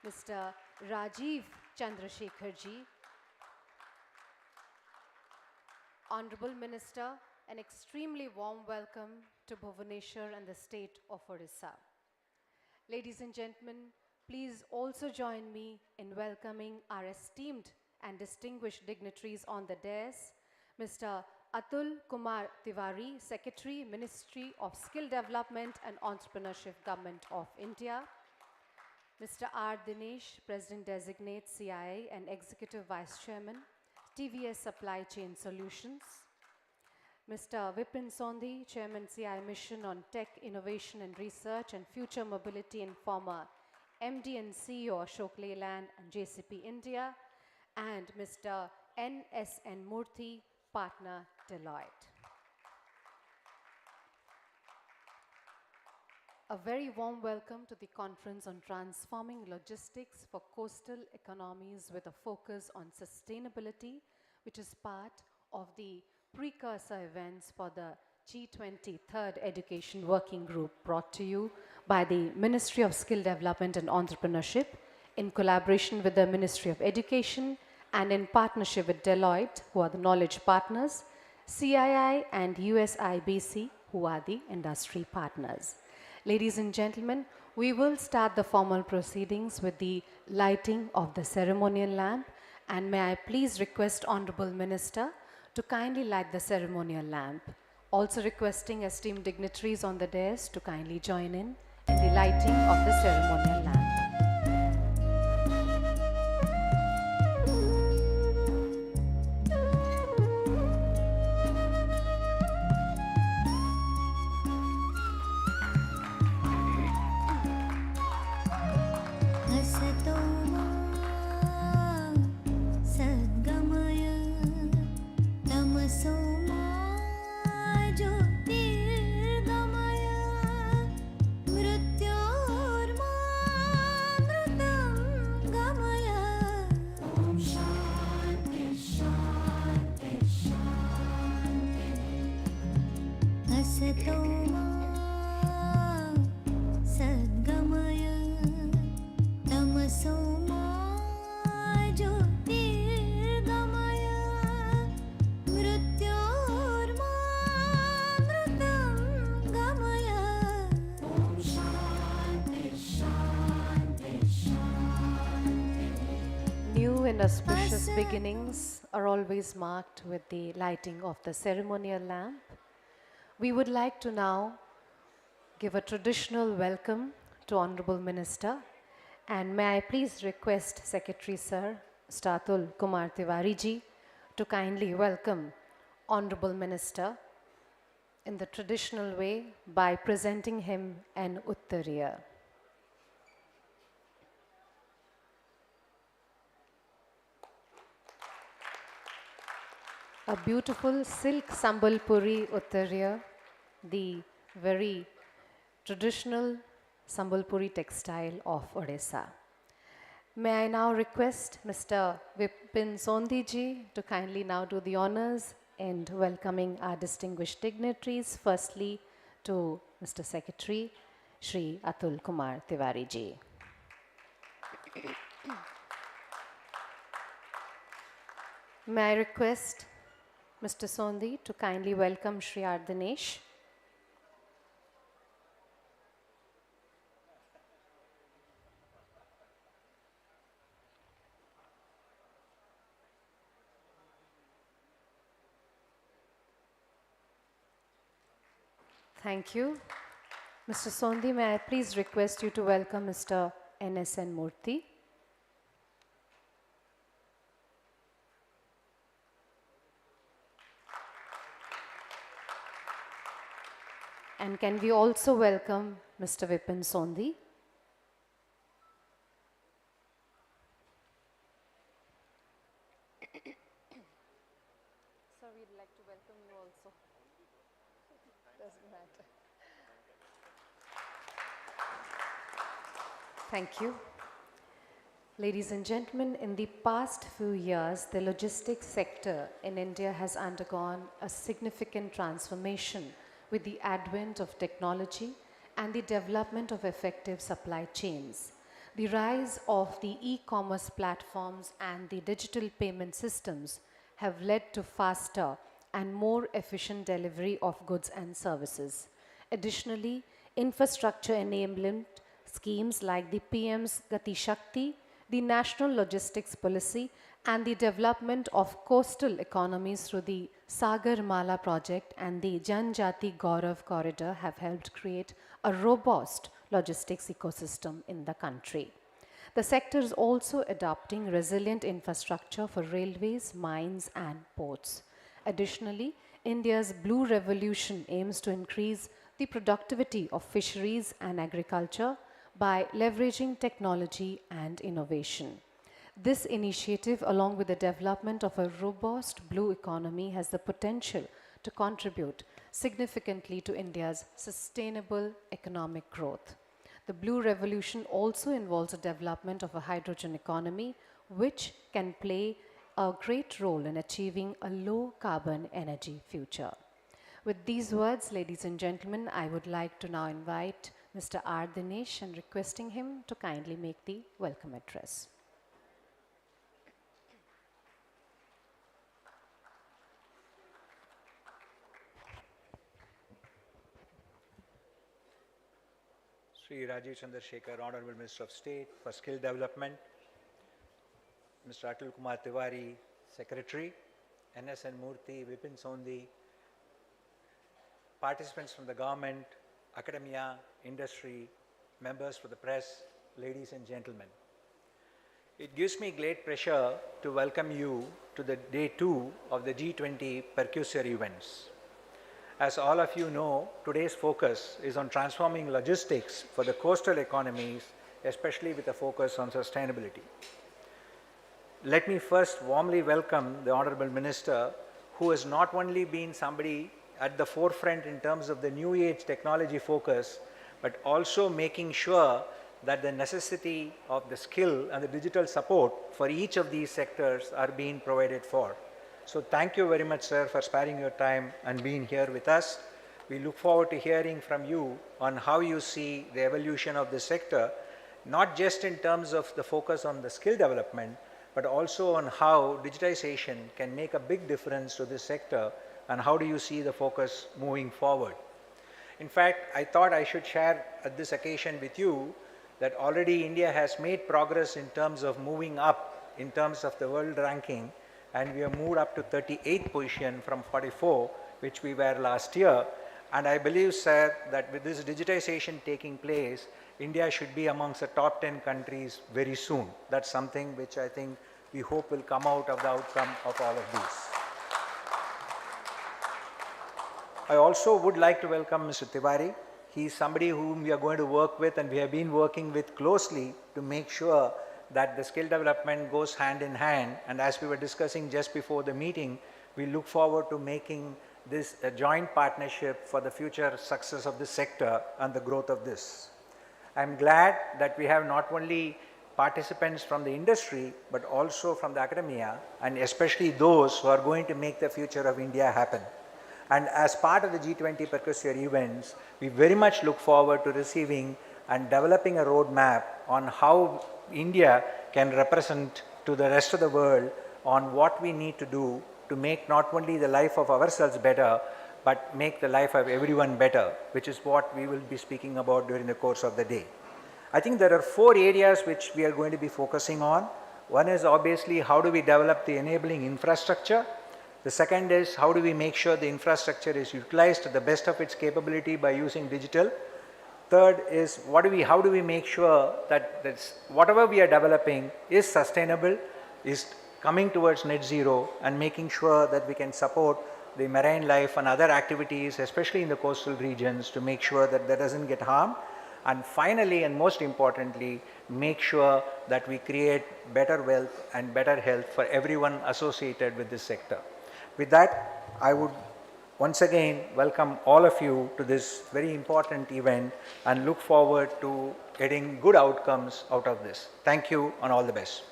Mr. Rajiv Chandrasekharji, Honorable Minister, an extremely warm welcome to Bhubaneswar and the state of Odisha. Ladies and gentlemen, please also join me in welcoming our esteemed and distinguished dignitaries on the dais, Mr. Atul Kumar Tiwari, Secretary, Ministry of Skill Development and Entrepreneurship, Government of India, Mr. R. Dinesh, President-designate CIA and Executive Vice Chairman, TVS Supply Chain Solutions, Mr. Vipin Sondhi, Chairman CI Mission on Tech, Innovation and Research and Future Mobility and former MD and CEO Ashok Leyland and JCP India, and Mr. N.S.N. Murthy, Partner Deloitte. A very warm welcome to the conference on transforming logistics for coastal economies with a focus on sustainability, which is part of the precursor events for the G20 Third Education Working Group brought to you by the Ministry of Skill Development and Entrepreneurship in collaboration with the Ministry of Education and in partnership with Deloitte, who are the knowledge partners, CII and USIBC, who are the industry partners. Ladies and gentlemen, we will start the formal proceedings with the lighting of the ceremonial lamp, and may I please request Honorable Minister to kindly light the ceremonial lamp. Also requesting esteemed dignitaries on the dais to kindly join in the lighting of the ceremonial lamp. New and auspicious beginnings are always marked with the lighting of the ceremonial lamp. We would like to now give a traditional welcome to Honorable Minister, and may I please request Secretary Sir, Mr. Atul Kumar Tiwari ji, to kindly welcome Honorable Minister in the traditional way by presenting him an Uttariya. A beautiful silk Sambalpuri Uttariya, the very traditional Sambalpuri textile of Odisha. May I now request Mr. Vipin Sondhi ji to kindly now do the honors in welcoming our distinguished dignitaries. Firstly, to Mr. Secretary, Shri Atul Kumar Tiwari ji. May I request Mr. Sondhi to kindly welcome Shri R. Dinesh. Thank you. Mr. Sondhi, may I please request you to welcome Mr. N.S.N. Murthy. And can we also welcome Mr. Vipin Sondhi? Sir, we'd like to welcome you also. Doesn't matter. Thank you. Ladies and gentlemen, in the past few years, the logistics sector in India has undergone a significant transformation with the advent of technology and the development of effective supply chains. The rise of the e-commerce platforms and the digital payment systems have led to faster and more efficient delivery of goods and services. Additionally, infrastructure enablement schemes like the PM's Gati Shakti, the National Logistics Policy, and the development of coastal economies through the Sagar Mala project and the Janjati Gaurav corridor have helped create a robust logistics ecosystem in the country. The sector is also adopting resilient infrastructure for railways, mines, and ports. Additionally, India's Blue Revolution aims to increase the productivity of fisheries and agriculture by leveraging technology and innovation. This initiative, along with the development of a robust blue economy, has the potential to contribute significantly to India's sustainable economic growth. The blue revolution also involves the development of a hydrogen economy, which can play a great role in achieving a low carbon energy future. With these words, ladies and gentlemen, I would like to now invite Mr. R. Dinesh and requesting him to kindly make the welcome address. Sri Rajiv Chandrasekhar, Honorable Minister of State for Skill Development, Mr. Atul Kumar Tiwari, Secretary, NSN Murthy, Vipin Sondhi, participants from the government, academia, industry, members for the press, ladies and gentlemen. It gives me great pleasure to welcome you to the day 2 of the G20 Percussor events. As all of you know, today's focus is on transforming logistics for the coastal economies, especially with a focus on sustainability. Let me first warmly welcome the Honorable Minister, who has not only been somebody at the forefront in terms of the new age technology focus, but also making sure that the necessity of the skill and the digital support for each of these sectors are being provided for. So thank you very much, sir, for sparing your time and being here with us. We look forward to hearing from you on how you see the evolution of this sector, not just in terms of the focus on the skill development, but also on how digitization can make a big difference to this sector and how do you see the focus moving forward. In fact, I thought I should share at this occasion with you that already India has made progress in terms of moving up in terms of the world ranking, and we have moved up to 38th position from 44, which we were last year. And I believe, sir, that with this digitization taking place, India should be amongst the top 10 countries very soon. That's something which I think we hope will come out of the outcome of all of these. I also would like to welcome Mr. Tiwari. He is somebody whom we are going to work with, and we have been working with closely to make sure that the skill development goes hand in hand. And as we were discussing just before the meeting, we look forward to making this a joint partnership for the future success of this sector and the growth of this. I'm glad that we have not only participants from the industry, but also from the academia, and especially those who are going to make the future of India happen. And as part of the G20 Percussor events, we very much look forward to receiving and developing a roadmap on how India can represent to the rest of the world on what we need to do to make not only the life of ourselves better, but make the life of everyone better, which is what we will be speaking about during the course of the day. I think there are 4 areas which we are going to be focusing on. One is obviously how do we develop the enabling infrastructure. The second is how do we make sure the infrastructure is utilized to the best of its capability by using digital. Third is how do we make sure that whatever we are developing is sustainable, is coming towards net zero, and making sure that we can support the marine life and other activities, especially in the coastal regions, to make sure that that doesn't get harmed. And finally, and most importantly, make sure that we create better wealth and better health for everyone associated with this sector. With that, I would once again welcome all of you to this very important event and look forward to getting good outcomes out of this. Thank you and all the best.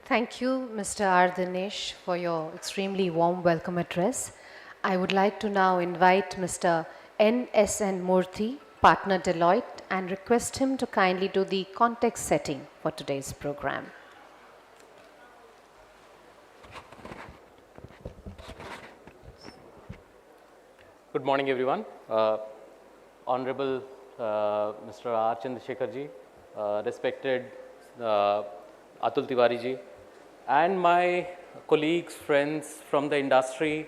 Thank you, Mr. R. Dinesh, for your extremely warm welcome address. I would like to now invite Mr. N.S.N. Murthy, partner Deloitte, and request him to kindly do the context setting for today's program. Good morning, everyone. Honorable Mr. R. Chandrasekhar ji, respected Atul Tiwari ji, and my colleagues, friends from the industry,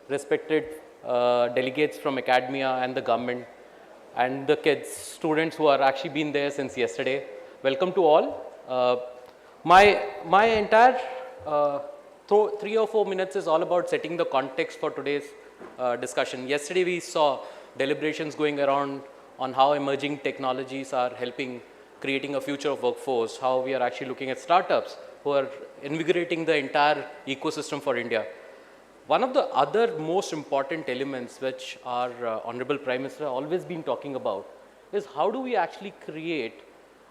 respected delegates from academia and the government, and the kids, students who are actually been there since yesterday. Welcome to all. My entire 3 or 4 minutes is all about setting the context for today's discussion. Yesterday we saw deliberations going around on how emerging technologies are helping creating a future of workforce, how we are actually looking at startups who are invigorating the entire ecosystem for India. One of the other most important elements which our Honorable Prime Minister has always been talking about is how do we actually create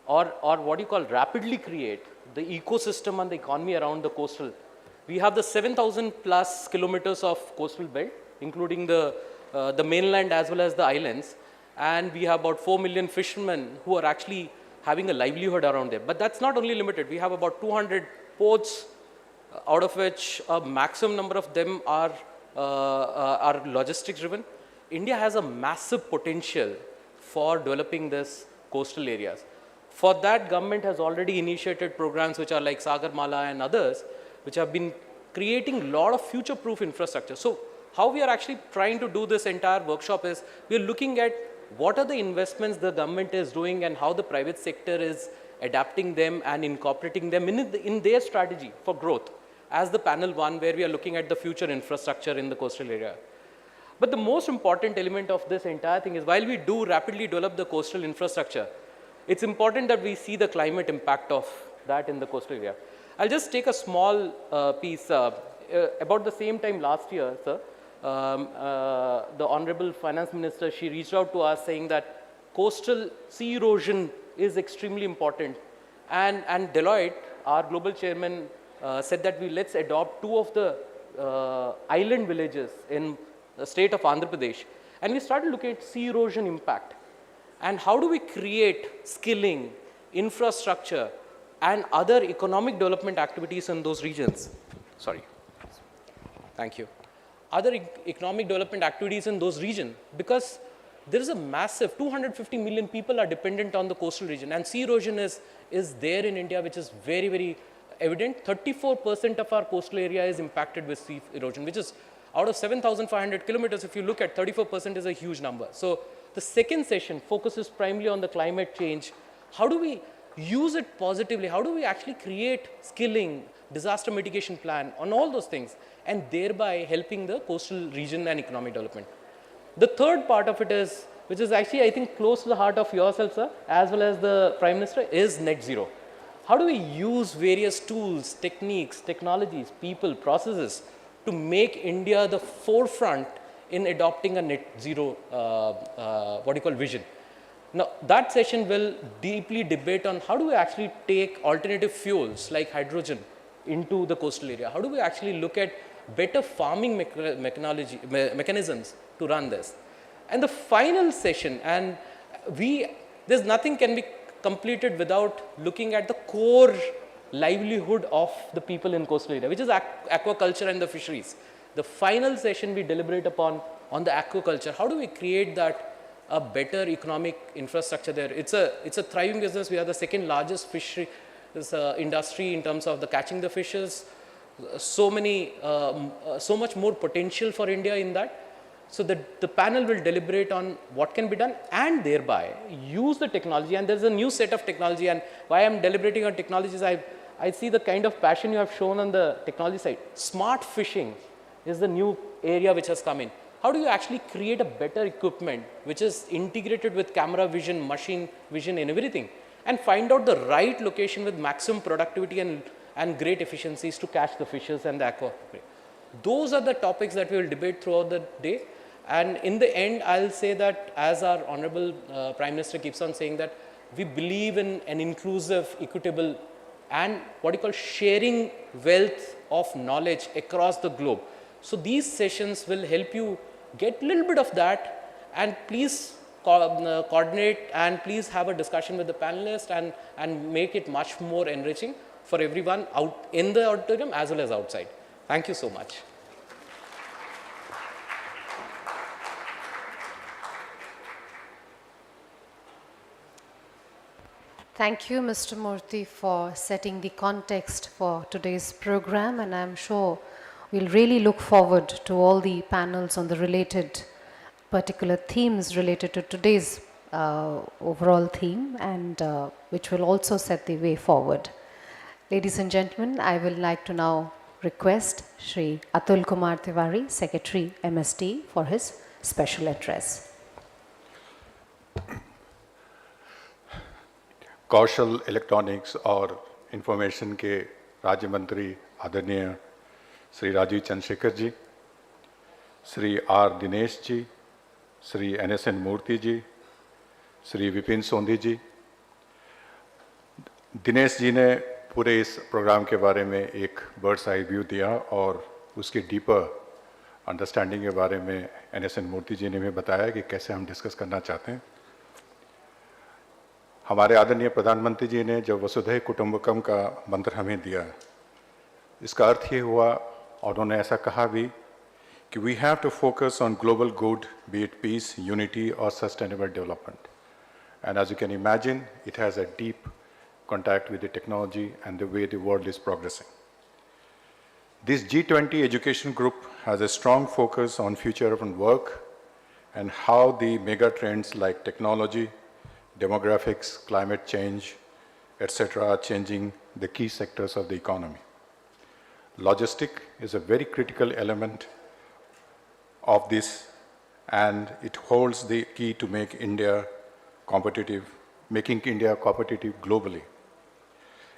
or what you call rapidly create the ecosystem and the economy around the coastal. We have the 7,000 plus kilometers of coastal belt, including the mainland as well as the islands, and we have about 4 million fishermen who are actually having a livelihood around there. But that's not only limited. We have about 200 ports, out of which a maximum number of them are logistics driven. India has a massive potential for developing this coastal areas. For that, government has already initiated programs which are like Sagarmala and others, which have been creating a lot of future-proof infrastructure. So how we are actually trying to do this entire workshop is we are looking at what are the investments the government is doing and how the private sector is adapting them and incorporating them in their strategy for growth as the panel one, where we are looking at the future infrastructure in the coastal area. But the most important element of this entire thing is while we do rapidly develop the coastal infrastructure, it's important that we see the climate impact of that in the coastal area. I'll just take a small piece. About the same time last year, sir, the Honorable Finance Minister, she reached out to us saying that coastal sea erosion is extremely important. And Deloitte, our global chairman, said that let's adopt 2 of the island villages in the state of Andhra Pradesh. And we started looking at sea erosion impact. And how do we create skilling, infrastructure, and other economic development activities in those regions? Sorry. Thank you. Other economic development activities in those regions, because there is a massive 250 million people are dependent on the coastal region, and sea erosion is there in India, which is very, very evident. 34% of our coastal area is impacted with sea erosion, which is out of 7,500 kilometers. If you look at 34% is a huge number. So the second session focuses primarily on the climate change. How do we use it positively? How do we actually create skilling, disaster mitigation plan on all those things, and thereby helping the coastal region and economic development? The third part of it is, which is actually I think close to the heart of yourself, sir, as well as the Prime Minister, is net zero. How do we use various tools, techniques, technologies, people, processes to make India the forefront in adopting a net zero, vision? Now, that session will deeply debate on how do we actually take alternative fuels like hydrogen into the coastal area? How do we actually look at better farming mechanisms to run this? And the final session, and there's nothing can be completed without looking at the core livelihood of the people in coastal area, which is aquaculture and the fisheries. The final session we deliberate upon on the aquaculture. How do we create that a better economic infrastructure there? It's a thriving business. We are the second largest fishery industry in terms of the catching the fishes. So much more potential for India in that. So the panel will deliberate on what can be done and thereby use the technology. And there's a new set of technology, and why I'm deliberating on technologies, I see the kind of passion you have shown on the technology side. Smart fishing is the new area which has come in. How do you actually create a better equipment which is integrated with camera vision, machine vision and everything, and find out the right location with maximum productivity and great efficiencies to catch the fishes and the aqua. Those are the topics that we will debate throughout the day. And in the end, I'll say that, as our Honorable Prime Minister keeps on saying, that we believe in an inclusive, equitable and what you call sharing wealth of knowledge across the globe. So these sessions will help you get a little bit of that, and please coordinate and please have a discussion with the panelists and make it much more enriching for everyone out in the auditorium as well as outside. Thank you so much. Thank you, Mr. Murthy, for setting the context for today's program, and I'm sure we'll really look forward to all the panels on the related particular themes related to today's overall theme, and which will also set the way forward. Ladies and gentlemen, I will like to now request Shri Atul Kumar Tiwari, Secretary MSD, for his special address. कौशल electronics और information के राज्य मंत्री आदरणीय Shri Rajeev Chandrasekhar ji, Shri R Dinesh ji, Shri NSN Murthy ji, Shri Vipin Sondhi ji, Dinesh ji ने पूरे इस programme के बारे में एक बर्ड्स आई व्यू दिया और उसके डीपर अंडरस्टैंडिंग के बारे में NSN मूर्ति जी ने भी बताया कि कैसे हम डिस्कस करना चाहते हैं। हमारे आदरणीय प्रधानमंत्री जी ने जब वसुधैव कुटुंबकम का मंत्र हमें दिया, इसका अर्थ ये हुआ और उन्होंने ऐसा कहा भी कि we have to focus on global good, be it peace, unity और sustainable development. And as you can imagine, it has a deep contact with the technology and the way the world is progressing. This G20 education group has a strong focus on future of work and how the mega trends like technology, demographics, climate change, etc. are changing the key sectors of the economy. Logistics is a very critical element of this, and it holds the key to make India competitive, making India competitive globally.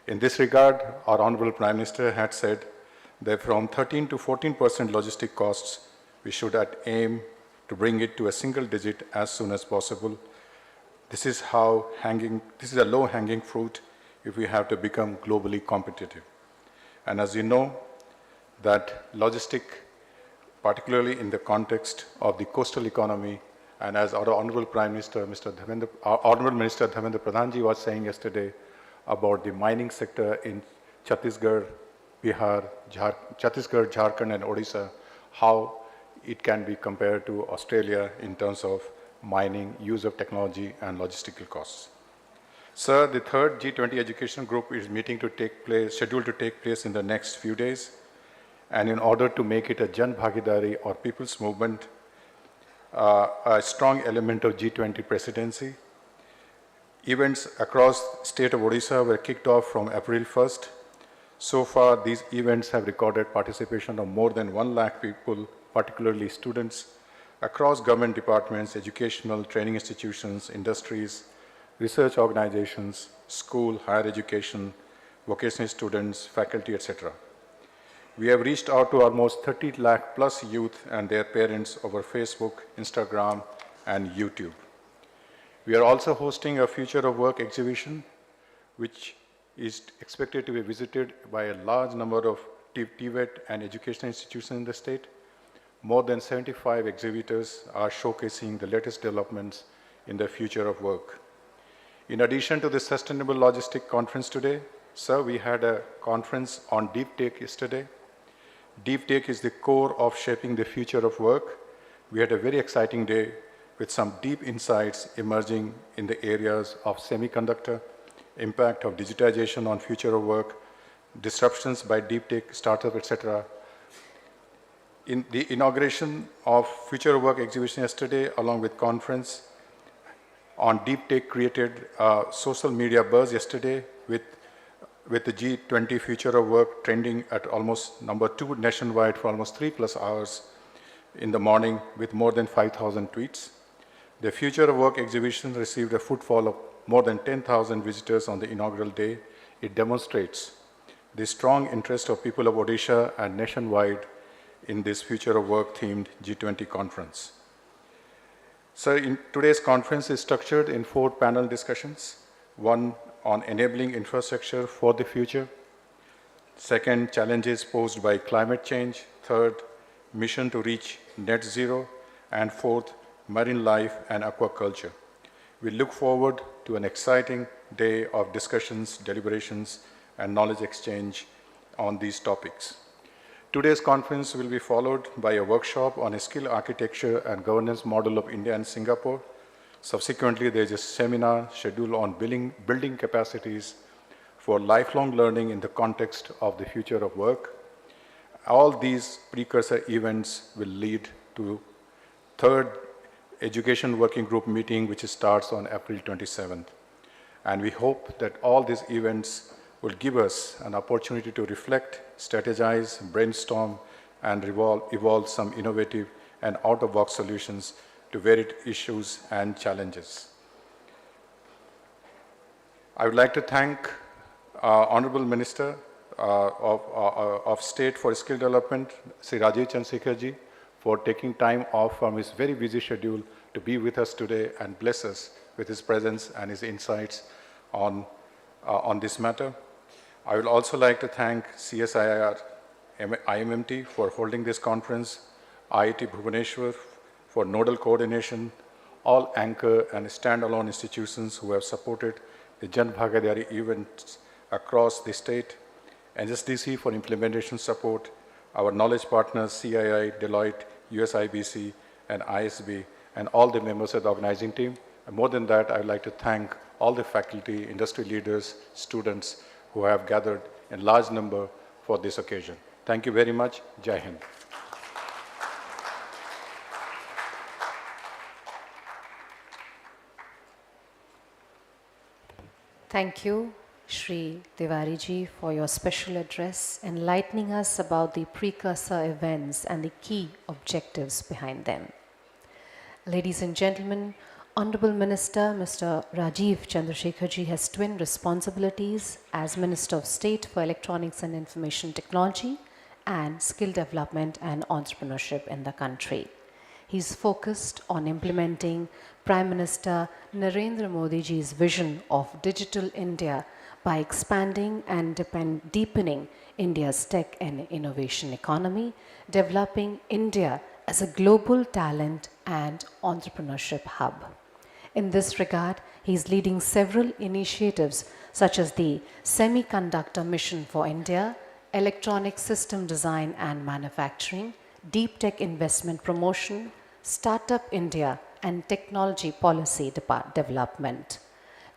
In this regard, our Honorable Prime Minister had said that from 13 to 14% logistic costs, we should aim to bring it to a single digit as soon as possible. This is a low-hanging fruit if we have to become globally competitive. And as you know, that logistic, particularly in the context of the coastal economy, and as our Honorable Prime Minister, Honorable Minister Dharmendra Pradhanji was saying yesterday about the mining sector in Chhattisgarh, Bihar, Jharkhand, and Odisha, how it can be compared to Australia in terms of mining, use of technology, and logistical costs. Sir, the third G20 education group is scheduled to take place in the next few days. And in order to make it a Jan Bhagidari or people's movement, a strong element of G20 presidency, events across state of Odisha were kicked off from April 1st. So far, these events have recorded participation of more than 1 lakh people, particularly students, across government departments, educational, training institutions, industries, research organizations, school, higher education, vocational students, faculty, etc. We have reached out to almost 30 lakh plus youth and their parents over Facebook, Instagram, and YouTube. We are also hosting a Future of Work exhibition, which is expected to be visited by a large number of TVET and educational institutions in the state. More than 75 exhibitors are showcasing the latest developments in the future of work. In addition to the Sustainable Logistics Conference today, sir, we had a conference on deep tech yesterday. Deep tech is the core of shaping the future of work. We had a very exciting day with some deep insights emerging in the areas of semiconductor, impact of digitization on future of work, disruptions by deep tech startup, etc. In the inauguration of Future of Work exhibition yesterday, along with conference on deep tech, created social media buzz yesterday with the G20 Future of Work trending at almost number 2 nationwide for almost 3+ hours in the morning with more than 5,000 tweets. The Future of Work exhibition received a footfall of more than 10,000 visitors on the inaugural day. It demonstrates the strong interest of people of Odisha and nationwide in this Future of Work themed G20 conference. So today's conference is structured in 4 panel discussions, one on enabling infrastructure for the future. Second, challenges posed by climate change. Third, mission to reach net zero. And fourth, marine life and aquaculture. We look forward to an exciting day of discussions, deliberations, and knowledge exchange on these topics. Today's conference will be followed by a workshop on a skill architecture and governance model of India and Singapore. Subsequently, there is a seminar scheduled on building capacities for lifelong learning in the context of the future of work. All these precursor events will lead to third education working group meeting, which starts on April 27th. And we hope that all these events will give us an opportunity to reflect, strategize, brainstorm, and evolve some innovative and out-of-box solutions to varied issues and challenges. I would like to thank Honorable Minister of State for Skill Development, Sri Rajiv Chandrasekhar ji, for taking time off from his very busy schedule to be with us today and bless us with his presence and his insights on this matter. I would also like to thank CSIR IMMT for holding this conference, IIT Bhubaneswar for nodal coordination, all anchor and standalone institutions who have supported the Jan Bhagadari events across the state, NSDC for implementation support, our knowledge partners CII, Deloitte, USIBC, and ISB, and all the members of the organizing team. And more than that, I would like to thank all the faculty, industry leaders, students who have gathered in large number for this occasion. Thank you very much. Jai Hind. Thank you, Shri Tiwari ji, for your special address, enlightening us about the precursor events and the key objectives behind them. Ladies and gentlemen, Honorable Minister Mr. Rajiv Chandrasekhar ji has twin responsibilities as Minister of State for Electronics and Information Technology and Skill Development and Entrepreneurship in the country. He's focused on implementing Prime Minister Narendra Modi ji's vision of Digital India by expanding and deepening India's tech and innovation economy, developing India as a global talent and entrepreneurship hub. In this regard, he is leading several initiatives such as the Semiconductor Mission for India, Electronic System Design and Manufacturing, Deep Tech Investment Promotion, Startup India, and Technology Policy Development.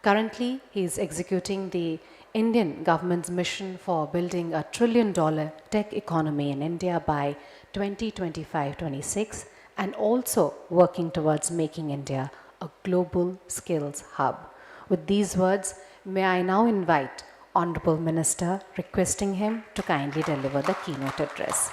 Currently, he is executing the Indian government's mission for building a $1 trillion tech economy in India by 2025-26 and also working towards making India a global skills hub. With these words, may I now invite Honorable Minister, requesting him to kindly deliver the keynote address.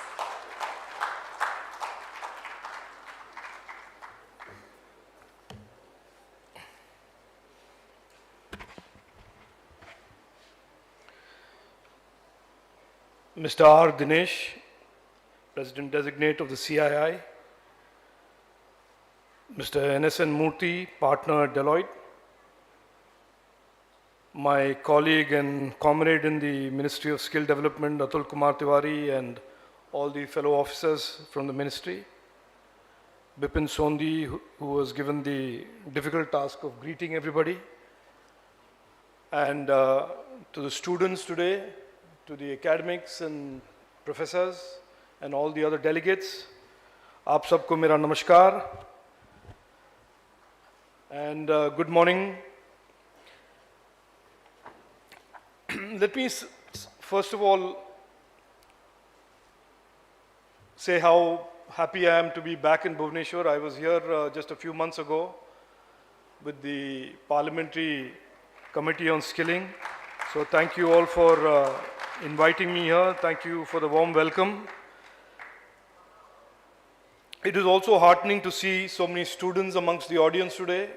Mr. R. Dinesh, President Designate of the CII, Mr. NSN Murthy, Partner at Deloitte, my colleague and comrade in the Ministry of Skill Development, Atul Kumar Tiwari, and all the fellow officers from the ministry, Bipin Sondi, who was given the difficult task of greeting everybody, and to the students today, to the academics and professors and all the other delegates, aap sabko mera namaskar and good morning. Let me first of all say how happy I am to be back in Bhubaneswar. I was here just a few months ago with the Parliamentary Committee on Skilling. So thank you all for inviting me here. Thank you for the warm welcome. It is also heartening to see so many students amongst the audience today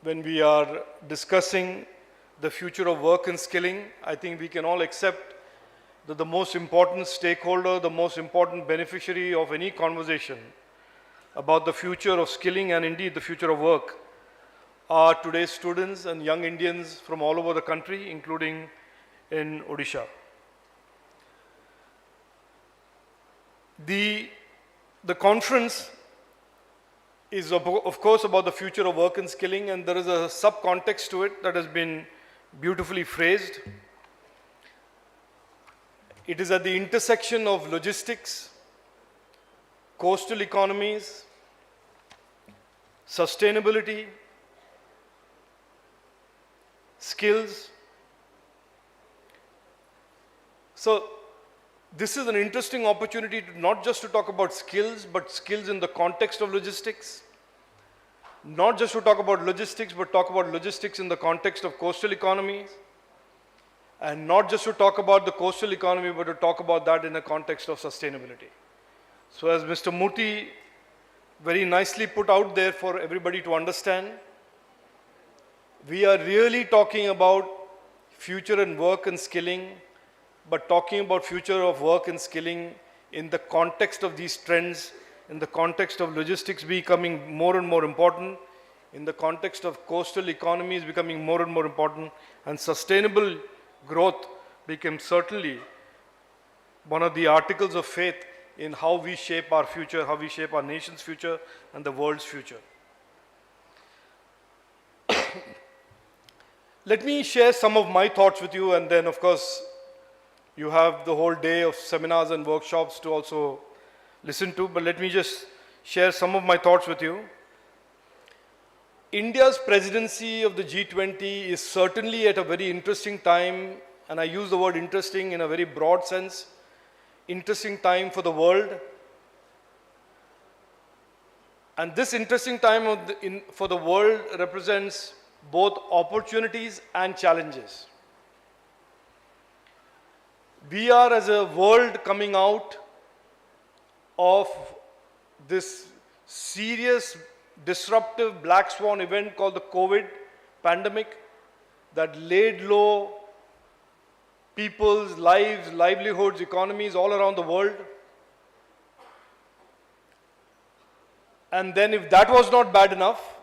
when we are discussing the future of work and skilling. I think we can all accept that the most important stakeholder, the most important beneficiary of any conversation about the future of skilling and indeed the future of work are today's students and young Indians from all over the country, including in Odisha. The conference is of course about the future of work and skilling, and there is a sub-context to it that has been beautifully phrased. It is at the intersection of logistics, coastal economies, sustainability, skills. So this is an interesting opportunity to not just to talk about skills, but skills in the context of logistics. Not just to talk about logistics, but talk about logistics in the context of coastal economies. And not just to talk about the coastal economy, but to talk about that in a context of sustainability. So as Mr. Murthy very nicely put out there for everybody to understand, we are really talking about future and work and skilling, but talking about future of work and skilling in the context of these trends, in the context of logistics becoming more and more important, in the context of coastal economies becoming more and more important, and sustainable growth becomes certainly one of the articles of faith in how we shape our future, how we shape our nation's future and the world's future. Let me share some of my thoughts with you, and then of course you have the whole day of seminars and workshops to also listen to, but let me just share some of my thoughts with you. India's presidency of the G20 is certainly at a very interesting time, and I use the word interesting in a very broad sense, interesting time for the world. And this interesting time for the world represents both opportunities and challenges. We are as a world coming out of this serious disruptive black swan event called the COVID pandemic that laid low people's lives, livelihoods, economies all around the world. And then if that was not bad enough,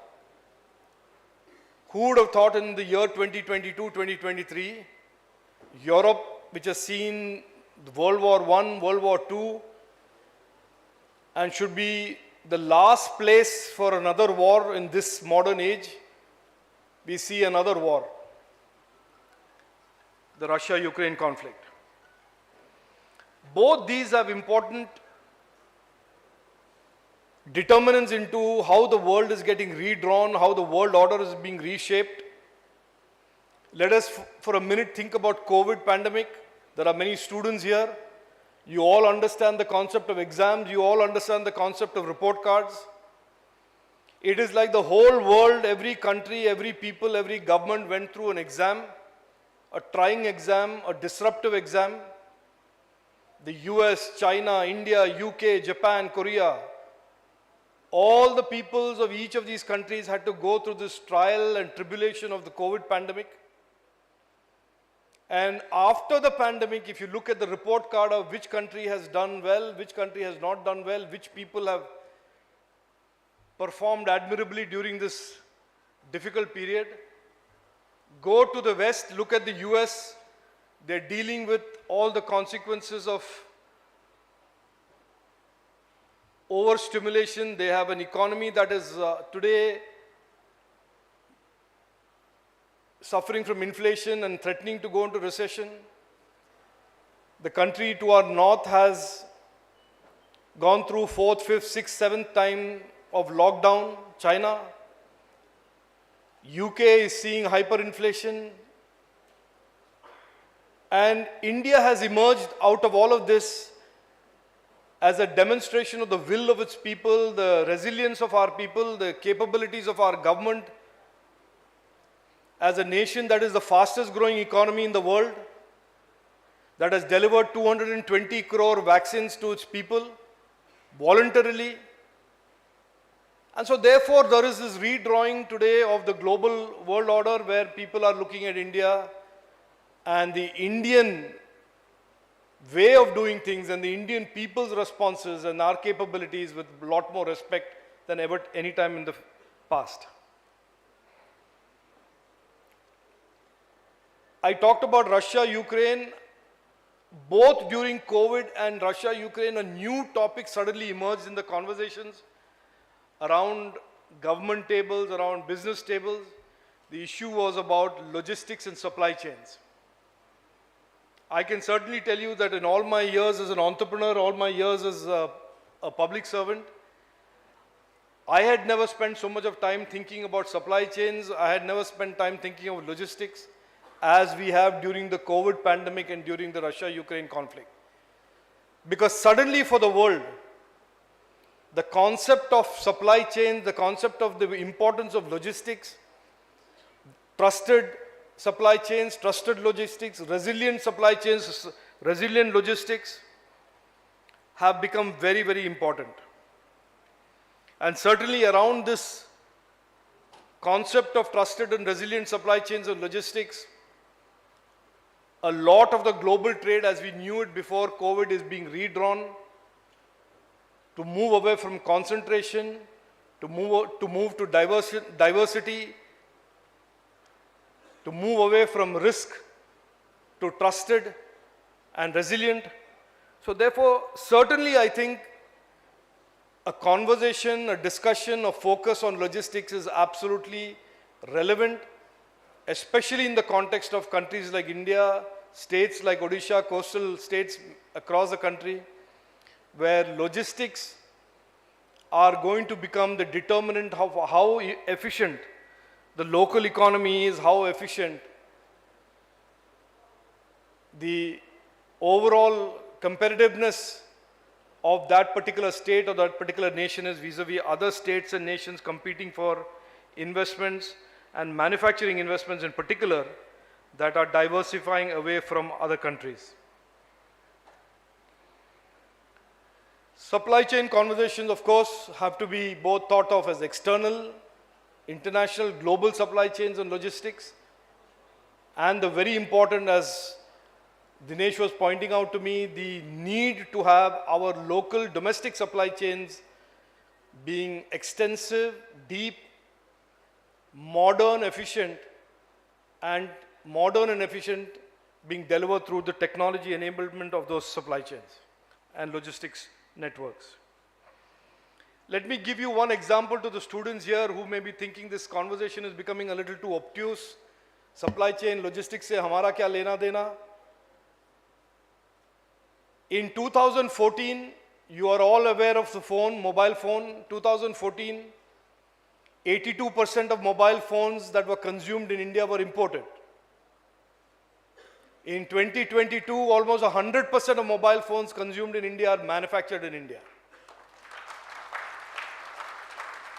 who would have thought in the year 2022, 2023, Europe, which has seen World War I, World War II, and should be the last place for another war in this modern age, we see another war, the Russia-Ukraine conflict. Both these have important determinants into how the world is getting redrawn, how the world order is being reshaped. Let us for a minute think about COVID pandemic. There are many students here. You all understand the concept of exams. You all understand the concept of report cards. It is like the whole world, every country, every people, every government went through an exam, a trying exam, a disruptive exam. The US, China, India, UK, Japan, Korea, all the peoples of each of these countries had to go through this trial and tribulation of the COVID pandemic. And after the pandemic, if you look at the report card of which country has done well, which country has not done well, which people have performed admirably during this difficult period, go to the West, look at the US, they're dealing with all the consequences of overstimulation. They have an economy that is today suffering from inflation and threatening to go into recession. The country to our north has gone through 4th, 5th, 6th, 7th time of lockdown, China. UK is seeing hyperinflation. And India has emerged out of all of this as a demonstration of the will of its people, the resilience of our people, the capabilities of our government, as a nation that is the fastest growing economy in the world, that has delivered 220 crore vaccines to its people voluntarily. And so therefore there is this redrawing today of the global world order where people are looking at India and the Indian way of doing things and the Indian people's responses and our capabilities with a lot more respect than ever any time in the past. I talked about Russia, Ukraine. Both during COVID and Russia, Ukraine, a new topic suddenly emerged in the conversations around government tables, around business tables. The issue was about logistics and supply chains. I can certainly tell you that in all my years as an entrepreneur, all my years as a public servant, I had never spent so much of time thinking about supply chains. I had never spent time thinking of logistics as we have during the COVID pandemic and during the Russia-Ukraine conflict. Because suddenly for the world, the concept of supply chain, the concept of the importance of logistics, trusted supply chains, trusted logistics, resilient supply chains, resilient logistics have become very, very important. And certainly around this concept of trusted and resilient supply chains and logistics, a lot of the global trade as we knew it before COVID is being redrawn to move away from concentration, to move to diversity, to move away from risk to trusted and resilient. So therefore, certainly I think a conversation, a discussion, a focus on logistics is absolutely relevant, especially in the context of countries like India, states like Odisha, coastal states across the country, where logistics are going to become the determinant of how efficient the local economy is, how efficient the overall competitiveness of that particular state or that particular nation is vis-a-vis other states and nations competing for investments and manufacturing investments in particular that are diversifying away from other countries. Supply chain conversations, of course, have to be both thought of as external, international, global supply chains and logistics, and the very important, as Dinesh was pointing out to me, the need to have our local domestic supply chains being extensive, deep, modern, efficient, and being delivered through the technology enablement of those supply chains and logistics networks. Let me give you one example to the students here who may be thinking this conversation is becoming a little too obtuse. Supply chain logistics se hamara kya lena dena? In 2014, you are all aware of the phone, mobile phone. 2014, 82% of mobile phones that were consumed in India were imported. In 2022, almost 100% of mobile phones consumed in India are manufactured in India.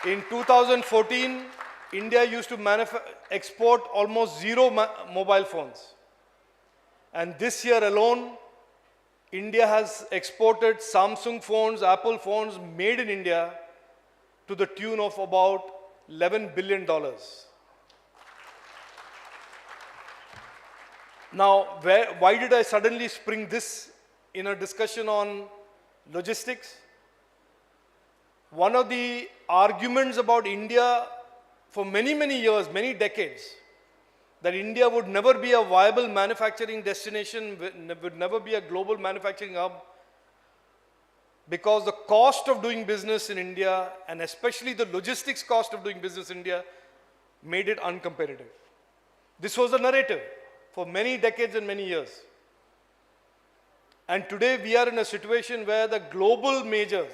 In 2014, India used to export almost zero mobile phones. And this year alone, India has exported Samsung phones, Apple phones made in India to the tune of about $11 billion. Now, why did I suddenly spring this in a discussion on logistics? One of the arguments about India for many, many years, many decades, that India would never be a viable manufacturing destination, would never be a global manufacturing hub, because the cost of doing business in India, and especially the logistics cost of doing business in India, made it uncompetitive. This was the narrative for many decades and many years. And today we are in a situation where the global majors,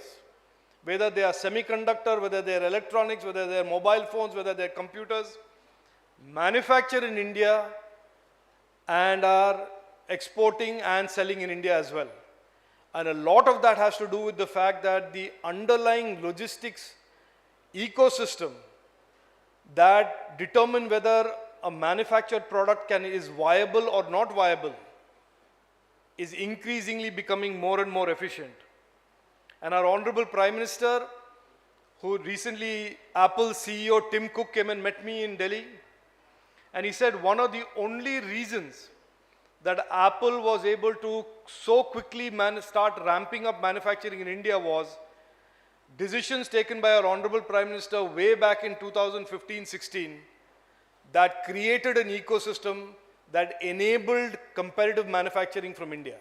whether they are semiconductor, whether they are electronics, whether they are mobile phones, whether they are computers, manufacture in India and are exporting and selling in India as well. And a lot of that has to do with the fact that the underlying logistics ecosystem that determine whether a manufactured product is viable or not viable is increasingly becoming more and more efficient. And our Honorable Prime Minister, who recently, Apple's CEO Tim Cook came and met me in Delhi, and he said one of the only reasons that Apple was able to so quickly start ramping up manufacturing in India was decisions taken by our Honorable Prime Minister way back in 2015-16 that created an ecosystem that enabled competitive manufacturing from India.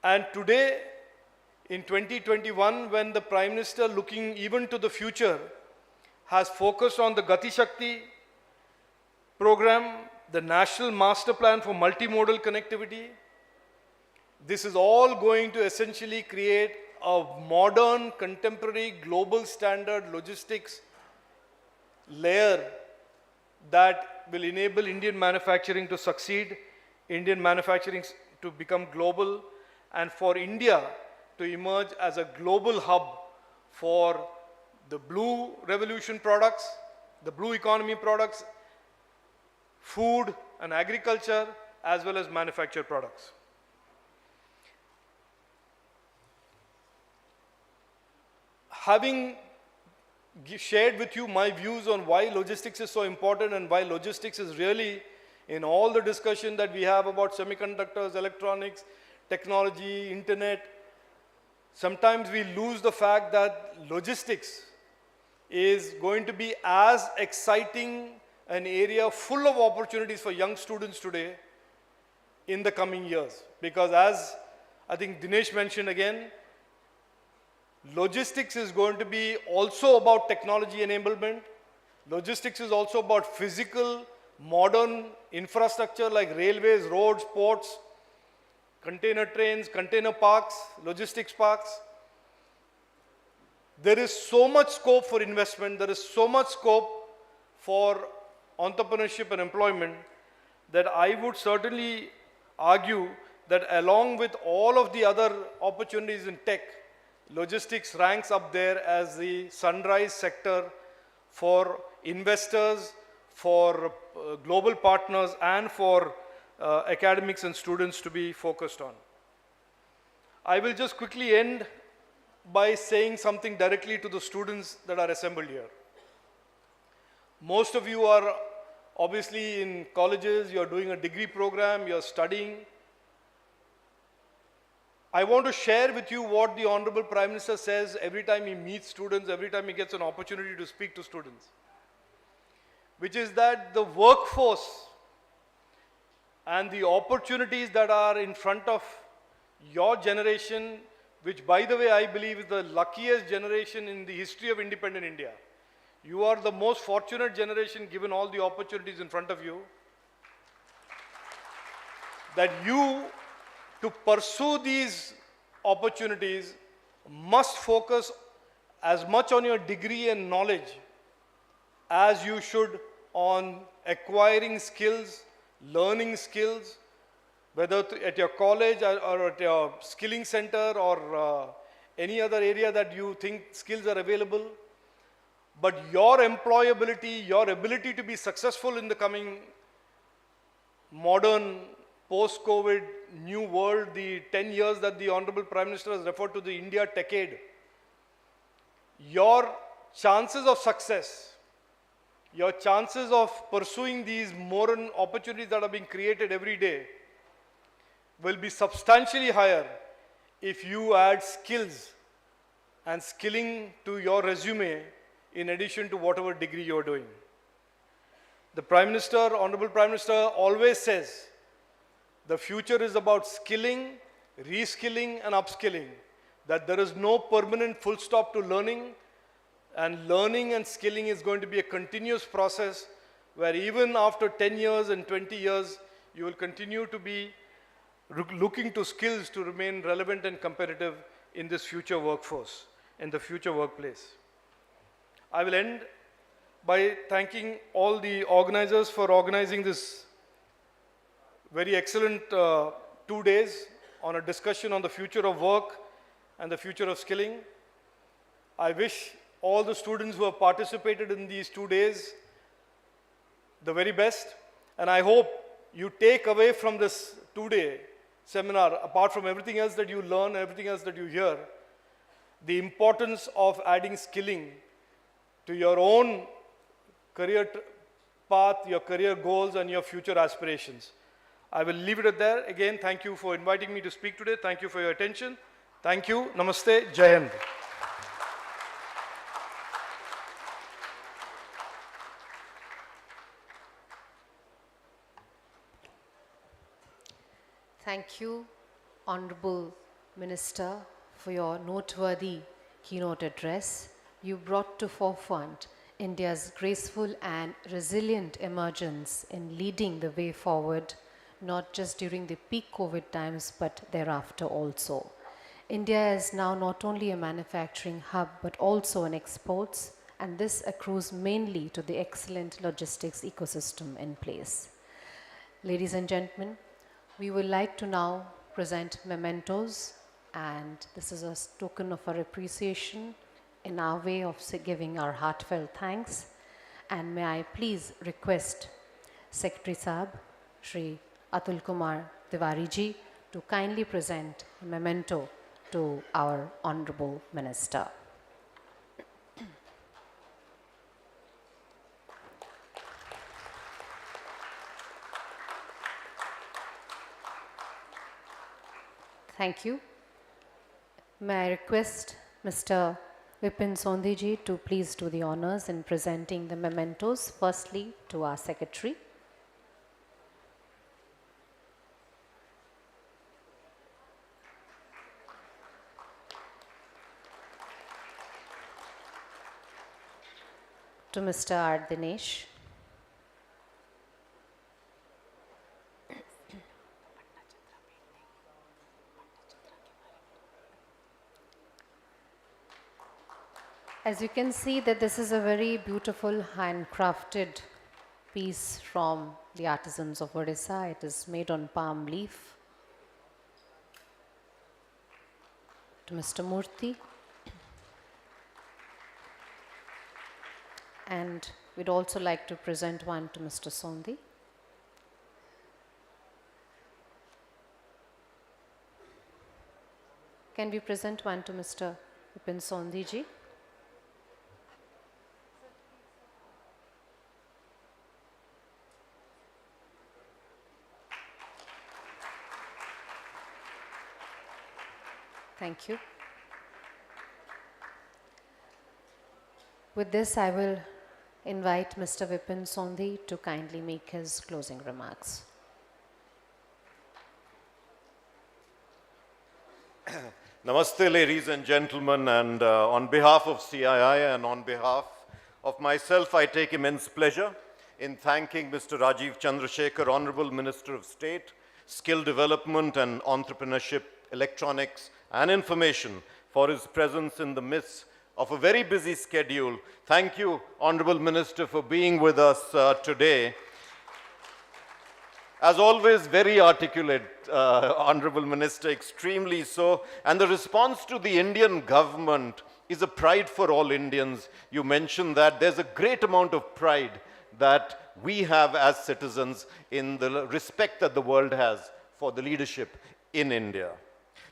And today, in 2021, when the Prime Minister, looking even to the future, has focused on the Gati Shakti program, the National Master Plan for Multimodal Connectivity, this is all going to essentially create a modern, contemporary, global standard logistics layer that will enable Indian manufacturing to succeed, Indian manufacturing to become global, and for India to emerge as a global hub for the blue revolution products, the blue economy products, food and agriculture, as well as manufactured products. Having shared with you my views on why logistics is so important and why logistics is really, in all the discussion that we have about semiconductors, electronics, technology, internet, sometimes we lose the fact that logistics is going to be as exciting an area full of opportunities for young students today in the coming years. Because as I think Dinesh mentioned again, logistics is going to be also about technology enablement. Logistics is also about physical, modern infrastructure like railways, roads, ports, container trains, container parks, logistics parks. There is so much scope for investment, there is so much scope for entrepreneurship and employment that I would certainly argue that along with all of the other opportunities in tech, logistics ranks up there as the sunrise sector for investors, for global partners, and for academics and students to be focused on. I will just quickly end by saying something directly to the students that are assembled here. Most of you are obviously in colleges, you are doing a degree program, you are studying. I want to share with you what the Honorable Prime Minister says every time he meets students, every time he gets an opportunity to speak to students, which is that the workforce and the opportunities that are in front of your generation, which by the way I believe is the luckiest generation in the history of independent India. You are the most fortunate generation given all the opportunities in front of you, that you, to pursue these opportunities, must focus as much on your degree and knowledge as you should on acquiring skills, learning skills, whether at your college or at your skilling center or any other area that you think skills are available. But your employability, your ability to be successful in the coming modern, post-COVID, new world, the 10 years that the Honorable Prime Minister has referred to, the India Decade, your chances of success, your chances of pursuing these modern opportunities that are being created every day will be substantially higher if you add skills and skilling to your resume in addition to whatever degree you're doing. The Prime Minister, Honorable Prime Minister, always says the future is about skilling, reskilling and upskilling, that there is no permanent full stop to learning, and learning and skilling is going to be a continuous process where even after 10 years and 20 years, you will continue to be looking to skills to remain relevant and competitive in this future workforce, in the future workplace. I will end by thanking all the organizers for organizing this very excellent 2 days on a discussion on the future of work and the future of skilling. I wish all the students who have participated in these 2 days the very best, and I hope you take away from this 2-day seminar, apart from everything else that you learn, everything else that you hear, the importance of adding skilling to your own career path, your career goals and your future aspirations. I will leave it at there. Again, thank you for inviting me to speak today. Thank you for your attention. Thank you. Namaste. Jai Hind. Thank you, Honorable Minister, for your noteworthy keynote address. You brought to forefront India's graceful and resilient emergence in leading the way forward, not just during the peak COVID times, but thereafter also. India is now not only a manufacturing hub, but also in exports, and this accrues mainly to the excellent logistics ecosystem in place. Ladies and gentlemen, we would like to now present mementos, and this is a token of our appreciation in our way of giving our heartfelt thanks. And may I please request Secretary Saab, Shri Atul Kumar Tiwari ji, to kindly present a memento to our Honorable Minister. Thank you. May I request Mr. Vipin Sondhi ji to please do the honors in presenting the mementos, firstly to our Secretary. To Mr. R. Dinesh. As you can see that this is a very beautiful handcrafted piece from the artisans of Odisha. It is made on palm leaf. To Mr. Murthy. And we'd also like to present one to Mr. Sondhi. Can we present one to Mr. Vipin Sondhi ji? Thank you. With this, I will invite Mr. Vipin Sondhi to kindly make his closing remarks. Namaste, ladies and gentlemen, and on behalf of CII and on behalf of myself, I take immense pleasure in thanking Mr. Rajiv Chandrasekhar, Honorable Minister of State, Skill Development and Entrepreneurship, Electronics and Information, for his presence in the midst of a very busy schedule. Thank you, Honorable Minister, for being with us today. As always, very articulate, Honorable Minister, extremely so. And the response to the Indian government is a pride for all Indians. You mentioned that there's a great amount of pride that we have as citizens in the respect that the world has for the leadership in India.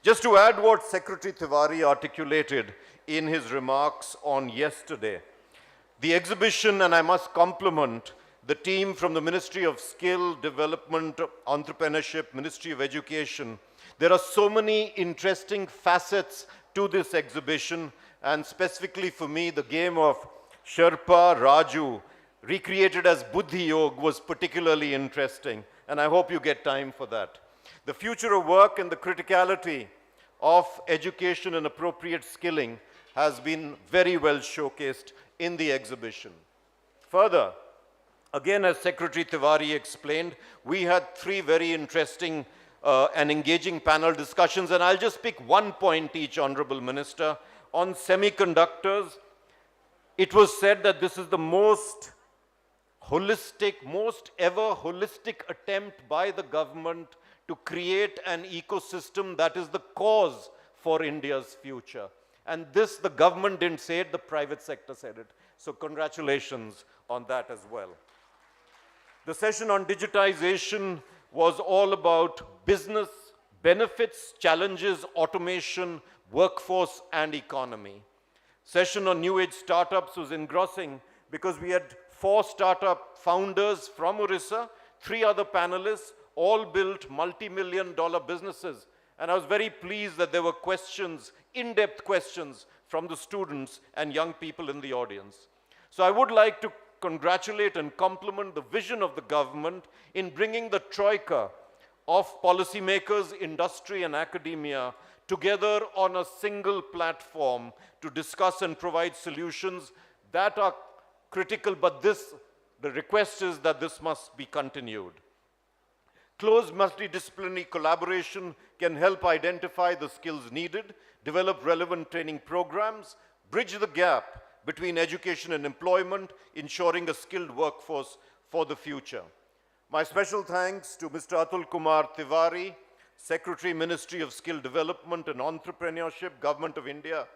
Just to add what Secretary Tiwari articulated in his remarks on yesterday, the exhibition, and I must compliment the team from the Ministry of Skill, Development, Entrepreneurship, Ministry of Education. There are so many interesting facets to this exhibition, and specifically for me, the game of Sherpa Raju, recreated as Buddhi Yoga, was particularly interesting, and I hope you get time for that. The future of work and the criticality of education and appropriate skilling has been very well showcased in the exhibition. Further, again, as Secretary Tiwari explained, we had three very interesting and engaging panel discussions, and I'll just pick one point each, Honorable Minister. On semiconductors, it was said that this is the most ever holistic attempt by the government to create an ecosystem that is the cause for India's future. And this, the government didn't say it, the private sector said it. So congratulations on that as well. The session on digitization was all about business, benefits, challenges, automation, workforce, and economy. Session on new age startups was engrossing because we had 4 startup founders from Orissa, 3 other panelists, all built multi-million-dollar businesses. And I was very pleased that there were questions, in-depth questions from the students and young people in the audience. So I would like to congratulate and compliment the vision of the government in bringing the troika of policymakers, industry and academia together on a single platform to discuss and provide solutions that are critical, but the request is that this must be continued. Close multidisciplinary collaboration can help identify the skills needed, develop relevant training programs, bridge the gap between education and employment, ensuring a skilled workforce for the future. My special thanks to Mr. Atul Kumar Tiwari, Secretary, Ministry of Skill Development and Entrepreneurship, Government of India,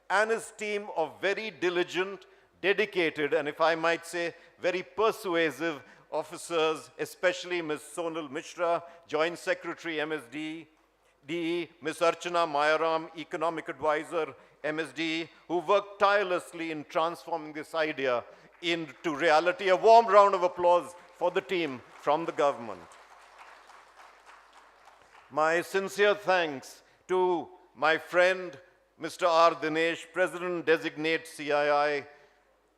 and his team of very diligent, dedicated, and if I might say, very persuasive officers, especially Ms. Sonal Mishra, Joint Secretary, MSDE, Ms. Archana Mayaram, Economic Advisor, MSDE, who worked tirelessly in transforming this idea into reality. A warm round of applause for the team from the government. My sincere thanks to my friend, Mr. R. Dinesh, President-designate CII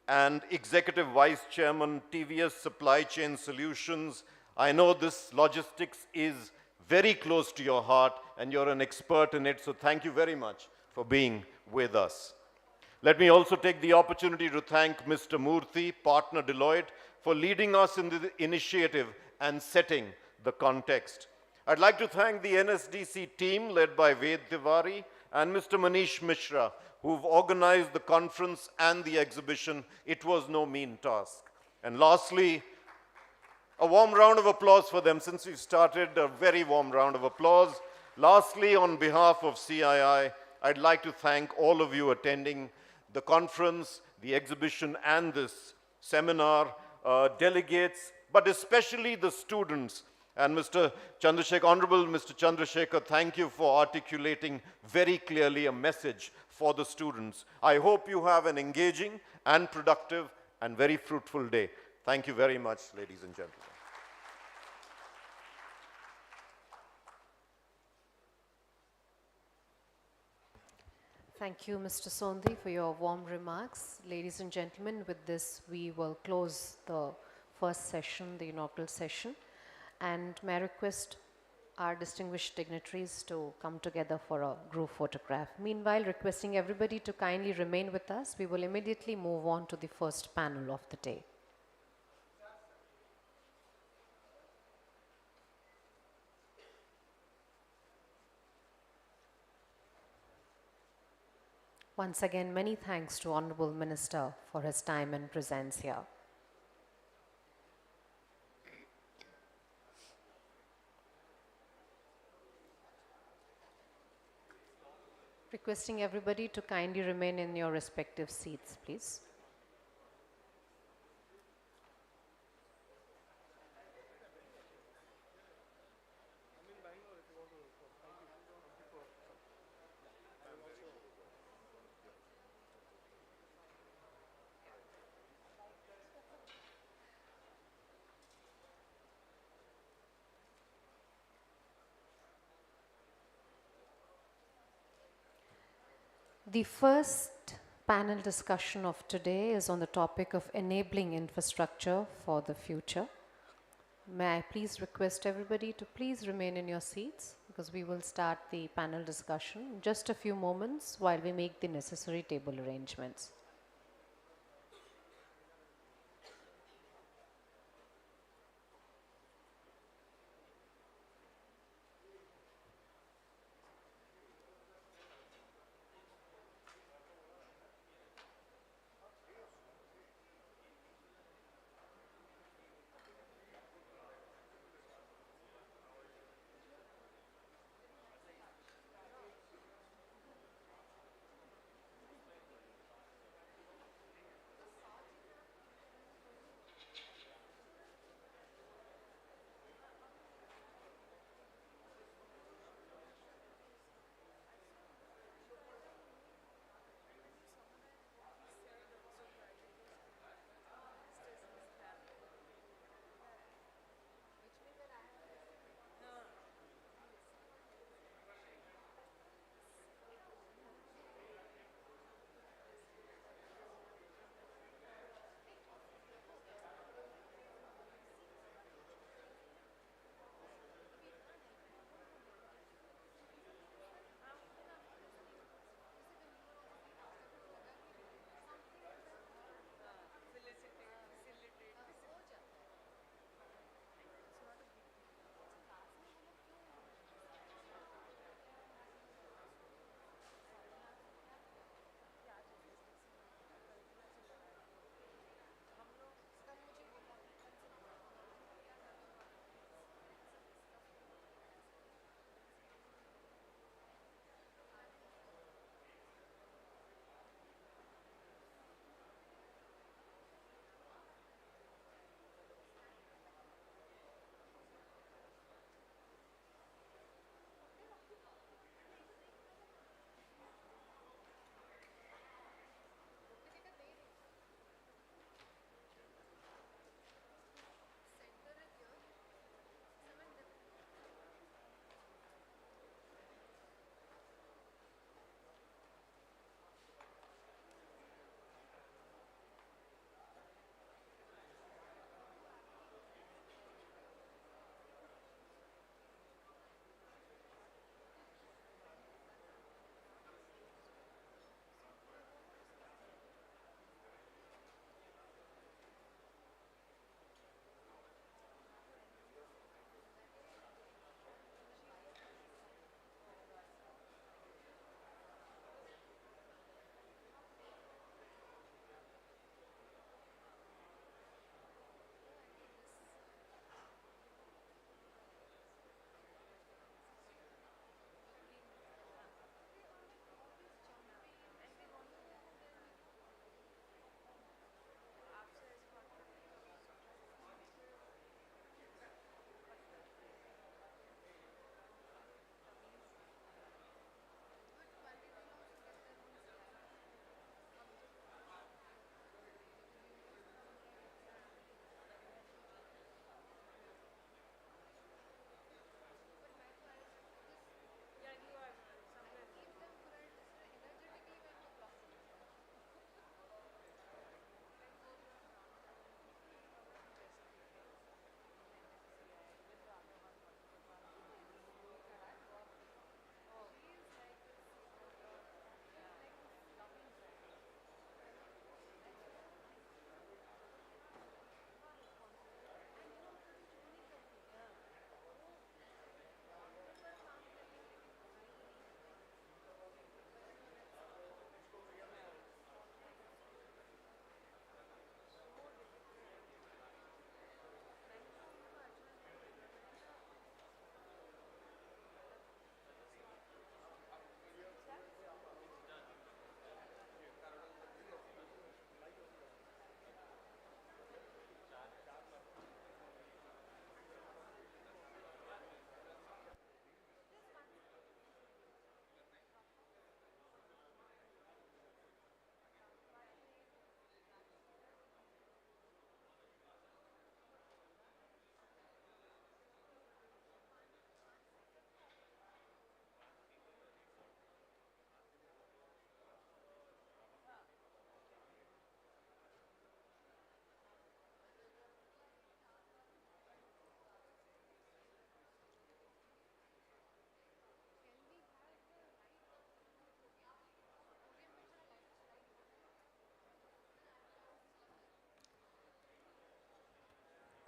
and Executive Vice Chairman, TVS Supply Chain Solutions. I know this logistics is very close to your heart and you're an expert in it, so thank you very much for being with us. Let me also take the opportunity to thank Mr. Murthy, partner Deloitte, for leading us in the initiative and setting the context. I'd like to thank the NSDC team led by Ved Tiwari and Mr. Manish Mishra, who've organized the conference and the exhibition. It was no mean task. And lastly, a warm round of applause for them. Since we've started, a very warm round of applause. Lastly, on behalf of CII, I'd like to thank all of you attending the conference, the exhibition, and this seminar, delegates, but especially the students. And Mr. Chandrasekhar, Honorable Mr. Chandrasekhar, thank you for articulating very clearly a message for the students. I hope you have an engaging and productive and very fruitful day. Thank you very much, ladies and gentlemen. Thank you, Mr. Sondhi, for your warm remarks. Ladies and gentlemen, with this, we will close the first session, the inaugural session. And may I request our distinguished dignitaries to come together for a group photograph. Meanwhile, requesting everybody to kindly remain with us, we will immediately move on to the first panel of the day. Once again, many thanks to Honorable Minister for his time and presence here. Requesting everybody to kindly remain in your respective seats, please. The first panel discussion of today is on the topic of enabling infrastructure for the future. May I please request everybody to please remain in your seats because we will start the panel discussion in just a few moments while we make the necessary table arrangements.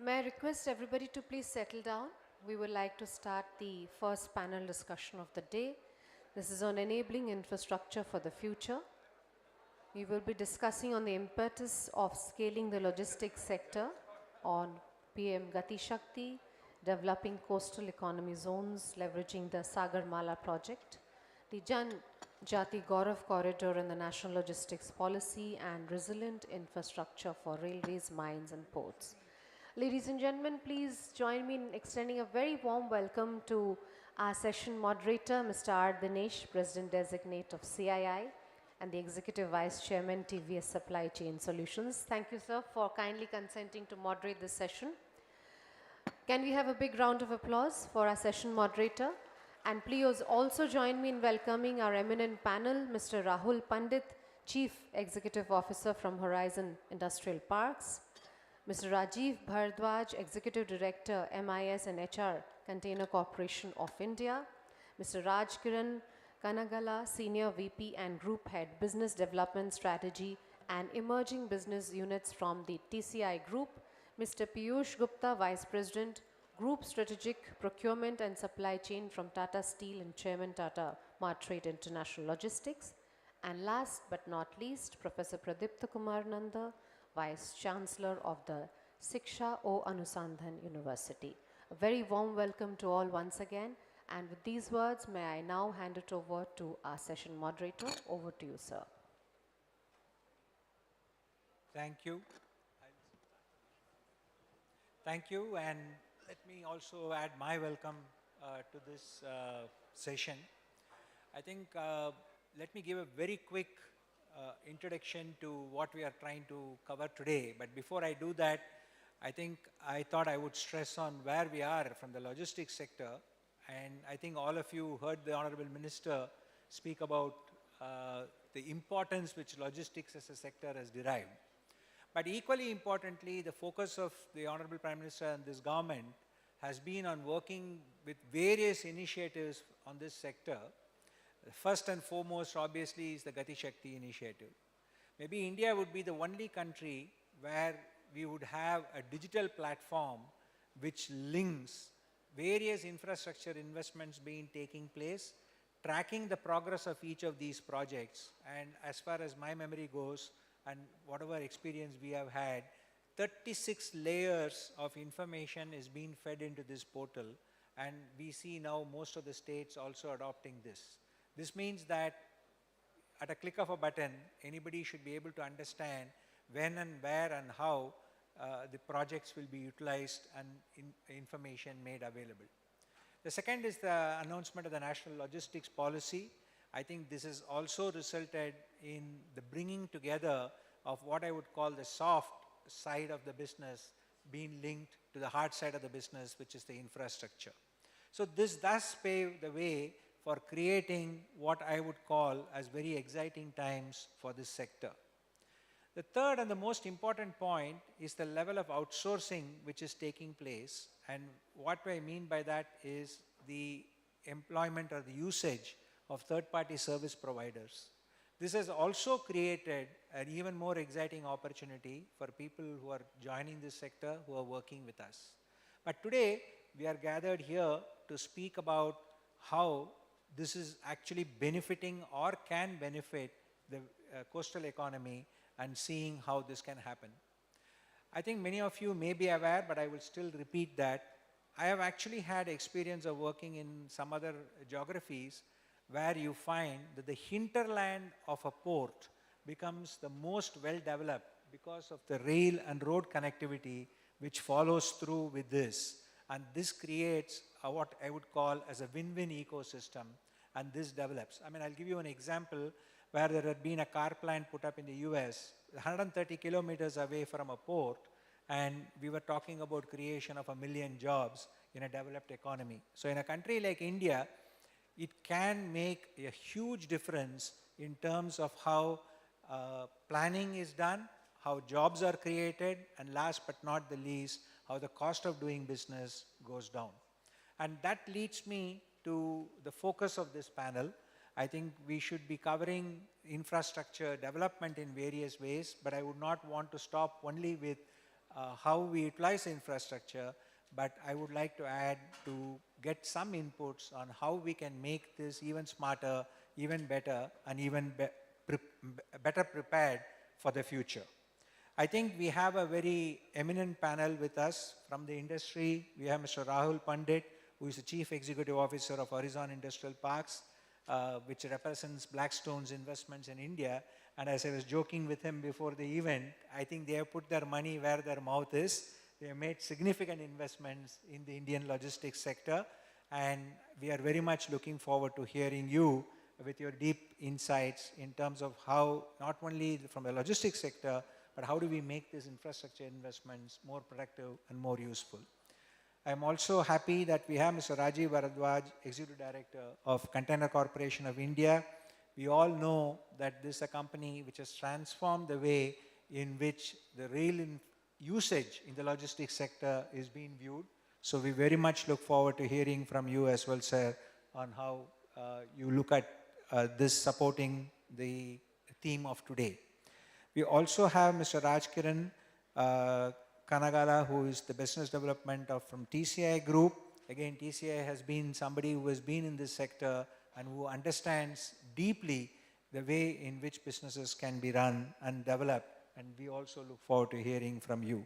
May I request everybody to please settle down? We would like to start the first panel discussion of the day. This is on enabling infrastructure for the future. We will be discussing on the impetus of scaling the logistics sector on PM Gati Shakti, developing coastal economy zones, leveraging the Sagarmala project, the Jan Jati Gaurav corridor and the national logistics policy, and resilient infrastructure for railways, mines and ports. Ladies and gentlemen, please join me in extending a very warm welcome to our session moderator, Mr. R. Dinesh, President Designate of CII, and the Executive Vice Chairman, TVS Supply Chain Solutions. Thank you, sir, for kindly consenting to moderate this session. Can we have a big round of applause for our session moderator? And please also join me in welcoming our eminent panel, Mr. Rahul Pandit, Chief Executive Officer from Horizon Industrial Parks, Mr. Rajiv Bhardwaj, Executive Director, MIS and HR, Container Corporation of India, Mr. Raj Kiran Kanagala, Senior VP and Group Head, Business Development Strategy and Emerging Business Units from the TCI Group, Mr. Piyush Gupta, Vice President, Group Strategic Procurement and Supply Chain from Tata Steel and Chairman Tata Martrade International Logistics, and last but not least, Professor Pradipta Kumar Nanda, Vice Chancellor of the Siksha O Anusandhan University. A very warm welcome to all once again. And with these words, may I now hand it over to our session moderator. Over to you, sir. Thank you. Thank you, and let me also add my welcome to this session. I think let me give a very quick introduction to what we are trying to cover today. But before I do that, I thought I would stress on where we are from the logistics sector. And I think all of you heard the Honorable Minister speak about the importance which logistics as a sector has derived. But equally importantly, the focus of the Honorable Prime Minister and this government has been on working with various initiatives on this sector. First and foremost, obviously, is the Gati Shakti initiative. Maybe India would be the only country where we would have a digital platform which links various infrastructure investments taking place, tracking the progress of each of these projects. And as far as my memory goes, and whatever experience we have had, 36 layers of information is being fed into this portal. And we see now most of the states also adopting this. This means that at a click of a button, anybody should be able to understand when and where and how the projects will be utilized and information made available. The second is the announcement of the National Logistics Policy. I think this has also resulted in the bringing together of what I would call the soft side of the business being linked to the hard side of the business, which is the infrastructure. So this does pave the way for creating what I would call as very exciting times for this sector. The third and the most important point is the level of outsourcing which is taking place. And what I mean by that is the employment or the usage of third-party service providers. This has also created an even more exciting opportunity for people who are joining this sector, who are working with us. But today, we are gathered here to speak about how this is actually benefiting or can benefit the coastal economy and seeing how this can happen. I think many of you may be aware, but I will still repeat that. I have actually had experience of working in some other geographies where you find that the hinterland of a port becomes the most well-developed because of the rail and road connectivity which follows through with this. And this creates what I would call as a win-win ecosystem, and this develops. I mean, I'll give you an example where there had been a car plant put up in the US, 130 kilometers away from a port, and we were talking about creation of 1 million jobs in a developed economy. So in a country like India, it can make a huge difference in terms of how planning is done, how jobs are created, and last but not the least, how the cost of doing business goes down. And that leads me to the focus of this panel. I think we should be covering infrastructure development in various ways, but I would not want to stop only with how we utilize the infrastructure, but I would like to add to get some inputs on how we can make this even smarter, even better, and even better prepared for the future. I think we have a very eminent panel with us from the industry. We have Mr. Rahul Pandit, who is the Chief Executive Officer of Horizon Industrial Parks, which represents Blackstone's investments in India. And as I was joking with him before the event, I think they have put their money where their mouth is. They have made significant investments in the Indian logistics sector. And we are very much looking forward to hearing you with your deep insights in terms of how, not only from the logistics sector, but how do we make these infrastructure investments more productive and more useful. I'm also happy that we have Mr. Rajiv Bharadwaj, Executive Director of Container Corporation of India. We all know that this is a company which has transformed the way in which the rail usage in the logistics sector is being viewed. So we very much look forward to hearing from you as well, sir, on how you look at this supporting the theme of today. We also have Mr. Raj Kiran Kanagala, who is the business development from TCI Group. Again, TCI has been somebody who has been in this sector and who understands deeply the way in which businesses can be run and developed, and we also look forward to hearing from you.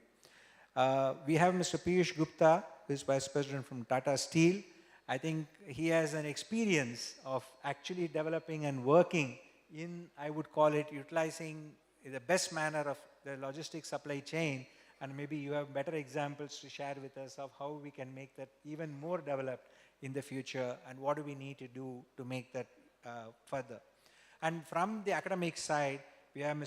We have Mr. Piyush Gupta, who is Vice President from Tata Steel. I think he has an experience of actually developing and working in, I would call it, utilizing the best manner of the logistics supply chain, and maybe you have better examples to share with us of how we can make that even more developed in the future, and what do we need to do to make that further. And from the academic side, we have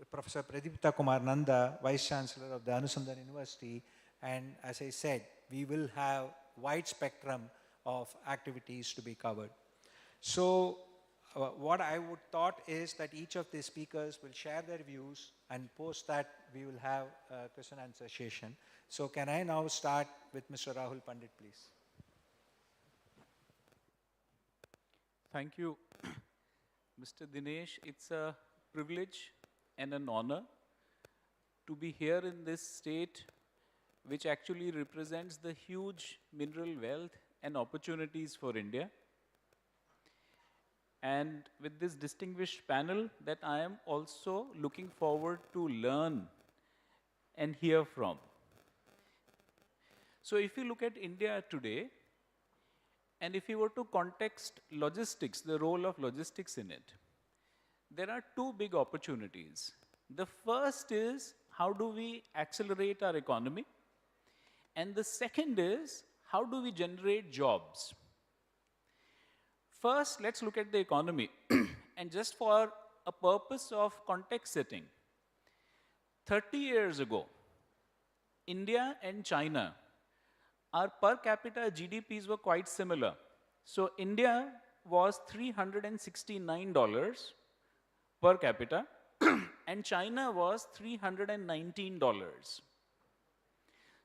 Professor Pradipta Kumar Nanda, Vice Chancellor of the Anusandhan University, and as I said, we will have wide spectrum of activities to be covered. So what I would thought is that each of the speakers will share their views, and post that we will have a question and answer session. So can I now start with Mr. Rahul Pandit, please? Thank you, Mr. Dinesh. It's a privilege and an honor to be here in this state, which actually represents the huge mineral wealth and opportunities for India. And with this distinguished panel that I am also looking forward to learn and hear from. So if you look at India today, and if you were to context logistics, the role of logistics in it, there are two big opportunities. The first is, how do we accelerate our economy? And the second is, how do we generate jobs? First, let's look at the economy. And just for a purpose of context setting, 30 years ago, India and China, our per capita GDPs were quite similar. So India was $369 per capita, and China was $319.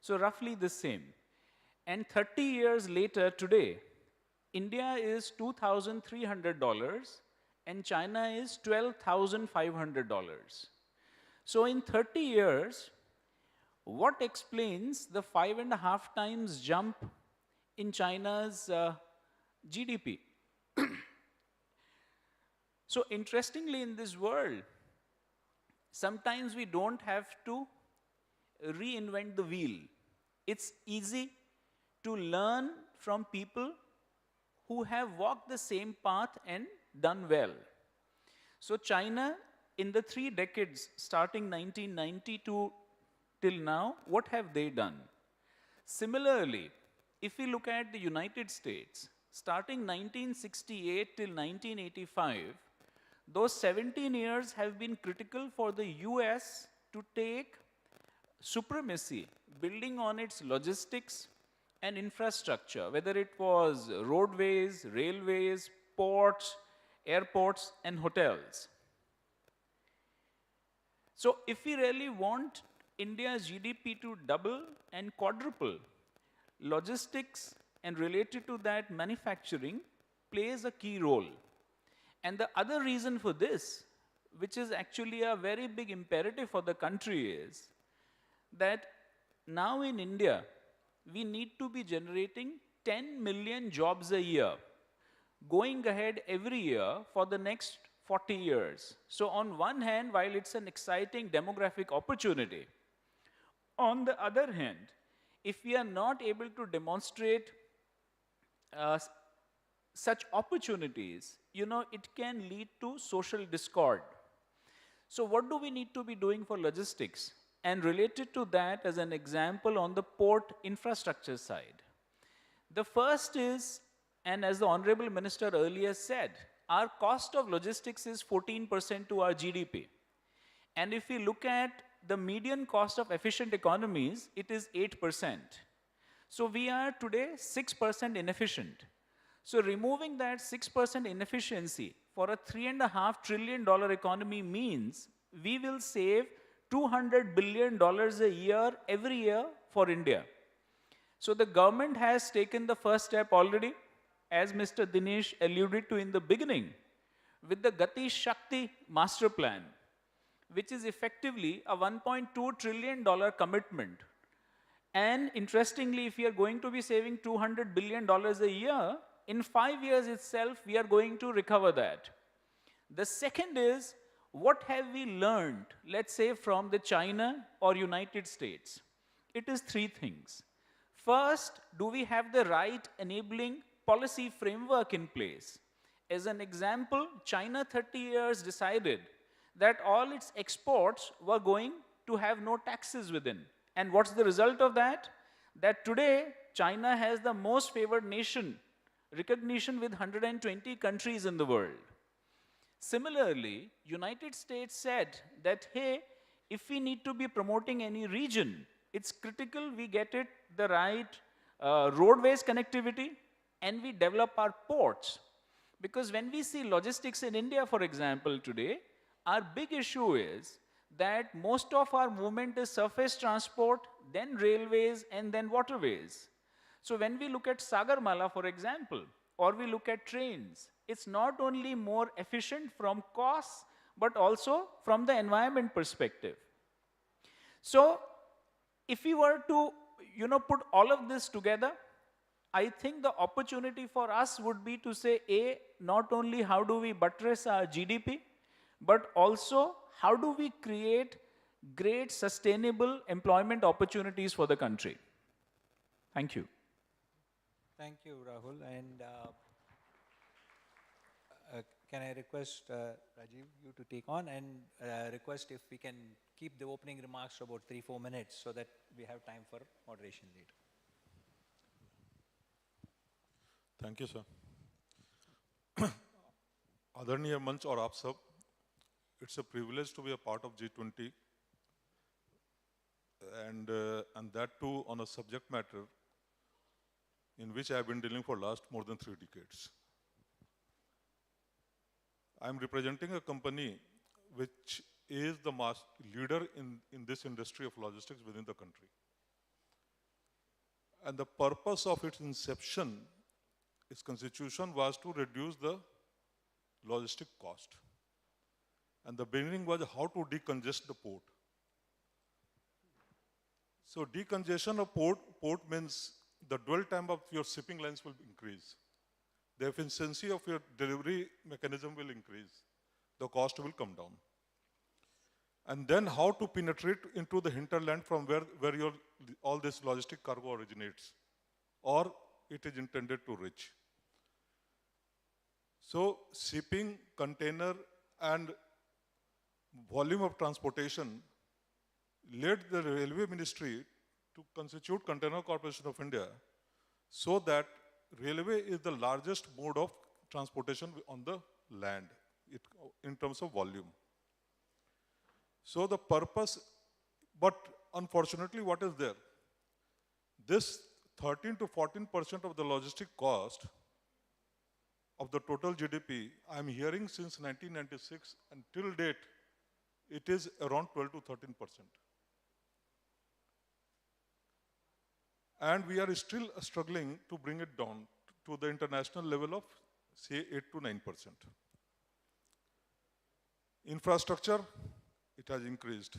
So roughly the same. And 30 years later today, India is $2,300 and China is $12,500. So in 30 years, what explains the 5.5 times jump in China's GDP? So interestingly, in this world, sometimes we don't have to reinvent the wheel. It's easy to learn from people who have walked the same path and done well. So China, in the 3 decades, starting 1992 till now, what have they done? Similarly, if we look at the United States, starting 1968 till 1985, those 17 years have been critical for the US to take supremacy, building on its logistics and infrastructure, whether it was roadways, railways, ports, airports, and hotels. So if we really want India's GDP to double and quadruple, logistics and related to that manufacturing plays a key role. And the other reason for this, which is actually a very big imperative for the country, is that now in India, we need to be generating 10 million jobs a year, going ahead every year for the next 40 years. So on one hand, while it's an exciting demographic opportunity, on the other hand, if we are not able to demonstrate uh, such opportunities, it can lead to social discord. So what do we need to be doing for logistics? And related to that, as an example on the port infrastructure side. The first is, and as the Honorable Minister earlier said, our cost of logistics is 14% to our GDP. And if we look at the median cost of efficient economies, it is 8%. So we are today 6% inefficient. So removing that 6% inefficiency for a $3.5 trillion economy means we will save $200 billion a year every year for India. So the government has taken the first step already, as Mr. Dinesh alluded to in the beginning, with the Gati Shakti master plan, which is effectively a $1.2 trillion commitment. And interestingly, if we are going to be saving $200 billion a year, in 5 years itself, we are going to recover that. The second is, what have we learned, let's say, from the China or United States? It is 3 things. First, do we have the right enabling policy framework in place? As an example, China 30 years decided that all its exports were going to have no taxes within. And what's the result of that? That today, China has the most favored nation recognition with 120 countries in the world. Similarly, United States said that, hey, if we need to be promoting any region, it's critical we get it the right roadways connectivity and we develop our ports. Because when we see logistics in India, for example, today, our big issue is that most of our movement is surface transport, then railways, and then waterways. So when we look at Sagarmala, for example, or we look at trains, it's not only more efficient from costs, but also from the environment perspective. So if we were to, put all of this together, I think the opportunity for us would be to say, A, not only how do we buttress our GDP, but also how do we create great sustainable employment opportunities for the country. Thank you. Thank you, Rahul. And can I request Rajiv, you to take on, and request if we can keep the opening remarks to about 3-4 minutes so that we have time for moderation later. Thank you sir आदरणीय मंच और आप सब it's a privilege to be a part of G20 and that too on a subject matter in which I have been dealing for last more than 3 decades. I am representing a company which is the leader in this industry of logistics within the country. And the purpose of its inception, its constitution, was to reduce the logistic cost. And the beginning was how to decongest the port. So decongestion of port means the dwell time of your shipping lines will increase. The efficiency of your delivery mechanism will increase. The cost will come down. And then how to penetrate into the hinterland from where all this logistic cargo originates, or it is intended to reach. So shipping, container, and volume of transportation led the Railway Ministry to constitute Container Corporation of India so that railway is the largest mode of transportation on the land in terms of volume. So the purpose, but unfortunately what is there? This 13 to 14% of the logistic cost of the total GDP, I am hearing since 1996 and till date, it is around 12 to 13%. And we are still struggling to bring it down to the international level of, say, 8 to 9%. Infrastructure, it has increased.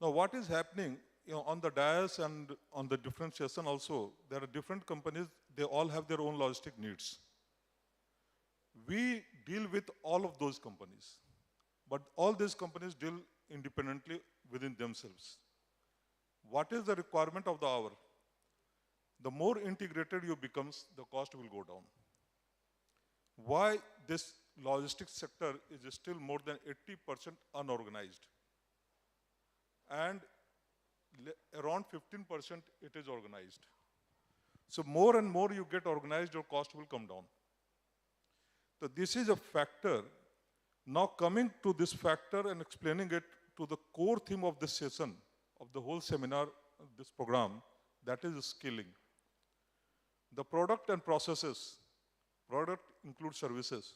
Now, what is happening, on the dais and on the different session also, there are different companies, they all have their own logistic needs. We deal with all of those companies, but all these companies deal independently within themselves. What is the requirement of the hour? The more integrated you become, the cost will go down. Why this logistics sector is still more than 80% unorganized? And around 15% it is organized. So more and more you get organized, your cost will come down. So this is a factor. Now coming to this factor and explaining it to the core theme of this session, of the whole seminar, this program, that is skilling. The product and processes, product includes services,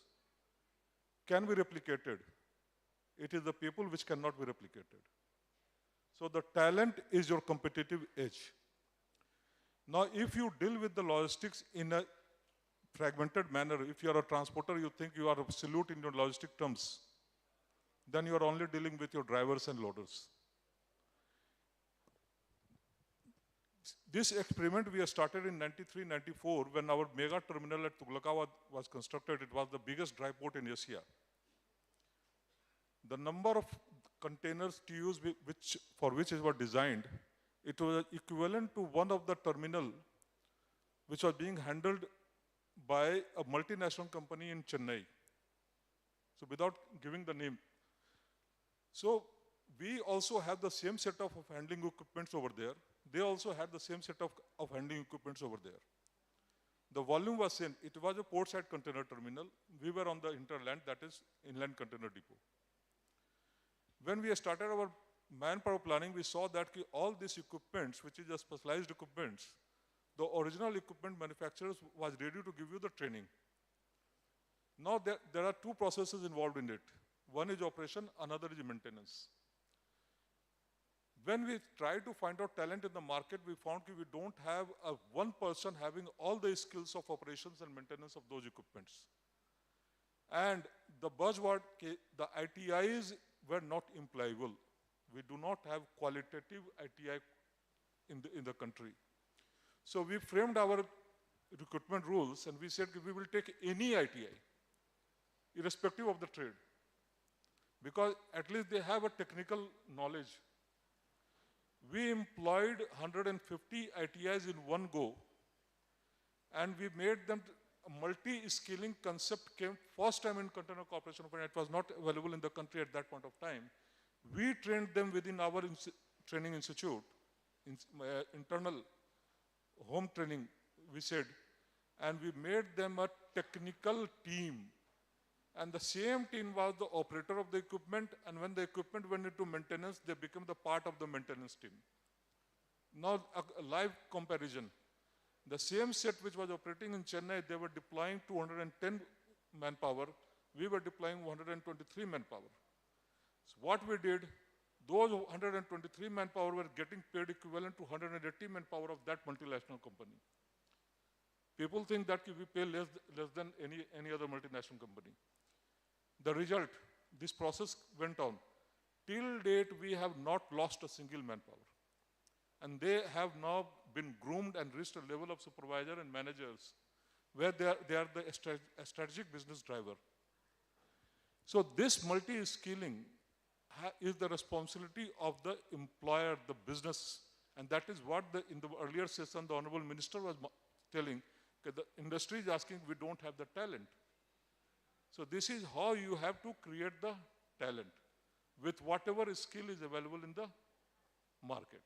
can be replicated. It is the people which cannot be replicated. So the talent is your competitive edge. Now, if you deal with the logistics in a fragmented manner, if you are a transporter, you think you are absolute in your logistic terms, then you are only dealing with your drivers and loaders. This experiment we have started in 93, 94, when our mega terminal at Tughlaqabad was constructed. It was the biggest dry port in Asia. The number of containers to use for which it was designed, it was equivalent to one of the terminal which was being handled by a multinational company in Chennai. So without giving the name. So we also have the same set of handling equipments over there. They also had the same set of handling equipments over there. The volume was same. It was a port-side container terminal. We were on the hinterland, that is inland container depot. When we started our manpower planning, we saw that all these equipments, which is a specialized equipments, the original equipment manufacturers was ready to give you the training. Now there are two processes involved in it. One is operation, another is maintenance. When we tried to find out talent in the market, we found that we don't have one person having all the skills of operations and maintenance of those equipments. And the buzzword, the ITIs were not employable. We do not have qualitative ITI in the country. So we framed our recruitment rules and we said we will take any ITI, irrespective of the trade, because at least they have a technical knowledge. We employed 150 ITIs in one go, and we made them a multi-skilling concept came first time in Container Corporation of India. It was not available in the country at that point of time. We trained them within our training institute, internal home training, we said, and we made them a technical team. And the same team was the operator of the equipment, and when the equipment went into maintenance, they became the part of the maintenance team. Now, a live comparison. The same set which was operating in Chennai, they were deploying 210 manpower. We were deploying 123 manpower. So what we did, those 123 manpower were getting paid equivalent to 180 manpower of that multinational company. People think that we pay less than any other multinational company. The result, this process went on. Till date, we have not lost a single manpower. And they have now been groomed and reached a level of supervisor and managers where they are the strategic business driver. So this multi-skilling is the responsibility of the employer, the business. And that is what in the earlier session, the Honorable Minister was telling, that the industry is asking, we don't have the talent. So this is how you have to create the talent with whatever skill is available in the market.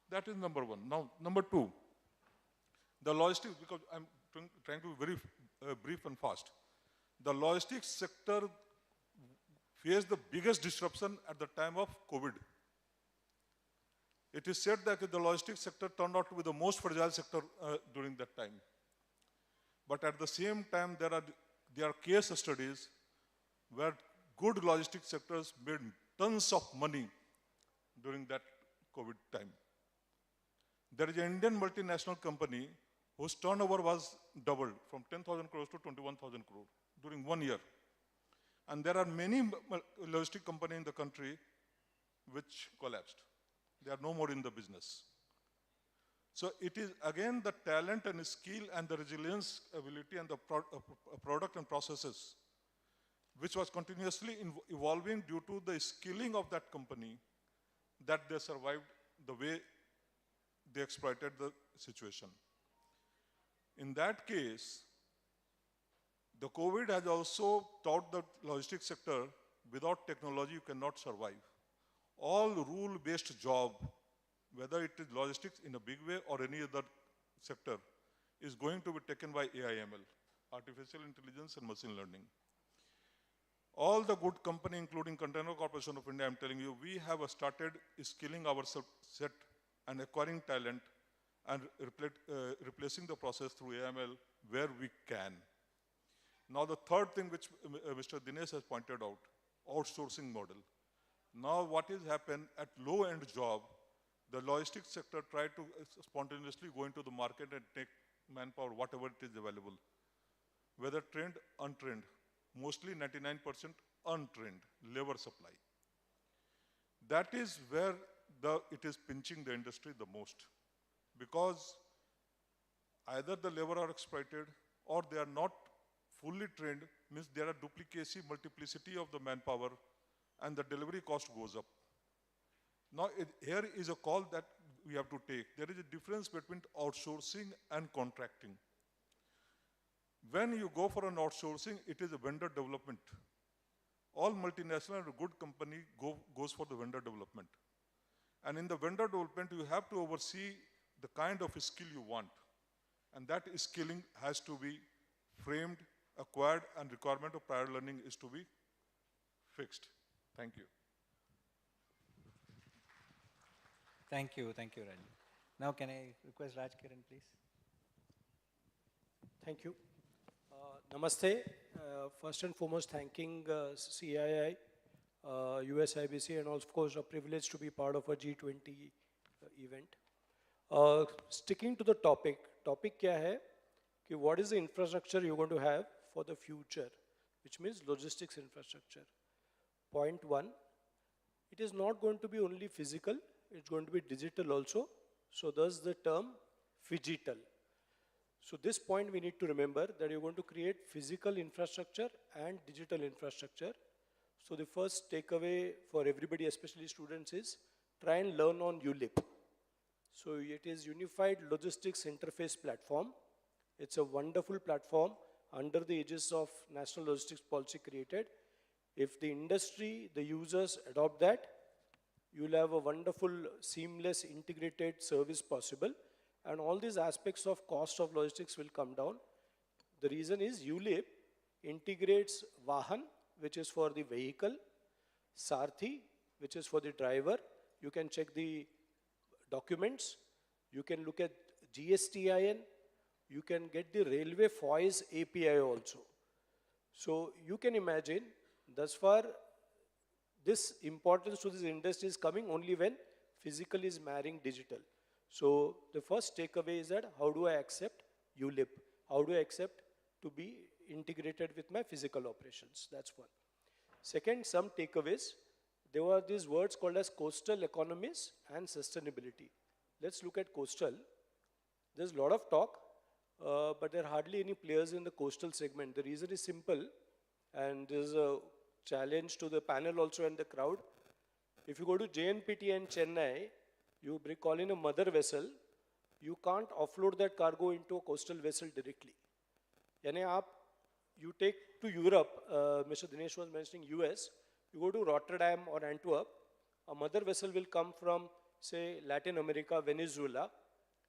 That is number one. Now, number two, the logistics, because I'm trying to be very brief and fast. The logistics sector faced the biggest disruption at the time of COVID. It is said that the logistics sector turned out to be the most fragile sector during that time. But at the same time, there are case studies where good logistics sectors made tons of money during that COVID time. There is an Indian multinational company whose turnover was doubled from 10,000 crores to 21,000 crores during 1 year. And there are many logistic companies in the country which collapsed. They are no more in the business. So it is again the talent and skill and the resilience ability and the product and processes which was continuously evolving due to the skilling of that company that they survived the way they exploited the situation. In that case, the COVID has also taught the logistics sector without technology you cannot survive. All rule-based job, whether it is logistics in a big way or any other sector, is going to be taken by AI/ML, artificial intelligence and machine learning. All the good company, including Container Corporation of India, I'm telling you, we have started skilling ourselves set and acquiring talent and replacing the process through AML where we can. Now the third thing which Mr. Dinesh has pointed out, outsourcing model. Now what has happened at low-end job, the logistics sector tried to spontaneously go into the market and take manpower, whatever it is available, whether trained, untrained, mostly 99% untrained labor supply. That is where it is pinching the industry the most, because either the labor are exploited or they are not fully trained, means there are duplicacy, multiplicity of the manpower, and the delivery cost goes up. Now, here is a call that we have to take. There is a difference between outsourcing and contracting. When you go for an outsourcing, it is a vendor development. All multinational and good company goes for the vendor development. And in the vendor development, you have to oversee the kind of skill you want. And that skilling has to be framed, acquired, and requirement of prior learning is to be fixed. Thank you. Thank you, Raj. Now can I request Raj Kiran, please? Thank you. Namaste. First and foremost, thanking CII, USIBC, and of course, a privilege to be part of a G20 event. Sticking to the topic kya hai? Ki what is the infrastructure you're going to have for the future, which means logistics infrastructure. Point one, it is not going to be only physical, it's going to be digital also. So thus the term phygital. So this point we need to remember that you're going to create physical infrastructure and digital infrastructure. So the first takeaway for everybody, especially students, is try and learn on ULIP. So it is Unified Logistics Interface Platform. It's a wonderful platform under the aegis of National Logistics Policy created. If the industry, the users adopt that, you'll have a wonderful, seamless, integrated service possible. And all these aspects of cost of logistics will come down. The reason is ULIP integrates Vahan, which is for the vehicle, Sarthi, which is for the driver. You can check the documents. You can look at GSTIN. You can get the Railway FOIS API also. So you can imagine, thus far, this importance to this industry is coming only when physical is marrying digital. So the first takeaway is that how do I accept ULIP? How do I accept to be integrated with my physical operations? That's one. Second, some takeaways. There were these words called as coastal economies and sustainability. Let's look at coastal. There's a lot of talk, but there are hardly any players in the coastal segment. The reason is simple, and there's a challenge to the panel also and the crowd. If you go to JNPT and Chennai, you call in a mother vessel, you can't offload that cargo into a coastal vessel directly. Yani you take to Europe, Mr. Dinesh was mentioning US, you go to Rotterdam or Antwerp, a mother vessel will come from, say, Latin America, Venezuela.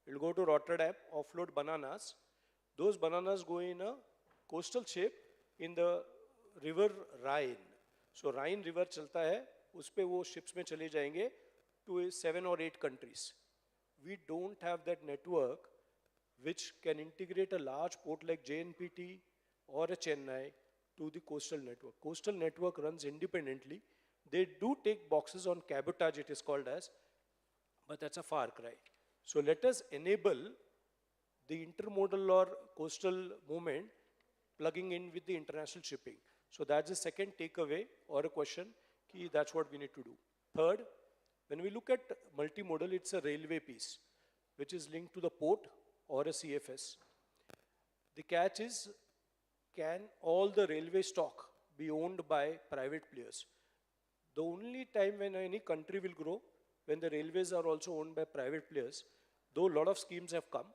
It will go to Rotterdam, offload bananas. Those bananas go in a coastal shape in the river Rhine. So Rhine river chalta hai, uspe wo ships mein chale jayenge to 7 or 8 countries. We don't have that network which can integrate a large port like JNPT or a Chennai to the coastal network. Coastal network runs independently. They do take boxes on cabotage, it is called as, but that's a far cry. So let us enable the intermodal or coastal movement plugging in with the international shipping. So that's the second takeaway or a question, ki that's what we need to do. Third, When we look at multimodal, it's a railway piece, which is linked to the port or a CFS. The catch is, can all the railway stock be owned by private players? The only time when any country will grow, when the railways are also owned by private players, though a lot of schemes have come,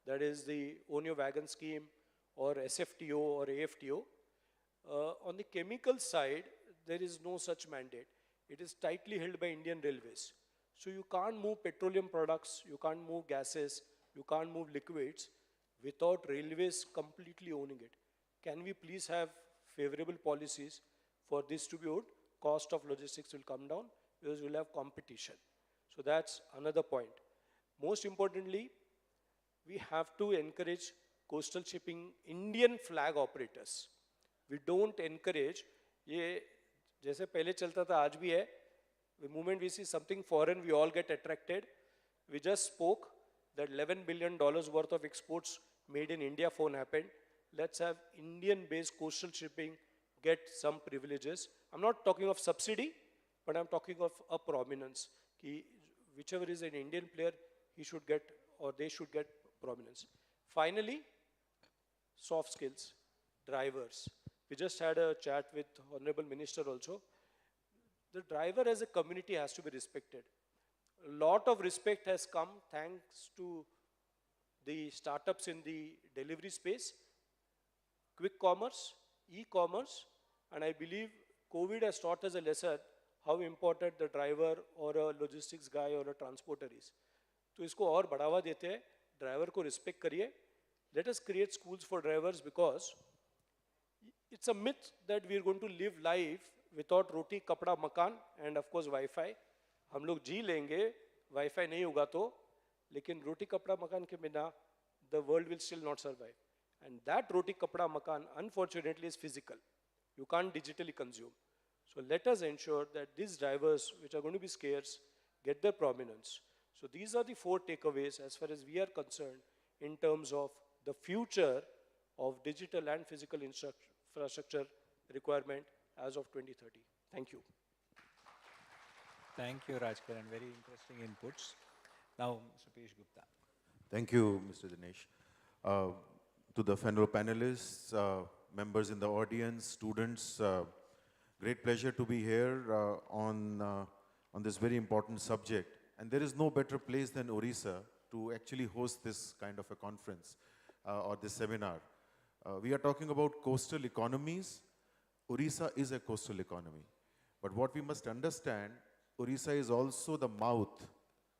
that is the Own Your Wagon scheme or SFTO or AFTO. On the chemical side, there is no such mandate. It is tightly held by Indian Railways. So you can't move petroleum products, you can't move gases, you can't move liquids without railways completely owning it. Can we please have favorable policies for this to be owned? Cost of logistics will come down because we'll have competition. So that's another point. Most importantly, we have to encourage coastal shipping Indian flag operators. We don't encourage, ये जैसे पहले चलता था आज भी है, the moment we see something foreign, we all get attracted. We just spoke that $11 billion worth of exports made in India phone happened. Let's have Indian-based coastal shipping get some privileges. I'm not talking of subsidy, but I'm talking of a prominence. Ki whichever is an Indian player, he should get or they should get prominence. Finally, soft skills, drivers. We just had a chat with Honorable Minister also. The driver as a community has to be respected. A lot of respect has come thanks to the startups in the delivery space, quick commerce, e-commerce, and I believe COVID has taught us a lesson how important the driver or a logistics guy or a transporter is. तो इसको और बढ़ावा देते हैं, driver को respect करिए. Let us create schools for drivers because it's a myth that we are going to live life without roti, kapda, makan and of course Wi-Fi. हम लोग जी लेंगे, Wi-Fi नहीं होगा तो, लेकिन roti, kapda, makan के बिना the world will still not survive. And that roti, kapda, makan unfortunately is physical. You can't digitally consume. So let us ensure that these drivers, which are going to be scarce, get their prominence. So these are the 4 takeaways as far as we are concerned in terms of the future of digital and physical infrastructure requirement as of 2030. Thank you. Thank you, Rajkaran. Very interesting inputs. Now, Mr. Piyush Gupta. Thank you, Mr. Dinesh. To the fellow panelists, members in the audience, students, great pleasure to be here on this very important subject. And there is no better place than Orissa to actually host this kind of a conference or this seminar. We are talking about coastal economies. Orissa is a coastal economy. But what we must understand, Orissa is also the mouth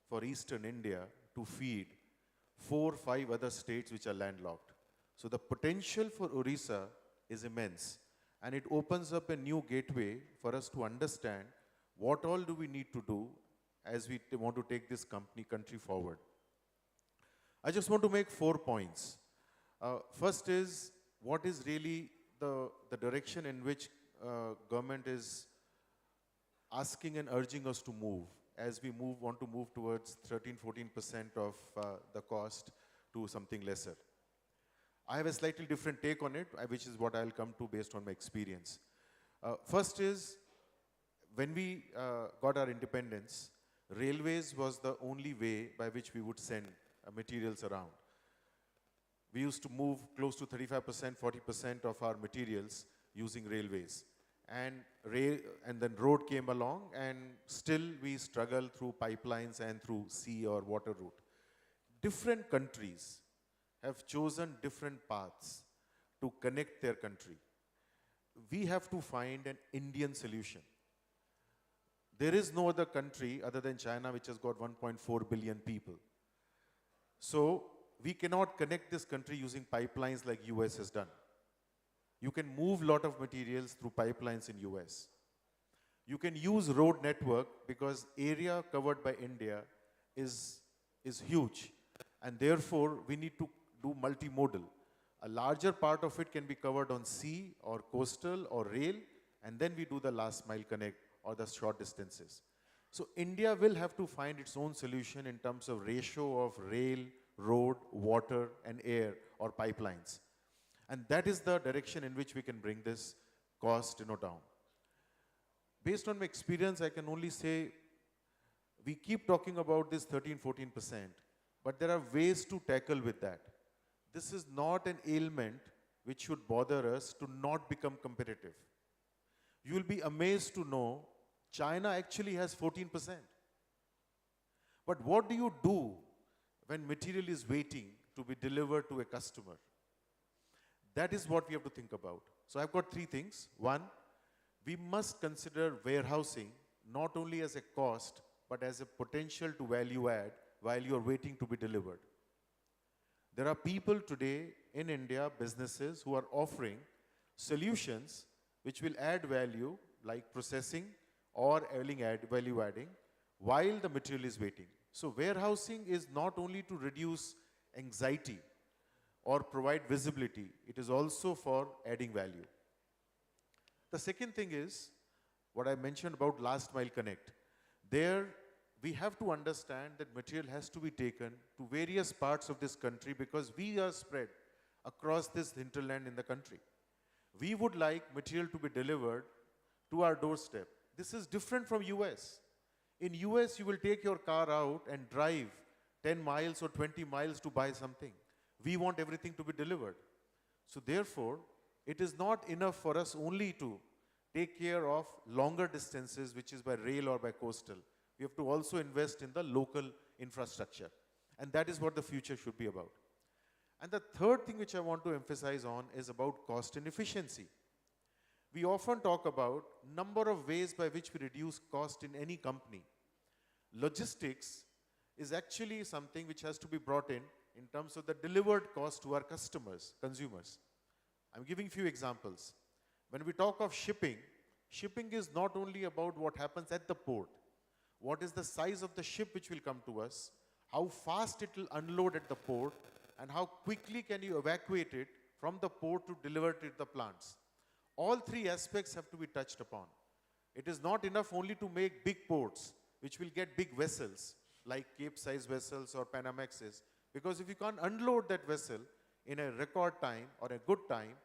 for Eastern India to feed 4 or 5 other states which are landlocked. So the potential for Orissa is immense. And it opens up a new gateway for us to understand what all do we need to do as we want to take this country forward. I just want to make 4 points. First is, what is really the direction in which government is asking and urging us to move as we want to move towards 13-14% of the cost to something lesser. I have a slightly different take on it, which is what I'll come to based on my experience. First is, when we got our independence, railways was the only way by which we would send materials around. We used to move close to 35%, 40% of our materials using railways. And then road came along, and still we struggle through pipelines and through sea or water route. Different countries have chosen different paths to connect their country. We have to find an Indian solution. There is no other country other than China which has got 1.4 billion people. So we cannot connect this country using pipelines like US has done. You can move a lot of materials through pipelines in US. You can use road network because area covered by India is huge. And therefore, we need to do multimodal. A larger part of it can be covered on sea or coastal or rail, and then we do the last mile connect or the short distances. So India will have to find its own solution in terms of ratio of rail, road, water, and air or pipelines. And that is the direction in which we can bring this cost down. Based on my experience, I can only say we keep talking about this 13, 14%, but there are ways to tackle with that. This is not an ailment which should bother us to not become competitive. You will be amazed to know China actually has 14%. But what do you do when material is waiting to be delivered to a customer? That is what we have to think about. So I've got three things. One, we must consider warehousing not only as a cost, but as a potential to value add while you're waiting to be delivered. There are people today in India, businesses, who are offering solutions which will add value, like processing or value adding, while the material is waiting. So warehousing is not only to reduce anxiety or provide visibility, it is also for adding value. The second thing is what I mentioned about last mile connect. There, we have to understand that material has to be taken to various parts of this country because we are spread across this hinterland in the country. We would like material to be delivered to our doorstep. This is different from US. In US, you will take your car out and drive 10 miles or 20 miles to buy something. We want everything to be delivered. So therefore, it is not enough for us only to take care of longer distances, which is by rail or by coastal. We have to also invest in the local infrastructure. And that is what the future should be about. And the third thing which I want to emphasize on is about cost and efficiency. We often talk about number of ways by which we reduce cost in any company. Logistics is actually something which has to be brought in terms of the delivered cost to our customers, consumers. I'm giving a few examples. When we talk of shipping, shipping is not only about what happens at the port. What is the size of the ship which will come to us, how fast it will unload at the port, and how quickly can you evacuate it from the port to deliver it to the plants. All three aspects have to be touched upon. It is not enough only to make big ports, which will get big vessels, like Cape-size vessels or Panamaxes, because if you can't unload that vessel in a record time or a good time,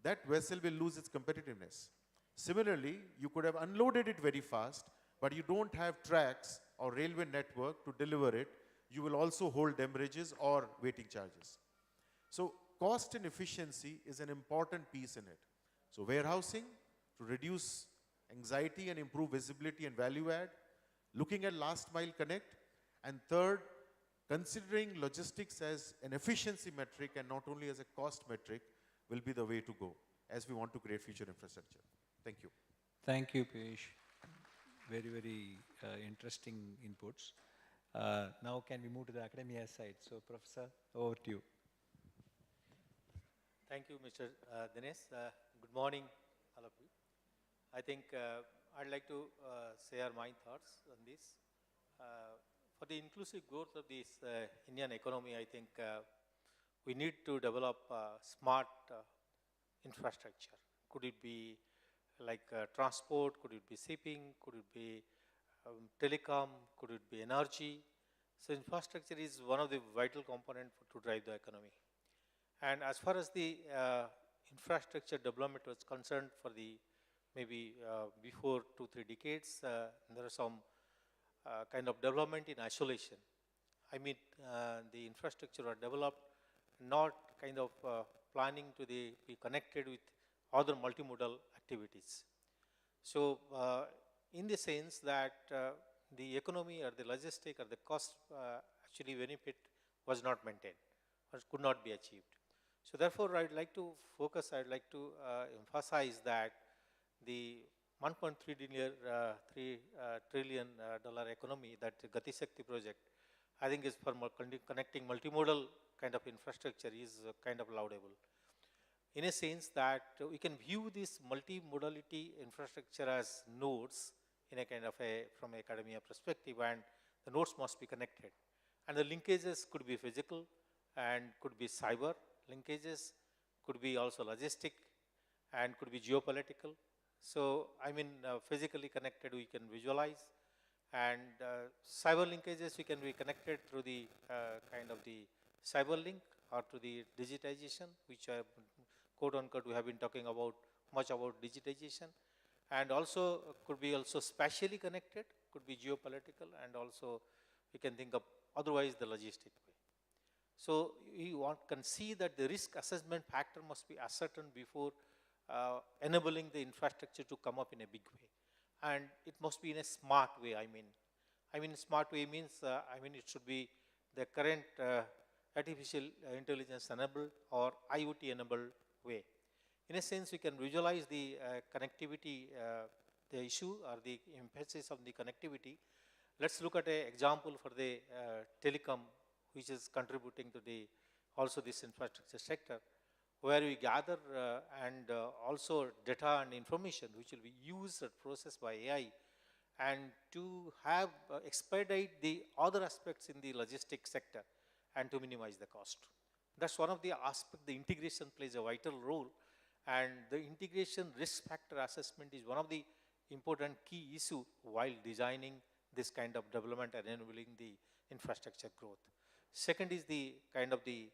that vessel will lose its competitiveness. Similarly, you could have unloaded it very fast, but you don't have tracks or railway network to deliver it. You will also hold demurrages or waiting charges. So cost and efficiency is an important piece in it. So warehousing to reduce anxiety and improve visibility and value add, looking at last mile connect, and third, considering logistics as an efficiency metric and not only as a cost metric will be the way to go as we want to create future infrastructure. Thank you. Thank you, Piyush. Very, very interesting inputs. Now can we move to the academia side? So Professor, over to you. Thank you, Mr. Dinesh. Good morning, all of you. I think I'd like to share my thoughts on this. For the inclusive growth of this Indian economy, I think we need to develop smart infrastructure. Could it be like transport? Could it be shipping? Could it be telecom? Could it be energy? So infrastructure is one of the vital components to drive the economy. And as far as the infrastructure development was concerned for the maybe before 2-3 decades, there are some kind of development in isolation. I mean, the infrastructure are developed not kind of planning to be connected with other multimodal activities. So in the sense that the economy or the logistic or the cost actually benefit was not maintained or could not be achieved. So therefore, I'd like to focus, I'd like to emphasize that the 1.3 trillion dollar economy, that Gati Shakti project, I think is for connecting multimodal kind of infrastructure is kind of laudable. In a sense that we can view this multimodality infrastructure as nodes in a kind of from academia perspective, and the nodes must be connected. And the linkages could be physical and could be cyber linkages, could be also logistic, and could be geopolitical. So, I mean, physically connected we can visualize, and cyber linkages we can be connected through the kind of the cyber link or to the digitization, which quote unquote we have been talking about much about digitization. and also could be also spatially connected, could be geopolitical, and also we can think of otherwise the logistic way. So you can see that the risk assessment factor must be ascertained before enabling the infrastructure to come up in a big way. And it must be in a smart way, I mean smart way means, it should be the current artificial intelligence enabled or IoT enabled way. In a sense, we can visualize the connectivity, the issue or the emphasis of the connectivity. Let's look at an example for the telecom, which is contributing to the also this infrastructure sector, where we gather and also data and information which will be used and processed by AI, and to have expedite the other aspects in the logistics sector and to minimize the cost. That's one of the aspects. The integration plays a vital role, and the integration risk factor assessment is one of the important key issue while designing this kind of development and enabling the infrastructure growth. Second is the kind of the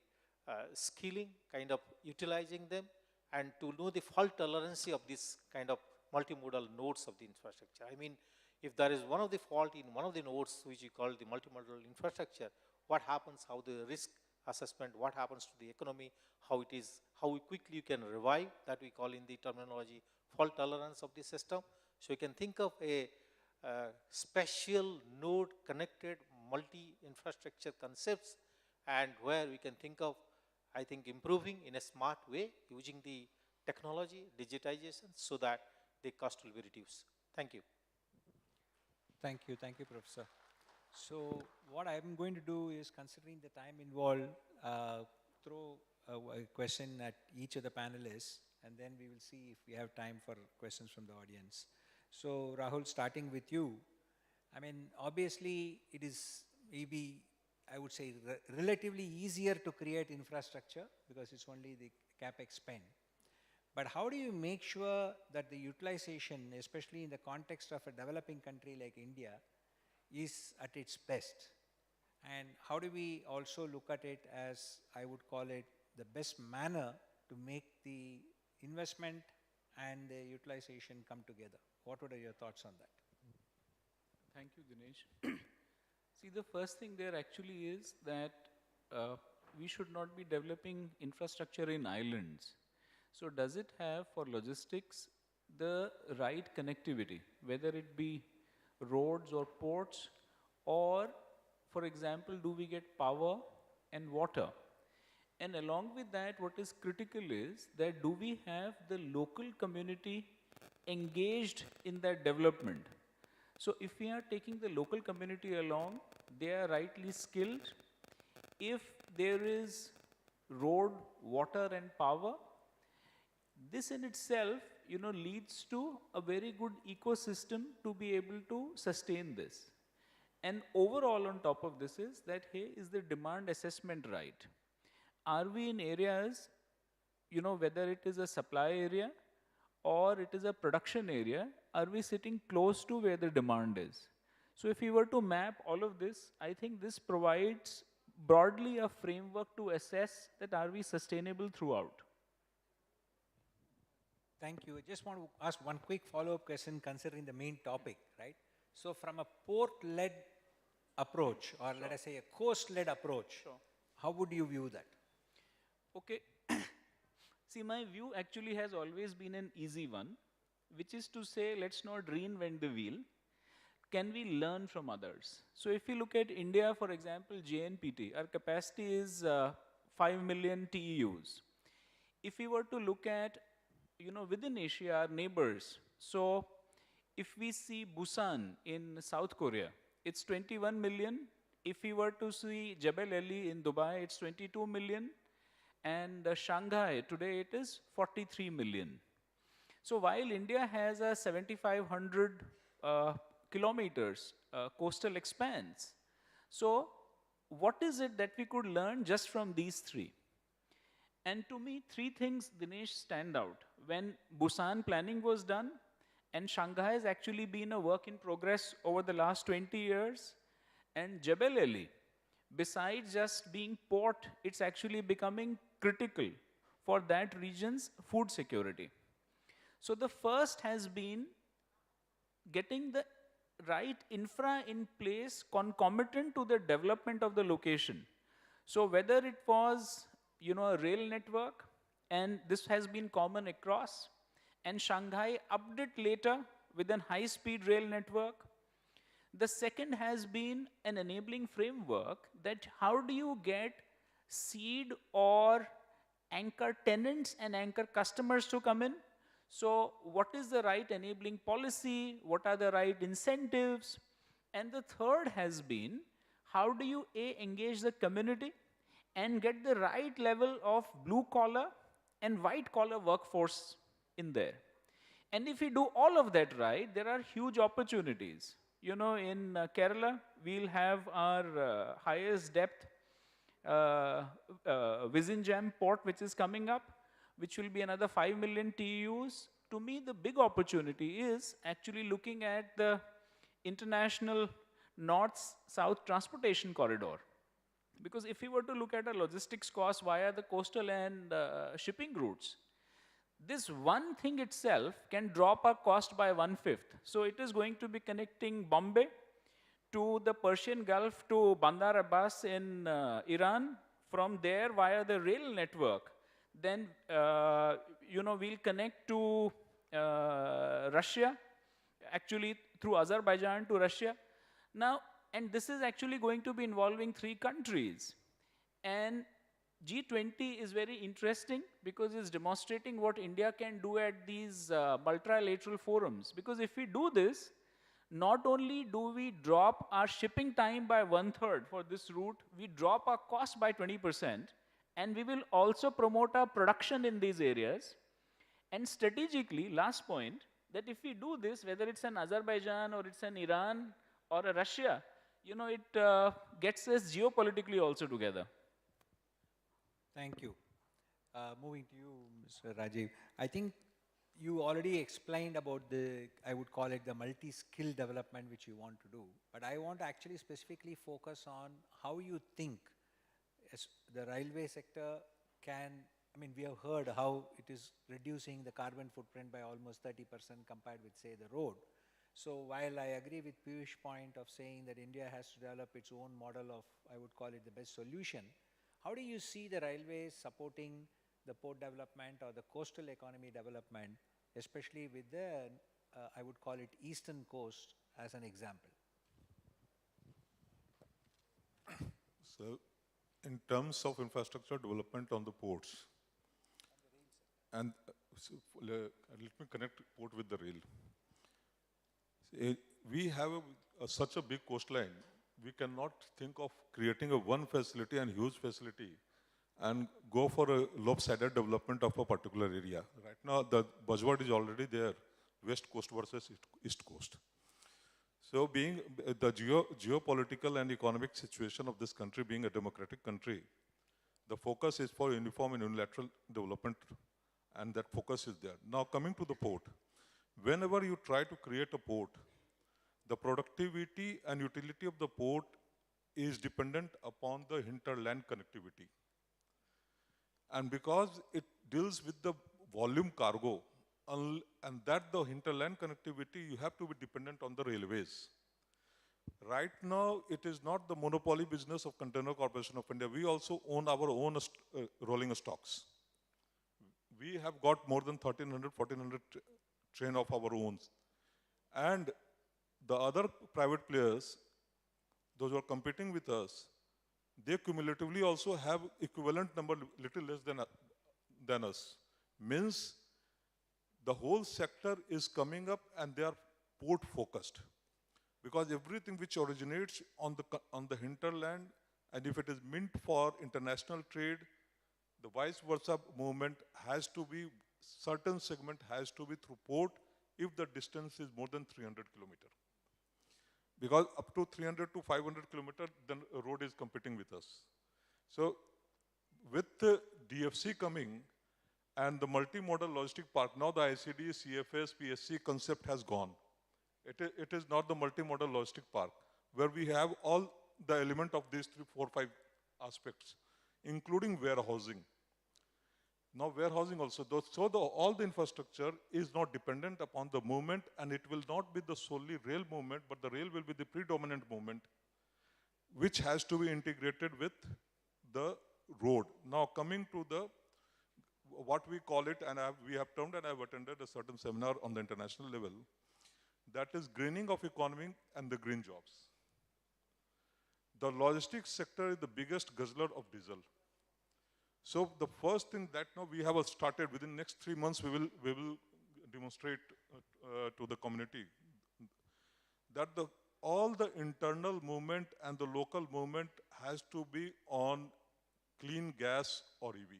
skilling, kind of utilizing them, and to know the fault tolerancy of this kind of multimodal nodes of the infrastructure. I mean, if there is one of the fault in one of the nodes, which we call the multimodal infrastructure, what happens, how the risk assessment, what happens to the economy, how it is, how quickly you can revive, that we call in the terminology fault tolerance of the system. So you can think of a special node connected multi-infrastructure concepts, and where we can think of, I think, improving in a smart way using the technology, digitization, so that the cost will be reduced. Thank you. Thank you, Professor. So what I'm going to do is, considering the time involved, throw a question at each of the panelists, and then we will see if we have time for questions from the audience. So Rahul, starting with you, I mean, obviously it is maybe, I would say, relatively easier to create infrastructure because it's only the capex spend. But how do you make sure that the utilization, especially in the context of a developing country like India, is at its best? And how do we also look at it as, I would call it, the best manner to make the investment and the utilization come together? What are your thoughts on that? Thank you, Dinesh. See, the first thing there actually is that we should not be developing infrastructure in islands. So does it have, for logistics, the right connectivity, whether it be roads or ports, or, for example, do we get power and water? And along with that, what is critical is that do we have the local community engaged in that development? So if we are taking the local community along, they are rightly skilled. If there is road, water and power, this in itself, leads to a very good ecosystem to be able to sustain this. And overall on top of this is that, hey, is the demand assessment right? Are we in areas, whether it is a supply area or it is a production area, are we sitting close to where the demand is? So if we were to map all of this, I think this provides broadly a framework to assess that are we sustainable throughout. Thank you. I just want to ask one quick follow-up question considering the main topic, right? So from a port-led approach, or let us say a coast-led approach, how would you view that? Okay. See, my view actually has always been an easy one, which is to say, let's not reinvent the wheel. Can we learn from others? So if you look at India, for example, JNPT, our capacity is 5 million TEUs. If we were to look at, within Asia, our neighbors, so if we see Busan in South Korea, it's 21 million. If we were to see Jebel Ali in Dubai, it's 22 million. And Shanghai, today it is 43 million. So while India has a 7,500 kilometers coastal expanse, so what is it that we could learn just from these three? And to me, three things, Dinesh, stand out. When Busan planning was done, and Shanghai has actually been a work in progress over the last 20 years, and Jebel Ali, besides just being port, it's actually becoming critical for that region's food security. So the first has been getting the right infra in place concomitant to the development of the location. So whether it was, a rail network, and this has been common across, and Shanghai upped it later with a high-speed rail network. The second has been an enabling framework that how do you get seed or anchor tenants and anchor customers to come in? So what is the right enabling policy? What are the right incentives? And the third has been, how do you engage the community and get the right level of blue collar and white collar workforce in there? And if we do all of that right, there are huge opportunities. In Kerala, we'll have our highest depth Vizinjam port, which is coming up, which will be another 5 million TEUs. To me, the big opportunity is actually looking at the international north-south transportation corridor. Because if we were to look at a logistics cost via the coastal and shipping routes, this one thing itself can drop our cost by 1/5. So it is going to be connecting Bombay to the Persian Gulf to Bandar Abbas in Iran, from there via the rail network. Then, we'll connect to Russia, actually through Azerbaijan to Russia. Now, and this is actually going to be involving 3 countries. And G20 is very interesting because it's demonstrating what India can do at these multilateral forums. Because if we do this, not only do we drop our shipping time by 1/3 for this route, we drop our cost by 20%, and we will also promote our production in these areas. And strategically, last point, that if we do this, whether it's an Azerbaijan or it's an Iran or a Russia, it gets us geopolitically also together. Thank you. Moving to you, Mr. Rajiv. I think you already explained about I would call it the multi-skill development which you want to do. But I want to actually specifically focus on how you think the railway sector can, we have heard how it is reducing the carbon footprint by almost 30% compared with, say, the road. So while I agree with Piyush's point of saying that India has to develop its own model of, I would call it the best solution, how do you see the railways supporting the port development or the coastal economy development, especially with the, I would call it eastern coast as an example? So, in terms of infrastructure development on the ports, and let me connect port with the rail. We have such a big coastline, we cannot think of creating a one facility and huge facility and go for a lopsided development of a particular area. Right now, the buzzword is already there, West Coast versus East Coast. So being the geopolitical and economic situation of this country being a democratic country, the focus is for uniform and unilateral development, and that focus is there. Now coming to the port, whenever you try to create a port, the productivity and utility of the port is dependent upon the hinterland connectivity. And because it deals with the volume cargo, and that the hinterland connectivity, you have to be dependent on the railways. Right now, it is not the monopoly business of Container Corporation of India. We also own our own rolling stocks. We have got more than 1,300, 1,400 train of our own. And the other private players, those who are competing with us, they cumulatively also have equivalent number, little less than us. Means the whole sector is coming up and they are port focused. Because everything which originates on the hinterland, and if it is meant for international trade, the vice versa movement has to be, certain segment has to be through port if the distance is more than 300 kilometers. Because up to 300 to 500 kilometers, then a road is competing with us. So with the DFC coming and the multimodal logistic park, now the ICD, CFS, PSC concept has gone. It is not the multimodal logistic park, where we have all the element of these 3, 4, 5 aspects, including warehousing. Now warehousing also. All the infrastructure is not dependent upon the movement, and it will not be the solely rail movement, but the rail will be the predominant movement, which has to be integrated with the road. Now coming to what we call it, and we have termed, and I've attended a certain seminar on the international level, that is greening of economy and the green jobs. The logistics sector is the biggest guzzler of diesel. So the first thing that now we have started, within next 3 months, we will demonstrate to the community that all the internal movement and the local movement has to be on clean gas or EV.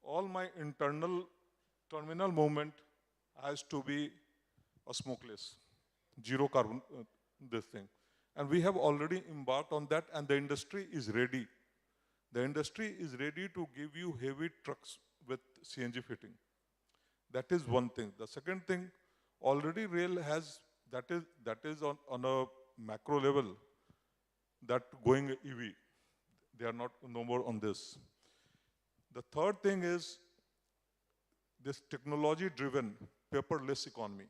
All my internal terminal movement has to be a smokeless, zero carbon, this thing. And we have already embarked on that, and the industry is ready. The industry is ready to give you heavy trucks with CNG fitting. That is one thing. The second thing, already rail has, that is on a macro level, that going EV. They are no more on this. The third thing is this technology-driven, paperless economy.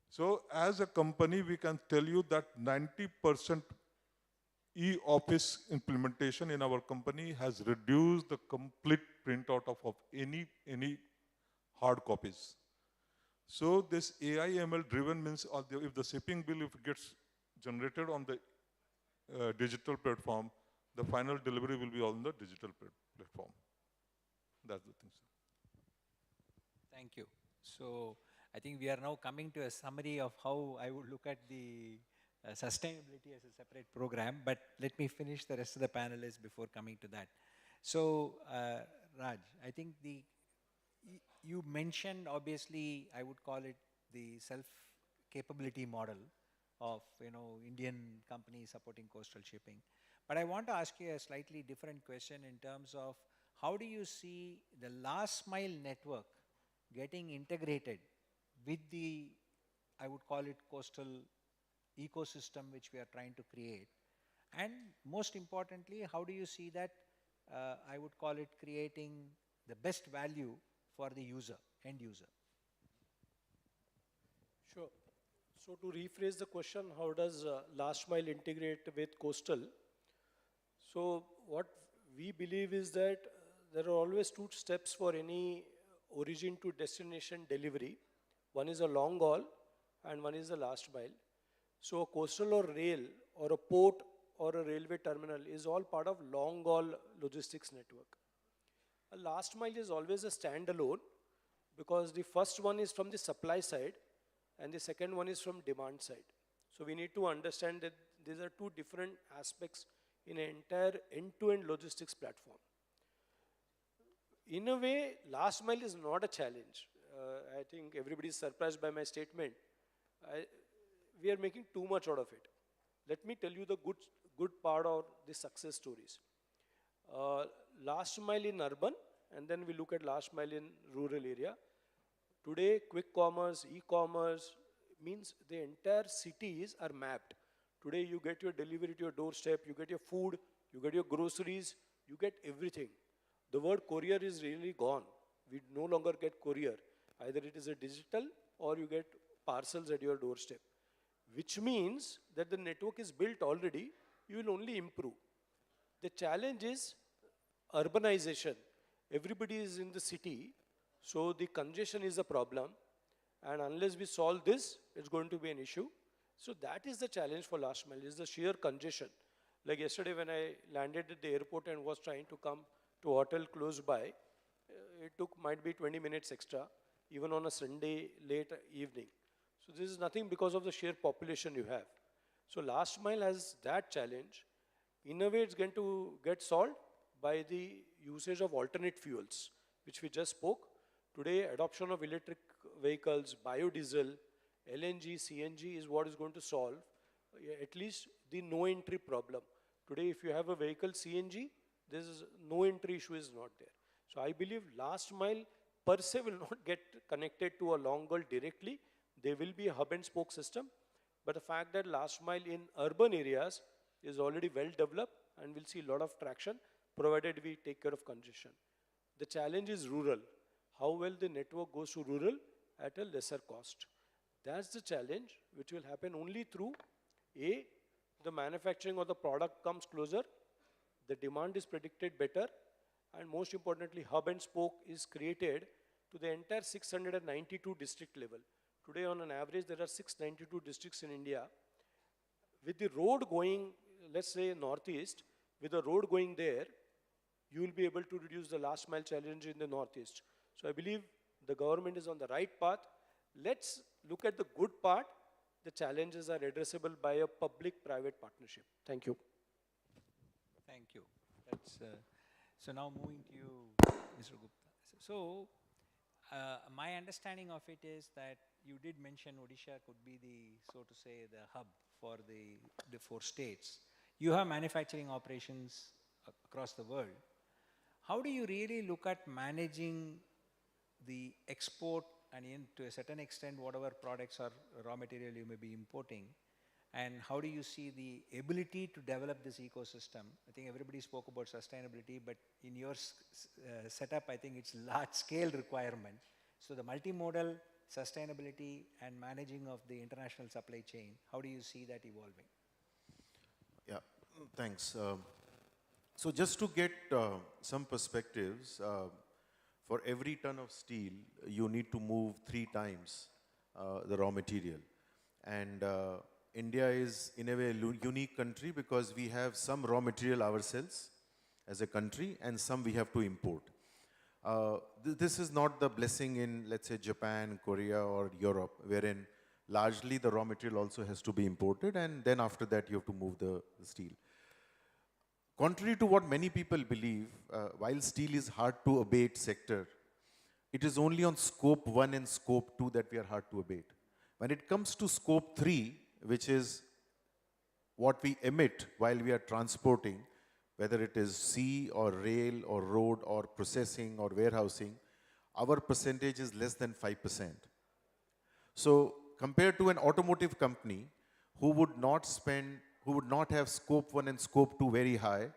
So as a company, we can tell you that 90% e-office implementation in our company has reduced the complete printout of any hard copies. So this AI ML driven means if the shipping bill, if it gets generated on the digital platform, the final delivery will be on the digital platform. That's the thing, sir. Thank you. So I think we are now coming to a summary of how I would look at the sustainability as a separate program, but let me finish the rest of the panelists before coming to that. So Raj, I think you mentioned, obviously, I would call it the self-capability model of Indian companies supporting coastal shipping. But I want to ask you a slightly different question in terms of how do you see the last mile network getting integrated with the, I would call it, coastal ecosystem which we are trying to create? And most importantly, how do you see that, I would call it, creating the best value for the user, end user? Sure. So to rephrase the question, how does last mile integrate with coastal? So what we believe is that there are always two steps for any origin to destination delivery. One is a long haul and one is the last mile. So a coastal or rail or a port or a railway terminal is all part of long haul logistics network. A last mile is always a standalone because the first one is from the supply side and the second one is from demand side. So we need to understand that these are two different aspects in an entire end-to-end logistics platform. In a way, last mile is not a challenge. I think everybody is surprised by my statement. We are making too much out of it. Let me tell you the good part of the success stories. Last mile in urban, and then we look at last mile in rural area. Today, quick commerce, e-commerce means the entire cities are mapped. Today, you get your delivery to your doorstep, you get your food, you get your groceries, you get everything. The word courier is really gone. We no longer get courier. Either it is a digital or you get parcels at your doorstep, which means that the network is built already, you will only improve. The challenge is urbanization. Everybody is in the city, so the congestion is a problem, and unless we solve this, it's going to be an issue. So that is the challenge for last mile, is the sheer congestion. Like yesterday when I landed at the airport and was trying to come to a hotel close by, it might be 20 minutes extra, even on a Sunday late evening. So this is nothing because of the sheer population you have. So last mile has that challenge. In a way, it's going to get solved by the usage of alternate fuels, which we just spoke. Today, adoption of electric vehicles, biodiesel, LNG, CNG is what is going to solve at least the no entry problem. Today, if you have a vehicle CNG, this is no entry issue is not there. So I believe last mile per se will not get connected to a long haul directly. There will be a hub and spoke system. But the fact that last mile in urban areas is already well developed and we'll see a lot of traction provided we take care of congestion. The challenge is rural. How well the network goes to rural at a lesser cost. That's the challenge which will happen only through A, the manufacturing of the product comes closer, the demand is predicted better, and most importantly, hub and spoke is created to the entire 692 district level. Today on an average, there are 692 districts in India. With the road going, let's say northeast, with the road going there, you will be able to reduce the last mile challenge in the northeast. So I believe the government is on the right path. Let's look at the good part. The challenges are addressable by a public-private partnership. Thank you. Thank you. That's, so now moving to you, Mr. Gupta. So my understanding of it is that you did mention Odisha could be the, so to say, the hub for the 4 states. You have manufacturing operations across the world. How do you really look at managing the export and to a certain extent whatever products or raw material you may be importing, and how do you see the ability to develop this ecosystem? I think everybody spoke about sustainability, but in your setup, I think it's large scale requirement. So the multimodal sustainability and managing of the international supply chain, how do you see that evolving? Yeah, thanks. So just to get some perspectives, for every ton of steel, you need to move 3 times the raw material. And India is in a way a unique country because we have some raw material ourselves as a country and some we have to import. This is not the blessing in, let's say, Japan, Korea or Europe, wherein largely the raw material also has to be imported and then after that you have to move the steel. Contrary to what many people believe, while steel is hard to abate sector, it is only on scope 1 and scope 2 that we are hard to abate. When it comes to scope 3, which is what we emit while we are transporting, whether it is sea or rail or road or processing or warehousing, our percentage is less than 5%. So compared to an automotive company who would not have scope 1 and scope 2 very high,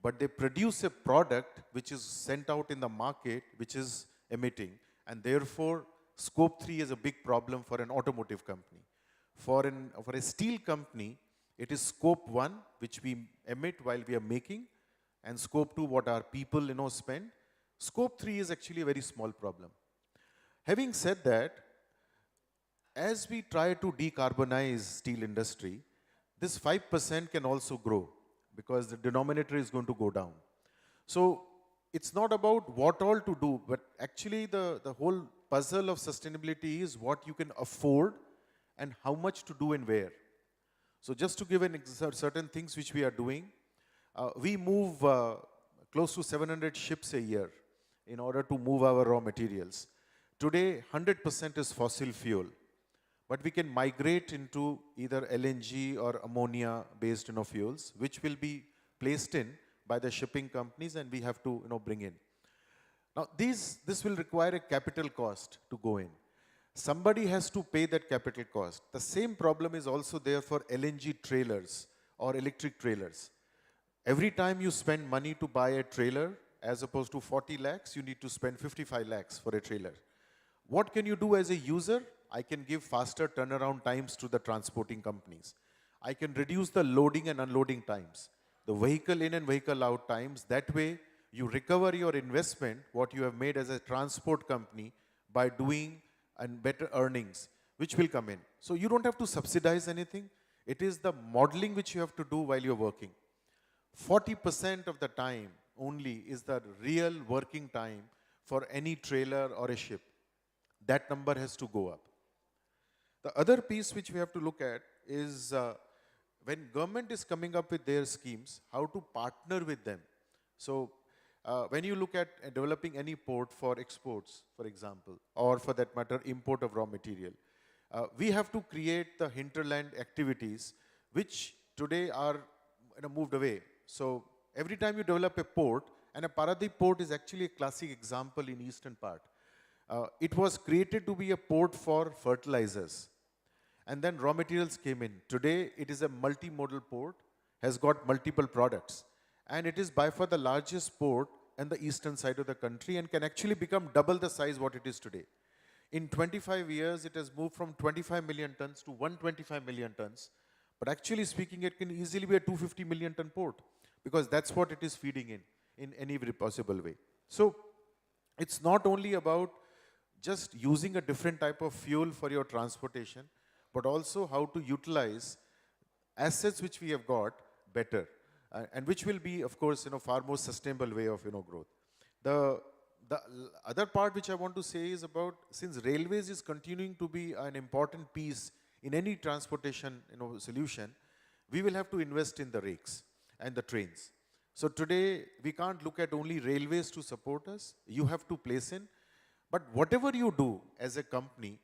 but they produce a product which is sent out in the market which is emitting, and therefore scope 3 is a big problem for an automotive company. For a steel company, it is scope 1 which we emit while we are making, and scope 2 what our people spend. Scope 3 is actually a very small problem. Having said that, as we try to decarbonize steel industry, this 5% can also grow because the denominator is going to go down. So it's not about what all to do, but actually the whole puzzle of sustainability is what you can afford and how much to do and where. So just to give certain things which we are doing, we move close to 700 ships a year in order to move our raw materials. Today, 100% is fossil fuel. But we can migrate into either LNG or ammonia-based fuels, which will be placed in by the shipping companies, and we have to bring in. Now, this will require a capital cost to go in. Somebody has to pay that capital cost. The same problem is also there for LNG trailers or electric trailers. Every time you spend money to buy a trailer, as opposed to 40 lakhs, you need to spend 55 lakhs for a trailer. What can you do as a user? I can give faster turnaround times to the transporting companies. I can reduce the loading and unloading times, the vehicle in and vehicle out times. That way, you recover your investment, what you have made as a transport company, by doing and better earnings, which will come in. So you don't have to subsidize anything. It is the modeling which you have to do while you're working. 40% of the time only is the real working time for any trailer or a ship. That number has to go up. The other piece which we have to look at is when government is coming up with their schemes, how to partner with them. So when you look at developing any port for exports, for example, or for that matter, import of raw material, we have to create the hinterland activities which today are moved away. So every time you develop a port, and a Paradip port is actually a classic example in eastern part. It was created to be a port for fertilizers. And then raw materials came in. Today, it is a multimodal port, has got multiple products. And it is by far the largest port and the eastern side of the country and can actually become double the size what it is today. In 25 years, it has moved from 25 million tons to 125 million tons. But actually speaking, it can easily be a 250 million ton port because that's what it is feeding in any very possible way. So it's not only about just using a different type of fuel for your transportation, but also how to utilize assets which we have got better, and which will be, of course, far more sustainable way of, growth. The other part which I want to say is about, since railways is continuing to be an important piece in any transportation, solution, we will have to invest in the rakes and the trains. So today, we can't look at only railways to support us. You have to place in. But whatever you do as a company,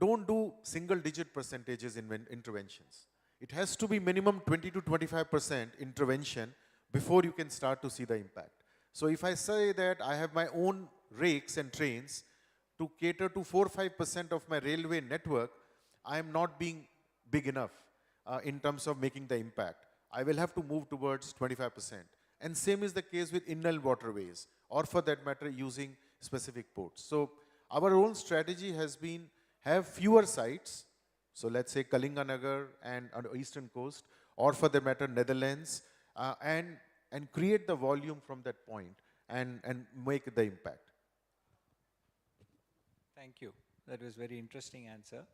don't do single-digit percentages in interventions. It has to be minimum 20 to 25% intervention before you can start to see the impact. So if I say that I have my own rakes and trains to cater to 4 or 5% of my railway network, I am not being big enough in terms of making the impact. I will have to move towards 25%. And same is the case with inland waterways, or for that matter, using specific ports. So our own strategy has been have fewer sites. So let's say Kalinganagar and on the eastern coast, or for that matter, Netherlands, and create the volume from that point and make the impact. Thank you. That was very interesting answer.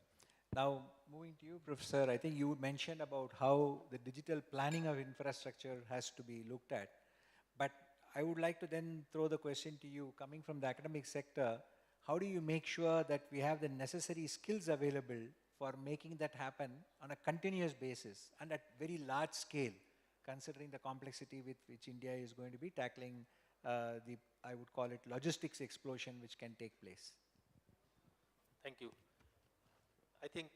Now, moving to you, Professor, I think you mentioned about how the digital planning of infrastructure has to be looked at. But I would like to then throw the question to you, coming from the academic sector, how do you make sure that we have the necessary skills available for making that happen on a continuous basis and at very large scale, considering the complexity with which India is going to be tackling I would call it logistics explosion, which can take place? Thank you. I think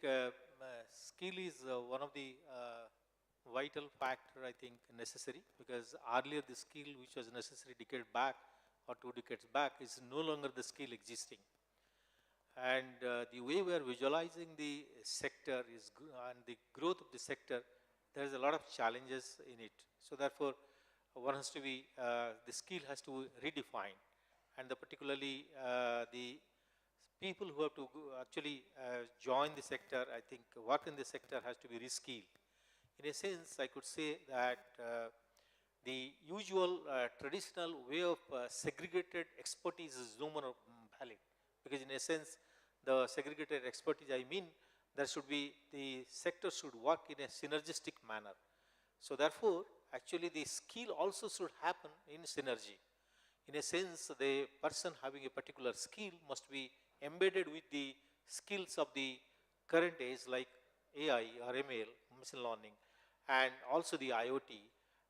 skill is one of the vital factor, I think, necessary, because earlier the skill which was necessary decade back or 2 decades back is no longer the skill existing. And the way we are visualizing the sector is and the growth of the sector, there is a lot of challenges in it. So therefore, one has to be, the skill has to redefine, and particularly the people who have to actually join the sector, I think work in the sector has to be reskilled. In a sense, I could say that the usual traditional way of segregated expertise is no more valid, because in a sense, the segregated expertise, I mean, there should be, the sector should work in a synergistic manner. So therefore, actually the skill also should happen in synergy. In a sense, the person having a particular skill must be embedded with the skills of the current age, like AI or ML, machine learning, and also the IoT,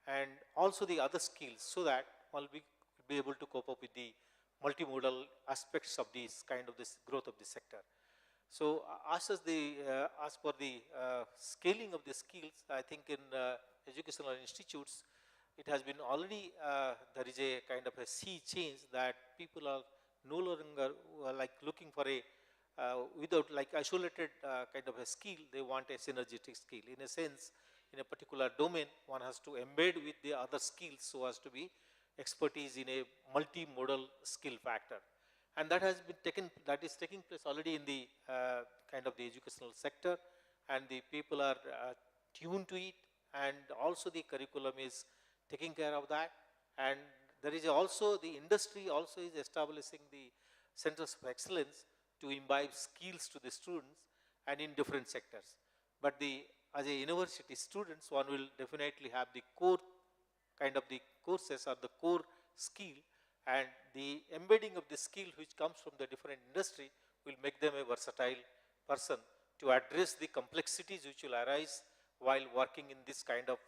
and also the other skills, so that one will be able to cope up with the multimodal aspects of this kind of this growth of the sector. So as for the scaling of the skills, I think in educational institutes, it has been already, there is a kind of a sea change that people are no longer like looking for a, without like isolated kind of a skill, they want a synergistic skill. In a sense, in a particular domain, one has to embed with the other skills so as to be expertise in a multimodal skill factor. And that has been that is taking place already in the kind of the educational sector, and the people are tuned to it, and also the curriculum is taking care of that. And there is also the industry also is establishing the centers of excellence to imbibe skills to the students and in different sectors. But as a university students, one will definitely have the core kind of the courses or the core skill, and the embedding of the skill which comes from the different industry will make them a versatile person to address the complexities which will arise while working in this kind of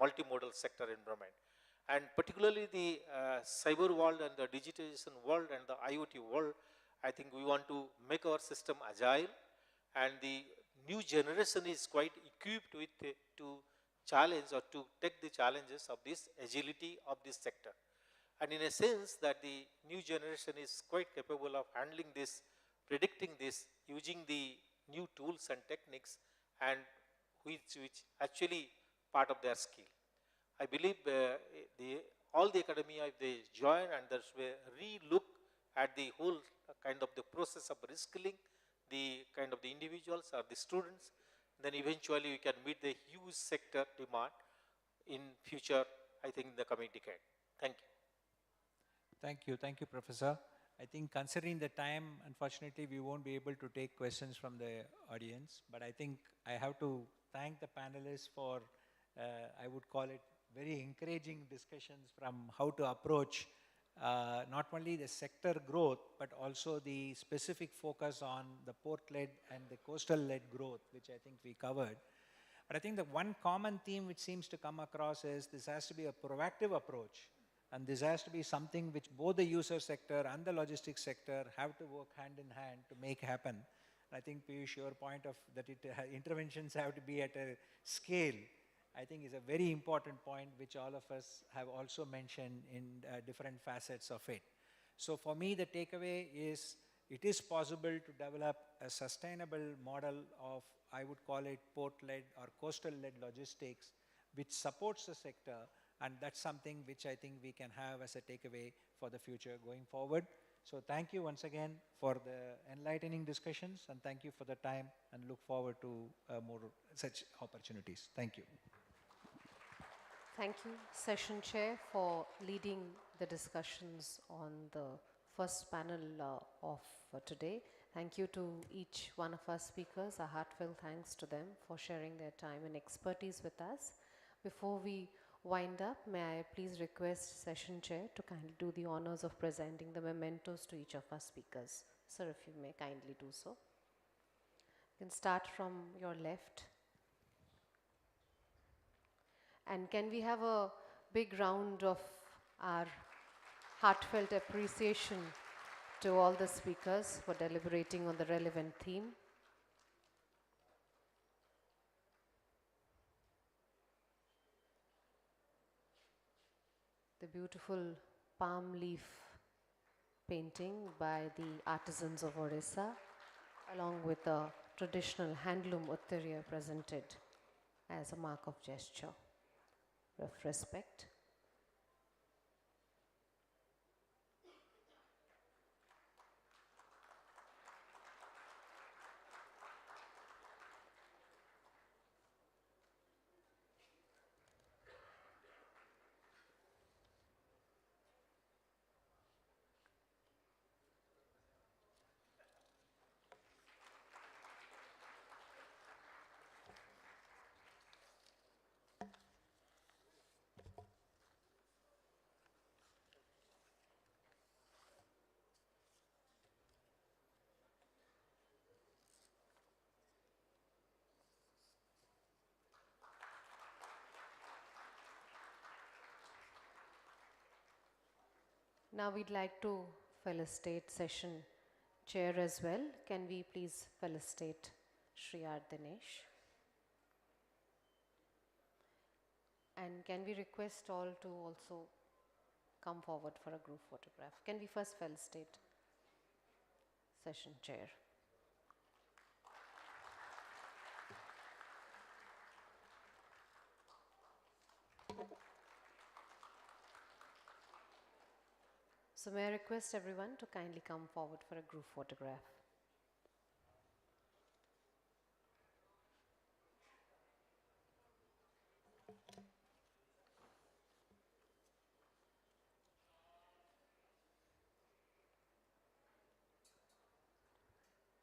multimodal sector environment. And particularly the cyber world and the digitization world and the IoT world, I think we want to make our system agile, and the new generation is quite equipped with to challenge or to take the challenges of this agility of this sector. And in a sense that the new generation is quite capable of handling this, predicting this, using the new tools and techniques, and which actually part of their skill. I believe all the academia, if they join and there's a re-look at the whole kind of the process of reskilling the kind of the individuals or the students, then eventually we can meet the huge sector demand in future, I think in the coming decade. Thank you. Thank you, Professor. I think considering the time, unfortunately, we won't be able to take questions from the audience, but I think I have to thank the panelists for, I would call it, very encouraging discussions from how to approach not only the sector growth, but also the specific focus on the port-led and the coastal-led growth, which I think we covered. But I think the one common theme which seems to come across is this has to be a proactive approach, and this has to be something which both the user sector and the logistics sector have to work hand in hand to make happen. I think Piyush, your point of that interventions have to be at a scale, I think is a very important point which all of us have also mentioned in different facets of it. So for me, the takeaway is it is possible to develop a sustainable model of, I would call it, port-led or coastal-led logistics which supports the sector, and that's something which I think we can have as a takeaway for the future going forward. So thank you once again for the enlightening discussions, and thank you for the time, and look forward to more such opportunities. Thank you. Thank you, Session Chair, for leading the discussions on the first panel of today. Thank you to each one of our speakers. A heartfelt thanks to them for sharing their time and expertise with us. Before we wind up, may I please request Session Chair to kindly do the honors of presenting the mementos to each of our speakers. Sir, if you may kindly do so. You can start from your left. And can we have a big round of our heartfelt appreciation to all the speakers for deliberating on the relevant theme. The beautiful palm leaf painting by the artisans of Orissa, along with the traditional handloom uttarya presented as a mark of gesture of respect. Now we'd like to felicitate session chair as well. Can we please felicitate Shri R. Dinesh? And can we request all to also come forward for a group photograph? Can we first felicitate session chair? So may I request everyone to kindly come forward for a group photograph.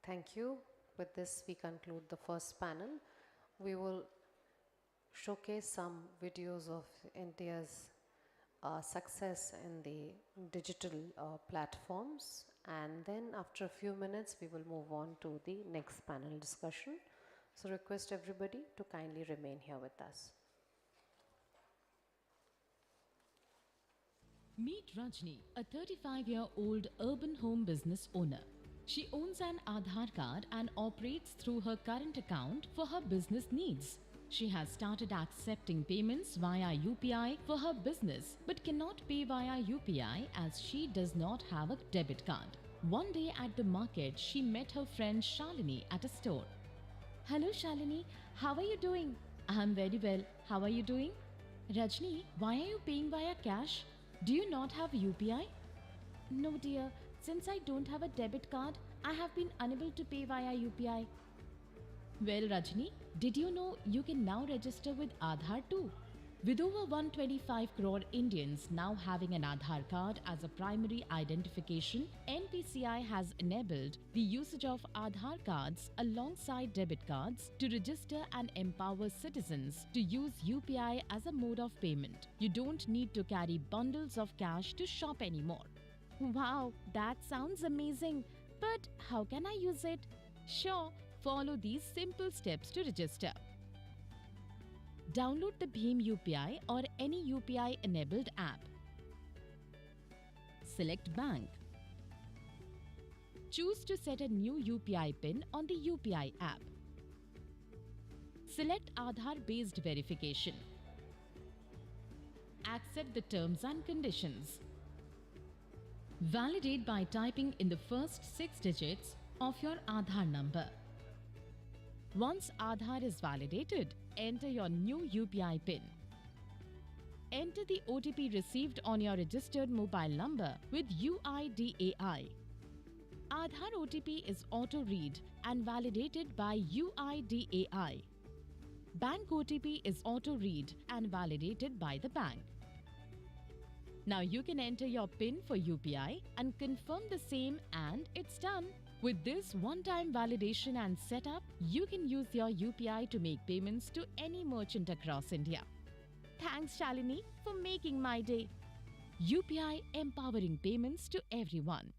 Thank you. With this, we conclude the first panel. We will showcase some videos of India's success in the digital platforms, and then after a few minutes we will move on to the next panel discussion. So request everybody to kindly remain here with us. Meet Rajni, a 35-year-old urban home business owner. She owns an Aadhaar card and operates through her current account for her business needs. She has started accepting payments via UPI for her business, but cannot pay via UPI as she does not have a debit card. One day at the market, she met her friend Shalini at a store. Hello Shalini, how are you doing? I'm very well. How are you doing? Rajni, why are you paying via cash? Do you not have UPI? No dear, since I don't have a debit card, I have been unable to pay via UPI. Well, Rajni, did you know you can now register with Aadhaar too? With over 125 crore Indians now having an Aadhaar card as a primary identification, NPCI has enabled the usage of Aadhaar cards alongside debit cards to register and empower citizens to use UPI as a mode of payment. You don't need to carry bundles of cash to shop anymore. Wow, that sounds amazing. But how can I use it? Sure, follow these simple steps to register. Download the Bheem UPI or any UPI enabled app. Select Bank. Choose to set a new UPI PIN on the UPI app. Select Aadhaar based verification. Accept the terms and conditions. Validate by typing in the first 6 digits of your Aadhaar number. Once Aadhaar is validated, enter your new UPI PIN. Enter the OTP received on your registered mobile number with UIDAI. Aadhaar OTP is auto-read and validated by UIDAI. Bank OTP is auto-read and validated by the bank. Now you can enter your PIN for UPI and confirm the same, and it's done. With this one-time validation and setup, you can use your UPI to make payments to any merchant across India. Thanks, Shalini, for making my day. UPI empowering payments to everyone.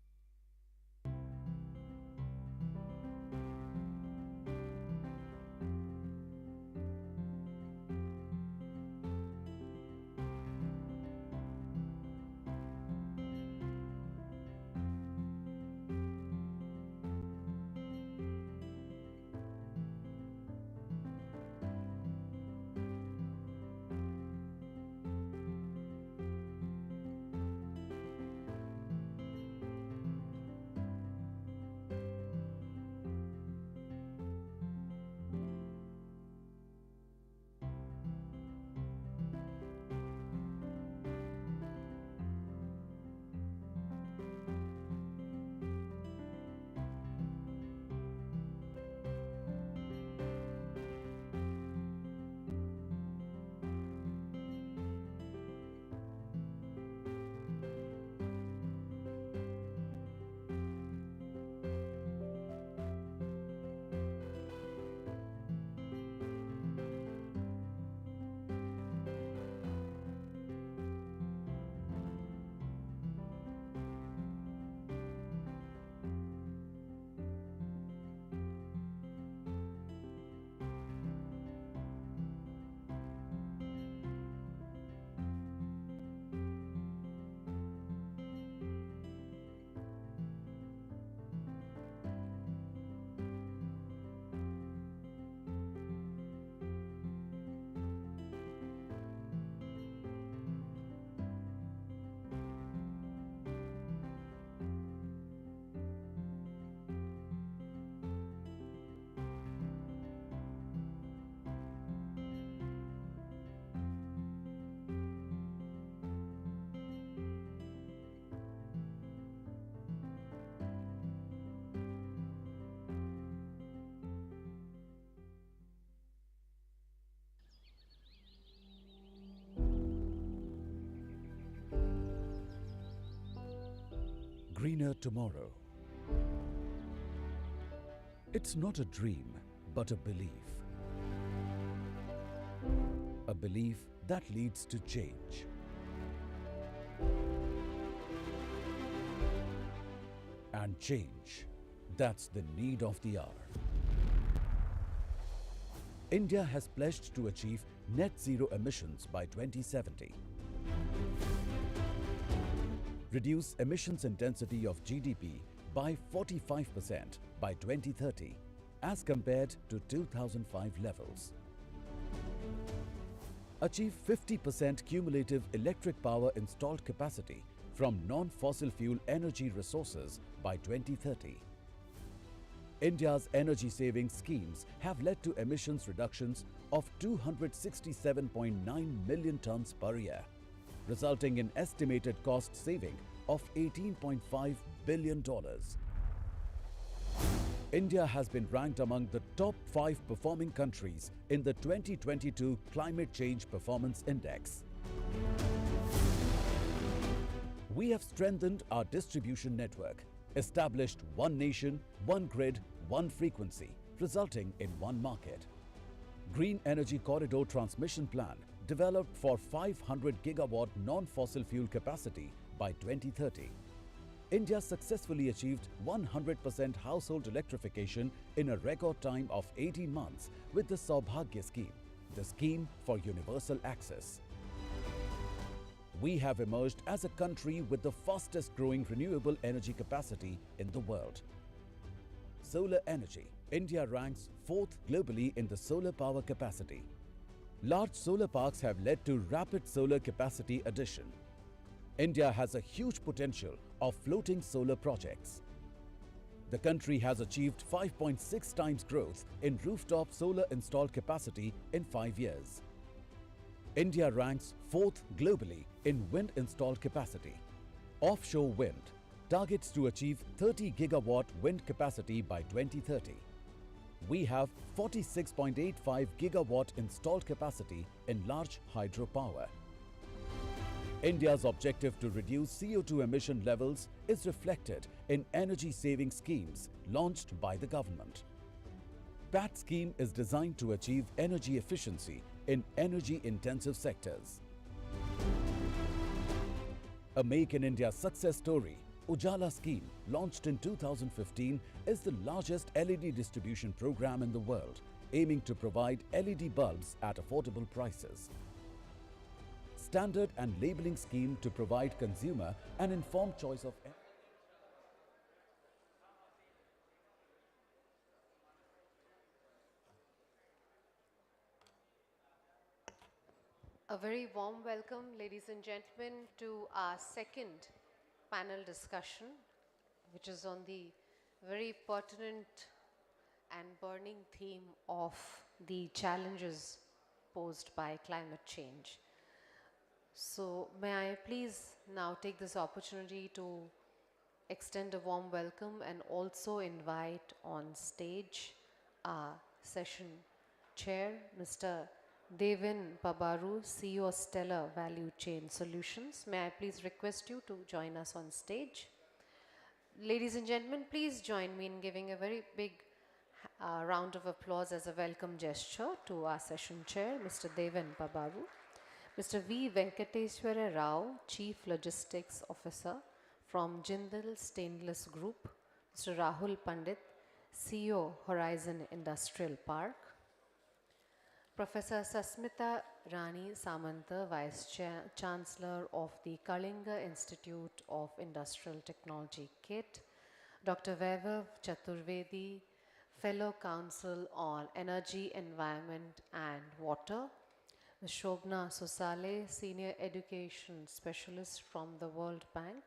Greener tomorrow. It's not a dream, but a belief. A belief that leads to change. And change, that's the need of the hour. India has pledged to achieve net zero emissions by 2070. Reduce emissions intensity of GDP by 45% by 2030 as compared to 2005 levels. Achieve 50% cumulative electric power installed capacity from non-fossil fuel energy resources by 2030. India's energy saving schemes have led to emissions reductions of 267.9 million tons per year. resulting in estimated cost saving of $18.5 billion. India has been ranked among the top 5 performing countries in the 2022 Climate Change Performance Index. We have strengthened our distribution network, established one nation, one grid, one frequency, resulting in one market. Green Energy Corridor Transmission Plan developed for 500 gigawatt non-fossil fuel capacity by 2030. India successfully achieved 100% household electrification in a record time of 18 months with the Saubhagya scheme, the scheme for universal access. We have emerged as a country with the fastest growing renewable energy capacity in the world. Solar energy. India ranks 4th globally in the solar power capacity. Large solar parks have led to rapid solar capacity addition. India has a huge potential of floating solar projects. The country has achieved 5.6 times growth in rooftop solar installed capacity in 5 years. India ranks 4th globally in wind installed capacity. Offshore wind targets to achieve 30 gigawatt wind capacity by 2030. We have 46.85 gigawatt installed capacity in large hydropower. India's objective to reduce CO2 emission levels is reflected in energy saving schemes launched by the government. PAT scheme is designed to achieve energy efficiency in energy-intensive sectors. A Make in India success story, Ujala scheme, launched in 2015, is the largest LED distribution program in the world, aiming to provide LED bulbs at affordable prices. Standard and labeling scheme to provide consumer an informed choice of A very warm welcome, ladies and gentlemen, to our second panel discussion, which is on the very pertinent and burning theme of the challenges posed by climate change. So may I please now take this opportunity to extend a warm welcome and also invite on stage our session chair, Mr. Devin Pabaru, CEO of Stellar Value Chain Solutions. May I please request you to join us on stage? Ladies and gentlemen, please join me in giving a very big round of applause as a welcome gesture to our session chair, Mr. Devin Pabaru. Mr. V. Venkateswara Rao, Chief Logistics Officer from Jindal Stainless Group. Mr. Rahul Pandit, CEO, Horizon Industrial Park. Professor Sasmita Rani Samanta, Vice Chancellor of the Kalinga Institute of Industrial Technology, KIT. Dr. Vaibhav Chaturvedi, Fellow Counsel on Energy, Environment and Water. Ms. Shobna Sosale, Senior Education Specialist from the World Bank.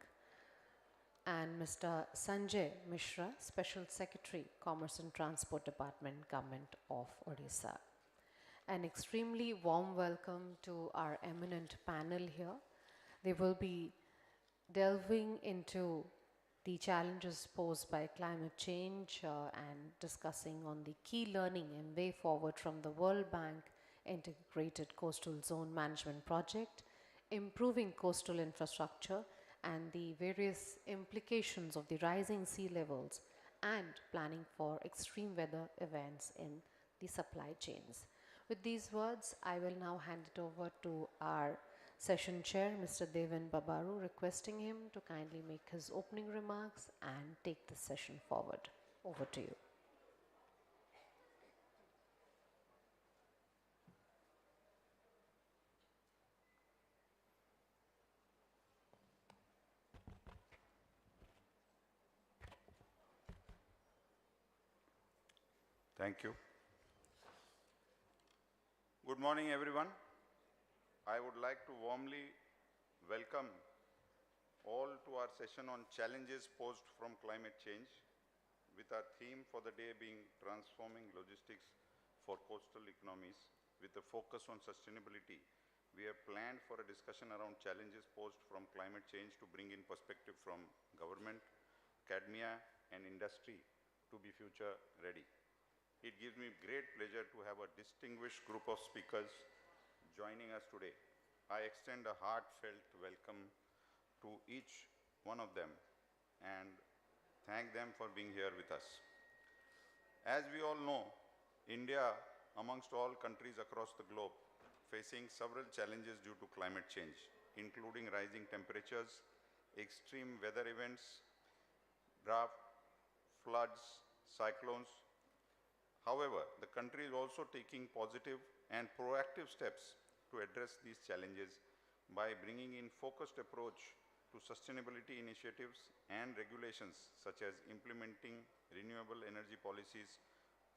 And Mr. Sanjay Mishra, Special Secretary, Commerce and Transport Department, Government of Odisha. An extremely warm welcome to our eminent panel here. They will be delving into the challenges posed by climate change and discussing on the key learning and way forward from the World Bank Integrated Coastal Zone Management Project, improving coastal infrastructure and the various implications of the rising sea levels and planning for extreme weather events in the supply chains. With these words, I will now hand it over to our session chair, Mr. Devin Pabaru, requesting him to kindly make his opening remarks and take the session forward. Over to you. Thank you. Good morning, everyone. I would like to warmly welcome all to our session on challenges posed from climate change, with our theme for the day being transforming logistics for coastal economies with a focus on sustainability we have planned for a discussion around challenges posed from climate change to bring in perspective from government, academia, and industry to be future ready. It gives me great pleasure to have a distinguished group of speakers joining us today. I extend a heartfelt welcome to each one of them and thank them for being here with us. As we all know, India, amongst all countries across the globe, facing several challenges due to climate change, including rising temperatures, extreme weather events, drought, floods, cyclones. However, the country is also taking positive and proactive steps to address these challenges by bringing in focused approach to sustainability initiatives and regulations such as implementing renewable energy policies,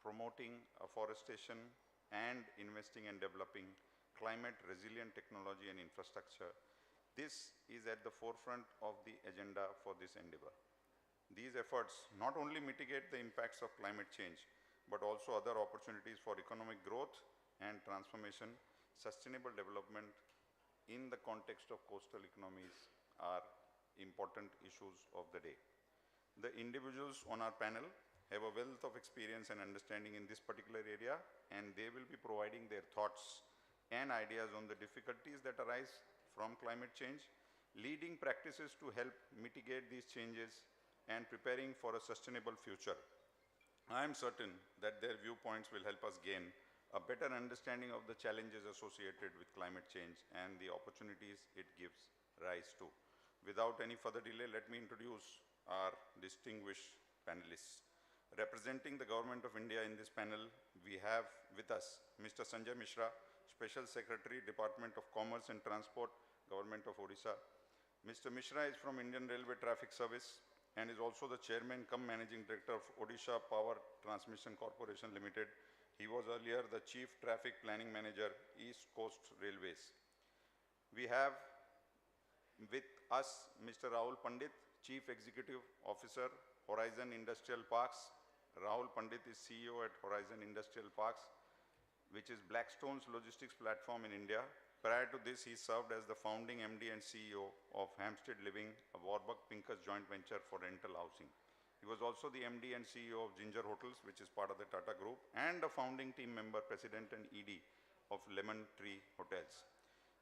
promoting afforestation, and investing and developing climate resilient technology and infrastructure. This is at the forefront of the agenda for this endeavor. These efforts not only mitigate the impacts of climate change, but also other opportunities for economic growth and transformation. Sustainable development in the context of coastal economies are important issues of the day. The individuals on our panel have a wealth of experience and understanding in this particular area, and they will be providing their thoughts and ideas on the difficulties that arise from climate change, leading practices to help mitigate these changes, and preparing for a sustainable future. I am certain that their viewpoints will help us gain a better understanding of the challenges associated with climate change and the opportunities it gives rise to. Without any further delay, let me introduce our distinguished panelists. Representing the Government of India in this panel, we have with us Mr. Sanjay Mishra, Special Secretary, Department of Commerce and Transport, Government of Odisha. Mr. Mishra is from Indian Railway Traffic Service and is also the Chairman cum Managing Director of Odisha Power Transmission Corporation Limited. He was earlier the Chief Traffic Planning Manager, East Coast Railways. We have with us Mr. Rahul Pandit, Chief Executive Officer, Horizon Industrial Parks. Rahul Pandit is CEO at Horizon Industrial Parks, which is Blackstone's logistics platform in India. Prior to this, he served as the founding MD and CEO of Hampstead Living, a Warburg-Pincus joint venture for rental housing. He was also the MD and CEO of Ginger Hotels, which is part of the Tata Group, and a founding team member, President and ED of Lemon Tree Hotels.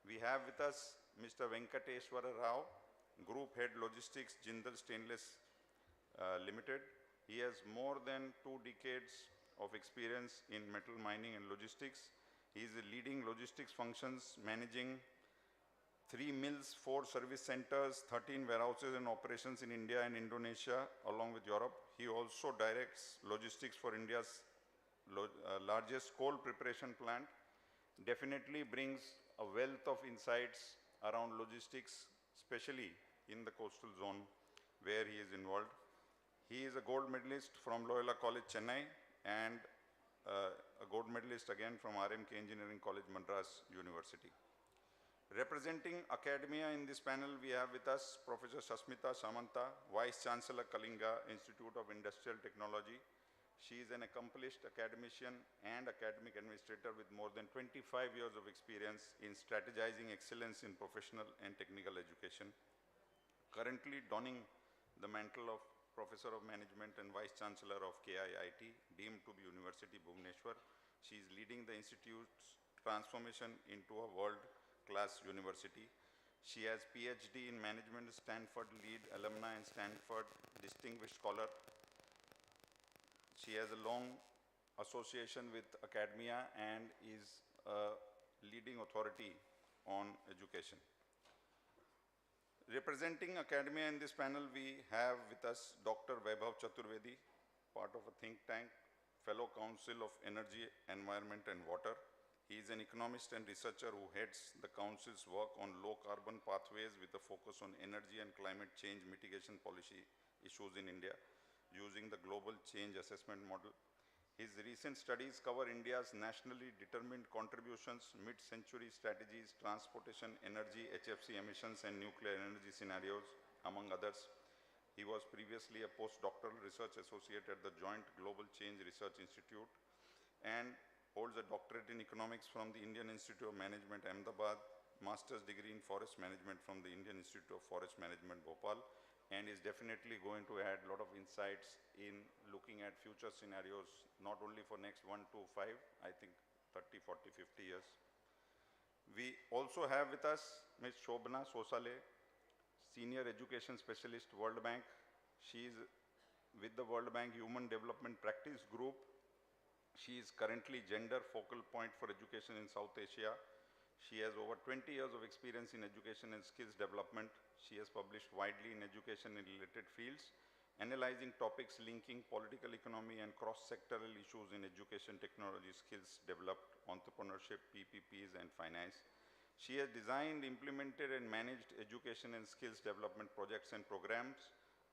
We have with us Mr. Venkateshwara Rao, Group Head Logistics, Jindal Stainless Limited. He has more than 2 decades of experience in metal mining and logistics. He is leading logistics functions, managing 3 mills, 4 service centers, 13 warehouses and operations in India and Indonesia, along with Europe. He also directs logistics for India's largest coal preparation plant. Definitely brings a wealth of insights around logistics, especially in the coastal zone where he is involved. He is a gold medalist from Loyola College, Chennai, and a gold medalist again from RMK Engineering College, Madras University. Representing academia in this panel, we have with us Professor Sasmita Samanta, Vice Chancellor, Kalinga Institute of Industrial Technology. She is an accomplished academician and academic administrator with more than 25 years of experience in strategizing excellence in professional and technical education. Currently donning the mantle of Professor of Management and Vice Chancellor of KIIT, deemed to be University Bhubaneswar. She is leading the institute's transformation into a world-class university. She has PhD in Management, Stanford Lead Alumni and Stanford Distinguished Scholar. She has a long association with academia and is a leading authority on education. Representing academia in this panel, we have with us Dr. Vaibhav Chaturvedi, part of a think tank, Fellow Council of Energy, Environment and Water. He is an economist and researcher who heads the Council's work on low carbon pathways with a focus on energy and climate change mitigation policy issues in India, using the Global Change Assessment Model. His recent studies cover India's nationally determined contributions, mid-century strategies, transportation, energy, HFC emissions, and nuclear energy scenarios, among others. He was previously a postdoctoral research associate at the Joint Global Change Research Institute and holds a doctorate in economics from the Indian Institute of Management, Ahmedabad, master's degree in forest management from the Indian Institute of Forest Management, Bhopal, and is definitely going to add a lot of insights in looking at future scenarios, not only for next 1 to 5, I think 30, 40, 50 years. We also have with us Ms. Shobhana Sosale, Senior Education Specialist, World Bank. She is with the World Bank Human Development Practice Group. She is currently Gender Focal Point for Education in South Asia. She has over 20 years of experience in education and skills development. She has published widely in education and related fields, analyzing topics linking political economy and cross-sectoral issues in education, technology, skills developed, entrepreneurship, PPPs, and finance. She has designed, implemented, and managed education and skills development projects and programs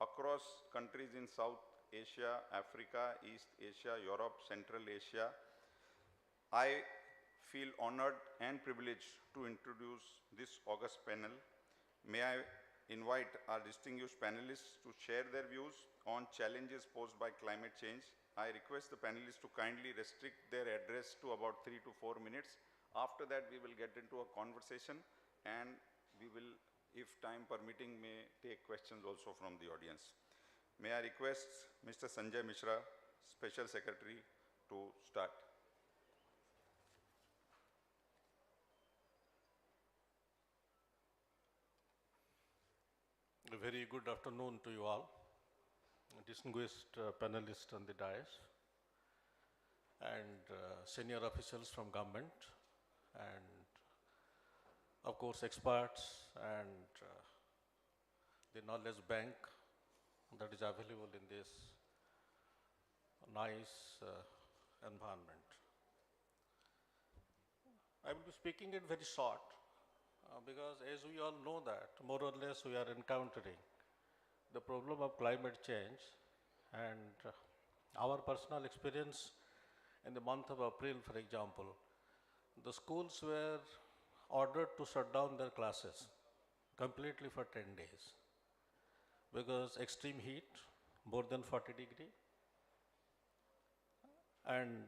across countries in South Asia, Africa, East Asia, Europe, Central Asia. I feel honored and privileged to introduce this august panel. May I invite our distinguished panelists to share their views on challenges posed by climate change. I request the panelists to kindly restrict their address to about 3 to 4 minutes. After that, we will get into a conversation, and we will, if time permitting, may take questions also from the audience. May I request Mr. Sanjay Mishra, Special Secretary, to start. A very good afternoon to you all, distinguished panelists on the dais, and senior officials from government, and of course experts, and the knowledge bank that is available in this nice environment. I will be speaking it very short because as we all know that more or less we are encountering the problem of climate change, and our personal experience in the month of April, for example, the schools were ordered to shut down their classes completely for 10 days because extreme heat, more than 40 degrees, and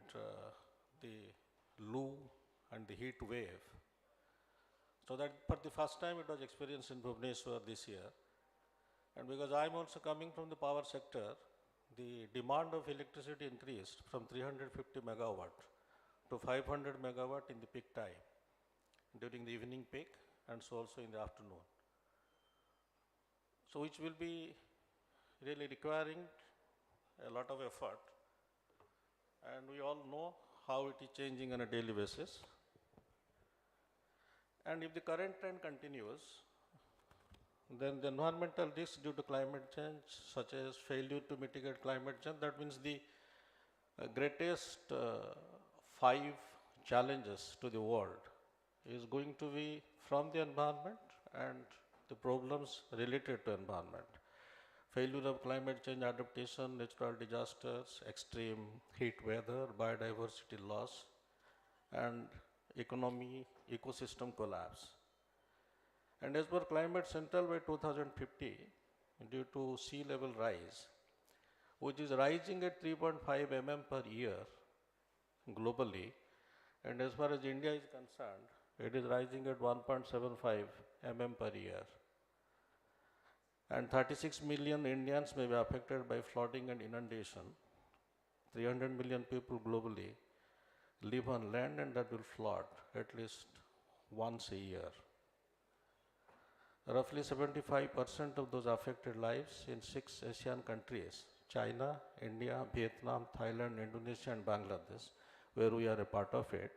the loo and the heat wave. So that for the first time it was experienced in Bhubaneswar this year. And because I am also coming from the power sector, the demand of electricity increased from 350 megawatt to 500 megawatt in the peak time, during the evening peak, and so also in the afternoon. So which will be really requiring a lot of effort, and we all know how it is changing on a daily basis. And if the current trend continues, then the environmental risks due to climate change, such as failure to mitigate climate change, that means the greatest 5 challenges to the world is going to be from the environment and the problems related to environment. Failure of climate change adaptation, natural disasters, extreme heat weather, biodiversity loss, and economy, ecosystem collapse. And as per Climate Central by 2050, due to sea level rise, which is rising at 3.5 mm per year globally, and as far as India is concerned, it is rising at 1.75 mm per year. And 36 million Indians may be affected by flooding and inundation. 300 million people globally live on land, and that will flood at least once a year. Roughly 75% of those affected lives in 6 Asian countries, China, India, Vietnam, Thailand, Indonesia, and Bangladesh, where we are a part of it.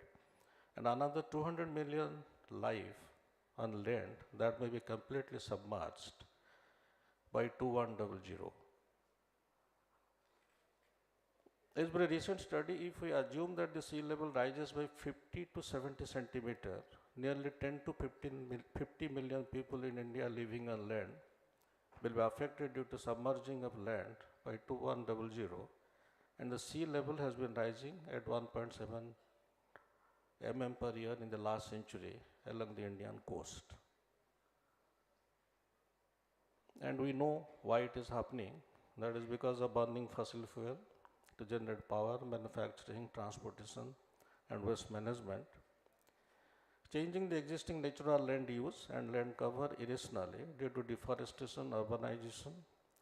And another 200 million live on land that may be completely submerged by 2100. As per a recent study, if we assume that the sea level rises by 50 to 70 centimeter, nearly 10 to 50 million people in India living on land will be affected due to submerging of land by 2100, and the sea level has been rising at 1.7 mm per year in the last century along the Indian coast. And we know why it is happening. That is because of burning fossil fuel to generate power, manufacturing, transportation, and waste management. changing the existing natural land use and land cover irrationally due to deforestation, urbanization,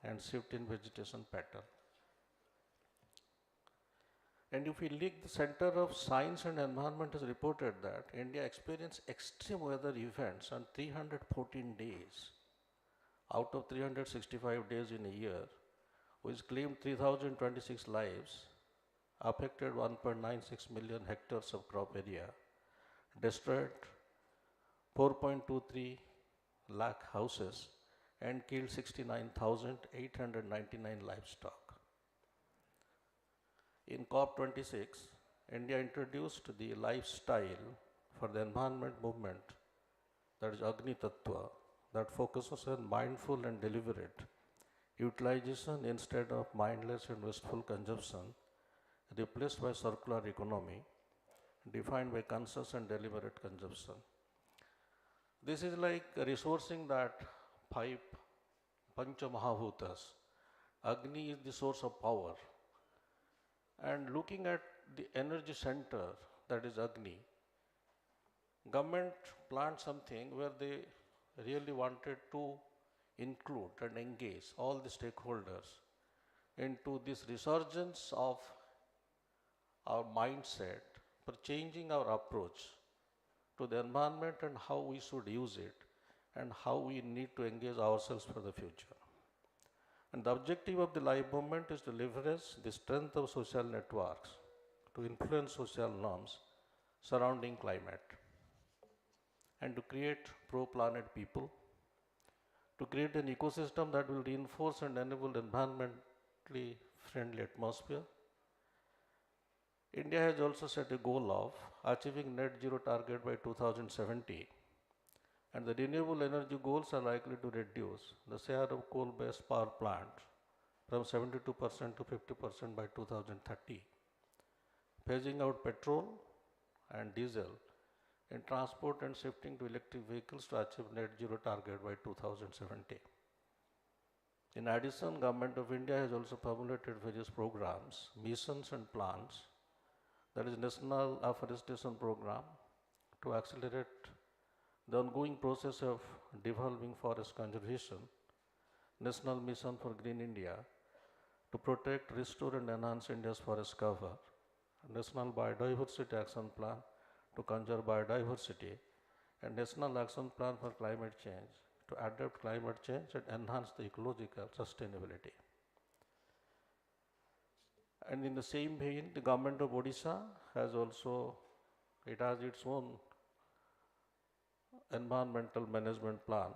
and shift in vegetation pattern. And if we look, the Center of Science and Environment has reported that India experienced extreme weather events on 314 days out of 365 days in a year, which claimed 3,026 lives, affected 1.96 million hectares of crop area, destroyed 4.23 lakh houses, and killed 69,899 livestock. In COP26, India introduced the lifestyle for the environment movement, that is Agni Tattva, that focuses on mindful and deliberate utilization instead of mindless and wasteful consumption, replaced by circular economy, defined by conscious and deliberate consumption. This is like resourcing that five Pancha Mahabhutas. Agni is the source of power. And looking at the energy center, that is Agni, government planned something where they really wanted to include and engage all the stakeholders into this resurgence of our mindset for changing our approach to the environment and how we should use it and how we need to engage ourselves for the future. And the objective of the life movement is to leverage the strength of social networks to influence social norms surrounding climate and to create pro-planet people, to create an ecosystem that will reinforce and enable environmentally friendly atmosphere. India has also set a goal of achieving net zero target by 2070, and the renewable energy goals are likely to reduce the share of coal-based power plants from 72% to 50% by 2030, phasing out petrol and diesel in transport and shifting to electric vehicles to achieve net zero target by 2070. In addition, Government of India has also formulated various programs, missions and plans, that is National Afforestation Program to accelerate the ongoing process of developing forest conservation, National Mission for Green India to protect, restore and enhance India's forest cover, National Biodiversity Action Plan to conserve biodiversity, and National Action Plan for Climate Change to adapt climate change and enhance the ecological sustainability. And in the same vein, the government of Odisha has also, it has its own environmental management plan.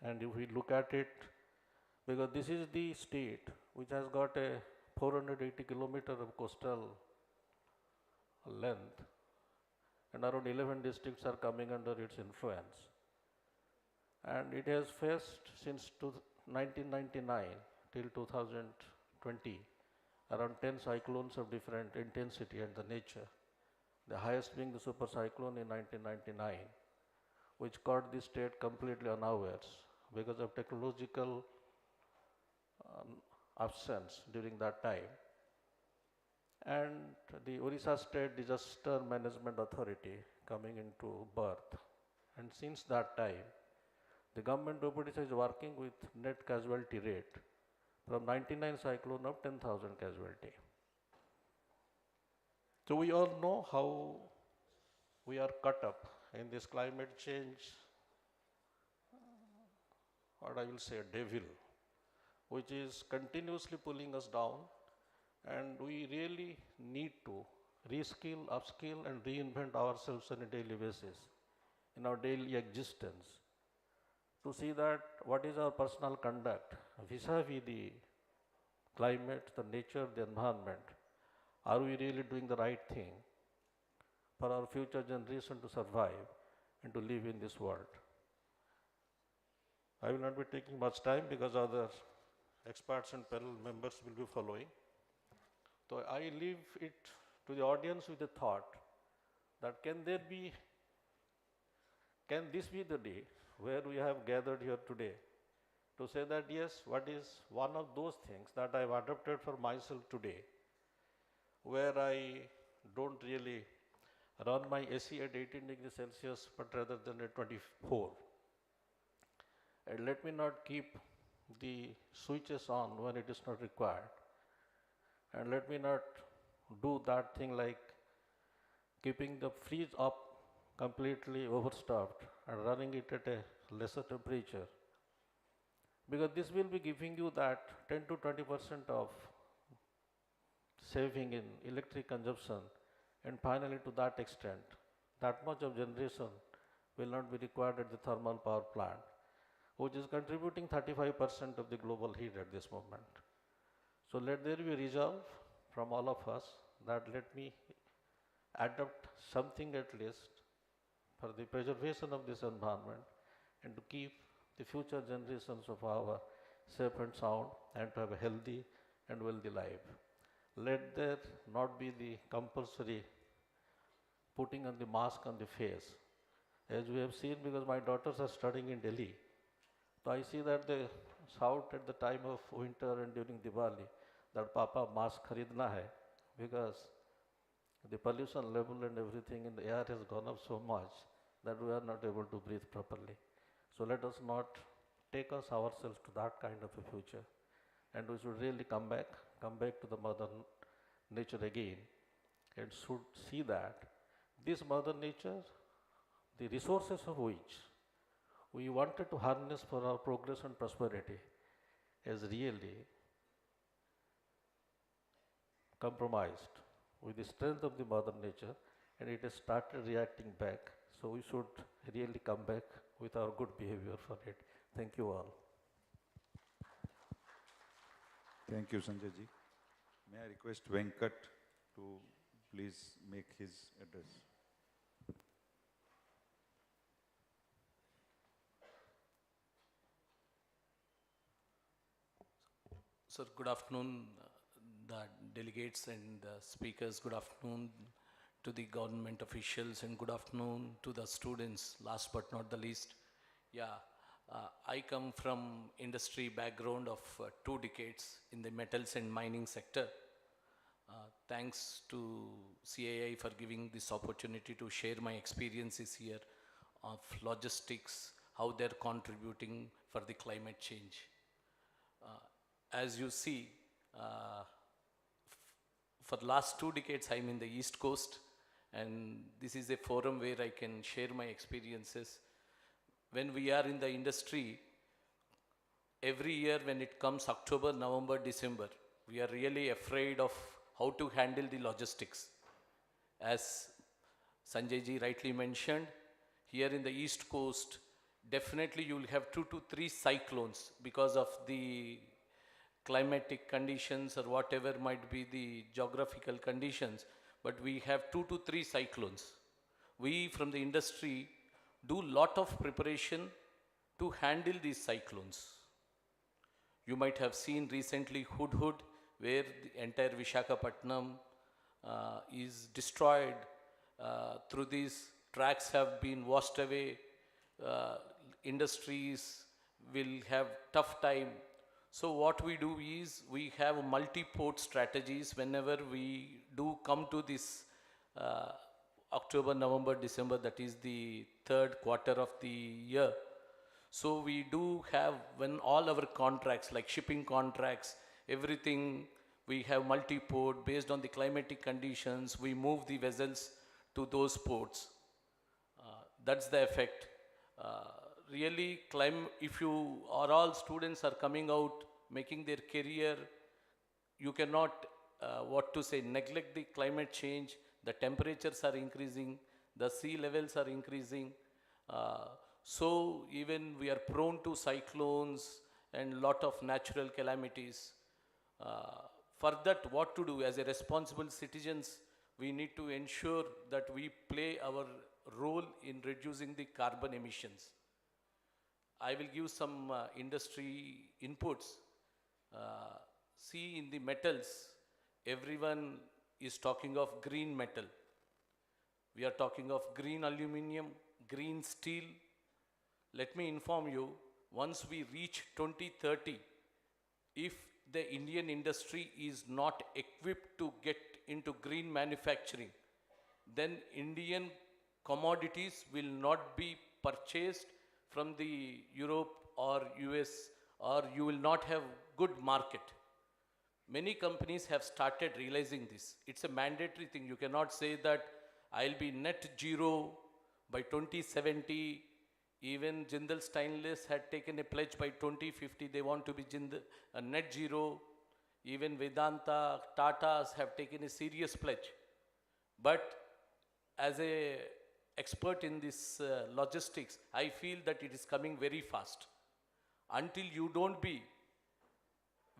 And if we look at it, because this is the state which has got a 480 kilometer of coastal length, and around 11 districts are coming under its influence. And it has faced since 1999 till 2020 around 10 cyclones of different intensity and the nature. The highest being the super cyclone in 1999, which caught the state completely unawares because of technological absence during that time. And the Orissa State Disaster Management Authority coming into birth. And since that time, the government of Odisha is working with net casualty rate from 99 cyclone of 10,000 casualty. So we all know how we are cut up in this climate change, what I will say, devil, which is continuously pulling us down, and we really need to reskill, upskill and reinvent ourselves on a daily basis in our daily existence to see that what is our personal conduct vis-a-vis the climate, the nature, the environment. Are we really doing the right thing for our future generation to survive and to live in this world? I will not be taking much time because other experts and panel members will be following. So I leave it to the audience with a thought that can this be the day where we have gathered here today to say that yes, what is one of those things that I have adopted for myself today, where I don't really run my AC at 18 degrees Celsius, but rather than at 24. And let me not keep the switches on when it is not required. And let me not do that thing like keeping the fridge up completely overstuffed and running it at a lesser temperature. Because this will be giving you that 10 to 20% of saving in electric consumption, and finally to that extent, that much of generation will not be required at the thermal power plant, which is contributing 35% of the global heat at this moment. So let there be resolve from all of us that let me adopt something at least for the preservation of this environment and to keep the future generations of our safe and sound and to have a healthy and wealthy life. Let there not be the compulsory putting on the mask on the face. As we have seen, because my daughters are studying in Delhi, so I see that they shout at the time of winter and during Diwali that Papa mask kharidna hai, because the pollution level and everything in the air has gone up so much that we are not able to breathe properly. So let us not take us ourselves to that kind of a future. And we should really come back to the mother nature again, and should see that this mother nature, the resources of which we wanted to harness for our progress and prosperity, is really compromised with the strength of the mother nature, and it has started reacting back. So we should really come back with our good behavior for it. Thank you all. Thank you, Sanjay ji. May I request Venkat to please make his address. Sir, good afternoon, the delegates and the speakers. Good afternoon to the government officials, and good afternoon to the students, last but not the least. Yeah, I come from industry background of 2 decades in the metals and mining sector. Thanks to CAI for giving this opportunity to share my experiences here of logistics, how they're contributing for the climate change. As you see, for the last 2 decades, I'm in the East Coast, and this is a forum where I can share my experiences. When we are in the industry, every year when it comes October, November, December, we are really afraid of how to handle the logistics. As Sanjay ji rightly mentioned, here in the East Coast, definitely you will have 2 to 3 cyclones because of the climatic conditions or whatever might be the geographical conditions, but we have 2 to 3 cyclones. We from the industry do lot of preparation to handle these cyclones. You might have seen recently Hudhud, where the entire Visakhapatnam is destroyed. Through these tracks have been washed away. Industries will have tough time. So what we do is we have multi-port strategies whenever we do come to this October, November, December, that is the 3rd quarter of the year. So we do have, when all our contracts like shipping contracts, everything, we have multi-port based on the climatic conditions, we move the vessels to those ports. That's the effect. Really, if you are all students are coming out, making their career, you cannot, neglect the climate change. The temperatures are increasing, the sea levels are increasing. So even we are prone to cyclones and lot of natural calamities. For that, what to do as a responsible citizens, we need to ensure that we play our role in reducing the carbon emissions. I will give some industry inputs. See, in the metals, everyone is talking of green metal. We are talking of green aluminum, green steel. Let me inform you, once we reach 2030, if the Indian industry is not equipped to get into green manufacturing, then Indian commodities will not be purchased from the Europe or US, or you will not have good market. Many companies have started realizing this. It's a mandatory thing. You cannot say that I'll be net zero by 2070. Even Jindal Stainless had taken a pledge by 2050. They want to be net zero. Even Vedanta, Tatas have taken a serious pledge. But as a expert in this logistics, I feel that it is coming very fast. Until you don't be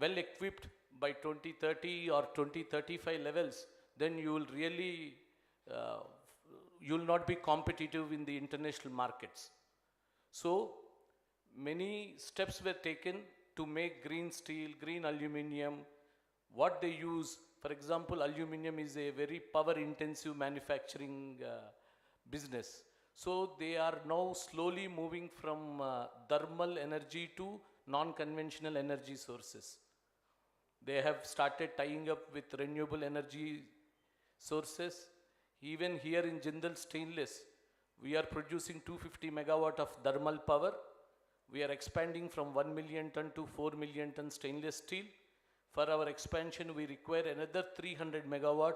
well equipped by 2030 or 2035 levels, then you will really, you will not be competitive in the international markets. So many steps were taken to make green steel, green aluminum. What they use, for example, aluminum is a very power intensive manufacturing business. So they are now slowly moving from thermal energy to non-conventional energy sources. They have started tying up with renewable energy sources. Even here in Jindal Stainless, we are producing 250 megawatt of thermal power. We are expanding from 1 million ton to 4 million ton stainless steel. For our expansion, we require another 300 megawatt.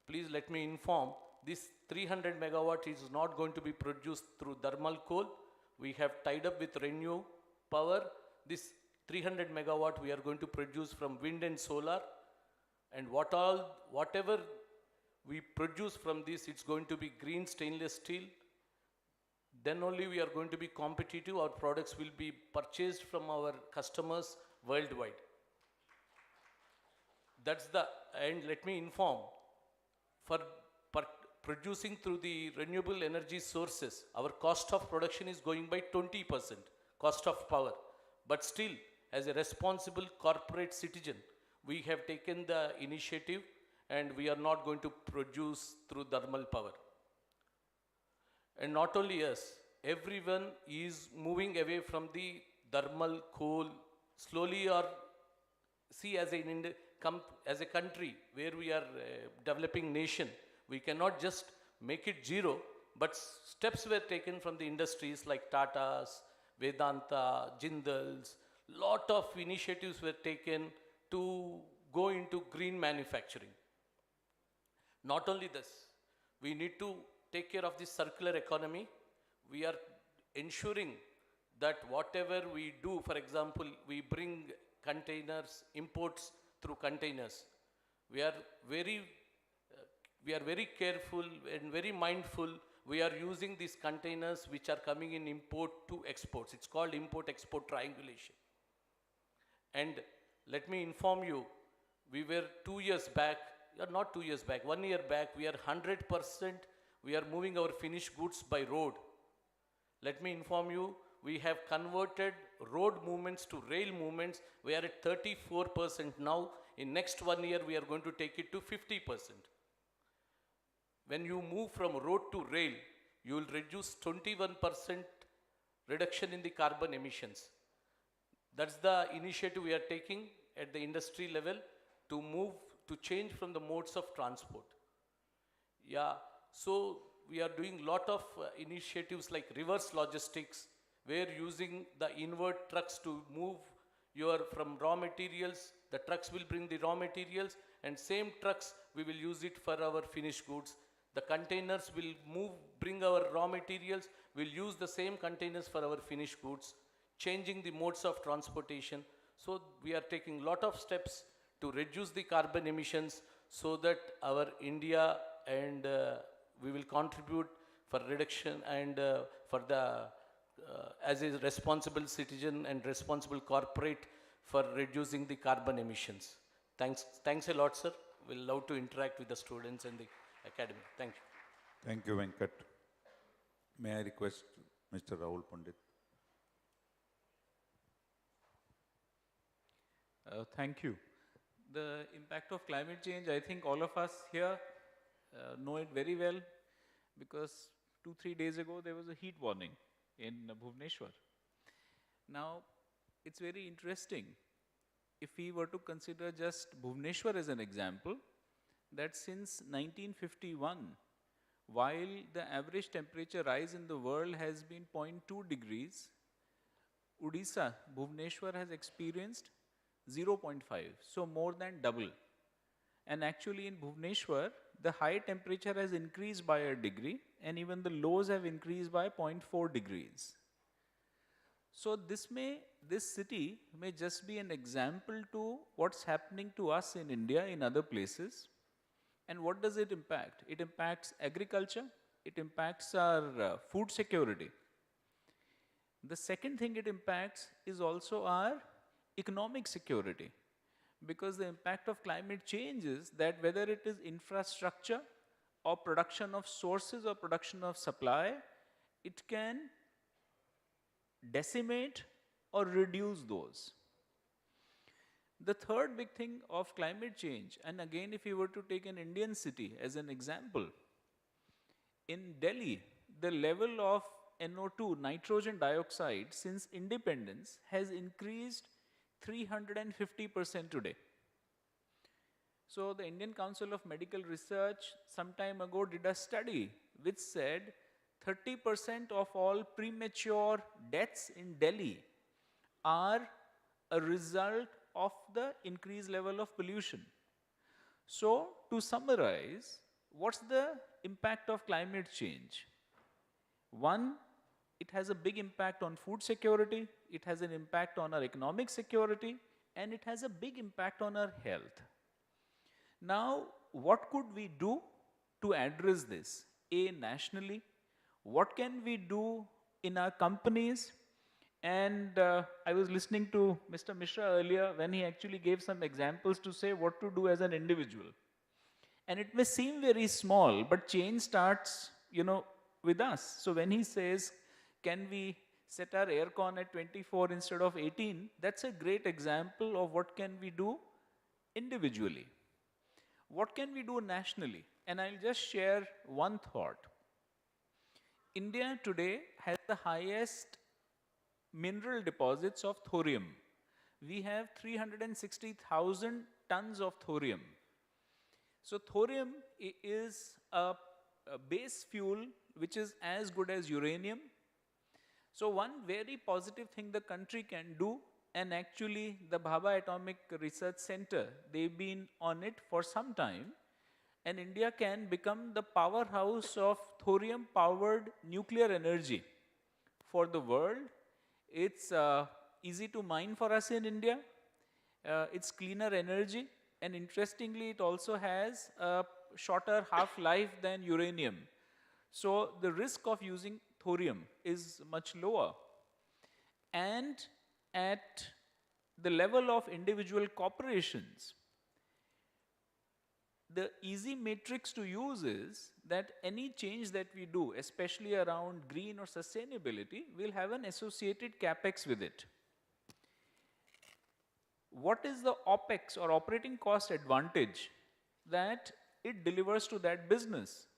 Please let me inform, this 300 megawatt is not going to be produced through thermal coal. We have tied up with Renew Power. This 300 megawatt we are going to produce from wind and solar, and whatever we produce from this, it's going to be green stainless steel. Then only we are going to be competitive. Our products will be purchased from our customers worldwide. That's the, and let me inform, for producing through the renewable energy sources, our cost of production is going by 20%, cost of power. But still, as a responsible corporate citizen, we have taken the initiative and we are not going to produce through thermal power. And not only us, everyone is moving away from the thermal coal slowly, or see, as a country where we are a developing nation, we cannot just make it zero, but steps were taken from the industries like Tata's, Vedanta, Jindal's. Lot of initiatives were taken to go into green manufacturing. Not only this, we need to take care of the circular economy. We are ensuring that whatever we do, for example, we bring containers, imports through containers. We are very careful and very mindful. We are using these containers which are coming in import to exports. It's called import-export triangulation. And let me inform you, we were 2 years back, not 2 years back, 1 year back, we are 100%, we are moving our finished goods by road. Let me inform you, we have converted road movements to rail movements. We are at 34% now. In next 1 year, we are going to take it to 50%. When you move from road to rail, you will reduce 21% reduction in the carbon emissions. That's the initiative we are taking at the industry level to change from the modes of transport. Yeah, so we are doing lot of initiatives like reverse logistics, where using the inward trucks to move from raw materials, the trucks will bring the raw materials, and same trucks we will use it for our finished goods. The containers will bring our raw materials, we'll use the same containers for our finished goods, changing the modes of transportation. So we are taking lot of steps to reduce the carbon emissions so that our India and we will contribute for reduction and for the as a responsible citizen and responsible corporate for reducing the carbon emissions. Thanks a lot, sir. We'll love to interact with the students and the academy. Thank you. Thank you, Venkat. May I request Mr. Rahul Pandit? Thank you. The impact of climate change, I think all of us here know it very well, because 2-3 days ago there was a heat warning in Bhubaneswar. Now, it's very interesting. If we were to consider just Bhubaneswar as an example, that since 1951, while the average temperature rise in the world has been 0.2 degrees, Odisha, Bhubaneswar has experienced 0.5, so more than double. And actually in Bhubaneswar, the high temperature has increased by a degree and even the lows have increased by 0.4 degrees. So this city may just be an example to what's happening to us in India, in other places. And what does it impact? It impacts agriculture, it impacts our food security. The second thing it impacts is also our economic security, because the impact of climate change is that whether it is infrastructure or production of sources or production of supply, it can decimate or reduce those. The third big thing of climate change, and again if you were to take an Indian city as an example, in Delhi, the level of NO2, nitrogen dioxide, since independence has increased 350% today. So the Indian Council of Medical Research some time ago did a study which said 30% of all premature deaths in Delhi are a result of the increased level of pollution. So to summarize, what's the impact of climate change? One, it has a big impact on food security, it has an impact on our economic security, and it has a big impact on our health. Now, what could we do to address this? A, nationally, what can we do in our companies? And I was listening to Mr. Mishra earlier when he actually gave some examples to say what to do as an individual. And it may seem very small, but change starts, with us. So when he says, can we set our aircon at 24 instead of 18, that's a great example of what can we do individually. What can we do nationally? And I'll just share one thought. India today has the highest mineral deposits of thorium. We have 360,000 tons of thorium. So thorium is a base fuel which is as good as uranium. So one very positive thing the country can do, and actually the Bhabha Atomic Research Center, they've been on it for some time, and India can become the powerhouse of thorium-powered nuclear energy for the world. It's easy to mine for us in India. It's cleaner energy, and interestingly, it also has a shorter half-life than uranium. So the risk of using thorium is much lower. And at the level of individual corporations, the easy matrix to use is that any change that we do, especially around green or sustainability, will have an associated capex with it. What is the OPEX or operating cost advantage that it delivers to that business?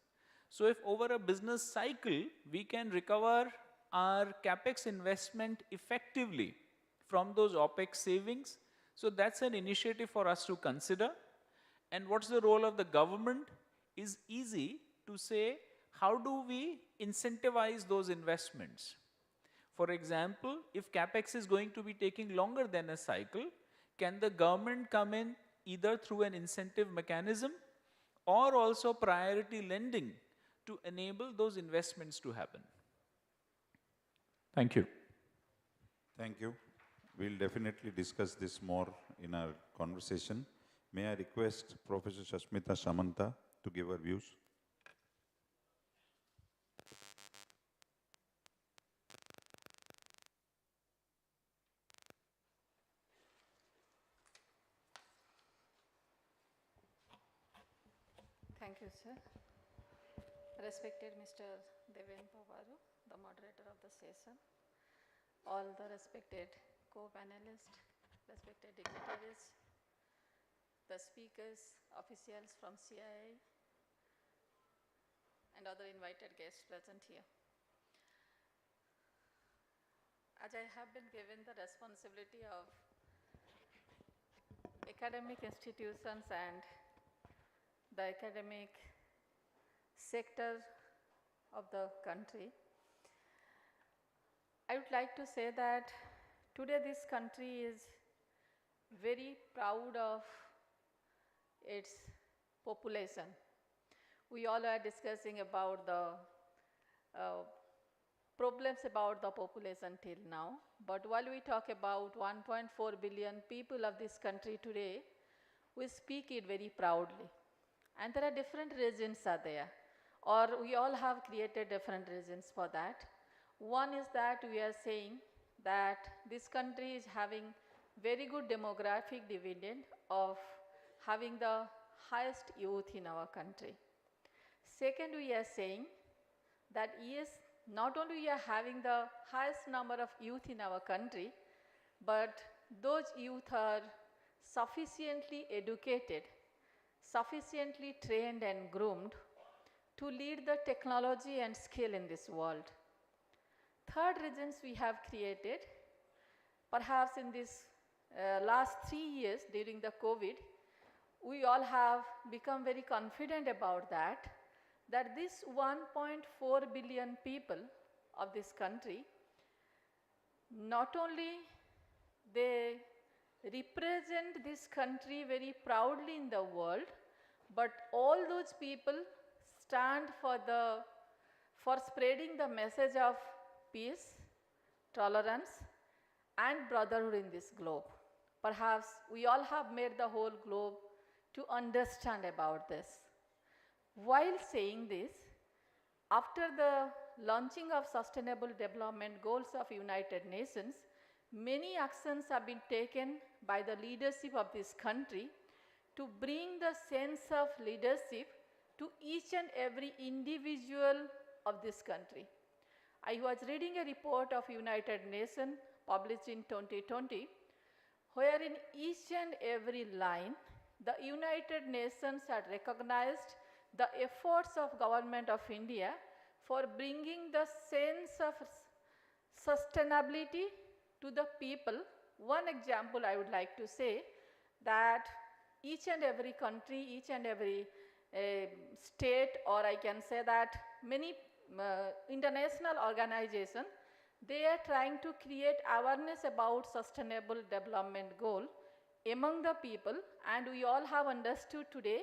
So if over a business cycle, we can recover our capex investment effectively from those OPEX savings, so that's an initiative for us to consider. And what's the role of the government is easy to say, how do we incentivize those investments? For example, if capex is going to be taking longer than a cycle, can the government come in either through an incentive mechanism or also priority lending to enable those investments to happen? Thank you. Thank you. We'll definitely discuss this more in our conversation. May I request Professor Shashmita Samanta to give her views? Thank you, sir. Respected Mr. Deven Pavaru, the moderator of the session, all the respected co-panelists, respected dignitaries, the speakers, officials from CIA, and other invited guests present here. As I have been given the responsibility of academic institutions and the academic sector of the country. I would like to say that today this country is very proud of its population. We all are discussing about the problems about the population till now, but while we talk about 1.4 billion people of this country today, we speak it very proudly. And there are different reasons are there, or we all have created different reasons for that. One is that we are saying that this country is having very good demographic dividend of having the highest youth in our country. Second, we are saying that yes, not only we are having the highest number of youth in our country, but those youth are sufficiently educated, sufficiently trained and groomed to lead the technology and skill in this world. Third reasons we have created, perhaps in this last 3 years during the COVID, we all have become very confident about that this 1.4 billion people of this country, not only they represent this country very proudly in the world, but all those people stand for spreading the message of peace, tolerance, and brotherhood in this globe. Perhaps we all have made the whole globe to understand about this. While saying this, after the launching of Sustainable Development Goals of United Nations, many actions have been taken by the leadership of this country to bring the sense of leadership to each and every individual of this country. I was reading a report of United Nations published in 2020, where in each and every line, the United Nations had recognized the efforts of Government of India for bringing the sense of sustainability to the people. One example I would like to say that each and every country, each and every state, or I can say that many international organizations, they are trying to create awareness about sustainable development goal among the people, and we all have understood today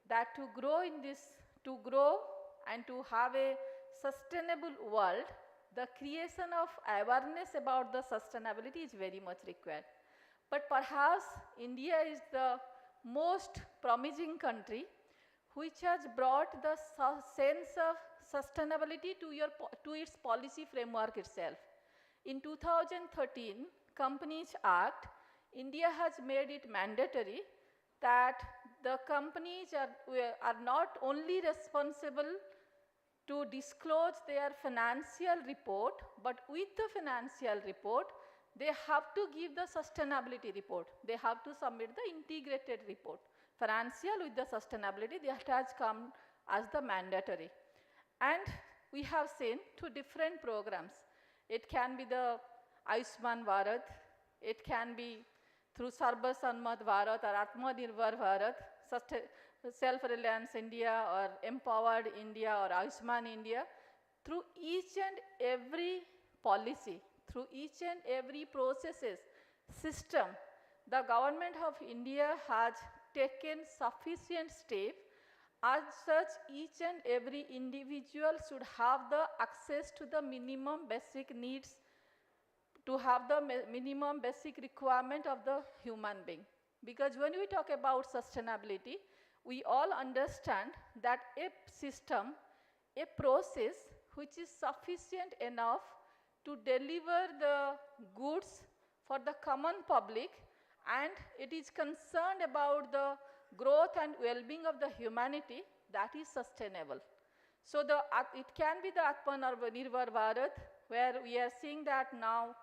that to grow and to have a sustainable world, the creation of awareness about the sustainability is very much required. But perhaps India is the most promising country which has brought the sense of sustainability to its policy framework itself. In 2013 Companies Act, India has made it mandatory that the companies are not only responsible to disclose their financial report, but with the financial report, they have to give the sustainability report. They have to submit the integrated report. Financial with the sustainability, that has come as the mandatory. And we have seen 2 different programs. It can be the Ayushman Bharat, it can be through Sarva Sammat Bharat or Atmanirbhar Bharat, Self-Reliance India or Empowered India or Ayushman India. Through each and every policy, through each and every processes, system, the government of India has taken sufficient steps. As such, each and every individual should have the access to the minimum basic needs, to have the minimum basic requirement of the human being. Because when we talk about sustainability, we all understand that a system, a process which is sufficient enough to deliver the goods for the common public, and it is concerned about the growth and well-being of the humanity, that is sustainable. So it can be the Atmanirbhar Bharat, where we are seeing that now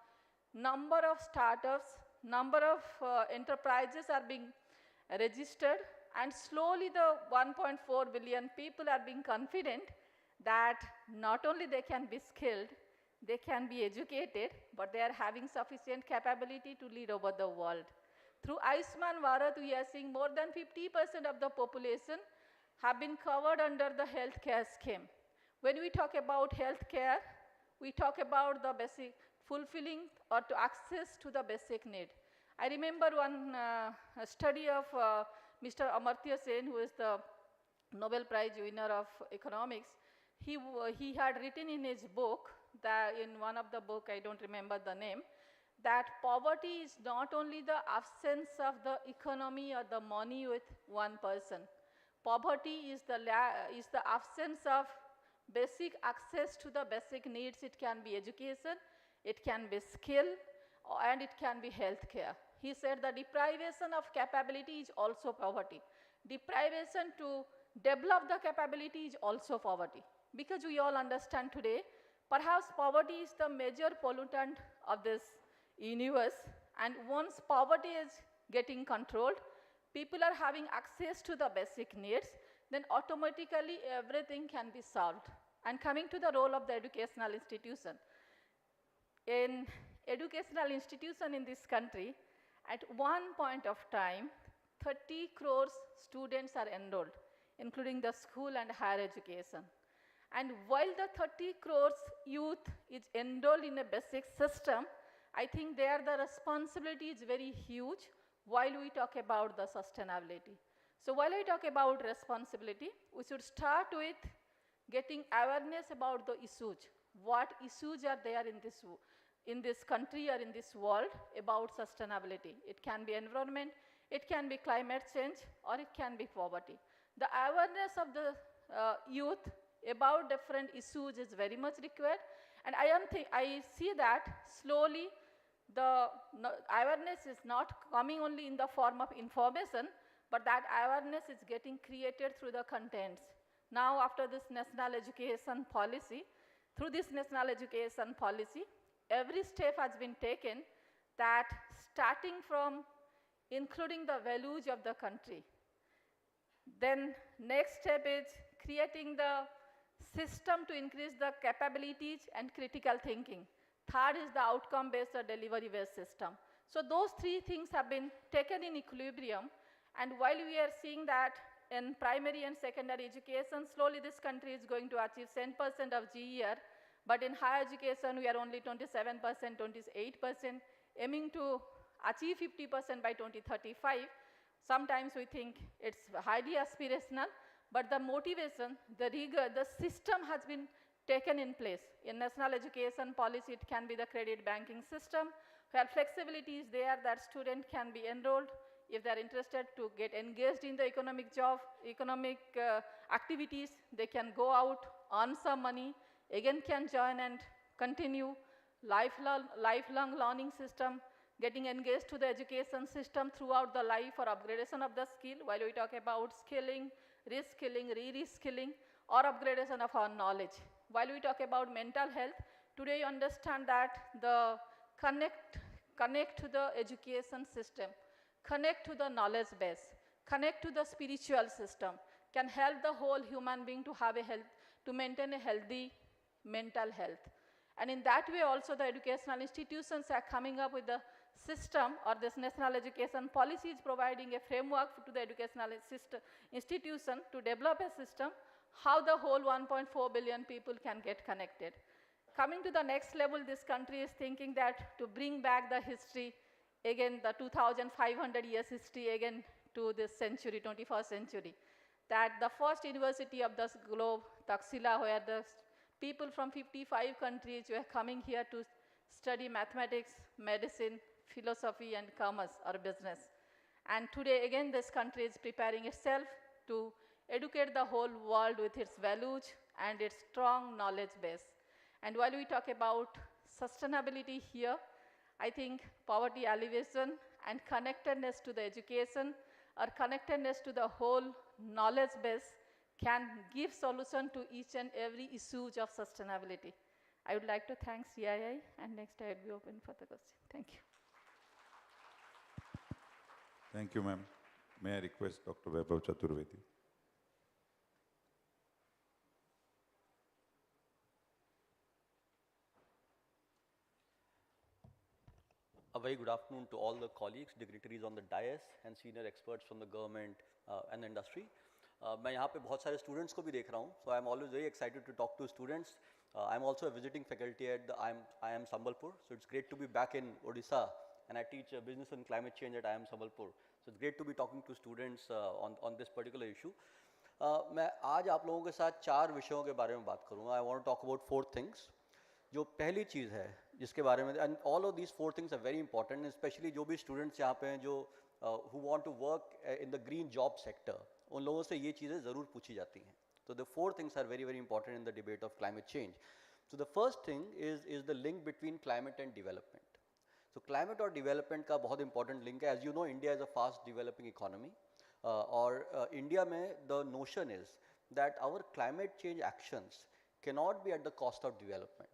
number of startups, number of enterprises are being registered, and slowly the 1.4 billion people are being confident that not only they can be skilled, they can be educated, but they are having sufficient capability to lead over the world. Through Ayushman Bharat, we are seeing more than 50% of the population have been covered under the healthcare scheme. When we talk about healthcare, we talk about the basic fulfilling or to access to the basic need. I remember one study of Mr. Amartya Sen, who is the Nobel Prize winner of economics. He had written in his book, that in one of the book, I don't remember the name, that poverty is not only the absence of the economy or the money with one person. Poverty is the absence of basic access to the basic needs. It can be education, it can be skill, and it can be healthcare. He said the deprivation of capability is also poverty. Deprivation to develop the capability is also poverty. Because we all understand today, perhaps poverty is the major pollutant of this universe, and once poverty is getting controlled, people are having access to the basic needs, then automatically everything can be solved. And coming to the role of the educational institution. In educational institution in this country, at one point of time, 30 crores students are enrolled, including the school and higher education. And while the 30 crores youth is enrolled in a basic system, I think there the responsibility is very huge while we talk about the sustainability. So while I talk about responsibility, we should start with getting awareness about the issues. What issues are there in this country or in this world about sustainability? It can be environment, it can be climate change, or it can be poverty. The awareness of the youth about different issues is very much required, and I see that slowly the awareness is not coming only in the form of information, but that awareness is getting created through the contents. Now after this national education policy, through this national education policy, every step has been taken that starting from including the values of the country. Then next step is creating the system to increase the capabilities and critical thinking. Third is the outcome-based or delivery-based system. So those three things have been taken in equilibrium, and while we are seeing that in primary and secondary education, slowly this country is going to achieve 10% of GER, but in higher education we are only 27%, 28%, aiming to achieve 50% by 2035. Sometimes we think it's highly aspirational, but the motivation, the rigor, the system has been taken in place. In national education policy, it can be the credit banking system, where flexibility is there that student can be enrolled if they are interested to get engaged in the economic activities. They can go out, earn some money, again can join and continue lifelong learning system, getting engaged to the education system throughout the life for upgradation of the skill, while we talk about skilling, reskilling, re-reskilling, or upgradation of our knowledge. While we talk about mental health, today you understand that the connect to the education system, connect to the knowledge base, connect to the spiritual system, can help the whole human being to have to maintain a healthy mental health. And in that way also the educational institutions are coming up with the system, or this national education policy is providing a framework to the educational institution to develop a system how the whole 1.4 billion people can get connected. Coming to the next level, this country is thinking that to bring back the history, again the 2,500 years history again to this century, 21st century, that the first university of this globe, Taxila, where the people from 55 countries were coming here to study mathematics, medicine, philosophy, and commerce or business. And today again this country is preparing itself to educate the whole world with its values and its strong knowledge base. And while we talk about sustainability here, I think poverty alleviation and connectedness to the education or connectedness to the whole knowledge base can give solution to each and every issue of sustainability. I would like to thank CII, and next I will be open for the question. Thank you. Thank you, ma'am. May I request Dr. Vaibhav Chaturvedi? A very good afternoon to all the colleagues, dignitaries on the dais, and senior experts from the government and the industry. मैं यहाँ पे बहुत सारे students को भी देख रहा हूँ, so I'm always very excited to talk to students. I'm also a visiting faculty at the IIM Sambalpur, so it's great to be back in Odisha, and I teach business and climate change at IIM Sambalpur. So it's great to be talking to students on this particular issue. मैं आज आप लोगों के साथ 4 विषयों के बारे में बात करूँगा. I want to talk about 4 things. जो पहली चीज़ है जिसके बारे में, and all of these 4 things are very important, especially जो भी students यहाँ पे हैं जो who want to work in the green job sector, उन लोगों से ये चीज़ें ज़रूर पूछी जाती हैं. So the 4 things are very, very important in the debate of climate change. So the first thing is the link between climate and development. So climate और development का बहुत important link है. As you know, India is a fast developing economy. और India में the notion is that our climate change actions cannot be at the cost of development.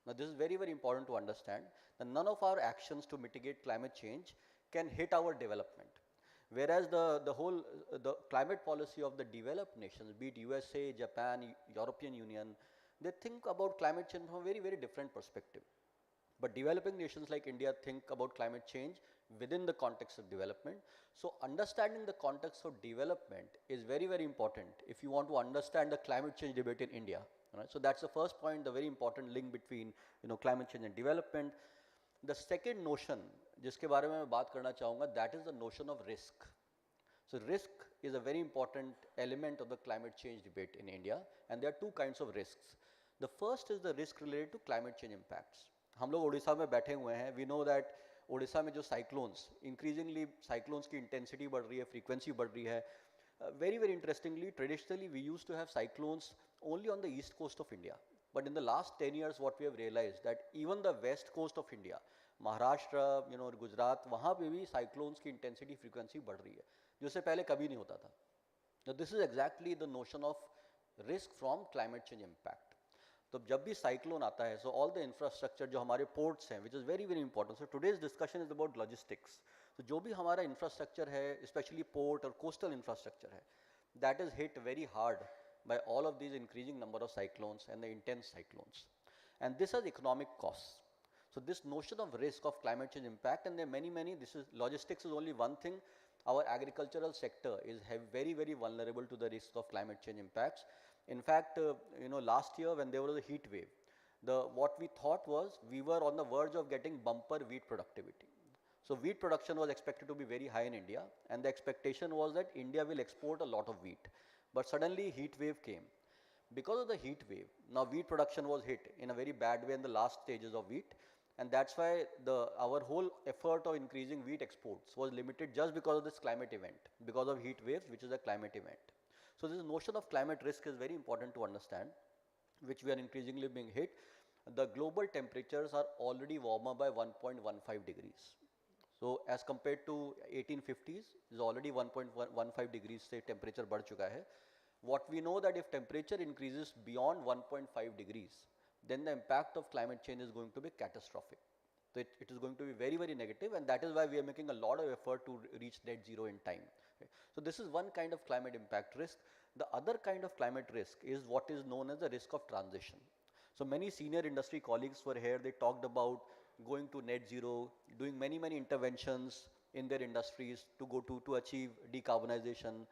Now this is very, very important to understand that none of our actions to mitigate climate change can hit our development. Whereas the climate policy of the developed nations, be it USA, Japan, European Union, they think about climate change from a very, very different perspective. But developing nations like India think about climate change within the context of development. So understanding the context of development is very, very important if you want to understand the climate change debate in India. Right? So that's the first point, the very important link between climate change and development. The second notion जिसके बारे में मैं बात करना चाहूँगा, that is the notion of risk. So risk is a very important element of the climate change debate in India, and there are 2 kinds of risks. The first is the risk related to climate change impacts. हम लोग उड़ीसा में बैठे हुए हैं. We know that Orissa में जो cyclones, increasingly cyclones की intensity बढ़ रही है, frequency बढ़ रही है. Very, very interestingly, traditionally we used to have cyclones only on the east coast of India. But in the last 10 years, what we have realized that even the west coast of India, Maharashtra, Gujarat, वहाँ पे भी cyclones की intensity frequency बढ़ रही है, जिससे पहले कभी नहीं होता था. Now this is exactly the notion of risk from climate change impact. तो जब भी cyclone आता है, so all the infrastructure जो हमारे ports हैं, which is very, very important. So today's discussion is about logistics. So जो भी हमारा infrastructure है, especially port और coastal infrastructure है, that is hit very hard by all of these increasing number of cyclones and the intense cyclones. And this has economic costs. So this notion of risk of climate change impact, and there are many, logistics is only one thing. Our agricultural sector is very, very vulnerable to the risk of climate change impacts. In fact, last year when there was a heat wave, what we thought was we were on the verge of getting bumper wheat productivity. So wheat production was expected to be very high in India, and the expectation was that India will export a lot of wheat. But suddenly heat wave came. Because of the heat wave, now wheat production was hit in a very bad way in the last stages of wheat, and that's why our whole effort of increasing wheat exports was limited just because of this climate event, because of heat waves, which is a climate event. So this notion of climate risk is very important to understand, which we are increasingly being hit. The global temperatures are already warmer by 1.15 degrees. So as compared to 1850s, is already 1.15 degrees से temperature बढ़ चुका है. What we know that if temperature increases beyond 1.5 degrees, then the impact of climate change is going to be catastrophic. So it is going to be very, very negative, and that is why we are making a lot of effort to reach net zero in time. Okay. So this is one kind of climate impact risk. The other kind of climate risk is what is known as the risk of transition. So many senior industry colleagues were here, they talked about going to net zero, doing many, interventions in their industries to achieve decarbonization.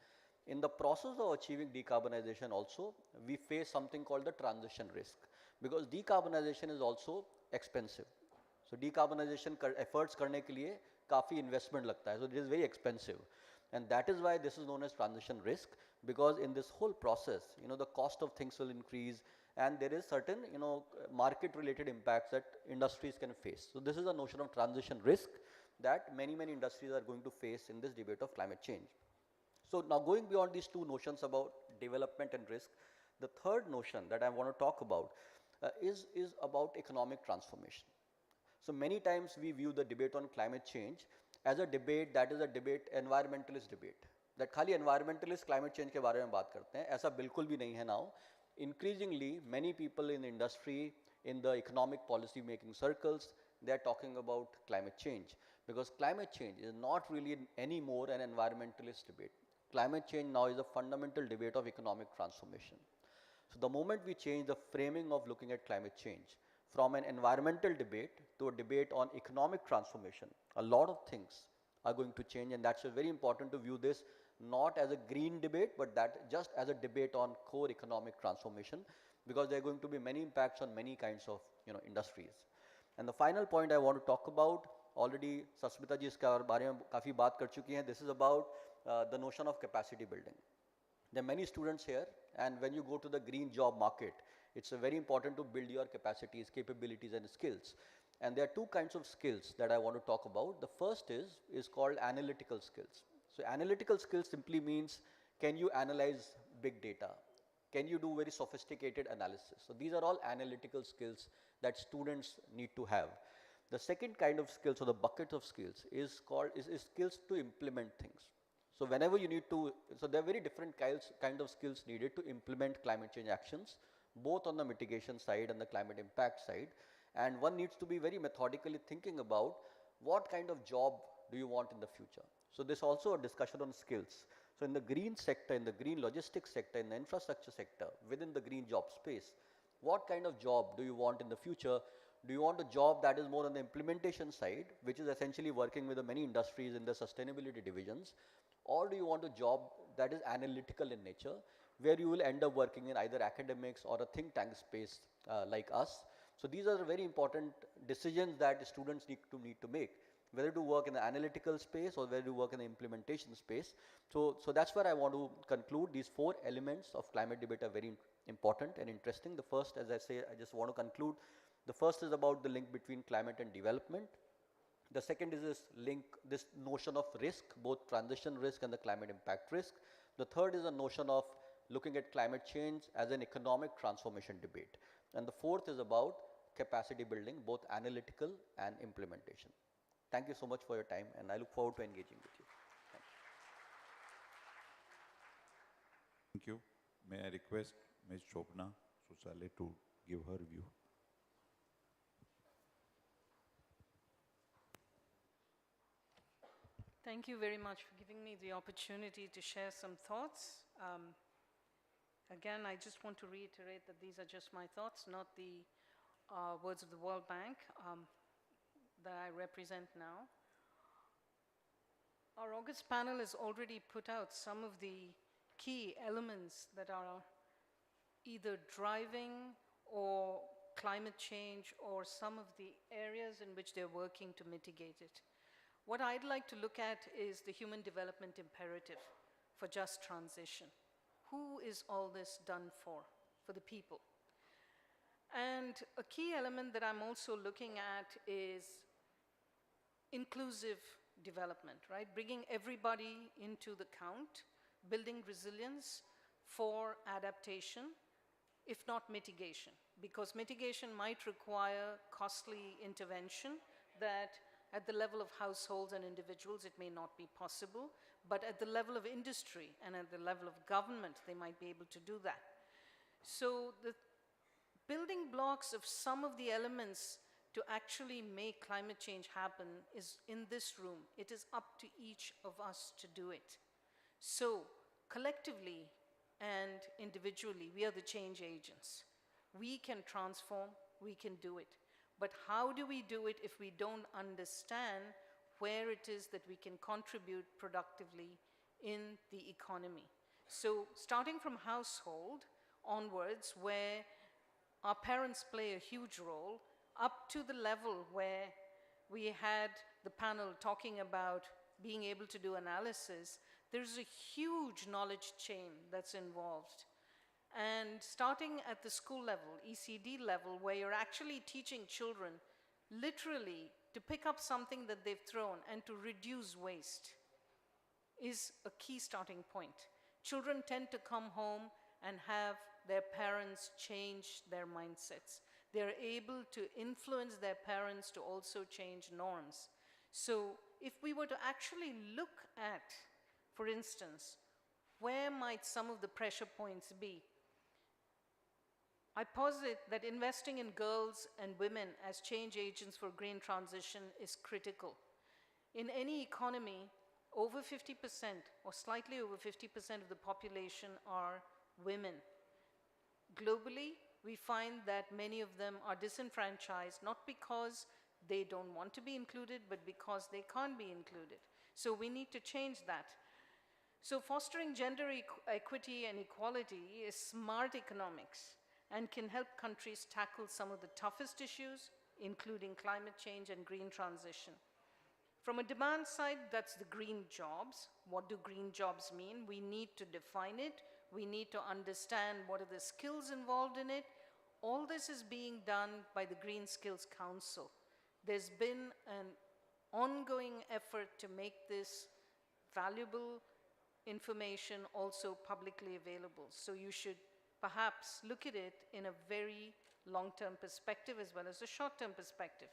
In the process of achieving decarbonization also, we face something called the transition risk, because decarbonization is also expensive. So decarbonization efforts करने के लिए काफ़ी investment लगता है. So it is very expensive. And that is why this is known as transition risk, because in this whole process, the cost of things will increase, and there is certain, market related impacts that industries can face. So this is a notion of transition risk that many industries are going to face in this debate of climate change. So now going beyond these 2 notions about development and risk, the third notion that I want to talk about is about economic transformation. So many times we view the debate on climate change as a debate that is a environmentalist debate. That खाली environmentalist climate change के बारे में बात करते हैं, ऐसा बिल्कुल भी नहीं है now. Increasingly, many people in the industry, in the economic policy making circles, they are talking about climate change, because climate change is not really anymore an environmentalist debate. Climate change now is a fundamental debate of economic transformation. So the moment we change the framing of looking at climate change from an environmental debate to a debate on economic transformation, a lot of things are going to change, and that's very important to view this not as a green debate, but that just as a debate on core economic transformation, because there are going to be many impacts on many kinds of industries. And the final point I want to talk about, already Sasmita ji iska baare mein kafi baat kar chuki hain, this is about the notion of capacity building. There are many students here, and when you go to the green job market, it's very important to build your capacities, capabilities and skills. And there are two kinds of skills that I want to talk about. The first is called analytical skills. So analytical skills simply means, can you analyze big data? Can you do very sophisticated analysis? So these are all analytical skills that students need to have. The second kind of skills, or the bucket of skills, is skills to implement things. So whenever you need to, so there are very different kind of skills needed to implement climate change actions, both on the mitigation side and the climate impact side. And one needs to be very methodically thinking about what kind of job do you want in the future. So there's also a discussion on skills. So in the green sector, in the green logistics sector, in the infrastructure sector, within the green job space, what kind of job do you want in the future? Do you want a job that is more on the implementation side, which is essentially working with the many industries in the sustainability divisions? Or do you want a job that is analytical in nature, where you will end up working in either academics or a think tank space like us? So these are very important decisions that students need to make, whether to work in the analytical space or whether to work in the implementation space. So that's where I want to conclude. These four elements of climate debate are very important and interesting. The first, as I say, I just want to conclude. The first is about the link between climate and development. The second is this notion of risk, both transition risk and the climate impact risk. The third is a notion of looking at climate change as an economic transformation debate. And the fourth is about capacity building, both analytical and implementation. Thank you so much for your time, and I look forward to engaging with you. Thank you. May I request Ms. Shobna Susale to give her view? Thank you very much for giving me the opportunity to share some thoughts. Again, I just want to reiterate that these are just my thoughts, not the words of the World Bank that I represent now. Our August panel has already put out some of the key elements that are either driving or climate change or some of the areas in which they're working to mitigate it. What I'd like to look at is the human development imperative for just transition. Who is all this done for? For the people. And a key element that I'm also looking at is inclusive development, right? Bringing everybody into the count, building resilience for adaptation, if not mitigation, because mitigation might require costly intervention that at the level of households and individuals it may not be possible, but at the level of industry and at the level of government they might be able to do that. So the building blocks of some of the elements to actually make climate change happen is in this room. It is up to each of us to do it. So collectively and individually, we are the change agents. We can transform, we can do it. But how do we do it if we don't understand where it is that we can contribute productively in the economy? So starting from household onwards, where our parents play a huge role, up to the level where we had the panel talking about being able to do analysis, there's a huge knowledge chain that's involved. And starting at the school level, ECD level, where you're actually teaching children literally to pick up something that they've thrown and to reduce waste is a key starting point. Children tend to come home and have their parents change their mindsets. They're able to influence their parents to also change norms. So if we were to actually look at, for instance, where might some of the pressure points be? I posit that investing in girls and women as change agents for green transition is critical. In any economy, over 50% or slightly over 50% of the population are women. Globally, we find that many of them are disenfranchised, not because they don't want to be included, but because they can't be included. So we need to change that. So fostering gender equity and equality is smart economics and can help countries tackle some of the toughest issues, including climate change and green transition. From a demand side, that's the green jobs. What do green jobs mean? We need to define it. We need to understand what are the skills involved in it. All this is being done by the Green Skills Council. There's been an ongoing effort to make this valuable information also publicly available. So you should perhaps look at it in a very long-term perspective as well as a short-term perspective.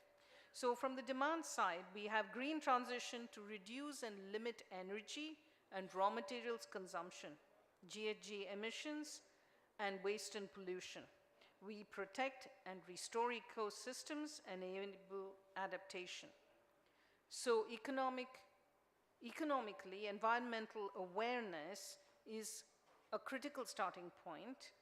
So from the demand side, we have green transition to reduce and limit energy and raw materials consumption, GHG emissions, and waste and pollution. We protect and restore ecosystems and enable adaptation. So economically, environmental awareness is a critical starting point,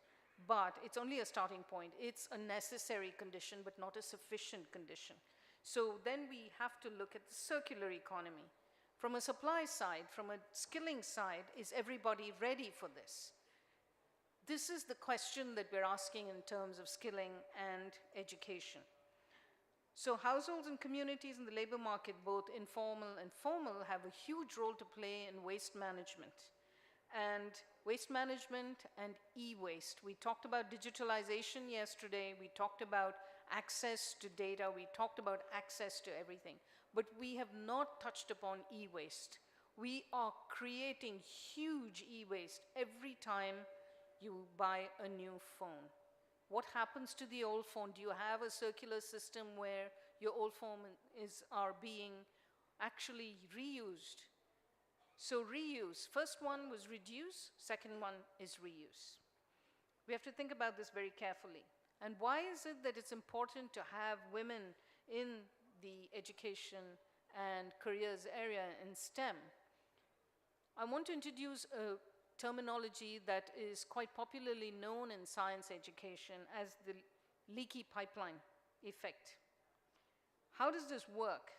but it's only a starting point. It's a necessary condition, but not a sufficient condition. So then we have to look at the circular economy. From a supply side, from a skilling side, is everybody ready for this? This is the question that we're asking in terms of skilling and education. So households and communities in the labor market, both informal and formal, have a huge role to play in waste management. And waste management and e-waste. We talked about digitalization yesterday. We talked about access to data. We talked about access to everything. But we have not touched upon e-waste. We are creating huge e-waste every time you buy a new phone. What happens to the old phone? Do you have a circular system where your old phone are being actually reused? So reuse, first one was reduce, second one is reuse. We have to think about this very carefully. And why is it that it's important to have women in the education and careers area in STEM? I want to introduce a terminology that is quite popularly known in science education as the leaky pipeline effect. How does this work?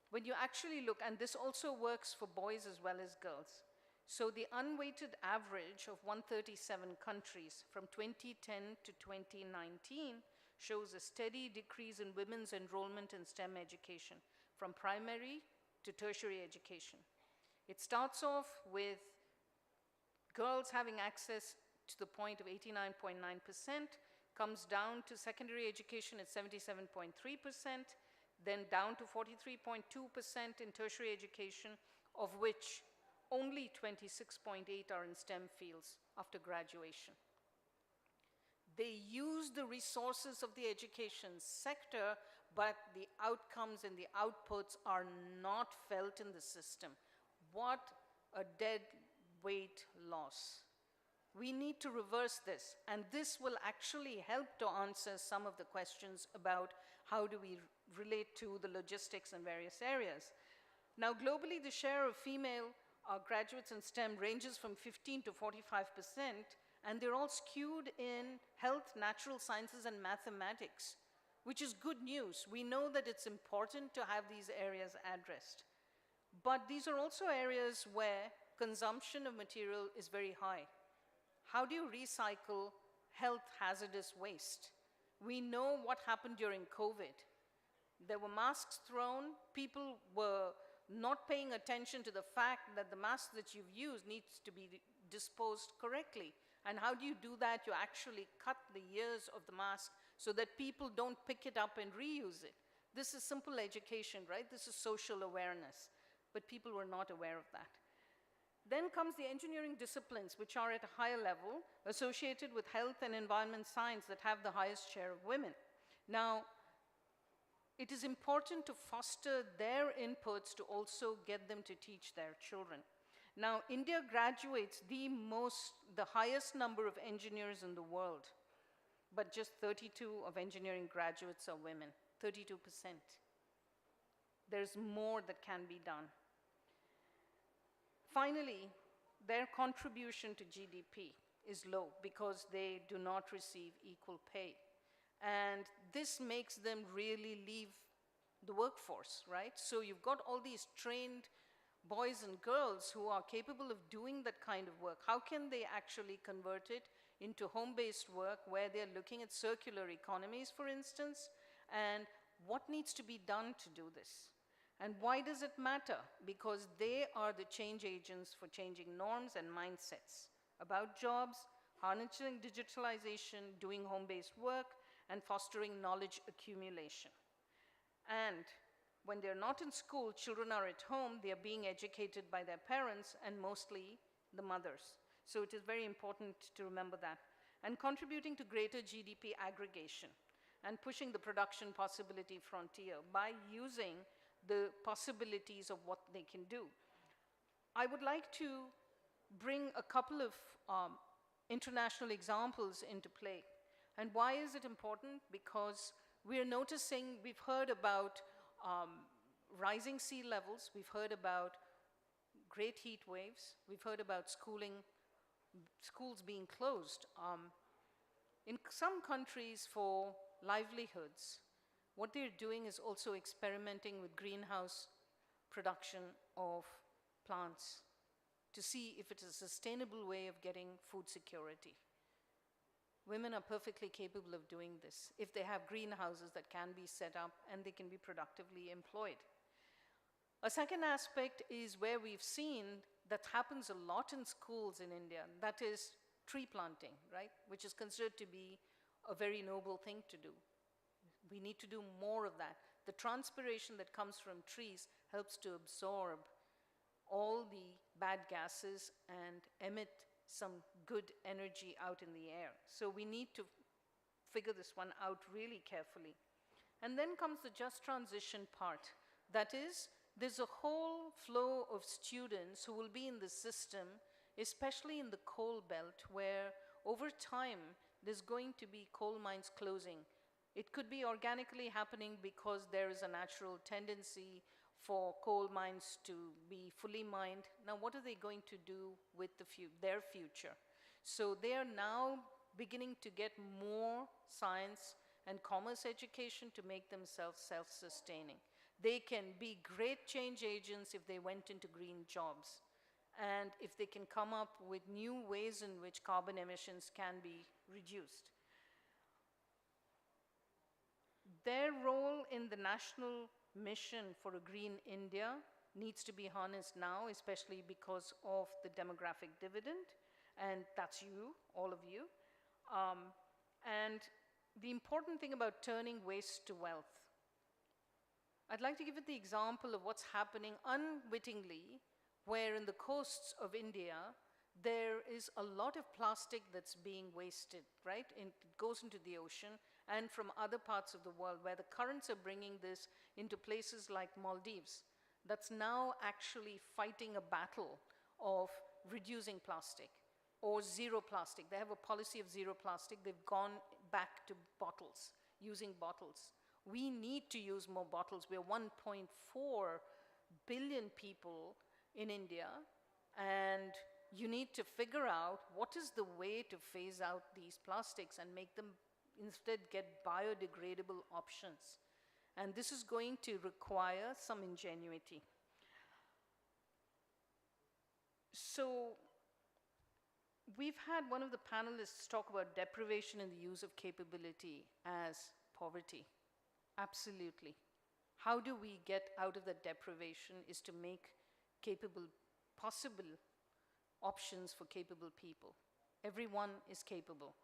When you actually look, and this also works for boys as well as girls. So the unweighted average of 137 countries from 2010 to 2019 shows a steady decrease in women's enrollment in STEM education from primary to tertiary education. It starts off with girls having access to the point of 89.9%, comes down to secondary education at 77.3%, then down to 43.2% in tertiary education, of which only 26.8 are in STEM fields after graduation. They use the resources of the education sector, but the outcomes and the outputs are not felt in the system. What a dead weight loss. We need to reverse this, and this will actually help to answer some of the questions about how do we relate to the logistics in various areas. Now, globally, the share of female graduates in STEM ranges from 15 to 45%, and they're all skewed in health, natural sciences, and mathematics, which is good news. We know that it's important to have these areas addressed. But these are also areas where consumption of material is very high. How do you recycle health hazardous waste? We know what happened during COVID. There were masks thrown. People were not paying attention to the fact that the mask that you've used needs to be disposed correctly. And how do you do that? You actually cut the ears of the mask so that people don't pick it up and reuse it. This is simple education, right? This is social awareness. But people were not aware of that. Then comes the engineering disciplines, which are at a higher level, associated with health and environment science that have the highest share of women. Now, it is important to foster their inputs to also get them to teach their children. Now, India graduates the highest number of engineers in the world, but just 32 of engineering graduates are women, 32%. There's more that can be done. Finally, their contribution to GDP is low because they do not receive equal pay. And this makes them really leave the workforce, right? So you've got all these trained boys and girls who are capable of doing that kind of work, how can they actually convert it into home-based work where they're looking at circular economies, for instance, and what needs to be done to do this? And why does it matter? Because they are the change agents for changing norms and mindsets about jobs, harnessing digitalization, doing home-based work, and fostering knowledge accumulation. And when they're not in school, children are at home, they are being educated by their parents and mostly the mothers. So it is very important to remember that. And contributing to greater GDP aggregation and pushing the production possibility frontier by using the possibilities of what they can do. I would like to bring a couple of international examples into play. And why is it important? Because we're noticing, we've heard about rising sea levels, we've heard about great heat waves, we've heard about schools being closed. In some countries for livelihoods, what they're doing is also experimenting with greenhouse production of plants to see if it is a sustainable way of getting food security. Women are perfectly capable of doing this if they have greenhouses that can be set up and they can be productively employed. A second aspect is where we've seen that happens a lot in schools in India, that is tree planting, right? Which is considered to be a very noble thing to do. We need to do more of that. The transpiration that comes from trees helps to absorb all the bad gases and emit some good energy out in the air. So we need to figure this one out really carefully. And then comes the just transition part. That is, there's a whole flow of students who will be in the system, especially in the coal belt, where over time there's going to be coal mines closing. It could be organically happening because there is a natural tendency for coal mines to be fully mined. Now, what are they going to do with their future? So they are now beginning to get more science and commerce education to make themselves self-sustaining. They can be great change agents if they went into green jobs, and if they can come up with new ways in which carbon emissions can be reduced. Their role in the national mission for a green India needs to be harnessed now, especially because of the demographic dividend, and that's you, all of you. And the important thing about turning waste to wealth. I'd like to give you the example of what's happening unwittingly, where in the coasts of India, there is a lot of plastic that's being wasted, right? It goes into the ocean, and from other parts of the world where the currents are bringing this into places like Maldives, that's now actually fighting a battle of reducing plastic or zero plastic. They have a policy of zero plastic. They've gone back to bottles, using bottles. We need to use more bottles. We're 1.4 billion people in India, and you need to figure out what is the way to phase out these plastics and make them instead get biodegradable options. And this is going to require some ingenuity. So we've had one of the panelists talk about deprivation and the use of capability as poverty. Absolutely. How do we get out of that deprivation is to make possible options for capable people. Everyone is capable.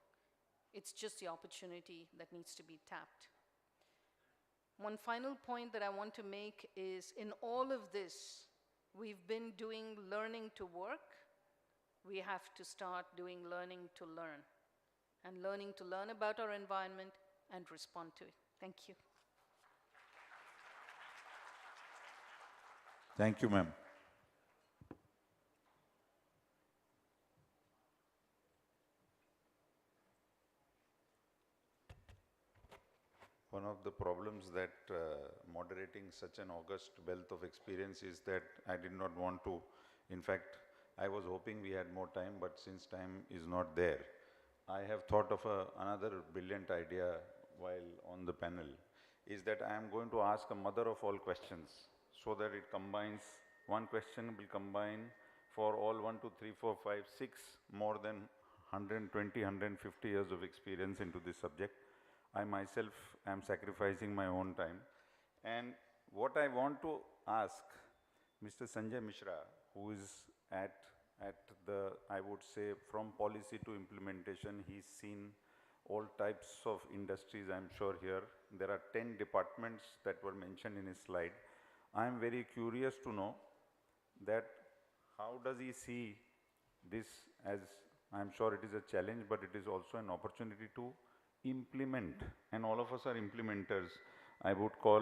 It's just the opportunity that needs to be tapped. One final point that I want to make is in all of this, we've been doing learning to work. We have to start doing learning to learn, and learning to learn about our environment and respond to it. Thank you. Thank you, ma'am. One of the problems that moderating such an august wealth of experience is that I did not want to, in fact, I was hoping we had more time, but since time is not there, I have thought of another brilliant idea while on the panel, is that I am going to ask a mother of all questions so that it combines one question will combine for all 1, 2, 3, 4, 5, 6, more than 120, 150 years of experience into this subject. I myself am sacrificing my own time. And what I want to ask Mr. Sanjay Mishra, who is at the, I would say, from policy to implementation, he's seen all types of industries, I'm sure here. There are 10 departments that were mentioned in his slide. I'm very curious to know that how does he see this as, I'm sure it is a challenge, but it is also an opportunity to implement, and all of us are implementers. I would call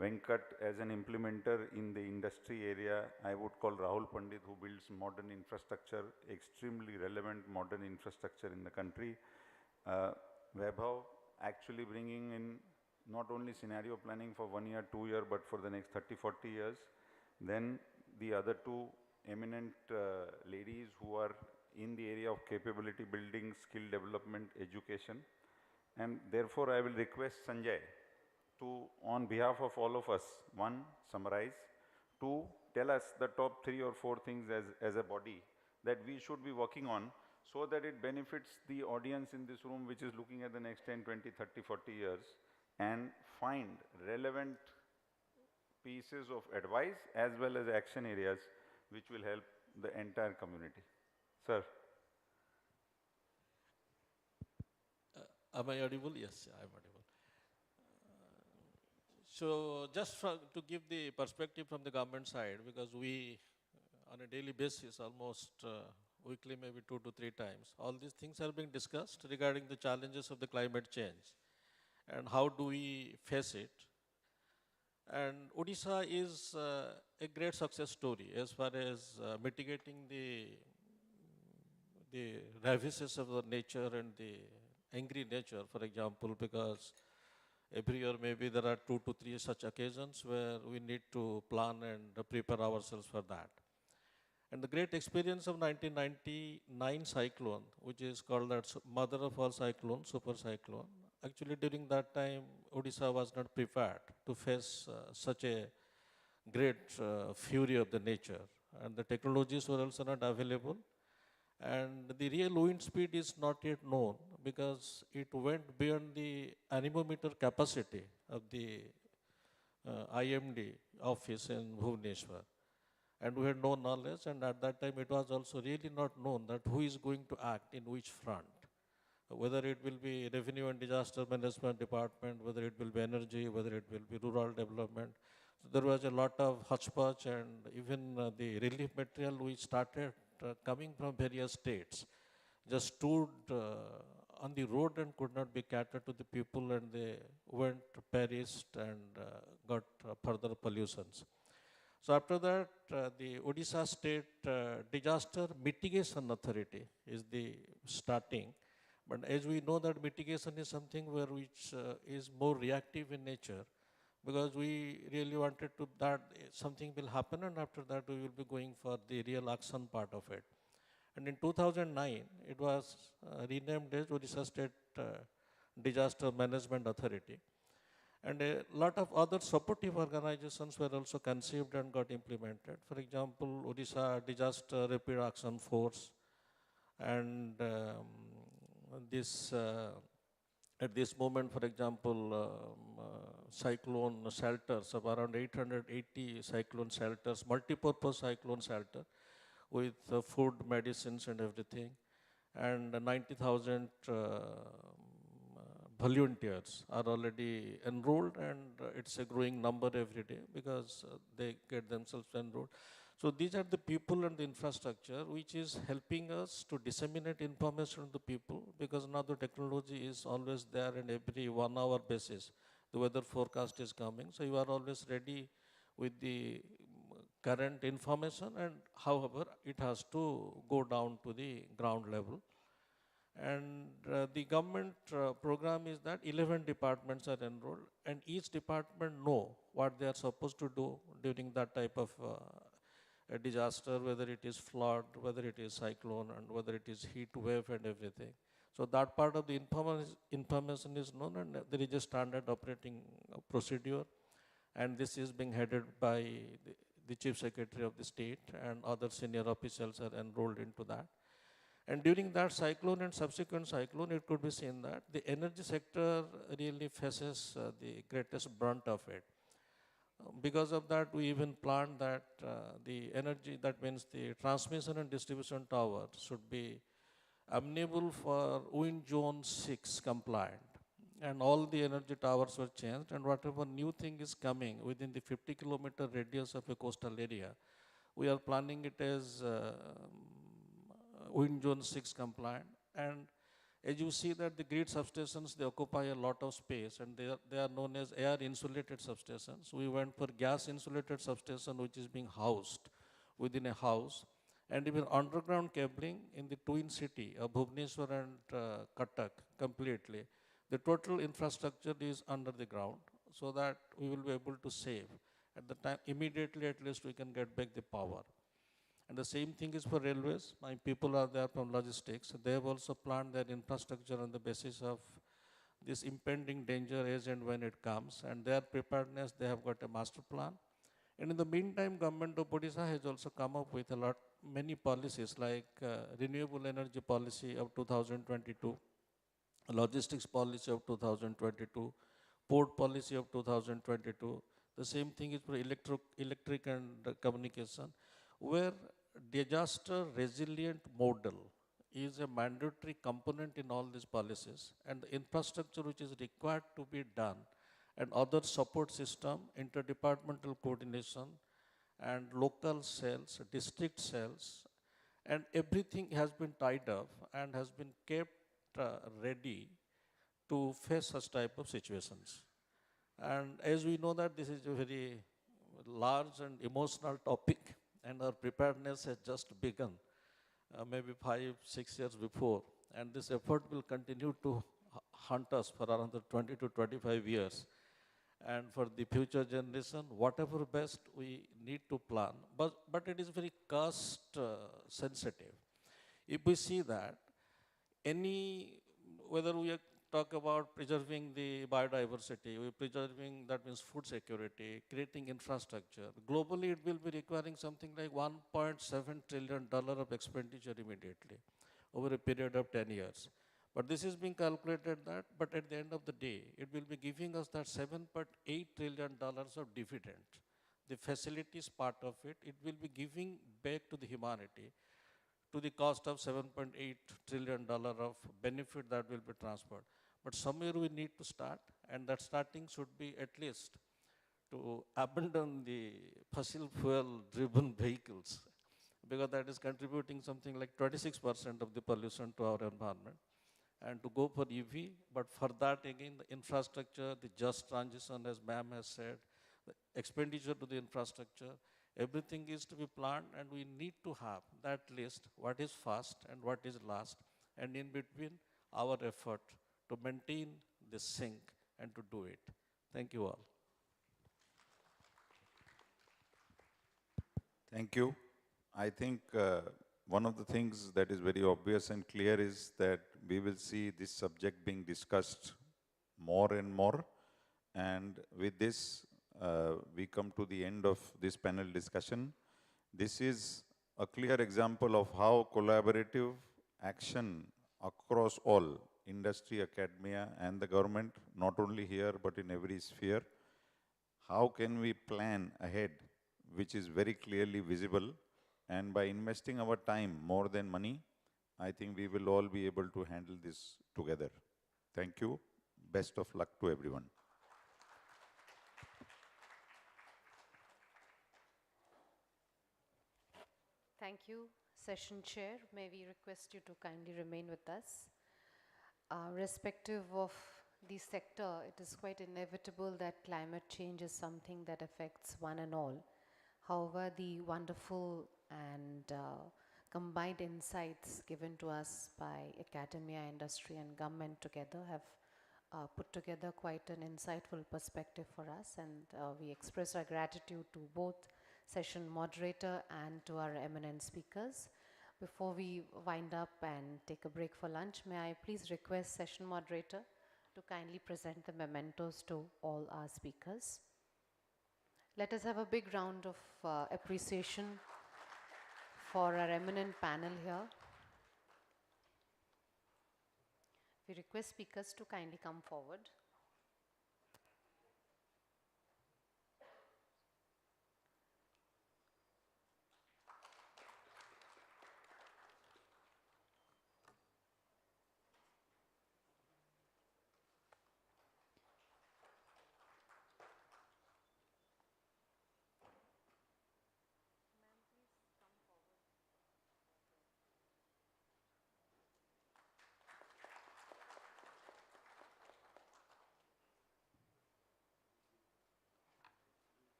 Venkat as an implementer in the industry area. I would call Rahul Pandit, who builds modern infrastructure, extremely relevant modern infrastructure in the country. Vaibhav actually bringing in not only scenario planning for 1 year, 2 year, but for the next 30, 40 years. Then the other two eminent ladies who are in the area of capability building, skill development, education. And therefore, I will request Sanjay to, on behalf of all of us, one, summarize, two, tell us the top 3 or 4 things as a body that we should be working on so that it benefits the audience in this room which is looking at the next 10, 20, 30, 40 years, and find relevant pieces of advice as well as action areas which will help the entire community. Sir. Am I audible? Yes, I am audible. So just to give the perspective from the government side, because we, on a daily basis, almost weekly, maybe 2 to 3 times, all these things are being discussed regarding the challenges of the climate change and how do we face it. And Odisha is a great success story as far as mitigating the ravages of the nature and the angry nature, for example, because every year maybe there are 2 to 3 such occasions where we need to plan and prepare ourselves for that. And the great experience of 1999 cyclone, which is called that mother of all cyclone, super cyclone, actually during that time Odisha was not prepared to face such a great fury of the nature, and the technologies were also not available. And the real wind speed is not yet known because it went beyond the anemometer capacity of the IMD office in Bhubaneswar. And we had no knowledge, and at that time it was also really not known that who is going to act in which front. Whether it will be Revenue and Disaster Management Department, whether it will be energy, whether it will be rural development. So there was a lot of hodgepodge, and even the relief material we started coming from various states just stood on the road and could not be catered to the people, and they went perished and got further pollutions. So after that, the Odisha State Disaster Mitigation Authority is the starting. But as we know that mitigation is something which is more reactive in nature, because we really wanted to that something will happen, and after that we will be going for the real action part of it. And in 2009, it was renamed as Odisha State Disaster Management Authority. And a lot of other supportive organizations were also conceived and got implemented. For example, Odisha Disaster Rapid Action Force, and at this moment, for example, cyclone shelters of around 880 cyclone shelters, multi-purpose cyclone shelter with food, medicines and everything, and 90,000 volunteers are already enrolled, and it's a growing number every day because they get themselves enrolled. So these are the people and the infrastructure which is helping us to disseminate information to the people, because now the technology is always there, and every 1 hour basis the weather forecast is coming. So you are always ready with the current information, and however it has to go down to the ground level. And the government program is that 11 departments are enrolled, and each department know what they are supposed to do during that type of a disaster, whether it is flood, whether it is cyclone, and whether it is heat wave and everything. So that part of the information is known, and there is a standard operating procedure, and this is being headed by the Chief Secretary of the state and other senior officials are enrolled into that. And during that cyclone and subsequent cyclone, it could be seen that the energy sector really faces the greatest brunt of it. Because of that, we even planned that the energy, that means the transmission and distribution tower should be amenable for wind zone 6 compliant. And all the energy towers were changed, and whatever new thing is coming within the 50-kilometer radius of a coastal area, we are planning it as wind zone 6 compliant. And as you see that the grid substations, they occupy a lot of space, and they are known as air insulated substations. We went for gas insulated substation, which is being housed within a house, and even underground cabling in the twin city of Bhubaneswar and Cuttack completely. The total infrastructure is under the ground, so that we will be able to save. At the time, immediately at least we can get back the power. And the same thing is for railways. My people are there from logistics. They have also planned their infrastructure on the basis of this impending danger as and when it comes. And their preparedness, they have got a master plan. And in the meantime, government of Odisha has also come up with many policies like renewable energy policy of 2022, logistics policy of 2022, port policy of 2022. The same thing is for electric and communication, where disaster resilient model is a mandatory component in all these policies, and the infrastructure which is required to be done and other support system, interdepartmental coordination and local cells, district cells, and everything has been tied up and has been kept ready to face such type of situations. And as we know that this is a very large and emotional topic, and our preparedness has just begun, maybe 5-6 years before, and this effort will continue to hunt us for around 20 to 25 years. And for the future generation, whatever best we need to plan, but it is very cost sensitive. If we see that whether we talk about preserving the biodiversity, we're preserving, that means food security, creating infrastructure. Globally, it will be requiring something like $1.7 trillion of expenditure immediately over a period of 10 years. But this is being calculated that, but at the end of the day, it will be giving us that $7.8 trillion of dividend. The facilities part of it, it will be giving back to the humanity to the cost of $7.8 trillion of benefit that will be transferred. But somewhere we need to start, and that starting should be at least to abandon the fossil fuel driven vehicles, because that is contributing something like 26% of the pollution to our environment, and to go for EV. But for that, again, the infrastructure, the just transition, as ma'am has said, the expenditure to the infrastructure, everything is to be planned, and we need to have that list, what is fast and what is last, and in between our effort to maintain the sync and to do it. Thank you all. Thank you. I think one of the things that is very obvious and clear is that we will see this subject being discussed more and more. And with this, we come to the end of this panel discussion. This is a clear example of how collaborative action across all industry, academia, and the government, not only here but in every sphere, how can we plan ahead, which is very clearly visible, and by investing our time more than money, I think we will all be able to handle this together. Thank you. Best of luck to everyone. Thank you, Session Chair. May we request you to kindly remain with us. Irrespective of the sector, it is quite inevitable that climate change is something that affects one and all. However, the wonderful and combined insights given to us by academia, industry, and government together have put together quite an insightful perspective for us, and we express our gratitude to both session moderator and to our eminent speakers. Before we wind up and take a break for lunch, may I please request session moderator to kindly present the mementos to all our speakers. Let us have a big round of appreciation for our eminent panel here. We request speakers to kindly come forward.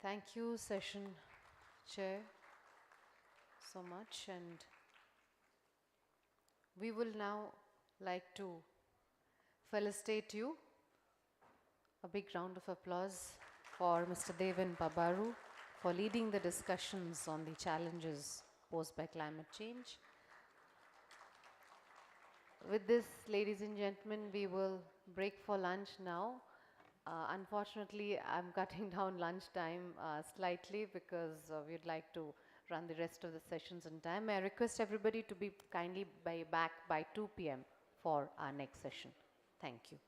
Thank you, Session Chair, so much. And we will now like to felicitate you. A big round of applause for Mr. Deven Babaru for leading the discussions on the challenges posed by climate change. With this, ladies and gentlemen, we will break for lunch now. Unfortunately, I'm cutting down lunchtime slightly because we'd like to run the rest of the sessions on time. I request everybody to be kindly back by 2 p.m. for our next session. Thank you.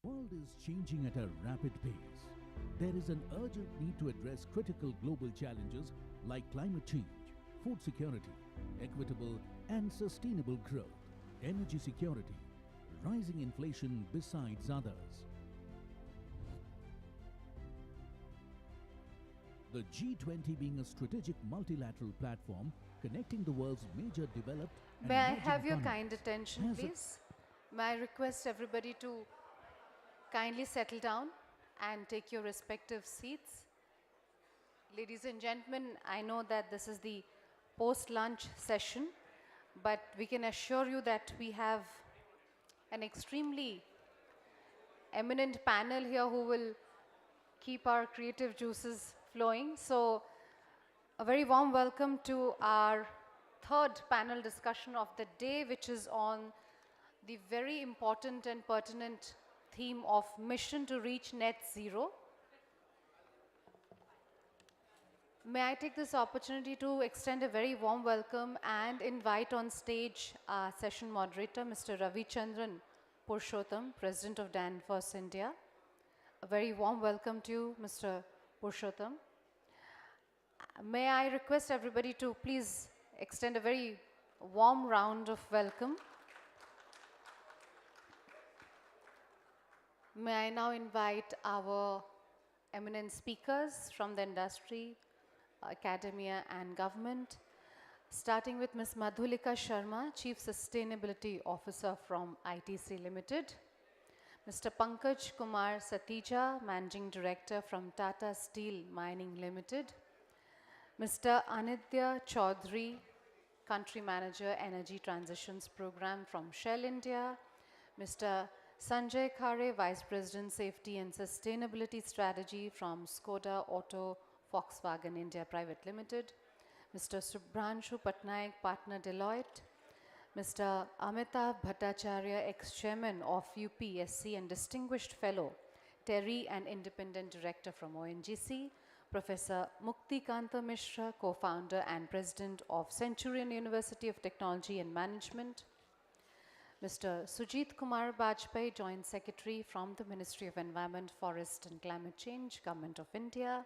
The world is changing at a rapid pace. There is an urgent need to address critical global challenges like climate change, food security, equitable and sustainable growth, energy security, rising inflation, besides others. The G20 being a strategic multilateral platform connecting the world's major developed and May I emerging have your economies kind attention, has a- please? May I request everybody to kindly settle down and take your respective seats? Ladies and gentlemen, I know that this is the post-lunch session, but we can assure you that we have an extremely eminent panel here who will keep our creative juices flowing. So a very warm welcome to our third panel discussion of the day, which is on the very important and pertinent theme of mission to reach net zero. May I take this opportunity to extend a very warm welcome and invite on stage our session moderator, Mr. Ravichandran Purushottam, President of Danfoss India. A very warm welcome to you, Mr. Purushottam. May I request everybody to please extend a very warm round of welcome. May I now invite our eminent speakers from the industry, academia and government, starting with Ms. Madhulika Sharma, Chief Sustainability Officer from ITC Limited, Mr. Pankaj Kumar Satija, Managing Director from Tata Steel Mining Limited, Mr. Anindya Chaudhary, Country Manager Energy Transitions Program from Shell India, Mr. Sanjay Khare, Vice President Safety and Sustainability Strategy from Skoda Auto Volkswagen India Private Limited, Mr. Subhranshu Patnaik, Partner Deloitte, Mr. Amitabh Bhattacharya, Ex-Chairman of UPSC and Distinguished Fellow, Terry and Independent Director from ONGC, Professor Muktikanta Mishra, Co-Founder and President of Centurion University of Technology and Management, Mr. Sujit Kumar Bajpai, Joint Secretary from the Ministry of Environment, Forest and Climate Change, Government of India,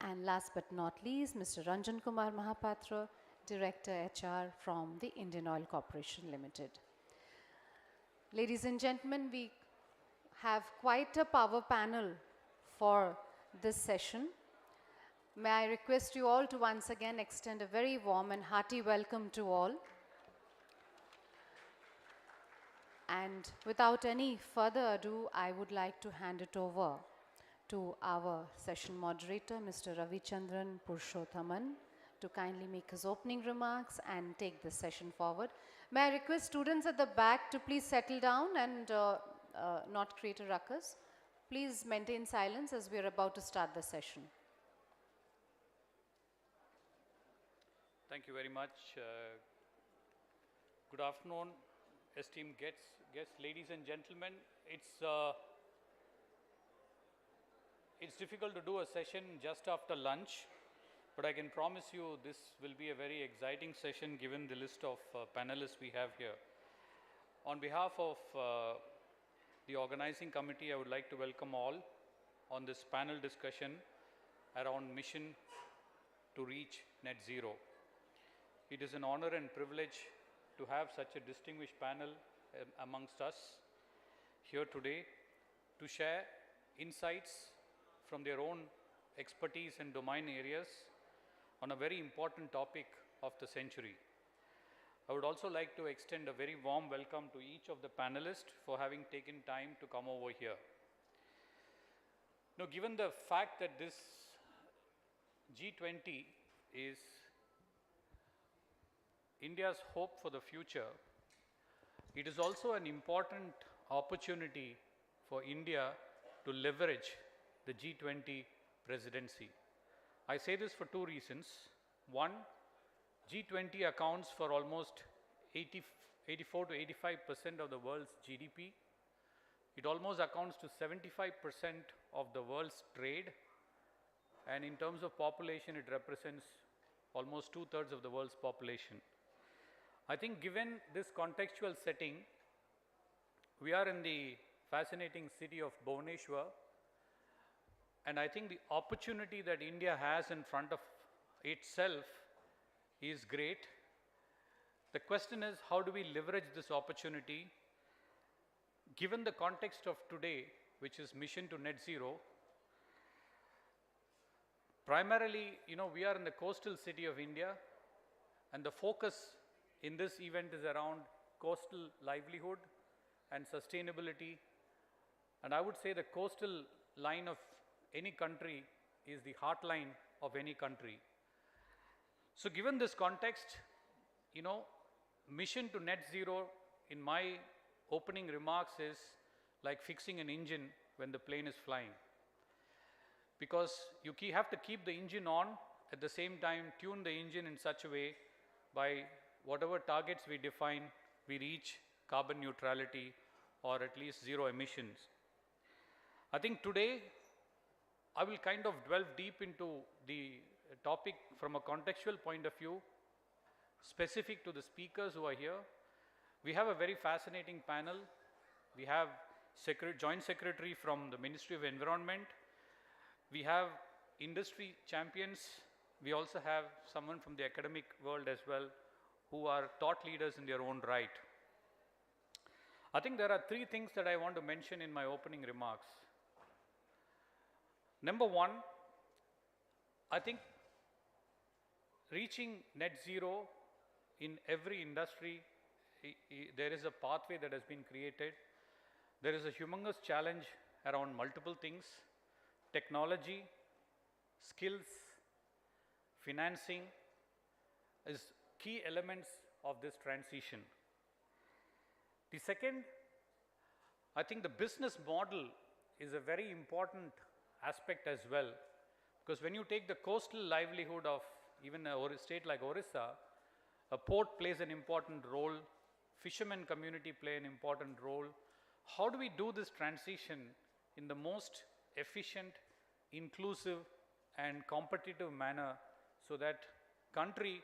and last but not least, Mr. Ranjan Kumar Mahapatra, Director HR from the Indian Oil Corporation Limited. Ladies and gentlemen, we have quite a power panel for this session. May I request you all to once again extend a very warm and hearty welcome to all. And without any further ado, I would like to hand it over to our session moderator, Mr. Ravichandran Purushottam, to kindly make his opening remarks and take this session forward. May I request students at the back to please settle down and not create a ruckus. Please maintain silence as we are about to start the session. Thank you very much. Good afternoon, esteemed guests, ladies and gentlemen. It's difficult to do a session just after lunch, but I can promise you this will be a very exciting session given the list of panelists we have here. On behalf of the organizing committee, I would like to welcome all on this panel discussion around mission to reach net zero. It is an honor and privilege to have such a distinguished panel amongst us here today to share insights from their own expertise and domain areas on a very important topic of the century. I would also like to extend a very warm welcome to each of the panelists for having taken time to come over here. Now, given the fact that this G20 is India's hope for the future, it is also an important opportunity for India to leverage the G20 presidency. I say this for two reasons. One, G20 accounts for almost 84 to 85% of the world's GDP. It almost accounts to 75% of the world's trade. And in terms of population, it represents almost 2/3 of the world's population. I think given this contextual setting, we are in the fascinating city of Bhubaneswar. And I think the opportunity that India has in front of itself is great. The question is, how do we leverage this opportunity? Given the context of today, which is mission to net zero, primarily, we are in the coastal city of India, and the focus in this event is around coastal livelihood and sustainability. And I would say the coastal line of any country is the heartline of any country. So given this context, mission to net zero in my opening remarks is like fixing an engine when the plane is flying. Because you have to keep the engine on, at the same time tune the engine in such a way by whatever targets we define, we reach carbon neutrality or at least zero emissions. I think today I will kind of delve deep into the topic from a contextual point of view, specific to the speakers who are here. We have a very fascinating panel. We have Joint Secretary from the Ministry of Environment. We have industry champions. We also have someone from the academic world as well, who are thought leaders in their own right. I think there are three things that I want to mention in my opening remarks. Number one, I think reaching net zero in every industry, there is a pathway that has been created. There is a humongous challenge around multiple things: technology, skills, financing is key elements of this transition. The second, I think the business model is a very important aspect as well, because when you take the coastal livelihood of even a state like Orissa, a port plays an important role, fishermen community play an important role. How do we do this transition in the most efficient, inclusive and competitive manner so that country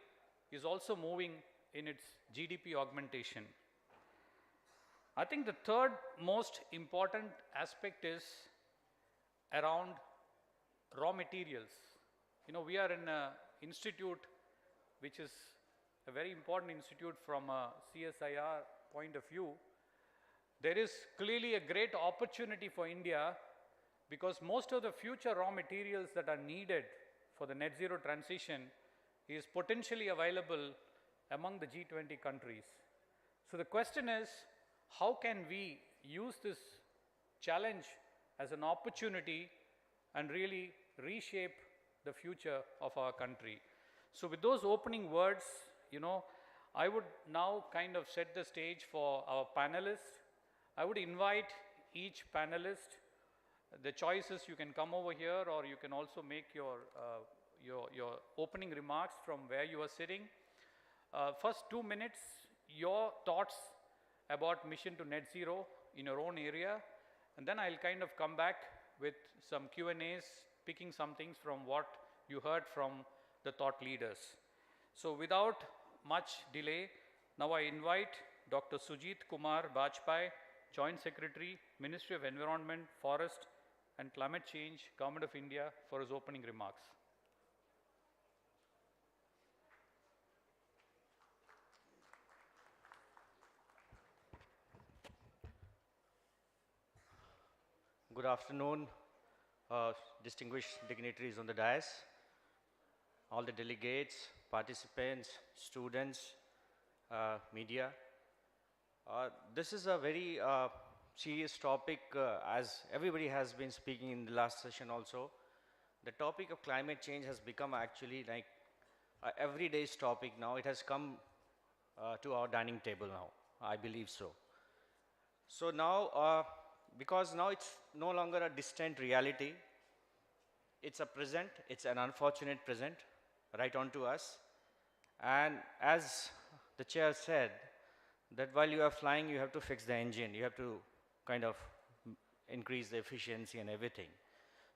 is also moving in its GDP augmentation? I think the third most important aspect is around raw materials. We are in an institute which is a very important institute from a CSIR point of view. There is clearly a great opportunity for India, because most of the future raw materials that are needed for the net zero transition is potentially available among the G20 countries. So the question is, how can we use this challenge as an opportunity and really reshape the future of our country? So with those opening words, I would now kind of set the stage for our panelists. I would invite each panelist, the choices, you can come over here or you can also make your opening remarks from where you are sitting. First 2 minutes, your thoughts about mission to net zero in your own area, and then I'll kind of come back with some Q&As, picking some things from what you heard from the thought leaders. So without much delay, now I invite Dr. Sujit Kumar Bajpai, Joint Secretary, Ministry of Environment, Forest and Climate Change, Government of India, for his opening remarks. Good afternoon, distinguished dignitaries on the dais, all the delegates, participants, students, media. This is a very serious topic, as everybody has been speaking in the last session also. The topic of climate change has become actually like everyday's topic now. It has come to our dining table now, I believe so. So now, because now it's no longer a distant reality, it's a present, it's an unfortunate present right on to us. And as the chair said, that while you are flying, you have to fix the engine, you have to kind of increase the efficiency and everything.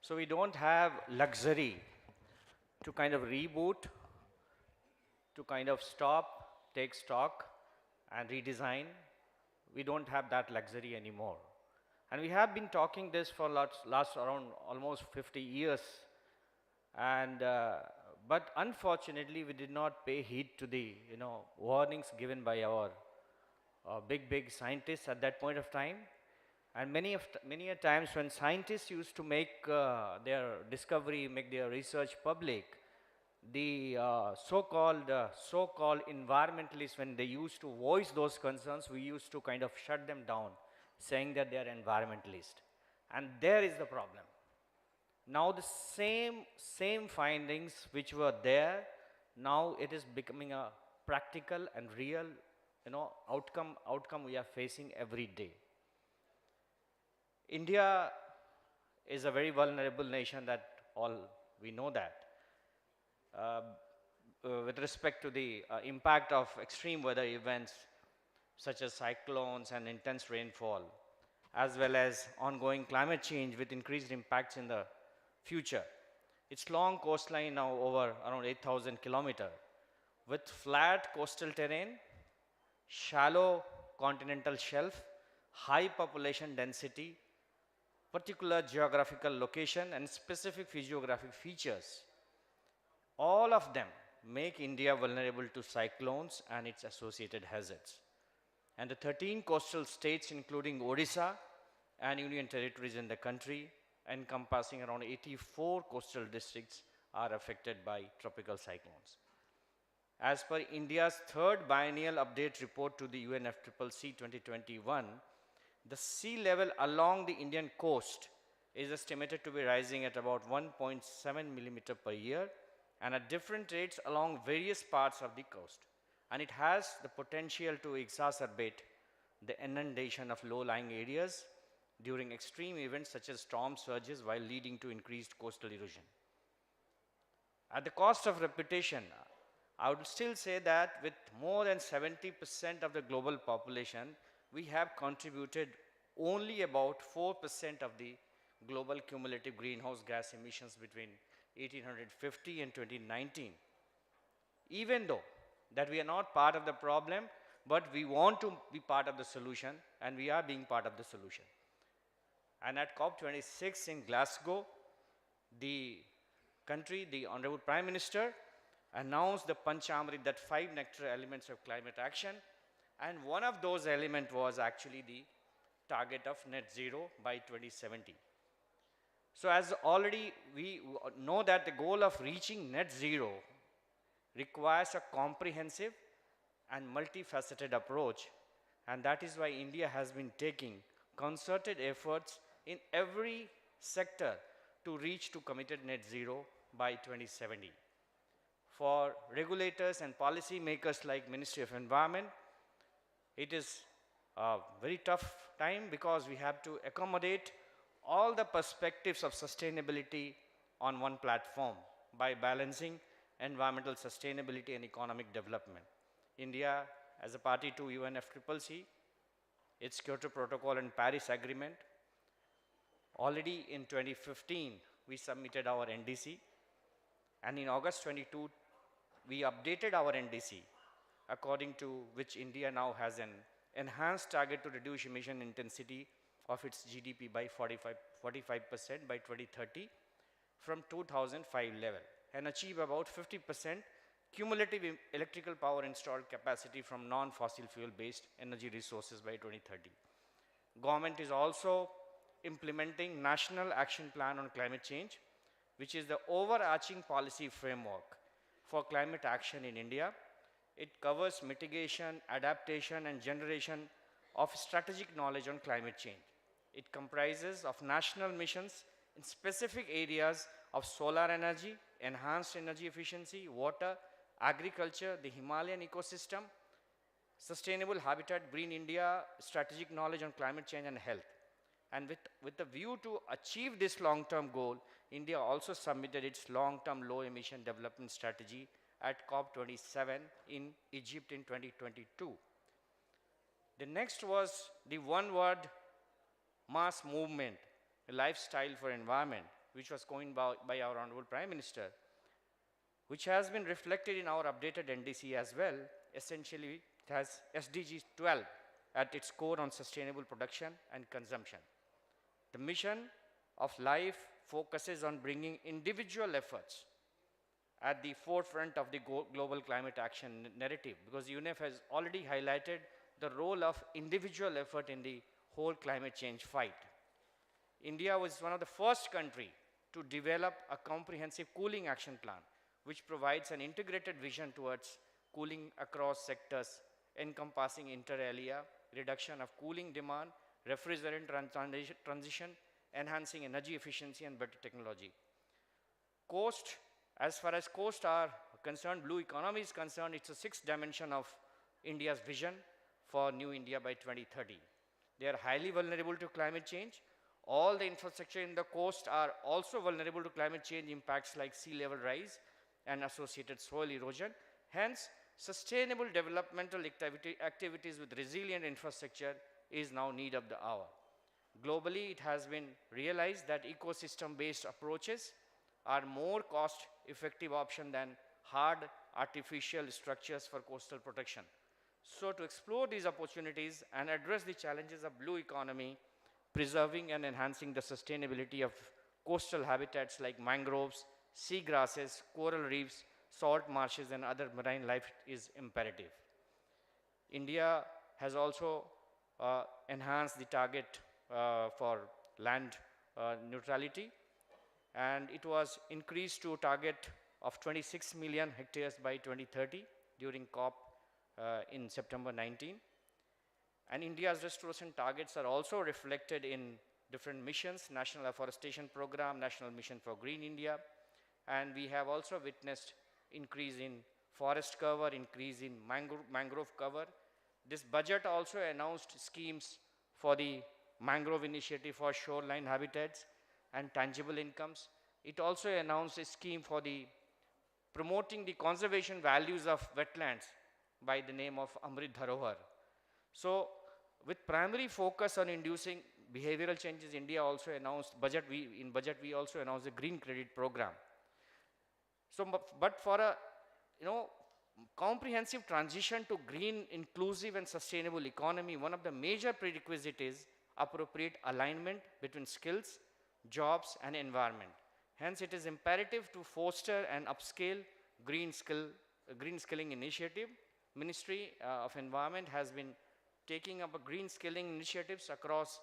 So we don't have luxury to kind of reboot, to kind of stop, take stock and redesign. We don't have that luxury anymore. And we have been talking this for last around almost 50 years. And, but unfortunately, we did not pay heed to the, warnings given by our big scientists at that point of time. And many a times when scientists used to make their discovery, make their research public, the so-called environmentalists, when they used to voice those concerns, we used to kind of shut them down, saying that they are environmentalists. And there is the problem. Now the same findings which were there, now it is becoming a practical and real, outcome we are facing every day. India is a very vulnerable nation, that all we know that. With respect to the impact of extreme weather events such as cyclones and intense rainfall, as well as ongoing climate change with increased impacts in the future. Its long coastline now over around 8,000 kilometers, with flat coastal terrain, shallow continental shelf, high population density, particular geographical location, and specific physiographic features. All of them make India vulnerable to cyclones and its associated hazards. And the 13 coastal states, including Odisha and union territories in the country, encompassing around 84 coastal districts, are affected by tropical cyclones. As per India's third biennial update report to the UNFCCC 2021, the sea level along the Indian coast is estimated to be rising at about 1.7 millimeter per year, and at different rates along various parts of the coast. And it has the potential to exacerbate the inundation of low-lying areas during extreme events such as storm surges, while leading to increased coastal erosion. At the cost of repetition, I would still say that with more than 70% of the global population, we have contributed only about 4% of the global cumulative greenhouse gas emissions between 1850 and 2019. Even though that we are not part of the problem, but we want to be part of the solution, and we are being part of the solution. And at COP26 in Glasgow, the country, the Honorable Prime Minister, announced the Panchamrit, that 5 nectar elements of climate action, and one of those elements was actually the target of net zero by 2070. So as already we know that the goal of reaching net zero requires a comprehensive and multifaceted approach, and that is why India has been taking concerted efforts in every sector to reach to committed net zero by 2070. For regulators and policy makers like Ministry of Environment, it is a very tough time, because we have to accommodate all the perspectives of sustainability on one platform by balancing environmental sustainability and economic development. India, as a party to UNFCCC, its Kyoto Protocol and Paris Agreement, already in 2015, we submitted our NDC, and in August 22, we updated our NDC, according to which India now has an enhanced target to reduce emission intensity of its GDP by 45% by 2030 from 2005 level, and achieve about 50% cumulative electrical power installed capacity from non-fossil fuel based energy resources by 2030. Government is also implementing National Action Plan on Climate Change, which is the overarching policy framework for climate action in India. It covers mitigation, adaptation, and generation of strategic knowledge on climate change. It comprises of national missions in specific areas of solar energy, enhanced energy efficiency, water, agriculture, the Himalayan ecosystem, sustainable habitat, green India, strategic knowledge on climate change and health. And with the view to achieve this long-term goal, India also submitted its long-term low-emission development strategy at COP27 in Egypt in 2022. The next was the one-word mass movement, a lifestyle for environment, which was coined by our Honorable Prime Minister, which has been reflected in our updated NDC as well. Essentially, it has SDG 12 at its core on sustainable production and consumption. The mission of LIFE focuses on bringing individual efforts at the forefront of the global climate action narrative, because UNEP has already highlighted the role of individual effort in the whole climate change fight. India was one of the first countries to develop a comprehensive cooling action plan, which provides an integrated vision towards cooling across sectors, encompassing inter alia, reduction of cooling demand, refrigerant transition, enhancing energy efficiency and better technology. Coast, as far as coast are concerned, blue economy is concerned, it's a sixth dimension of India's vision for New India by 2030. They are highly vulnerable to climate change. All the infrastructure in the coast are also vulnerable to climate change impacts like sea level rise and associated soil erosion. Hence, sustainable developmental activities with resilient infrastructure is now need of the hour. Globally, it has been realized that ecosystem-based approaches are more cost-effective option than hard artificial structures for coastal protection. So to explore these opportunities and address the challenges of blue economy, preserving and enhancing the sustainability of coastal habitats like mangroves, seagrasses, coral reefs, salt marshes, and other marine life is imperative. India has also enhanced the target for land neutrality, and it was increased to a target of 26 million hectares by 2030 during COP in September 19. And India's restoration targets are also reflected in different missions, National Afforestation Program, National Mission for Green India, and we have also witnessed increase in forest cover, increase in mangrove cover. This budget also announced schemes for the mangrove initiative for shoreline habitats and tangible incomes. It also announced a scheme for the promoting the conservation values of wetlands by the name of Amrit Dharohar. So with primary focus on inducing behavioral changes, India also announced in budget we also announced a green credit program. So, but for a comprehensive transition to green, inclusive and sustainable economy, one of the major prerequisites is appropriate alignment between skills, jobs and environment. Hence, it is imperative to foster and upscale green skilling initiative. Ministry of Environment has been taking up green skilling initiatives across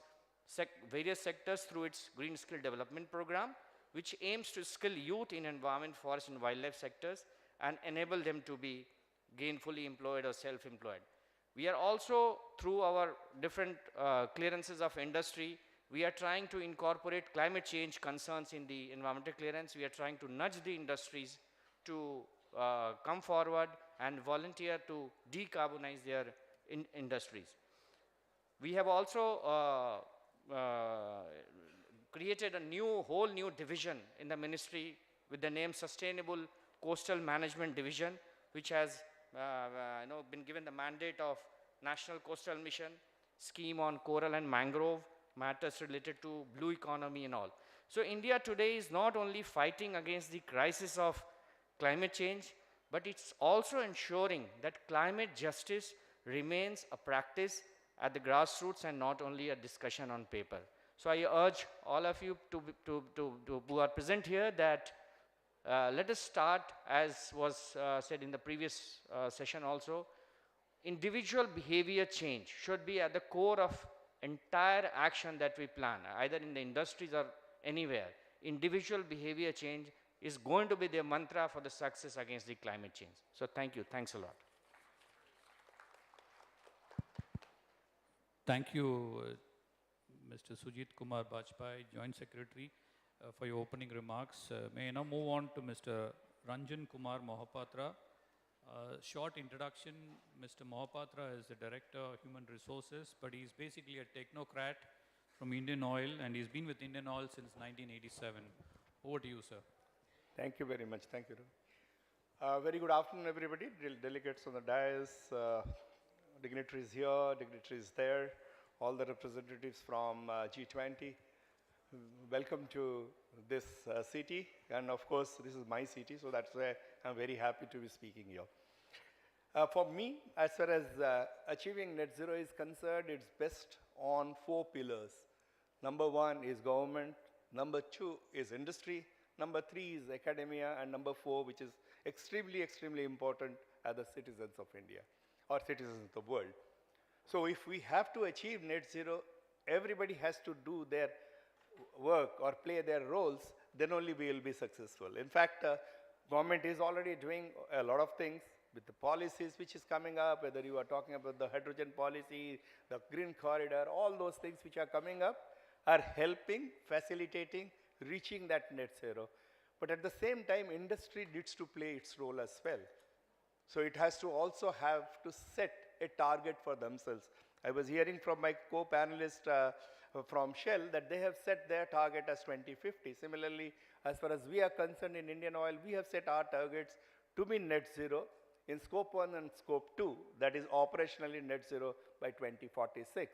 various sectors through its Green Skill Development Program, which aims to skill youth in environment, forest and wildlife sectors and enable them to be gainfully employed or self-employed. We are also, through our different clearances of industry, we are trying to incorporate climate change concerns in the environmental clearance. We are trying to nudge the industries to come forward and volunteer to decarbonize their industries. We have also created a whole new division in the ministry with the name Sustainable Coastal Management Division, which has been given the mandate of National Coastal Mission, scheme on coral and mangrove, matters related to blue economy and all. So India today is not only fighting against the crisis of climate change, but it's also ensuring that climate justice remains a practice at the grassroots and not only a discussion on paper. So I urge all of you who are present here that let us start, as was said in the previous session also, individual behavior change should be at the core of entire action that we plan, either in the industries or anywhere. Individual behavior change is going to be the mantra for the success against the climate change. So thank you, thanks a lot. Thank you, Mr. Sujit Kumar Bajpai, Joint Secretary, for your opening remarks. May I now move on to Mr. Ranjan Kumar Mohapatra. Short introduction, Mr. Mohapatra is the Director of Human Resources, but he's basically a technocrat from Indian Oil, and he's been with Indian Oil since 1987. Over to you, sir. Thank you very much. Thank you. Very good afternoon, everybody. Delegates on the dais, dignitaries here, dignitaries there, all the representatives from G20. Welcome to this city, and of course, this is my city, so that's why I'm very happy to be speaking here. For me, as far as achieving net zero is concerned, it's best on 4 pillars. Number 1 is government, number 2 is industry, number 3 is academia, and number 4, which is extremely, extremely important, are the citizens of India or citizens of the world. So if we have to achieve net zero, everybody has to do their work or play their roles, then only we will be successful. In fact, government is already doing a lot of things with the policies which is coming up, whether you are talking about the hydrogen policy, the green corridor, all those things which are coming up are helping, facilitating, reaching that net zero. But at the same time, industry needs to play its role as well. So it has to also have to set a target for themselves. I was hearing from my co-panelist from Shell that they have set their target as 2050. Similarly, as far as we are concerned in Indian Oil, we have set our targets to be net zero in scope 1 and scope 2, that is operationally net zero by 2046.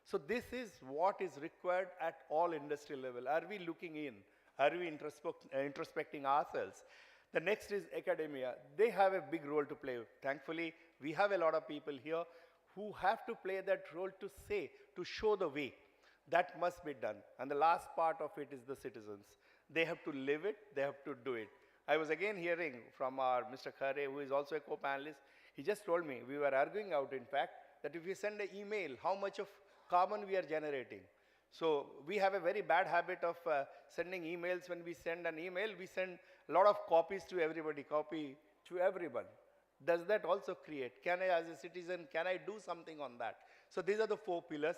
So this is what is required at all industry level. Are we looking in? Are we introspecting ourselves? The next is academia. They have a big role to play. Thankfully, we have a lot of people here who have to play that role to say, to show the way. That must be done. And the last part of it is the citizens. They have to live it, they have to do it. I was again hearing from our Mr. Khare, who is also a co-panelist. He just told me, we were arguing out, in fact, that if we send an email, how much of carbon we are generating. So we have a very bad habit of sending emails. When we send an email, we send a lot of copies to everybody, copy to everyone. Does that also create? Can I, as a citizen, can I do something on that? So these are the 4 pillars.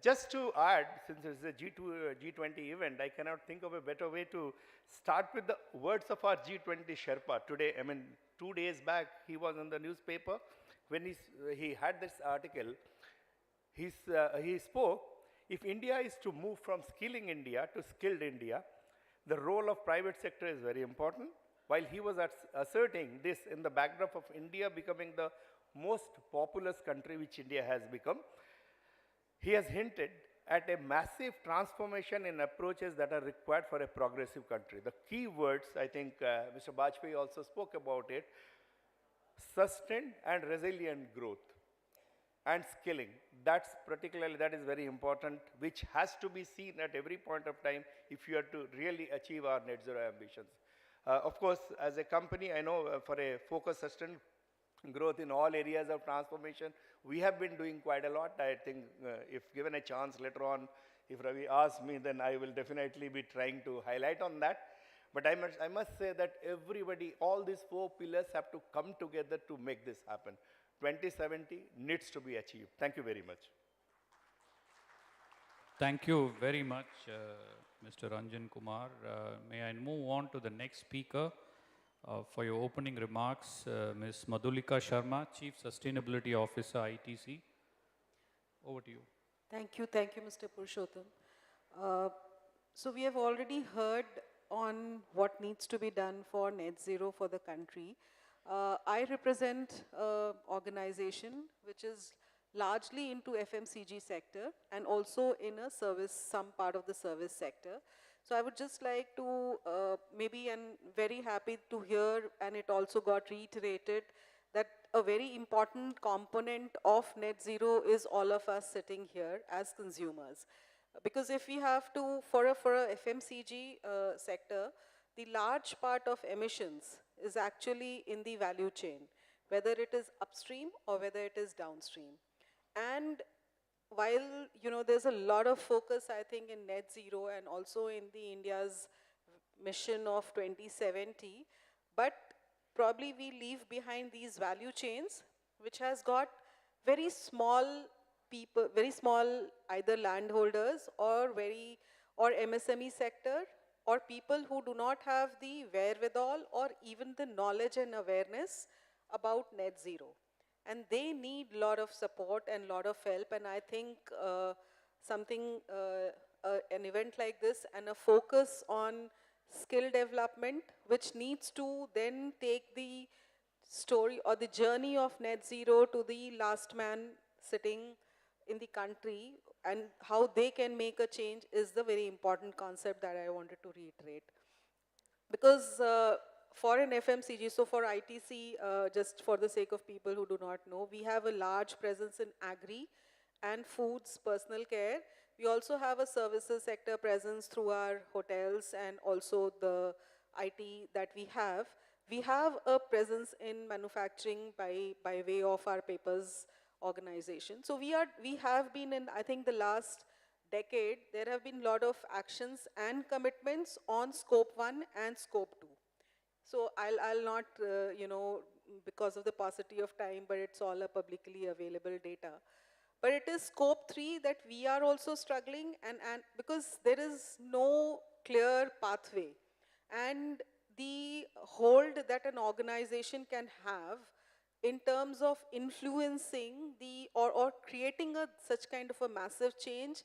Just to add, since it's a G20 event, I cannot think of a better way to start with the words of our G20 Sherpa. Today, 2 days back, he was in the newspaper. When he had this article, he spoke, if India is to move from skilling India to skilled India, the role of private sector is very important. While he was asserting this in the backdrop of India becoming the most populous country which India has become, he has hinted at a massive transformation in approaches that are required for a progressive country. The key words, I think Mr. Bajpayee also spoke about it, sustained and resilient growth and skilling. That is very important, which has to be seen at every point of time if you are to really achieve our net zero ambitions. Of course, as a company, I know for a focused, sustained growth in all areas of transformation, we have been doing quite a lot. I think if given a chance later on, if Ravi asks me, then I will definitely be trying to highlight on that. But I must say that everybody, all these 4 pillars have to come together to make this happen. 2070 needs to be achieved. Thank you very much. Thank you very much, Mr. Ranjan Kumar. May I move on to the next speaker for your opening remarks, Ms. Madhulika Sharma, Chief Sustainability Officer, ITC. Over to you. Thank you, Mr. Purushottam. So we have already heard on what needs to be done for net zero for the country. I represent an organization which is largely into FMCG sector and also in a service, some part of the service sector. So I would just like to and very happy to hear, and it also got reiterated, that a very important component of net zero is all of us sitting here as consumers. Because if we have to, for a FMCG sector, the large part of emissions is actually in the value chain, whether it is upstream or whether it is downstream. And while there's a lot of focus, I think, in net zero and also in the India's mission of 2070, but probably we leave behind these value chains, which has got very small people, very small either landholders or MSME sector, or people who do not have the wherewithal or even the knowledge and awareness about net zero. And they need a lot of support and a lot of help. And I think an event like this and a focus on skill development, which needs to then take the story or the journey of net zero to the last man sitting in the country and how they can make a change, is the very important concept that I wanted to reiterate. Because for an FMCG, so for ITC, just for the sake of people who do not know, we have a large presence in agri and foods, personal care. We also have a services sector presence through our hotels and also the IT that we have. We have a presence in manufacturing by way of our papers organization. So we have been in, I think, the last decade, there have been a lot of actions and commitments on scope 1 and scope 2. So I'll not, because of the paucity of time, but it's all a publicly available data. But it is scope 3 that we are also struggling, and because there is no clear pathway. And the hold that an organization can have in terms of influencing or creating such kind of a massive change,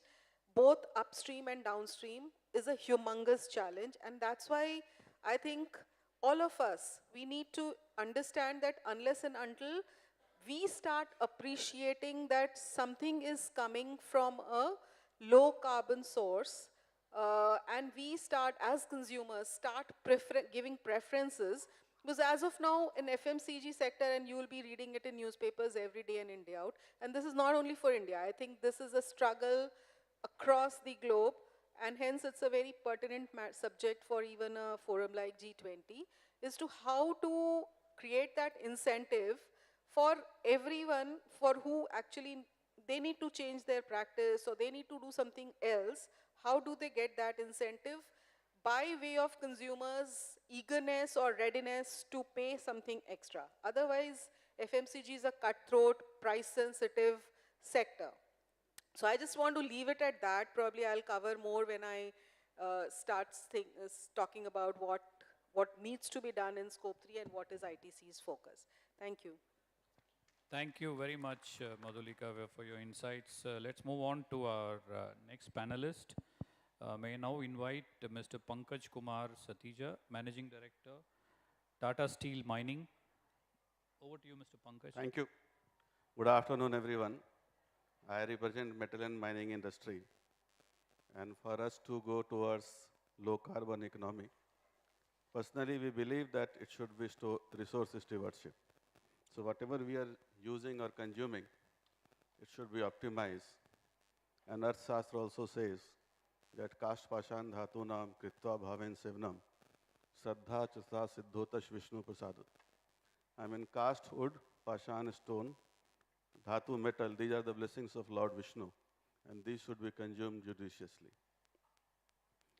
both upstream and downstream, is a humongous challenge. And that's why I think all of us, we need to understand that unless and until we start appreciating that something is coming from a low carbon source, and we start, as consumers, start giving preferences, because as of now in FMCG sector, and you will be reading it in newspapers every day in India out, and this is not only for India, I think this is a struggle across the globe, and hence it's a very pertinent subject for even a forum like G20, is to how to create that incentive for everyone for who actually they need to change their practice or they need to do something else. How do they get that incentive? By way of consumers' eagerness or readiness to pay something extra. Otherwise, FMCG is a cutthroat, price-sensitive sector. So I just want to leave it at that. Probably I'll cover more when I start talking about what needs to be done in Scope 3 and what is ITC's focus. Thank you. Thank you very much, Madhulika, for your insights. Let's move on to our next panelist. May I now invite Mr. Pankaj Kumar Satija, Managing Director, Tata Steel Mining. Over to you, Mr. Pankaj. Thank you. Good afternoon, everyone. I represent metal and mining industry. And for us to go towards low carbon economy, personally, we believe that it should be resource stewardship. So whatever we are using or consuming, it should be optimized. And Earth Shastra also says that kast pashan dhatunam kritva bhaven sevnam saddha chasa siddhotash Vishnu prasadat. I mean, cast wood, pashan stone, dhatu metal, these are the blessings of Lord Vishnu, and these should be consumed judiciously.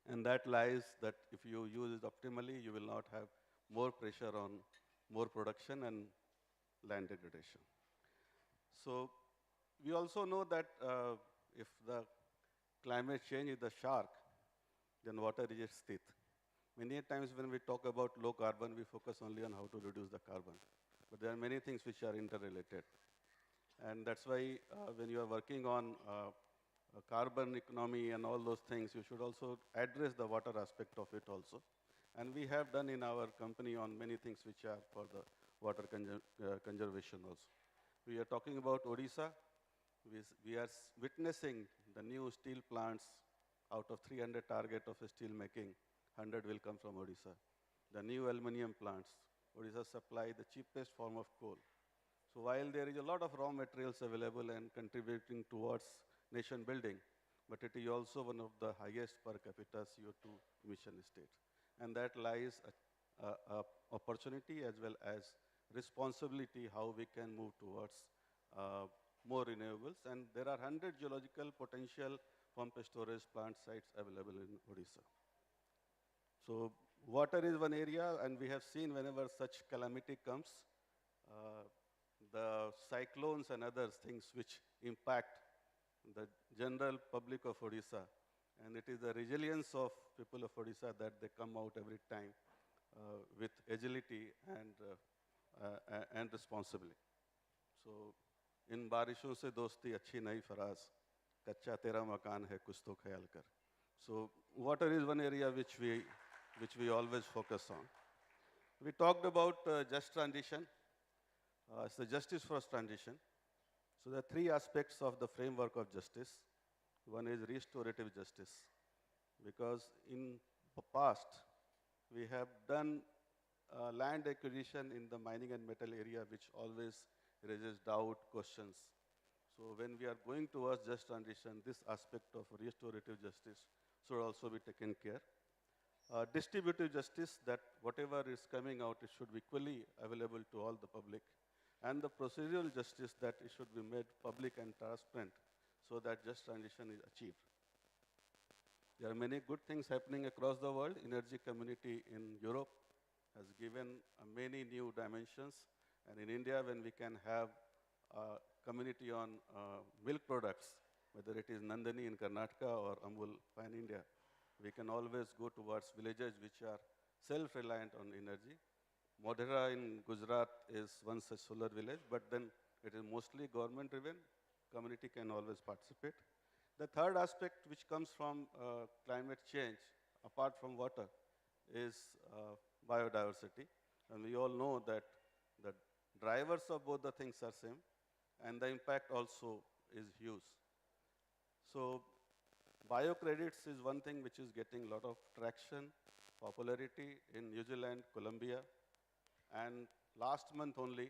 And that lies that if you use it optimally, you will not have more pressure on more production and land degradation. So we also know that if the climate change is the shark, then water is its teeth. Many times when we talk about low carbon, we focus only on how to reduce the carbon. But there are many things which are interrelated. And that's why when you are working on carbon economy and all those things, you should also address the water aspect of it also. And we have done in our company on many things which are for the water conservation also. We are talking about Odisha. We are witnessing the new steel plants. Out of 300 target of steel making, 100 will come from Odisha. The new aluminum plants, Odisha supply the cheapest form of coal. So while there is a lot of raw materials available and contributing towards nation building, but it is also one of the highest per capita CO2 emission states. And that lies a opportunity as well as responsibility how we can move towards more renewables. And there are 100 geological potential pumped storage plant sites available in Odisha. So water is one area, and we have seen whenever such calamity comes, the cyclones and other things which impact the general public of Odisha. And it is the resilience of people of Odisha that they come out every time with agility and responsibility. So, in बारिशों से दोस्ती अच्छी नहीं फराज, कच्चा तेरा मकान है कुछ तो ख्याल कर. So, water is one area which we always focus on. We talked about just transition. So justice for transition. So there are three aspects of the framework of justice. One is restorative justice, because in the past we have done land acquisition in the mining and metal area, which always raises doubt, questions. So when we are going towards just transition, this aspect of restorative justice should also be taken care. Distributive justice, that whatever is coming out, it should be equally available to all the public. And the procedural justice, that it should be made public and transparent so that just transition is achieved. There are many good things happening across the world. Energy community in Europe has given many new dimensions. And in India, when we can have a community on milk products, whether it is Nandini in Karnataka or Amul in India, we can always go towards villages which are self-reliant on energy. Modhera in Gujarat is one such solar village, but then it is mostly government-driven. Community can always participate. The third aspect which comes from climate change, apart from water, is biodiversity. And we all know that the drivers of both the things are same, and the impact also is huge. So biocredits is one thing which is getting a lot of traction, popularity in New Zealand, Colombia, and last month only,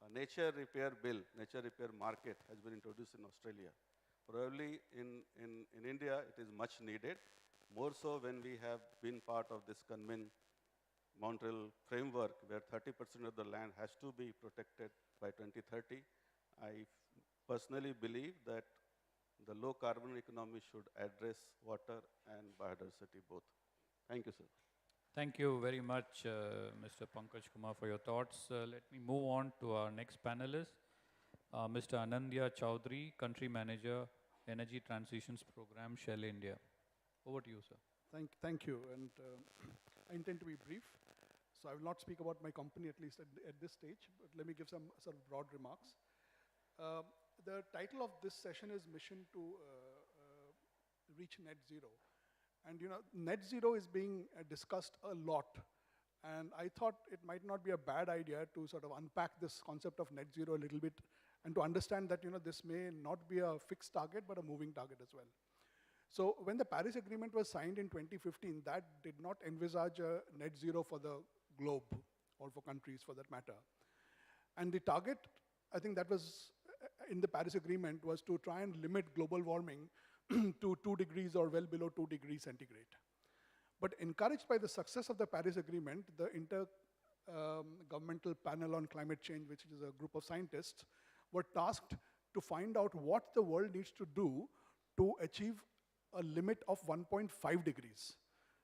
a nature repair bill, nature repair market has been introduced in Australia. Probably in India, it is much needed, more so when we have been part of this Montreal framework where 30% of the land has to be protected by 2030. I personally believe that the low carbon economy should address water and biodiversity both. Thank you, sir. Thank you very much, Mr. Pankaj Kumar, for your thoughts. Let me move on to our next panelist, Mr. Anandya Chowdhury, Country Manager, Energy Transitions Program, Shell India. Over to you, sir. Thank you, and I intend to be brief. So I will not speak about my company, at least at this stage, but let me give some sort of broad remarks. The title of this session is Mission to Reach Net Zero. And net zero is being discussed a lot. And I thought it might not be a bad idea to sort of unpack this concept of net zero a little bit and to understand that this may not be a fixed target, but a moving target as well. So when the Paris Agreement was signed in 2015, that did not envisage a net zero for the globe or for countries for that matter. And the target, I think that was in the Paris Agreement, was to try and limit global warming to 2 degrees or well below 2 degrees centigrade. But encouraged by the success of the Paris Agreement, the Intergovernmental Panel on Climate Change, which is a group of scientists, were tasked to find out what the world needs to do to achieve a limit of 1.5 degrees.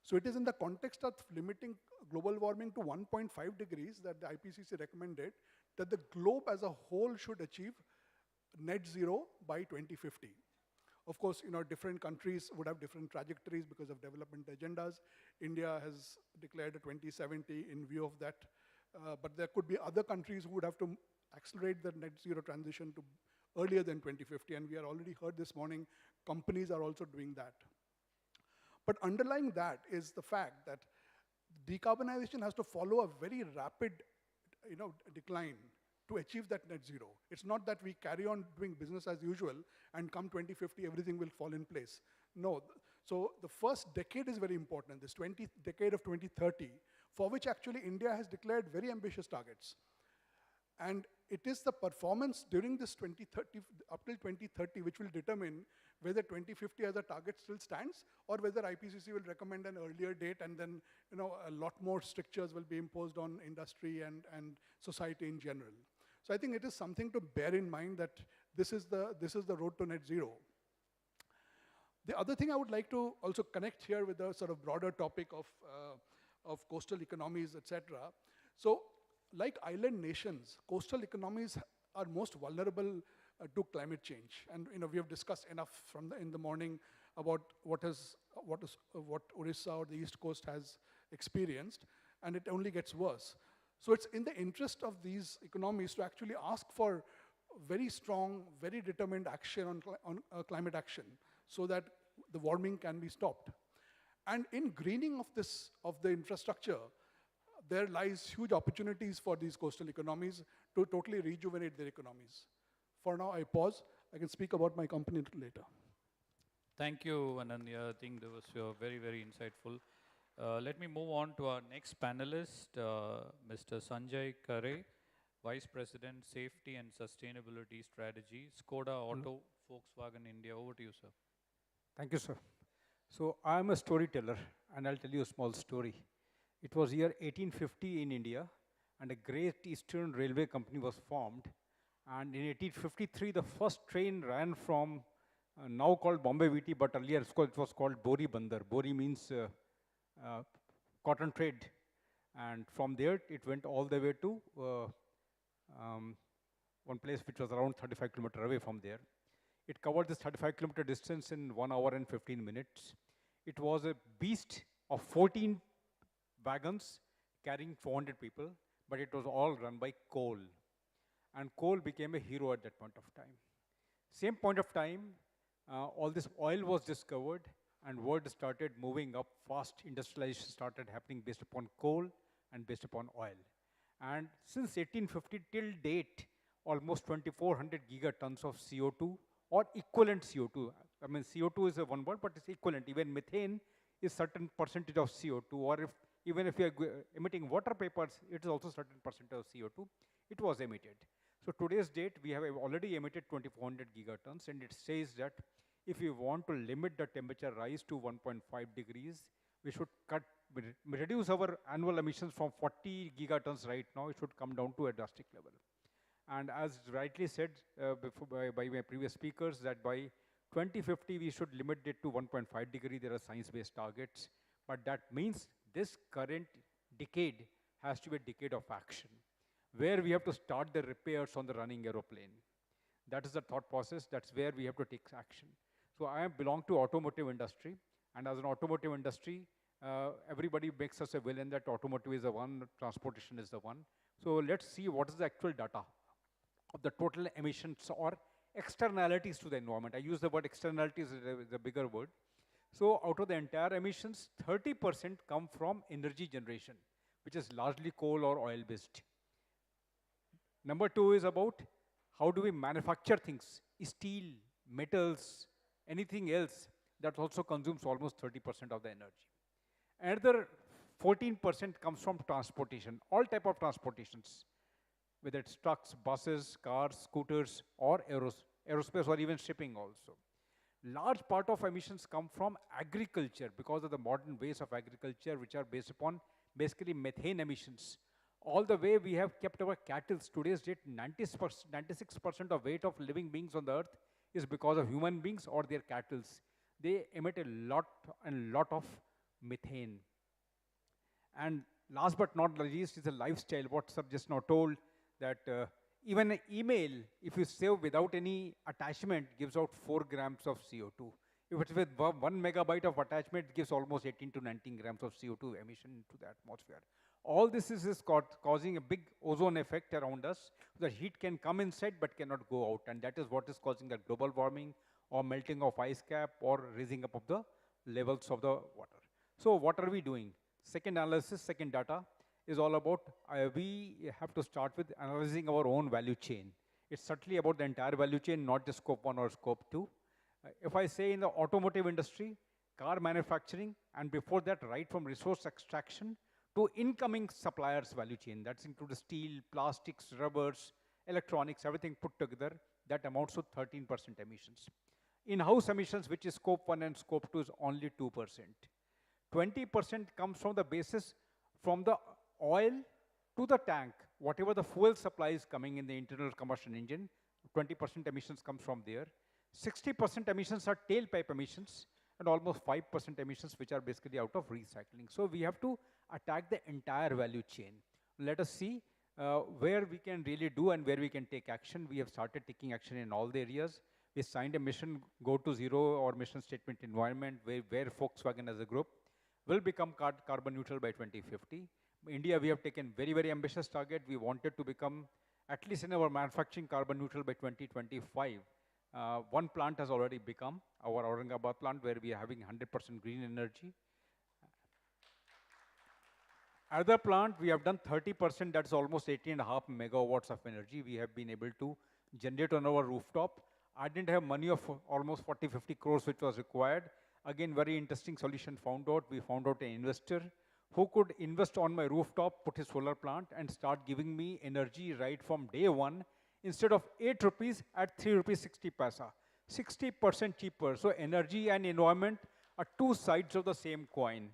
So it is in the context of limiting global warming to 1.5 degrees that the IPCC recommended that the globe as a whole should achieve net zero by 2050. Of course, different countries would have different trajectories because of development agendas. India has declared a 2070 in view of that. But there could be other countries who would have to accelerate the net zero transition to earlier than 2050. And we are already heard this morning, companies are also doing that. But underlying that is the fact that decarbonization has to follow a very rapid decline to achieve that net zero. It's not that we carry on doing business as usual and come 2050, everything will fall in place. No. So the first decade is very important, this decade of 2030, for which actually India has declared very ambitious targets. And it is the performance during this 2030, up till 2030, which will determine whether 2050 as a target still stands or whether IPCC will recommend an earlier date and then a lot more strictures will be imposed on industry and society in general. So I think it is something to bear in mind that this is the road to net zero. The other thing I would like to also connect here with the sort of broader topic of coastal economies, etc. So like island nations, coastal economies are most vulnerable to climate change. And we have discussed enough in the morning about what Orissa or the East Coast has experienced, and it only gets worse. So it's in the interest of these economies to actually ask for very strong, very determined action on climate action so that the warming can be stopped. And in greening of the infrastructure, there lies huge opportunities for these coastal economies to totally rejuvenate their economies. For now, I pause. I can speak about my company a little later. Thank you, Anandya. I think that was very, very insightful. Let me move on to our next panelist, Mr. Sanjay Kare, Vice President, Safety and Sustainability Strategy, Skoda Auto, Volkswagen India. Over to you, sir. Thank you, sir. So I'm a storyteller, and I'll tell you a small story. It was year 1850 in India, and a Great Eastern Railway Company was formed. And in 1853, the first train ran from now called Bombay VT, but earlier it was called Bori Bandar. Bori means cotton trade. And from there, it went all the way to one place which was around 35 kilometers away from there. It covered this 35-kilometer distance in 1 hour and 15 minutes. It was a beast of 14 wagons carrying 400 people, but it was all run by coal. And coal became a hero at that point of time. Same point of time, all this oil was discovered, and world started moving up fast. Industrialization started happening based upon coal and based upon oil. And since 1850 till date, almost 2,400 gigatons of CO2 or equivalent CO2. I mean, CO2 is a one word, but it's equivalent. Even methane is certain percentage of CO2, or even if you are emitting water vapors, it is also certain percentage of CO2. It was emitted. So today's date, we have already emitted 2,400 gigatons, and it says that if we want to limit the temperature rise to 1.5 degrees, we should reduce our annual emissions from 40 gigatons right now. It should come down to a drastic level. And as rightly said by my previous speakers, that by 2050, we should limit it to 1.5 degree. There are science-based targets. But that means this current decade has to be a decade of action, where we have to start the repairs on the running aeroplane. That is the thought process. That's where we have to take action. So I belong to automotive industry. And as an automotive industry, everybody makes us a villain that automotive is the one, transportation is the one. So let's see what is the actual data of the total emissions or externalities to the environment. I use the word externalities is a bigger word. So out of the entire emissions, 30% come from energy generation, which is largely coal or oil based. Number two is about how do we manufacture things, steel, metals, anything else that also consumes almost 30% of the energy. Another 14% comes from transportation, all type of transportations, whether it's trucks, buses, cars, scooters, or aerospace, or even shipping also. Large part of emissions come from agriculture because of the modern ways of agriculture, which are based upon basically methane emissions. All the way we have kept our cattle. Today's date, 96% of weight of living beings on the earth is because of human beings or their cattle. They emit a lot of methane. And last but not least is a lifestyle. What sir just now told, that even an email, if you save without any attachment, gives out 4 grams of CO2. If it's with 1 megabyte of attachment, it gives almost 18 to 19 grams of CO2 emission into the atmosphere. All this is causing a big ozone effect around us. The heat can come inside but cannot go out, and that is what is causing the global warming or melting of ice cap or raising up of the levels of the water. So what are we doing? Second analysis, second data is all about, we have to start with analyzing our own value chain. It's certainly about the entire value chain, not just scope 1 or scope 2. If I say in the automotive industry, car manufacturing, and before that, right from resource extraction to incoming suppliers value chain, that's includes steel, plastics, rubbers, electronics, everything put together, that amounts to 13% emissions. In-house emissions, which is scope 1 and scope 2, is only 2%. 20% comes from the basis from the oil to the tank, whatever the fuel supply is coming in the internal combustion engine, 20% emissions comes from there. 60% emissions are tailpipe emissions, and almost 5% emissions which are basically out of recycling. So we have to attack the entire value chain. Let us see where we can really do and where we can take action. We have started taking action in all the areas. We signed a mission Go to Zero or mission statement environment where Volkswagen as a group will become carbon neutral by 2050. India, we have taken very, very ambitious target. We wanted to become, at least in our manufacturing, carbon neutral by 2025. One plant has already become, our Aurangabad plant, where we are having 100% green energy. Other plant, we have done 30%, that's almost 18.5 megawatts of energy we have been able to generate on our rooftop. I didn't have money of almost 40-50 crores which was required. Again, very interesting solution found out. We found out an investor who could invest on my rooftop, put a solar plant, and start giving me energy right from day one, instead of 8 rupees at 3 rupees 60 paisa. 60% cheaper. So energy and environment are two sides of the same coin.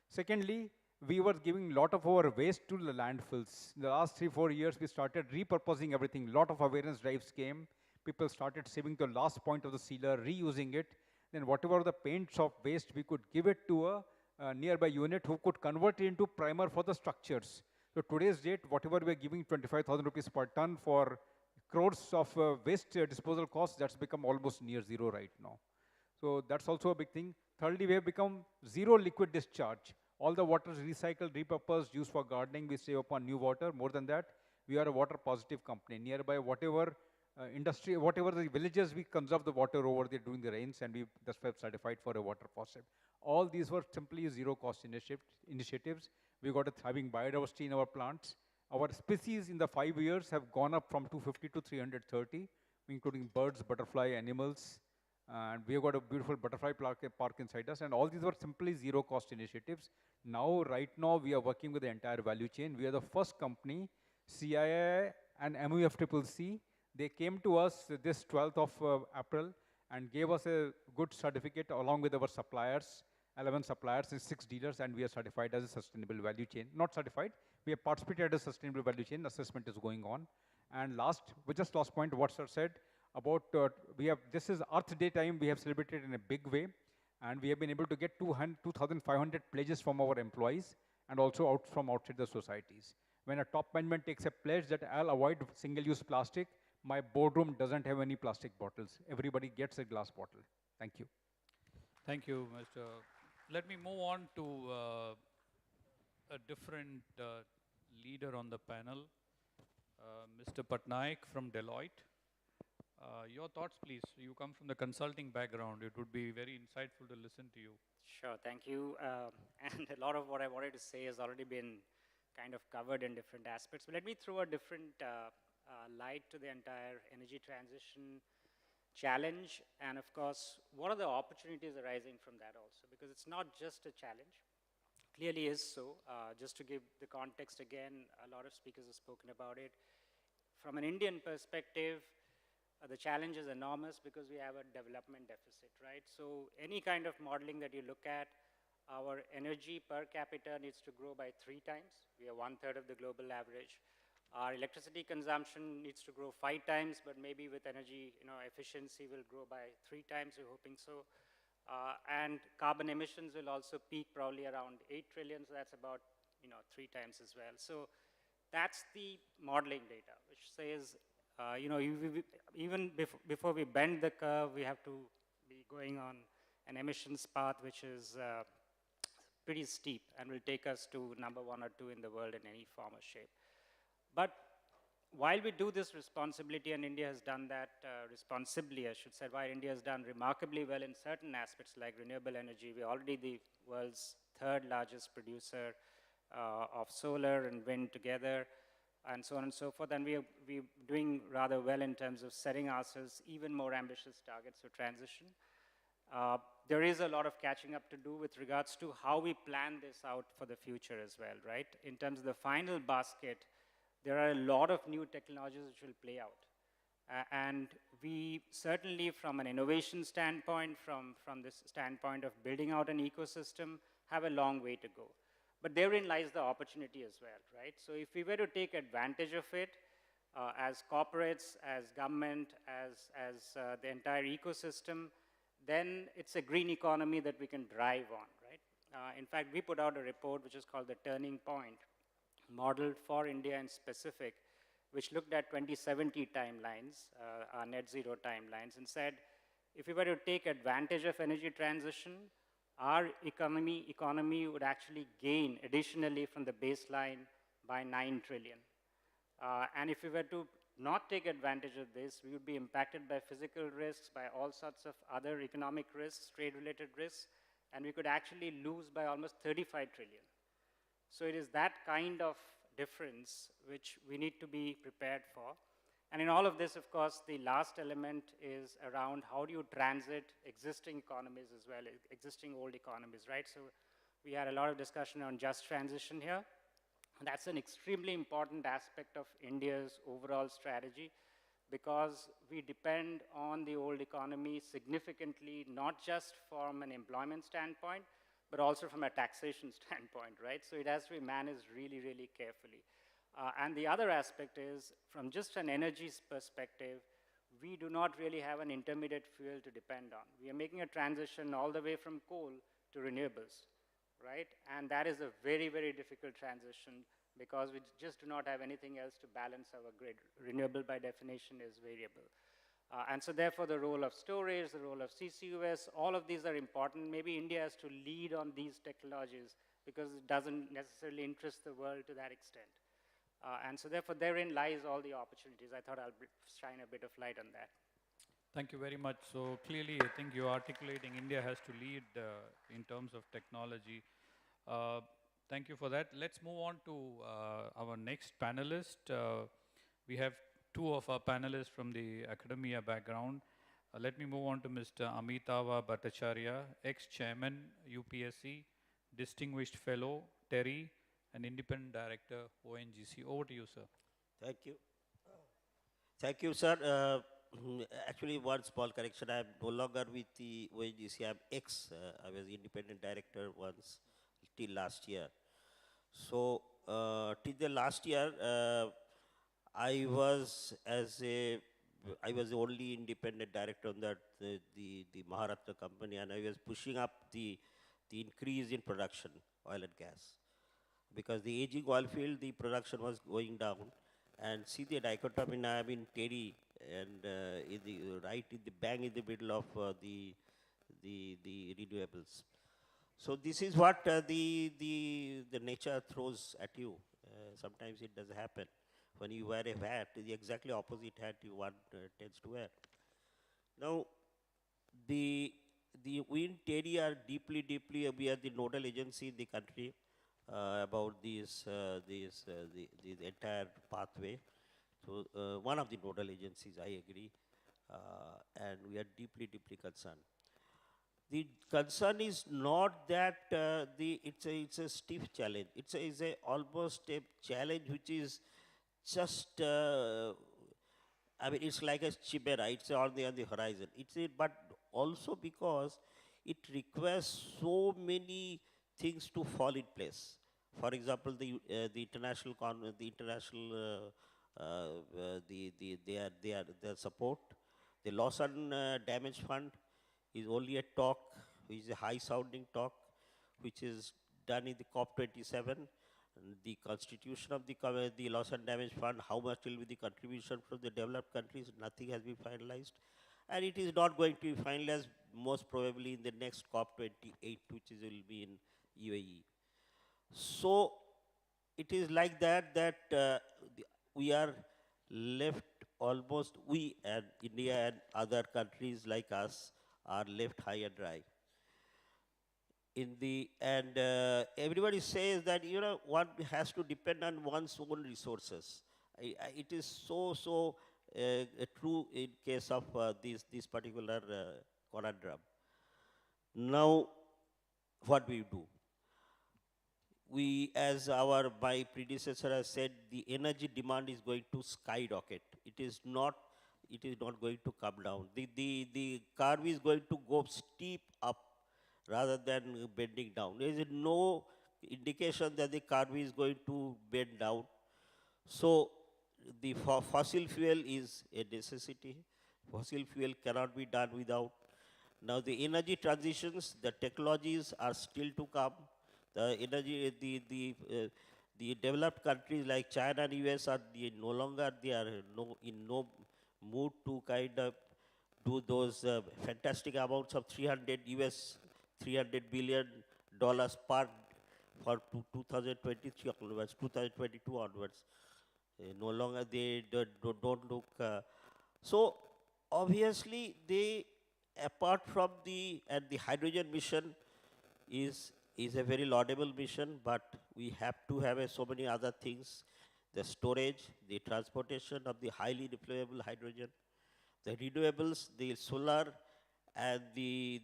Secondly, we were giving a lot of our waste to the landfills. In the last 3-4 years, we started repurposing everything. A lot of awareness drives came. People started saving the last point of the sealer, reusing it. Then whatever the paints of waste, we could give it to a nearby unit who could convert it into primer for the structures. So today's date, whatever we're giving 25,000 rupees per ton for crores of waste disposal costs, that's become almost near zero right now. So that's also a big thing. Thirdly, we have become zero liquid discharge. All the water is recycled, repurposed, used for gardening. We save upon new water. More than that, we are a water positive company. Nearby, whatever industry, whatever the villages, we conserve the water over there during the rains, and that's why certified for a water positive. All these were simply zero cost initiatives. We got a thriving biodiversity in our plants. Our species in the 5 years have gone up from 250 to 330, including birds, butterfly, animals. And we have got a beautiful butterfly park inside us. And all these were simply zero cost initiatives. Now, right now, we are working with the entire value chain. We are the first company, CII and MUFCCC. They came to us this 12th of April and gave us a good certificate along with our suppliers, 11 suppliers and 6 dealers, and we are certified as a sustainable value chain. Not certified, we have participated as a sustainable value chain. Assessment is going on. And just last point, what sir said about, this is Earth Day time, we have celebrated in a big way, and we have been able to get 2,500 pledges from our employees and also from outside the societies. When a top management takes a pledge that I'll avoid single-use plastic, my boardroom doesn't have any plastic bottles. Everybody gets a glass bottle. Thank you. Thank you, Mr. Let me move on to a different leader on the panel, Mr. Patnaik from Deloitte. Your thoughts, please. You come from the consulting background. It would be very insightful to listen to you. Sure, thank you. And a lot of what I wanted to say has already been kind of covered in different aspects. But let me throw a different light to the entire energy transition challenge. And of course, what are the opportunities arising from that also? Because it's not just a challenge. Clearly is so. Just to give the context again, a lot of speakers have spoken about it. From an Indian perspective, the challenge is enormous because we have a development deficit, right? So any kind of modeling that you look at, our energy per capita needs to grow by 3 times. We are 1/3 of the global average. Our electricity consumption needs to grow 5 times, but maybe with energy efficiency will grow by 3 times, we're hoping so. And carbon emissions will also peak probably around 8 trillion, so that's about 3 times as well. So that's the modeling data, which says even before we bend the curve, we have to be going on an emissions path which is pretty steep and will take us to number 1 or 2 in the world in any form or shape. But while we do this responsibility, and India has done that responsibly, I should say, while India has done remarkably well in certain aspects like renewable energy, we're already the world's 3rd largest producer of solar and wind together, and so on and so forth. And we're doing rather well in terms of setting ourselves even more ambitious targets for transition. There is a lot of catching up to do with regards to how we plan this out for the future as well, right? In terms of the final basket, there are a lot of new technologies which will play out. And we certainly, from an innovation standpoint, from this standpoint of building out an ecosystem, have a long way to go. But therein lies the opportunity as well, right? So if we were to take advantage of it, as corporates, as government, as the entire ecosystem, then it's a green economy that we can drive on, right? In fact, we put out a report which is called the Turning Point, modeled for India in specific, which looked at 2070 timelines, our net zero timelines, and said, if we were to take advantage of energy transition, our economy would actually gain additionally from the baseline by 9 trillion. And if we were to not take advantage of this, we would be impacted by physical risks, by all sorts of other economic risks, trade-related risks, and we could actually lose by almost 35 trillion. So it is that kind of difference which we need to be prepared for. And in all of this, of course, the last element is around how do you transit existing economies as well, existing old economies, right? So We had a lot of discussion on just transition here. That's an extremely important aspect of India's overall strategy because we depend on the old economy significantly, not just from an employment standpoint, but also from a taxation standpoint, right? So it has to be managed really, really carefully. And the other aspect is, from just an energy perspective, we do not really have an intermediate fuel to depend on. We are making a transition all the way from coal to renewables, right? And that is a very, very difficult transition because we just do not have anything else to balance our grid. Renewable by definition is variable. And so therefore the role of storage, the role of CCUS, all of these are important. Maybe India has to lead on these technologies because it doesn't necessarily interest the world to that extent. And so therefore therein lies all the opportunities. I thought I'll shine a bit of light on that. Thank you very much. So clearly, I think you're articulating India has to lead in terms of technology. Thank you for that. Let's move on to our next panelist. We have two of our panelists from the academia background. Let me move on to Mr. Amitava Bhattacharya, ex-chairman, UPSC, distinguished fellow, TERI, and independent director, ONGC. Over to you, sir. Thank you. Thank you, sir. Actually, one small correction. I am no longer with the ONGC. I am I was independent director once till last year. So, till the last year, I was the only independent director on that the Maharatna company, and I was pushing up the increase in production, oil and gas, because the aging oil field, the production was going down, and see the dichotomy. I am in TERI, and right in the bang in the middle of the renewables. So this is what the nature throws at you. Sometimes it does happen. When you wear a hat, the exactly opposite hat one tends to wear. Now, we in TERI are deeply, we are the nodal agency in the country about the entire pathway. So one of the nodal agencies, I agree, and we are deeply, deeply concerned. The concern is not that it's a stiff challenge. It's almost a challenge which is just, I mean, it's like a chimera. It's on the horizon. But also because it requires so many things to fall in place. For example, the international their support, the loss and damage fund is only a talk, which is a high-sounding talk, which is done in the COP27. The constitution of the loss and damage fund, how much will be the contribution from the developed countries, nothing has been finalized. And it is not going to be finalized most probably in the next COP28, which will be in UAE. So it is like that we are left almost, we and India and other countries like us are left high and dry. Everybody says that, you know, one has to depend on one's own resources. It is so true in case of this particular conundrum. Now, what we do? As my predecessor has said, the energy demand is going to skyrocket. It is not going to come down. The curve is going to go steep up rather than bending down. There is no indication that the curve is going to bend down. So the fossil fuel is a necessity. Fossil fuel cannot be done without. Now the energy transitions, the technologies are still to come. The energy, the developed countries like China and US are no longer, they are in no mood to kind of do those fantastic amounts of $300 billion per for 2023 onwards, 2022 onwards. No longer they don't look. So obviously they, apart from the hydrogen mission is a very laudable mission, but we have to have so many other things: the storage, the transportation of the highly deployable hydrogen, the renewables, the solar and the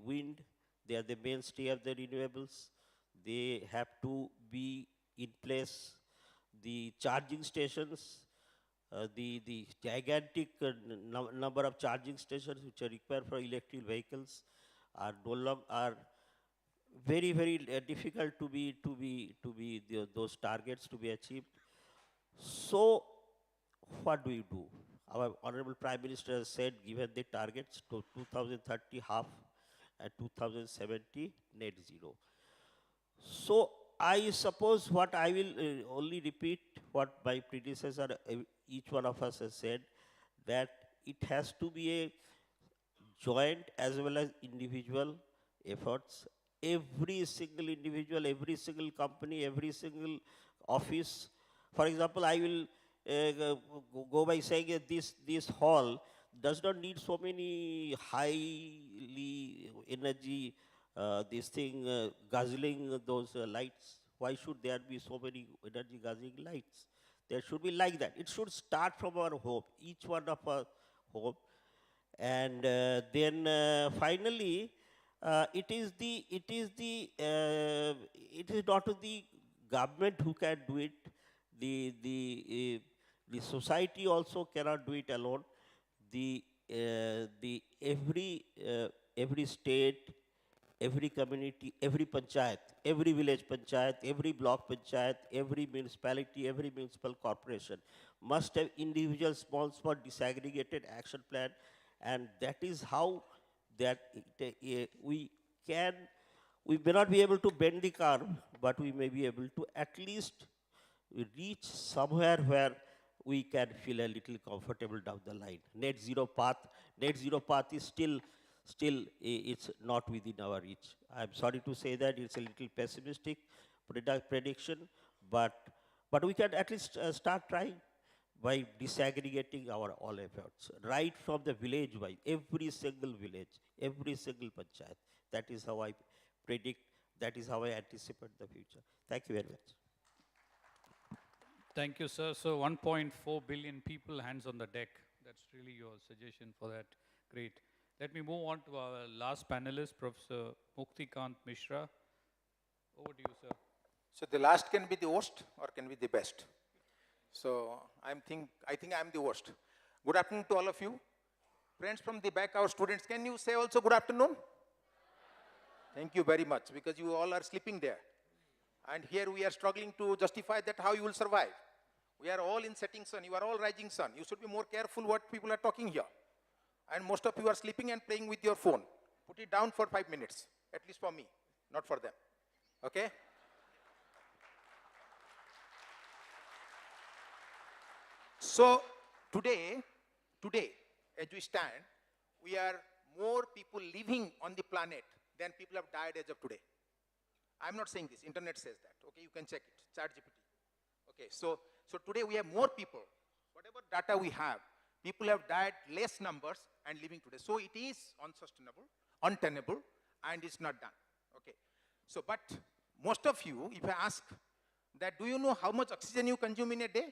wind, They are the mainstay of the renewables. They have to be in place. The charging stations, the gigantic number of charging stations which are required for electric vehicles are no longer are very difficult those targets to be achieved. So what do we do? Our Honorable Prime Minister has said, given the targets to 2030 half and 2070 net zero. So I suppose what I will only repeat what my predecessor, each one of us has said, that it has to be a joint as well as individual efforts. Every single individual, every single company, every single office. For example, I will go by saying that this hall does not need so many highly energy, guzzling those lights. Why should there be so many energy guzzling lights? There should be like that. It should start from our home, each one of our home. And then finally, it is not the government who can do it. The society also cannot do it alone. Every state, every community, every panchayat, every village panchayat, every block panchayat, every municipality, every municipal corporation must have individual small disaggregated action plan, and that is how that we may not be able to bend the curve, but we may be able to at least reach somewhere where we can feel a little comfortable down the line. Net zero path is still it's not within our reach. I'm sorry to say that it's a little pessimistic prediction, but we can at least start trying by disaggregating our all efforts, right from the village wise, every single village, every single panchayat. That is how I predict, that is how I anticipate the future. Thank you very much. Thank you, sir. So 1.4 billion people, hands on the deck. That's really your suggestion for that. Great. Let me move on to our last panelist, Professor Muktikant Mishra. Over to you, sir. So the last can be the worst or can be the best. So I think I'm the worst. Good afternoon to all of you. Friends from the back, our students, can you say also good afternoon? Thank you very much, because you all are sleeping there. And here we are struggling to justify that how you will survive. We are all in setting sun, you are all rising sun. You should be more careful what people are talking here. And most of you are sleeping and playing with your phone. Put it down for 5 minutes, at least for me, not for them. Okay? So today, as we stand, we are more people living on the planet than people have died as of today. I'm not saying this, internet says that, okay, you can check it, ChatGPT. Okay, so today we have more people, whatever data we have, people have died less numbers and living today. So it is unsustainable, untenable, and it's not done, okay. So, but most of you, if I ask that, do you know how much oxygen you consume in a day?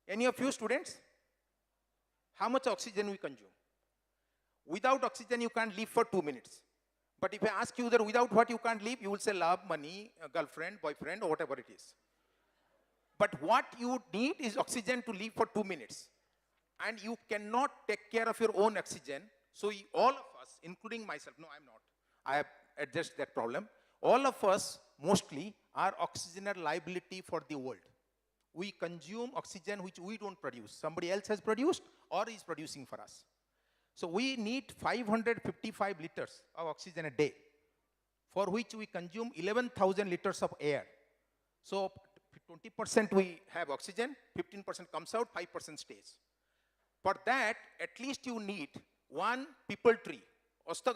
Any of you students? How much oxygen we consume? Without oxygen, you can't live for 2 minutes. But if I ask you that without what you can't live, you will say love, money, girlfriend, boyfriend, or whatever it is. But what you need is oxygen to live for 2 minutes. And you cannot take care of your own oxygen. So all of us, including myself, no, I'm not. I have addressed that problem. All of us, mostly, are oxygen liability for the world. We consume oxygen which we don't produce. Somebody else has produced or is producing for us. So we need 555 liters of oxygen a day, for which we consume 11,000 liters of air. So 20% we have oxygen, 15% comes out, 5% stays. For that, at least you need one people tree. So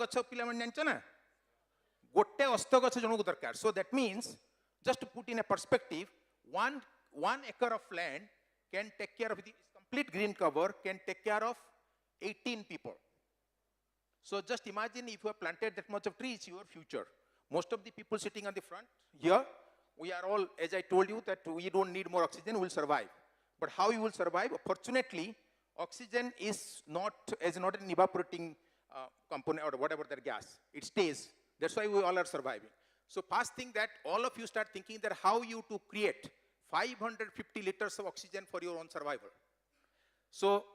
that means, just to put in a perspective, one acre of land can take care of the complete green cover, can take care of 18 people. So just imagine if you have planted that much of trees, your future. Most of the people sitting on the front here, we are all, as I told you, that we don't need more oxygen, we will survive. But how you will survive? Fortunately, oxygen is not an evaporating component or whatever that gas. It stays. That's why we all are surviving. So first thing that all of you start thinking that how you to create 550 liters of oxygen for your own survival. So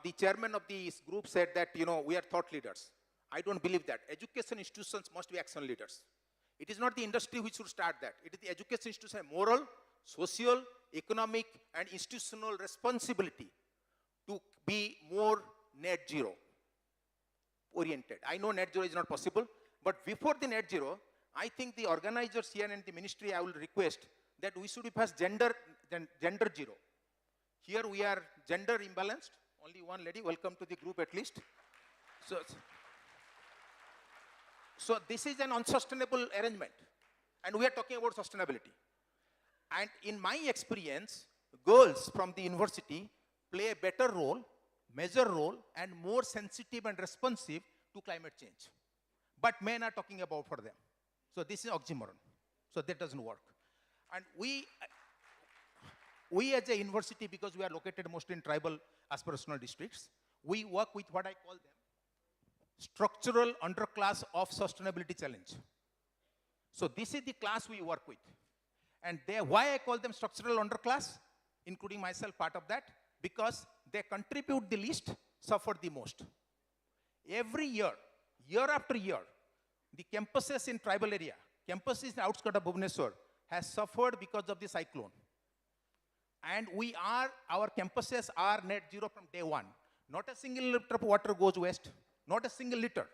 the chairman of this group said that, we are thought leaders. I don't believe that. Education institutions must be action leaders. It is not the industry which should start that. It is the education institution, moral, social, economic, and institutional responsibility to be more net zero oriented. I know net zero is not possible, but before the net zero, I think the organizers here and the ministry, I will request that we should be first gender zero. Here we are gender imbalanced. Only one lady. Welcome to the group at least. So this is an unsustainable arrangement. And we are talking about sustainability. And in my experience, girls from the university play a better role, major role, and more sensitive and responsive to climate change. But men are talking about for them. So this is oxymoron. So that doesn't work. And we as a university, because we are located mostly in tribal aspirational districts, we work with what I call them structural underclass of sustainability challenge. So this is the class we work with. And why I call them structural underclass, including myself part of that, because they contribute the least, suffer the most. Every year, year after year, the campuses in tribal area, campuses in the outskirts of Bhubaneswar, has suffered because of the cyclone. And our campuses are net zero from day one. Not a single liter of water goes waste. Not a single liter.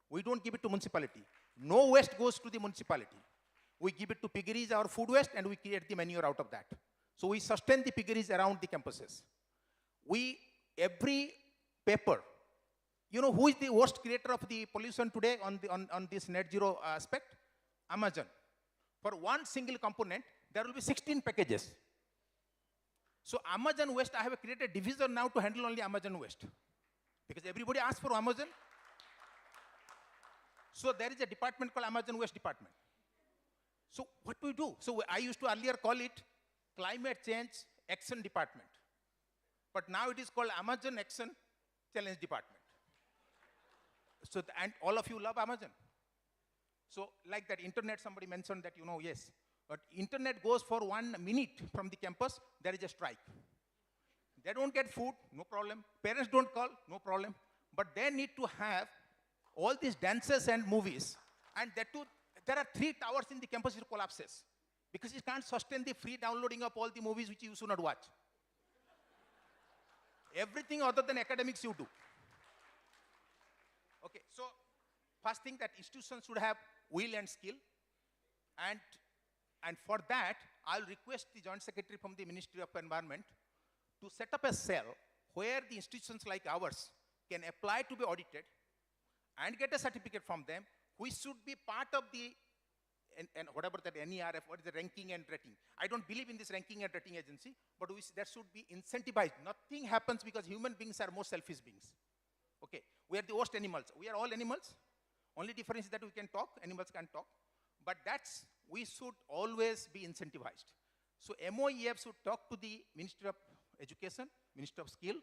We don't give it to municipality. No waste goes to the municipality. We give it to piggeries, our food waste, and we create the manure out of that. So we sustain the piggeries around the campuses. Every paper, who is the worst creator of the pollution today on this net zero aspect? Amazon. For one single component, there will be 16 packages. So Amazon waste, I have created a division now to handle only Amazon waste. Because everybody asks for Amazon. So there is a department called Amazon Waste Department. So what do we do? So I used to earlier call it Climate Change Action Department. But now it is called Amazon Action Challenge Department. So, and all of you love Amazon. So like that internet, somebody mentioned that, yes. But internet goes for 1 minute from the campus, there is a strike. They don't get food, no problem. Parents don't call, no problem. But they need to have all these dances and movies. And that too, there are 3 towers in the campus, it collapses. Because it can't sustain the free downloading of all the movies which you should not watch. Everything other than academics you do. Okay, so first thing that institutions should have will and skill. And for that, I'll request the Joint Secretary from the Ministry of Environment to set up a cell where the institutions like ours can apply to be audited and get a certificate from them, which should be part of the, and whatever that NERF, what is the ranking and rating. I don't believe in this ranking and rating agency, but that should be incentivized. Nothing happens because human beings are more selfish beings. Okay, we are the worst animals. We are all animals. Only difference is that we can talk, animals can't talk. But we should always be incentivized. So MOEF should talk to the Ministry of Education, Ministry of Skill,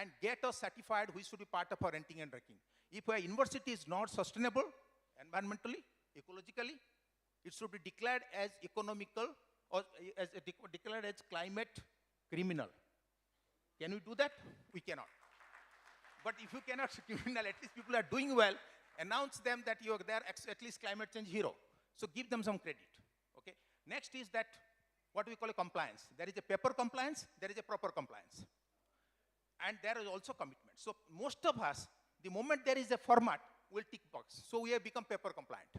and get us certified which should be part of our ranking and ranking. If a university is not sustainable, environmentally, ecologically, it should be declared as economical or declared as climate criminal. Can we do that? We cannot. But if you cannot criminal, at least people are doing well, announce them that they are at least climate change hero. So give them some credit. Okay. Next is that what we call a compliance. There is a paper compliance, there is a proper compliance. And there is also commitment. So most of us, the moment there is a format, we'll tick box. So we have become paper compliant.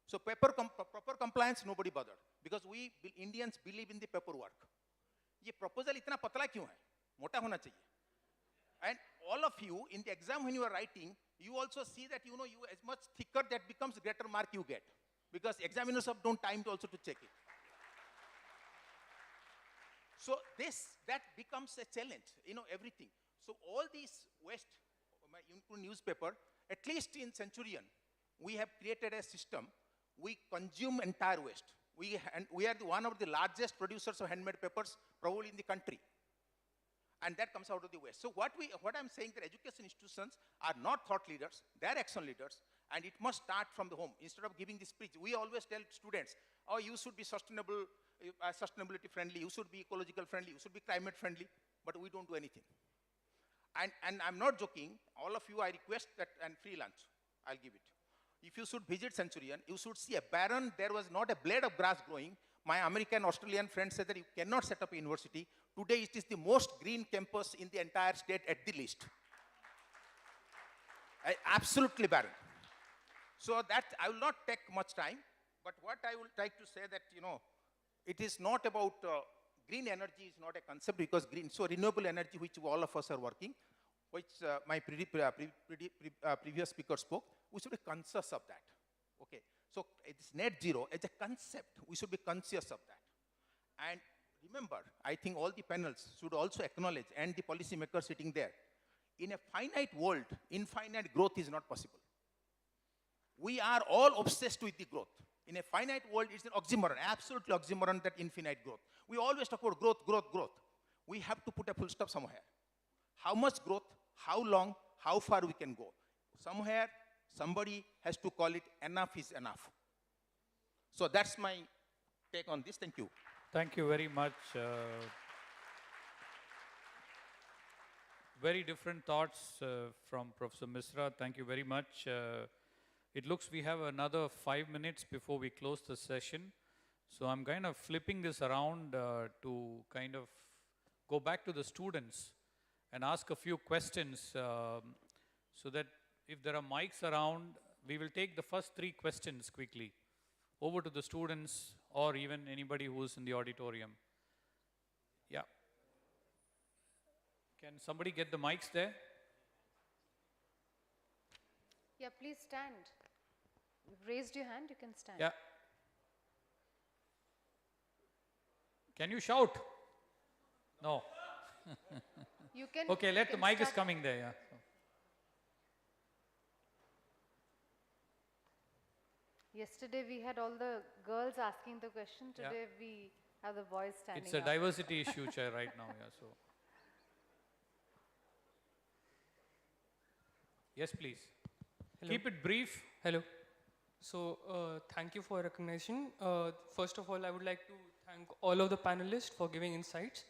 So proper compliance, nobody bothered. Because we Indians believe in the paperwork. This proposal is so patla kyun hai? Mota hona chahiye. And all of you, in the exam when you are writing, you also see that, you as much thicker that becomes, greater mark you get. Because examiners have no time to also to check it. So that becomes a challenge, everything. So all these waste, including newspaper, at least in Centurion, we have created a system. We consume entire waste. We are one of the largest producers of handmade papers, probably in the country. And that comes out of the waste. So what I'm saying, that education institutions are not thought leaders, they are action leaders. And it must start from the home. Instead of giving this speech, we always tell students, oh, you should be sustainable, sustainability friendly, you should be ecological friendly, you should be climate friendly, but we don't do anything. And I'm not joking, all of you, I request that, and free lunch, I'll give it. If you should visit Centurion, you should see a barren, there was not a blade of grass growing. My American, Australian friends said that you cannot set up a university. Today it is the most green campus in the entire state at the least. Absolutely barren. So that, I will not take much time, but what I would like to say that, it is not about, green energy is not a concept because so renewable energy which all of us are working, which my previous speaker spoke, we should be conscious of that, okay? So it's net zero as a concept, we should be conscious of that. And remember, I think all the panels should also acknowledge, and the policymakers sitting there, in a finite world, infinite growth is not possible. We are all obsessed with the growth. In a finite world, it's an oxymoron, absolutely oxymoron, that infinite growth. We always talk about growth, growth, growth. We have to put a full stop somewhere. How much growth, how long, how far we can go. Somewhere, somebody has to call it enough is enough. So that's my take on this. Thank you. Thank you very much. Very different thoughts from Professor Misra. Thank you very much. It looks we have another 5 minutes before we close the session. So I'm kind of flipping this around to kind of go back to the students and ask a few questions so that if there are mics around, we will take the first 3 questions quickly over to the students or even anybody who's in the auditorium. Yeah. Can somebody get the mics there? Yeah, please stand. You've raised your hand, you can stand. Yeah. Can you shout? No. You can. Okay, the mic is coming there, yeah. Yesterday we had all the girls asking the question. Today we have the boys standing It's a up. diversity issue, Chair, right now, yeah, so. Yes, please. Hello. Keep it brief. Hello. So, thank you for recognition. First of all, I would like to thank all of the panelists for giving insights.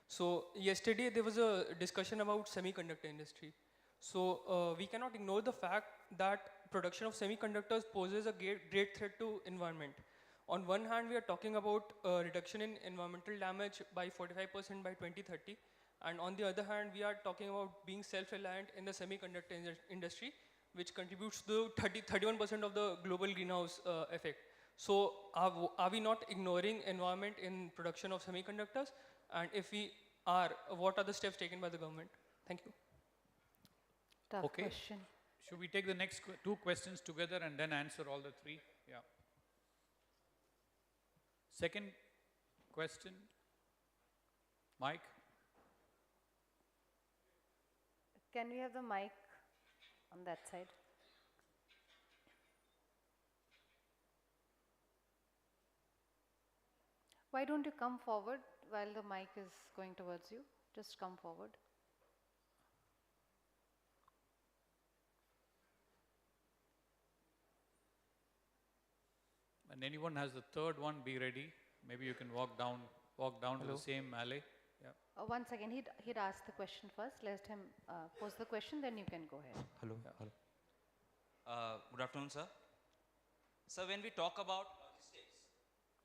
So, yesterday there was a discussion about semiconductor industry. So, we cannot ignore the fact that production of semiconductors poses a great threat to environment. On one hand, we are talking about reduction in environmental damage by 45% by 2030. And on the other hand, we are talking about being self-reliant in the semiconductor industry, which contributes to 31% of the global greenhouse effect. So are we not ignoring environment in production of semiconductors? And if we are, what are the steps taken by the government? Thank you. Tough Okay. question. Should we take the next 2 questions together and then answer all the 3? Yeah. Second question, Mike. Can we have the mic on that side? Why don't you come forward while the mic is going towards you? Just come forward. And anyone has the third one, be ready. Maybe you can walk down to the same alley. Yeah. One second, he'd ask the question first. Let him pose the question, then you can go ahead. Hello. Hello. Good afternoon, sir. So when we talk about logistics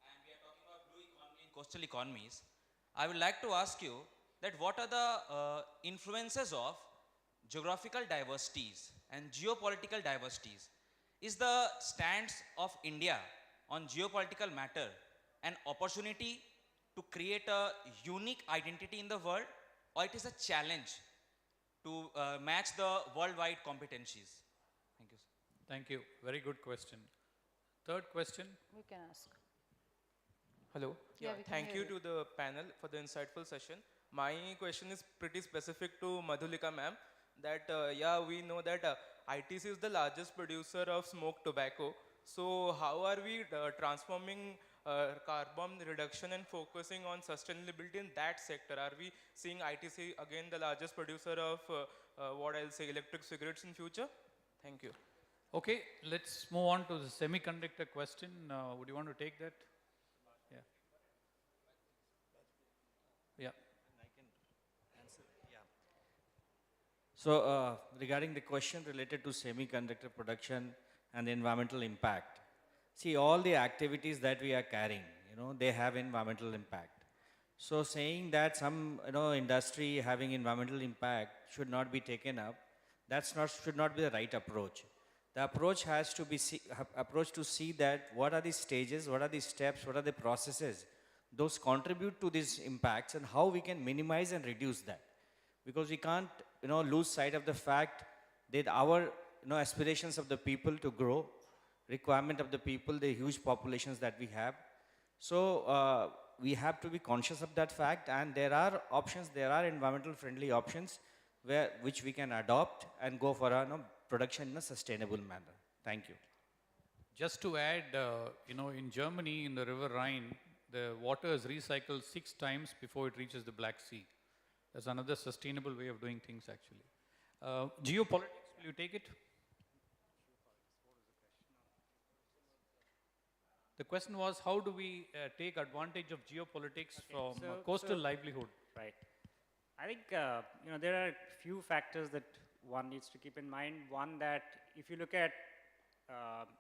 and we are talking about blue economy and coastal economies, I would like to ask you that what are the influences of geographical diversities and geopolitical diversities? Is the stance of India on geopolitical matter an opportunity to create a unique identity in the world, or it is a challenge to match the worldwide competencies? Thank you, sir. Thank you. Very good question. Third question. You can ask. Hello. Yeah, we can Thank hear you to the panel for the insightful session. My question is pretty specific to Madhulika ma'am. That we know that ITC is the largest producer of smoked tobacco. So how are we transforming carbon reduction and focusing on sustainability in that sector? Are we seeing ITC again the largest producer of what I'll say electric cigarettes in future? Thank you. Okay, let's move on to the semiconductor question. Would you want to take that? Yeah. Yeah. I can answer. Yeah. So regarding the question related to semiconductor production and the environmental impact, see all the activities that we are carrying, they have environmental impact. So saying that some industry having environmental impact should not be taken up, should not be the right approach. The approach has to be approach to see that what are the stages, what are the steps, what are the processes, those contribute to these impacts and how we can minimize and reduce that. Because we can't lose sight of the fact that our aspirations of the people to grow, requirement of the people, the huge populations that we have. So we have to be conscious of that fact, and there are options, there are environmental friendly options which we can adopt and go for a production in a sustainable manner. Thank you. Just to add, in Germany, in the River Rhine, the water is recycled 6 times before it reaches the Black Sea. That's another sustainable way of doing things, actually. Geopolitics, will you take it? The question was, how do we take advantage of geopolitics from coastal livelihood? Right. I think there are a few factors that one needs to keep in mind. One, that if you look at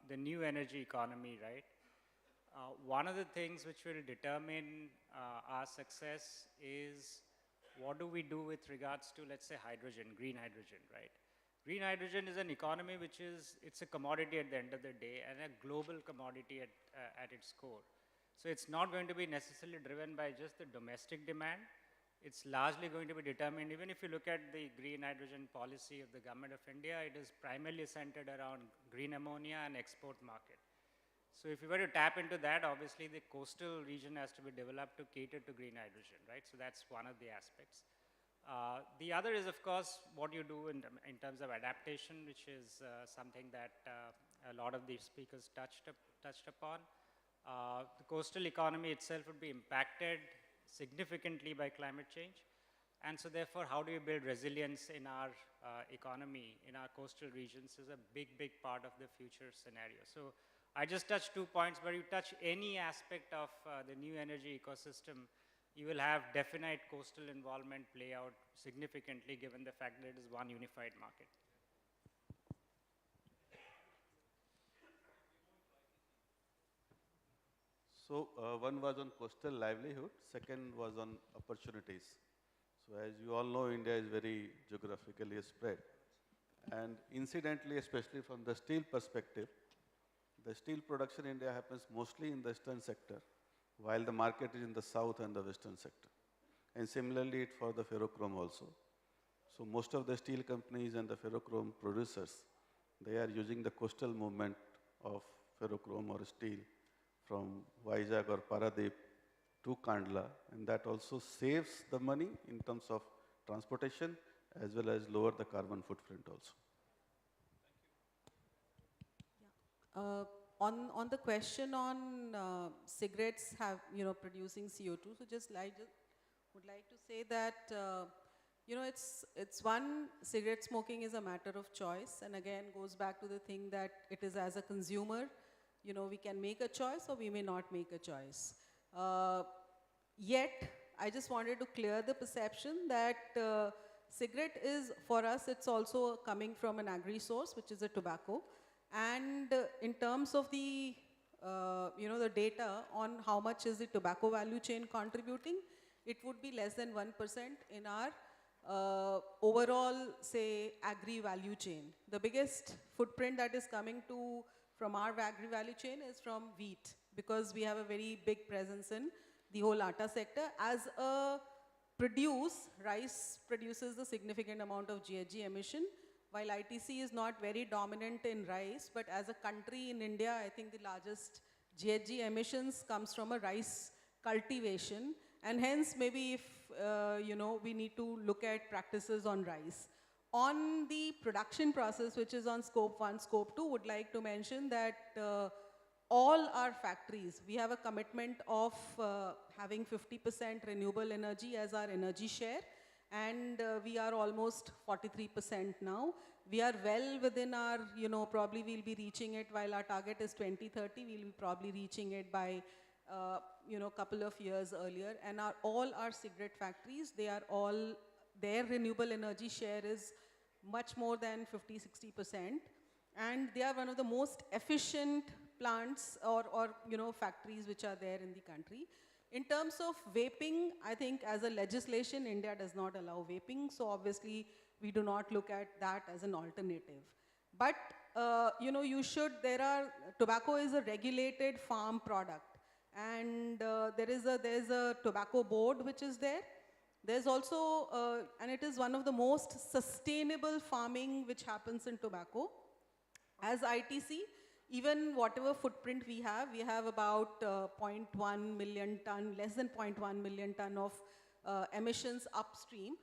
the new energy economy, right, one of the things which will determine our success is what do we do with regards to, let's say, hydrogen, green hydrogen, right? Green hydrogen is an economy which it's a commodity at the end of the day, and a global commodity at its core. So it's not going to be necessarily driven by just the domestic demand. It's largely going to be determined, even if you look at the green hydrogen policy of the government of India, it is primarily centered around green ammonia and export market. So if you were to tap into that, obviously the coastal region has to be developed to cater to green hydrogen, right? So that's one of the aspects. The other is, of course, what you do in terms of adaptation, which is something that a lot of the speakers touched upon. The coastal economy itself would be impacted significantly by climate change. And so therefore, how do you build resilience in our economy, in our coastal regions, is a big, big part of the future scenario. So I just touched 2 points, but you touch any aspect of the new energy ecosystem, you will have definite coastal involvement play out significantly, given the fact that it is one unified market. So one was on coastal livelihood, second was on opportunities. So as you all know, India is very geographically spread. And incidentally, especially from the steel perspective, the steel production in India happens mostly in the eastern sector, while the market is in the south and the western sector. And similarly, it for the ferrochrome also. So most of the steel companies and the ferrochrome producers, they are using the coastal movement of ferrochrome or steel from Vizag or Paradip to Kandla, and that also saves the money in terms of transportation as well as lower the carbon footprint also. On the question on cigarettes producing CO2, so would like to say that it's one, cigarette smoking is a matter of choice, and again goes back to the thing that it is as a consumer, we can make a choice or we may not make a choice. Yet, I just wanted to clear the perception that cigarette is, for us, it's also coming from an agri-source, which is a tobacco. And in terms of the, the data on how much is the tobacco value chain contributing, it would be less than 1% in our overall, say, agri value chain. The biggest footprint that is coming from our agri value chain is from wheat, because we have a very big presence in the whole atta sector. As a rice produces a significant amount of GHG emission, while ITC is not very dominant in rice, but as a country in India, I think the largest GHG emissions comes from a rice cultivation, and hence maybe if, we need to look at practices on rice. On the production process, which is on scope 1, scope 2, would like to mention that all our factories, we have a commitment of having 50% renewable energy as our energy share, and we are almost 43% now. We are well within our, probably we'll be reaching it while our target is 2030, we'll be probably reaching it by, couple of years earlier. And all our cigarette factories, their renewable energy share is much more than 50–60%. And they are one of the most efficient plants or factories which are there in the country. In terms of vaping, I think as a legislation, India does not allow vaping. So obviously, we do not look at that as an alternative. But, tobacco is a regulated farm product. And there's a tobacco board which is there. There's also, and it is one of the most sustainable farming which happens in tobacco. As ITC, even whatever footprint we have about 0.1 million ton, less than 0.1 million ton of emissions upstream.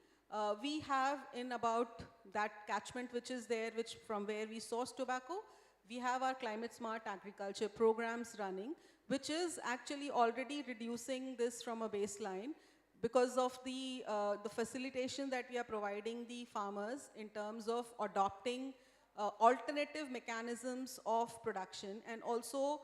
We have in about that catchment which is there, from where we source tobacco, we have our climate smart agriculture programs running, which is actually already reducing this from a baseline because of the facilitation that we are providing the farmers in terms of adopting alternative mechanisms of production and also,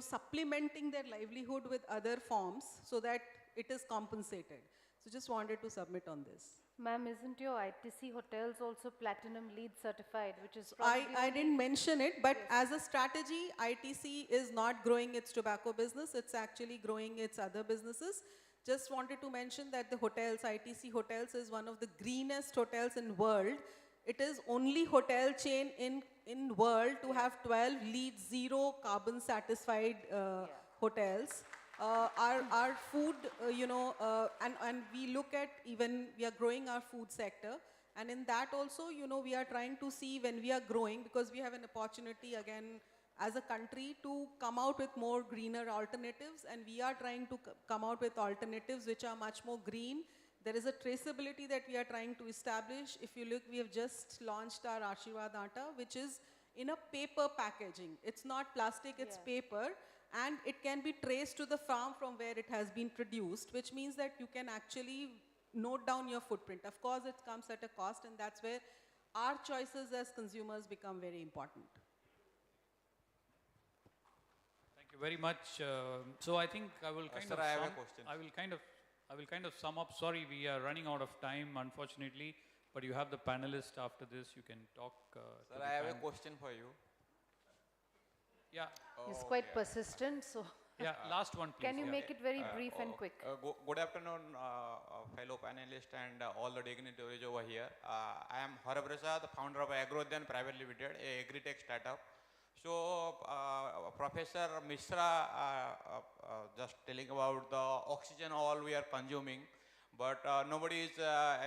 supplementing their livelihood with other forms so that it is compensated. So just wanted to submit on this. Ma'am, isn't your ITC hotels also platinum LEED certified, which is I didn't mention it, but yes, as a strategy, ITC is not growing its tobacco business. It's actually growing its other businesses. Just wanted to mention that the hotels, ITC Hotels is one of the greenest hotels in world. It is only hotel chain in world to have 12 LEED zero carbon satisfied hotels. Our food, and we look at we are growing our food sector. And in that also, we are trying to see when we are growing, because we have an opportunity again as a country to come out with more greener alternatives. And we are trying to come out with alternatives which are much more green. There is a traceability that we are trying to establish. If you look, we have just launched our Ashirwad Atta, which is in a paper packaging. It's not plastic, it's paper. And it can be traced to the farm from where it has been produced, which means that you can actually note down your footprint. Of course, it comes at a cost, and that's where our choices as consumers become very important. Thank you very much. So I think I will kind sir, of I have sum, a question. I will kind of sum up. Sorry, we are running out of time, unfortunately, but you have the panelists after this. You can talk. Sir, I have a question for you. Yeah. He's quite persistent, so. Yeah, last one, please. Can you make it very brief and quick? Good afternoon, fellow panelists and all the dignitaries over here. I am Haraprasad, the founder of AgroDyan Private Limited, a agri-tech startup. So, Professor Mishra just telling about the oxygen all we are consuming, but nobody is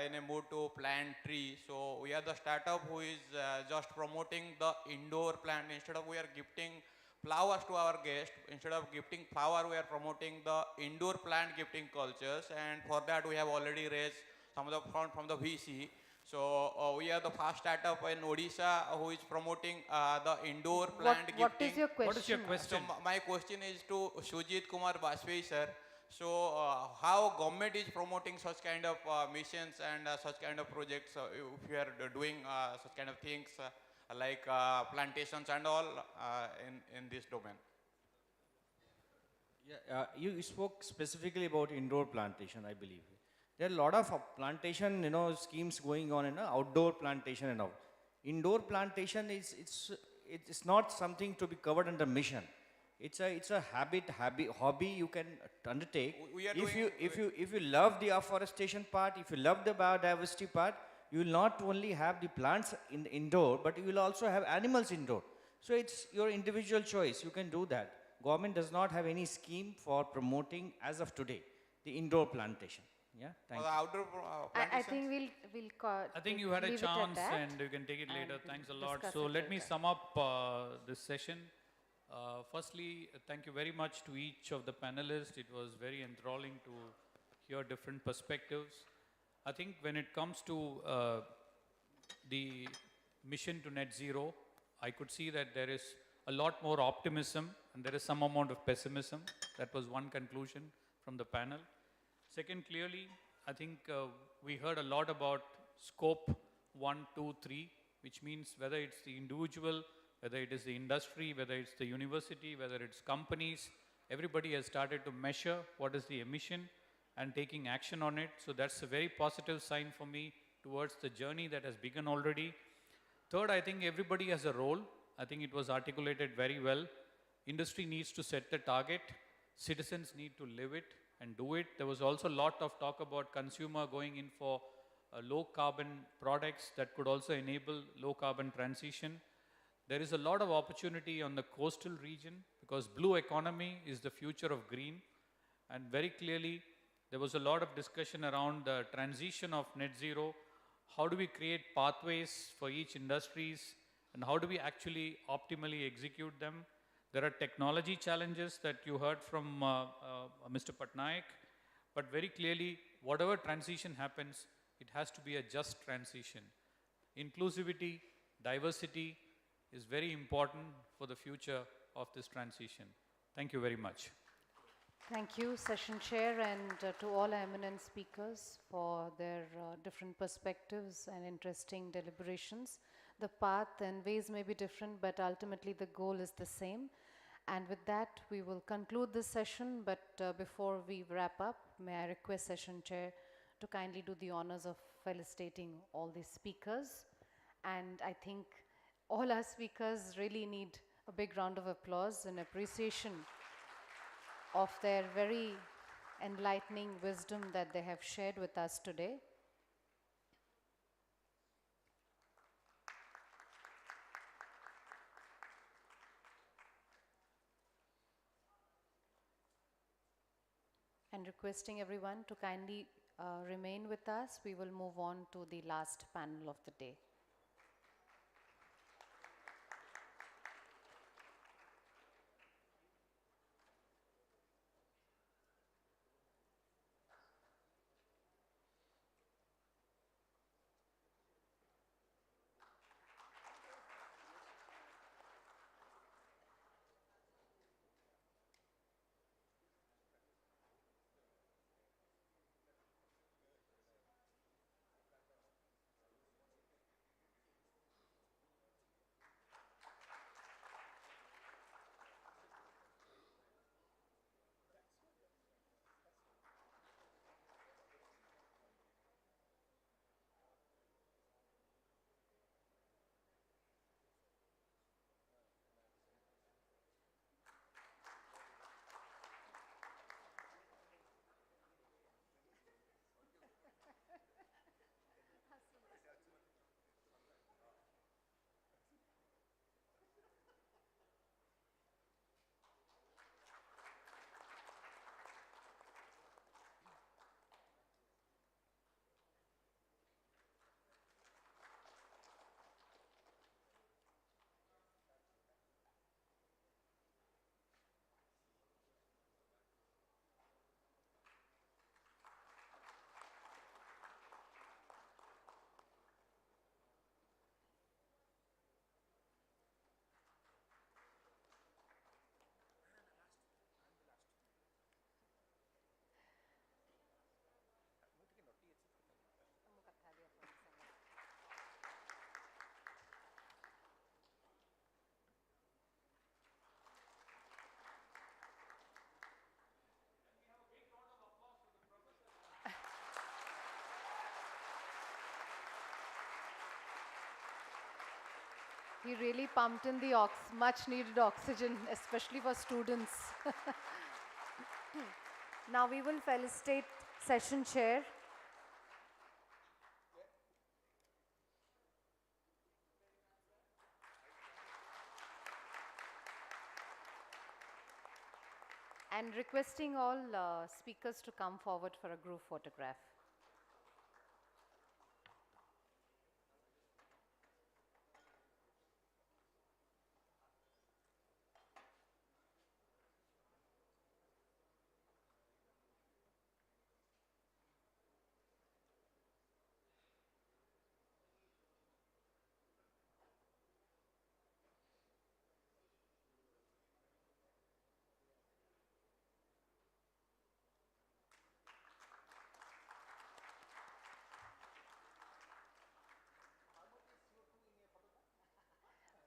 in a mood to plant tree. So, we are the startup who is just promoting the indoor plant. Instead of we are gifting flowers to our guests, instead of gifting flower, we are promoting the indoor plant gifting cultures, and for that we have already raised some of the fund from the VC. So we are the first startup in Odisha who is promoting the indoor plant gifting. What is your question? What is your question? So my question is to Sujit Kumar Bajpayee sir. So how government is promoting such kind of missions and such kind of projects, if you are doing such kind of things like plantations and all in this domain? Yeah, you spoke specifically about indoor plantation, I believe. There are a lot of plantation, schemes going on in outdoor plantation and all. Indoor plantation it's not something to be covered under mission. It's a hobby you can undertake. If you love the afforestation part, if you love the biodiversity part, you will not only have the plants in indoor, but you will also have animals indoor. So it's your individual choice. You can do that. Government does not have any scheme for promoting, as of today, the indoor plantation. Yeah, thank you. Outdoor I think we'll I think you had a chance and you can take it later. Thanks a lot. So let me sum up this session. Firstly, thank you very much to each of the panelists. It was very enthralling to hear different perspectives. I think when it comes to the mission to net zero, I could see that there is a lot more optimism and there is some amount of pessimism. That was one conclusion from the panel. Second, clearly, I think we heard a lot about scope 1, 2, 3. which means whether it's the individual, whether it is the industry, whether it's the university, whether it's companies, everybody has started to measure what is the emission and taking action on it. So that's a very positive sign for me towards the journey that has begun already. Third, I think everybody has a role. I think it was articulated very well. Industry needs to set the target. Citizens need to live it and do it. There was also a lot of talk about consumer going in for low carbon products that could also enable low carbon transition. There is a lot of opportunity on the coastal region because blue economy is the future of green. And very clearly, there was a lot of discussion around the transition of net zero. How do we create pathways for each industries and how do we actually optimally execute them? There are technology challenges that you heard from Mr. Patnaik, but very clearly, whatever transition happens, it has to be a just transition. Inclusivity, diversity is very important for the future of this transition. Thank you very much. Thank you, Session Chair, and to all eminent speakers for their different perspectives and interesting deliberations. The path and ways may be different, but ultimately the goal is the same. And with that, we will conclude this session, but before we wrap up, may I request Session Chair to kindly do the honors of felicitating all the speakers. And I think all our speakers really need a big round of applause in appreciation of their very enlightening wisdom that they have shared with us today. And requesting everyone to kindly remain with us, we will move on to the last panel of the day. He really pumped in the much needed oxygen, especially for students. Now we will felicitate Session Chair. And requesting all speakers to come forward for a group photograph.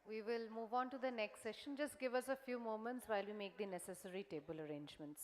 We will move on to the next session. Just give us a few moments while we make the necessary table arrangements.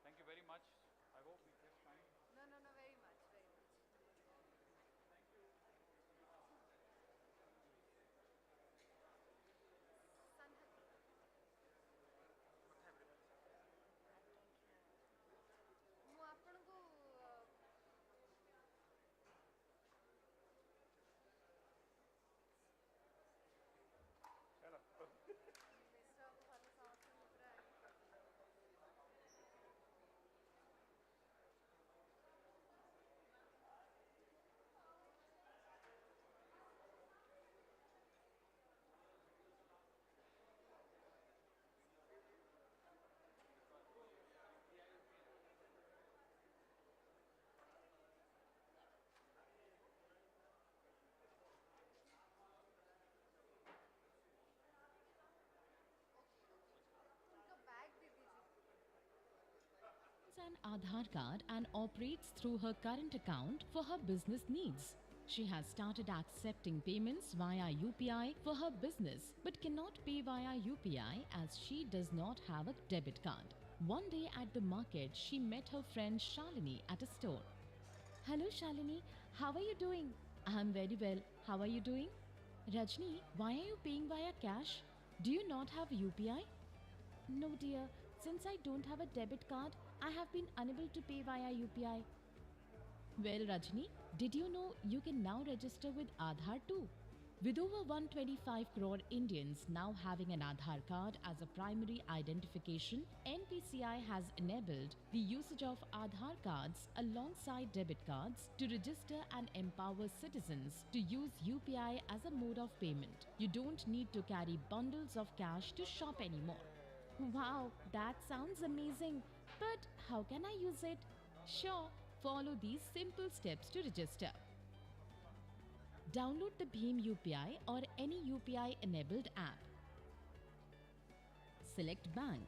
Thank you very much. I hope we get time. No, very much, very much. ମୁଁ ଆପଣଙ୍କୁ an Aadhaar card and operates through her current account for her business needs. She has started accepting payments via UPI for her business but cannot pay via UPI as she does not have a debit card. One day at the market, she met her friend Shalini at a store. Hello Shalini, how are you doing? I'm very well. How are you doing? Rajni, why are you paying via cash? Do you not have UPI? No dear, since I don't have a debit card, I have been unable to pay via UPI. Well Rajni, did you know you can now register with Aadhaar too? With over 125 crore Indians now having an Aadhaar card as a primary identification, NPCI has enabled the usage of Aadhaar cards alongside debit cards to register and empower citizens to use UPI as a mode of payment. You don't need to carry bundles of cash to shop anymore. Wow, that sounds amazing. But how can I use it? Sure, follow these simple steps to register. Download the Bheem UPI or any UPI enabled app. Select bank.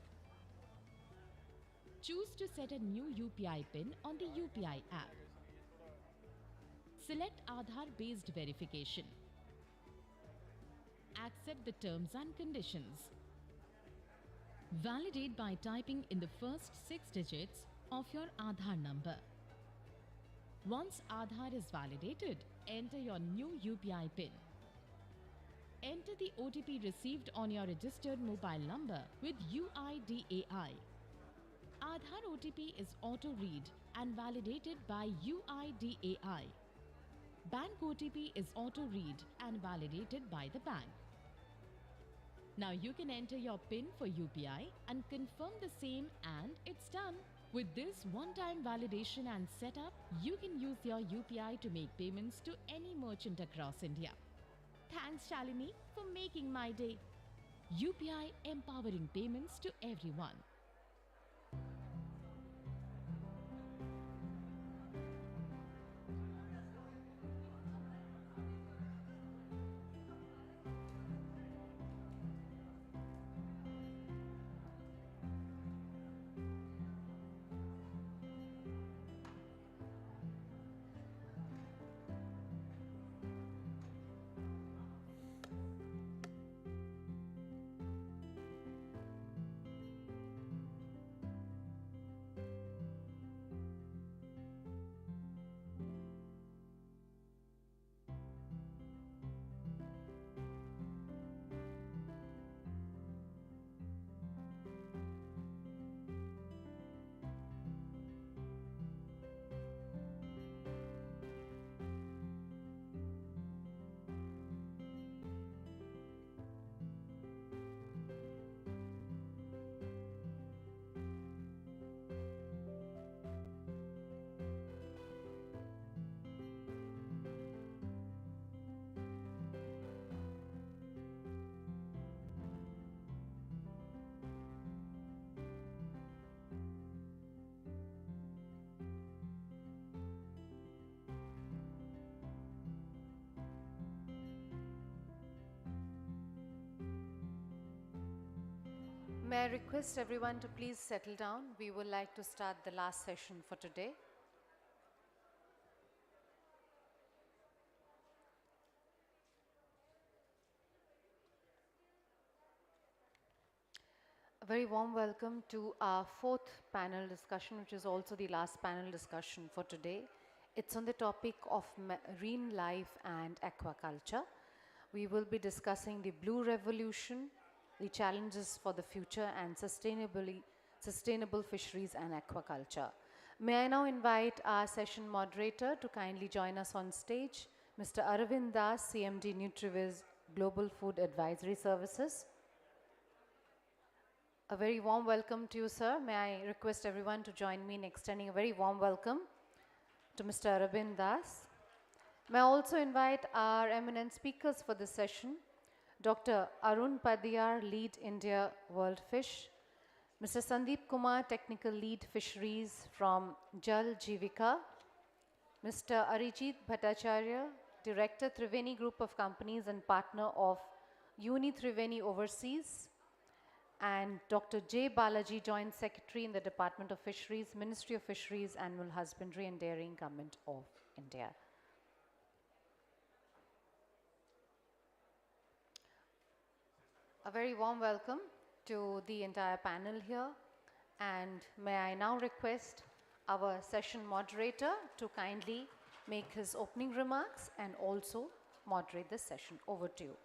Choose to set a new UPI PIN on the UPI app. Select Aadhaar based verification. Accept the terms and conditions. Validate by typing in the first 6 digits of your Aadhaar number. Once Aadhaar is validated, enter your new UPI PIN. Enter the OTP received on your registered mobile number with UIDAI. Aadhaar OTP is auto-read and validated by UIDAI. Bank OTP is auto-read and validated by the bank. Now you can enter your PIN for UPI and confirm the same and it's done. With this one-time validation and setup, you can use your UPI to make payments to any merchant across India. Thanks Shalini for making my day. UPI empowering payments to everyone. May I request everyone to please settle down? We would like to start the last session for today. A very warm welcome to our fourth panel discussion, which is also the last panel discussion for today. It's on the topic of marine life and aquaculture. We will be discussing the blue revolution, the challenges for the future, and sustainable fisheries and aquaculture. May I now invite our session moderator to kindly join us on stage, Mr. Aravind Das, CMD NutriViz Global Food Advisory Services. A very warm welcome to you, sir. May I request everyone to join me in extending a very warm welcome to Mr. Aravind Das. May I also invite our eminent speakers for this session, Dr. Arun Padiyar, Lead India World Fish, Mr. Sandeep Kumar, Technical Lead Fisheries from Jal Jivika, Mr. Arijit Bhattacharya, Director, Triveni Group of Companies and Partner of Uni Triveni Overseas, and Dr. J. Balaji, Joint Secretary in the Department of Fisheries, Ministry of Fisheries, Animal Husbandry and Dairying, Government of India. A very warm welcome to the entire panel here, and may I now request our session moderator to kindly make his opening remarks and also moderate this session. Over to you.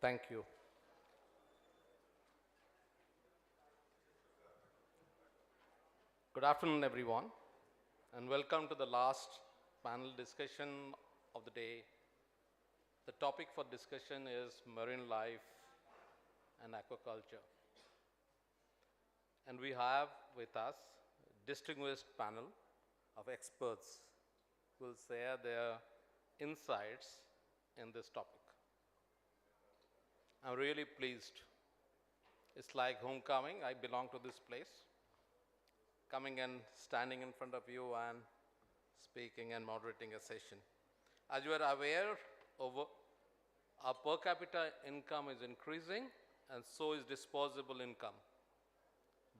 Thank you. Good afternoon, everyone, and welcome to the last panel discussion of the day. The topic for discussion is marine life and aquaculture. And we have with us a distinguished panel of experts who will share their insights in this topic. I'm really pleased. It's like homecoming. I belong to this place. Coming and standing in front of you and speaking and moderating a session. As you are aware, our per capita income is increasing and so is disposable income.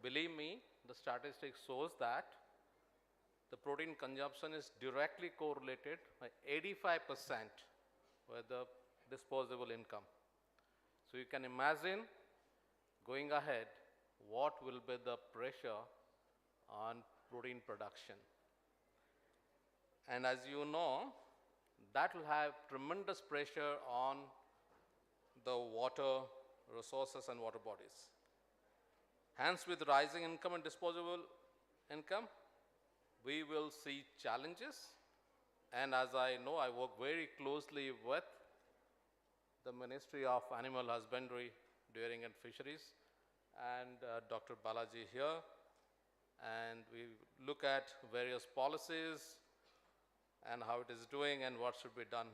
Believe me, the statistics shows that the protein consumption is directly correlated by 85% with the disposable income. So you can imagine going ahead what will be the pressure on protein production. And as you know, that will have tremendous pressure on the water resources and water bodies. Hence, with rising income and disposable income, we will see challenges. And as I know, I work very closely with the Ministry of Animal Husbandry, Dairying and Fisheries, and Dr. Balaji here. And we look at various policies and how it is doing and what should be done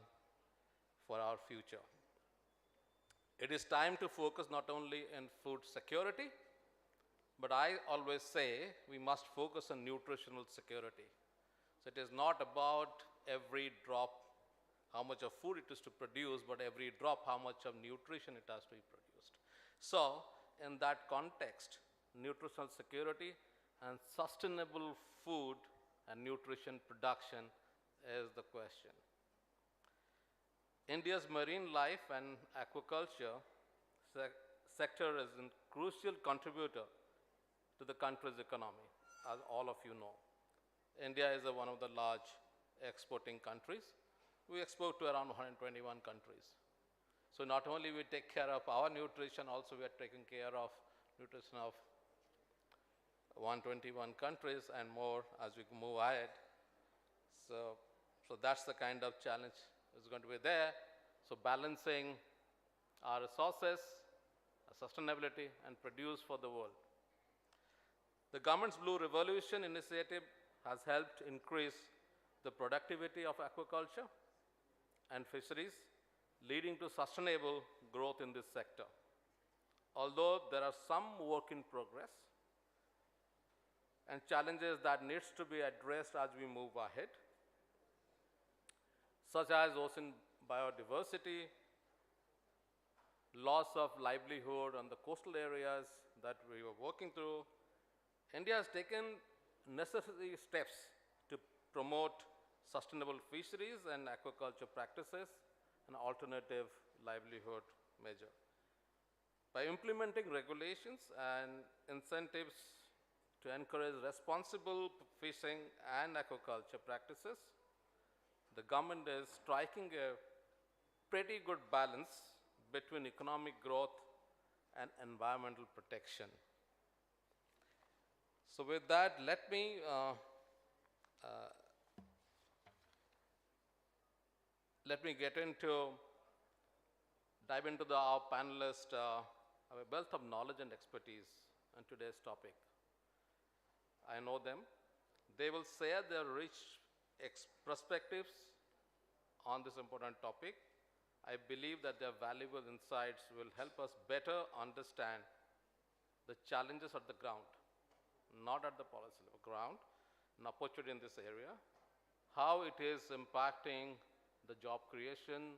for our future. It is time to focus not only on food security, but I always say we must focus on nutritional security. So it is not about every drop how much of food it is to produce, but every drop how much of nutrition it has to be produced. So in that context, nutritional security and sustainable food and nutrition production is the question. India's marine life and aquaculture sector is a crucial contributor to the country's economy, as all of you know. India is one of the large exporting countries. We export to around 121 countries. So not only we take care of our nutrition, also we are taking care of nutrition of 121 countries and more as we move ahead. So that's the kind of challenge that's going to be there. So balancing our resources, our sustainability, and produce for the world. The government's Blue Revolution initiative has helped increase the productivity of aquaculture and fisheries leading to sustainable growth in this sector. Although there are some work in progress and challenges that needs to be addressed as we move ahead, such as ocean biodiversity, loss of livelihood on the coastal areas that we were working through, India has taken necessary steps to promote sustainable fisheries and aquaculture practices and alternative livelihood measure. By implementing regulations and incentives to encourage responsible fishing and aquaculture practices, the government is striking a pretty good balance between economic growth and environmental protection. So with that, let me dive into our panelists have a wealth of knowledge and expertise on today's topic. I know them. They will share their rich perspectives on this important topic. I believe that their valuable insights will help us better understand the challenges at the ground, not at the policy level, ground, an opportunity in this area, how it is impacting the job creation,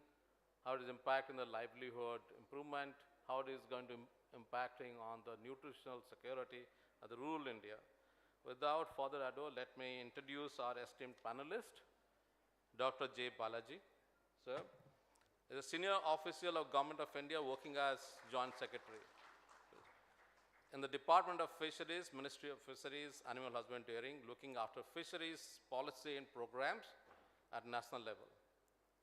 how it is impacting the livelihood improvement, how it is going to impacting on the nutritional security of the rural India. Without further ado, let me introduce our esteemed panelist, Dr. J. Balaji. Sir is a senior official of Government of India working as Joint Secretary in the Department of Fisheries, Ministry of Fisheries, Animal Husbandry, looking after fisheries policy and programs at national level.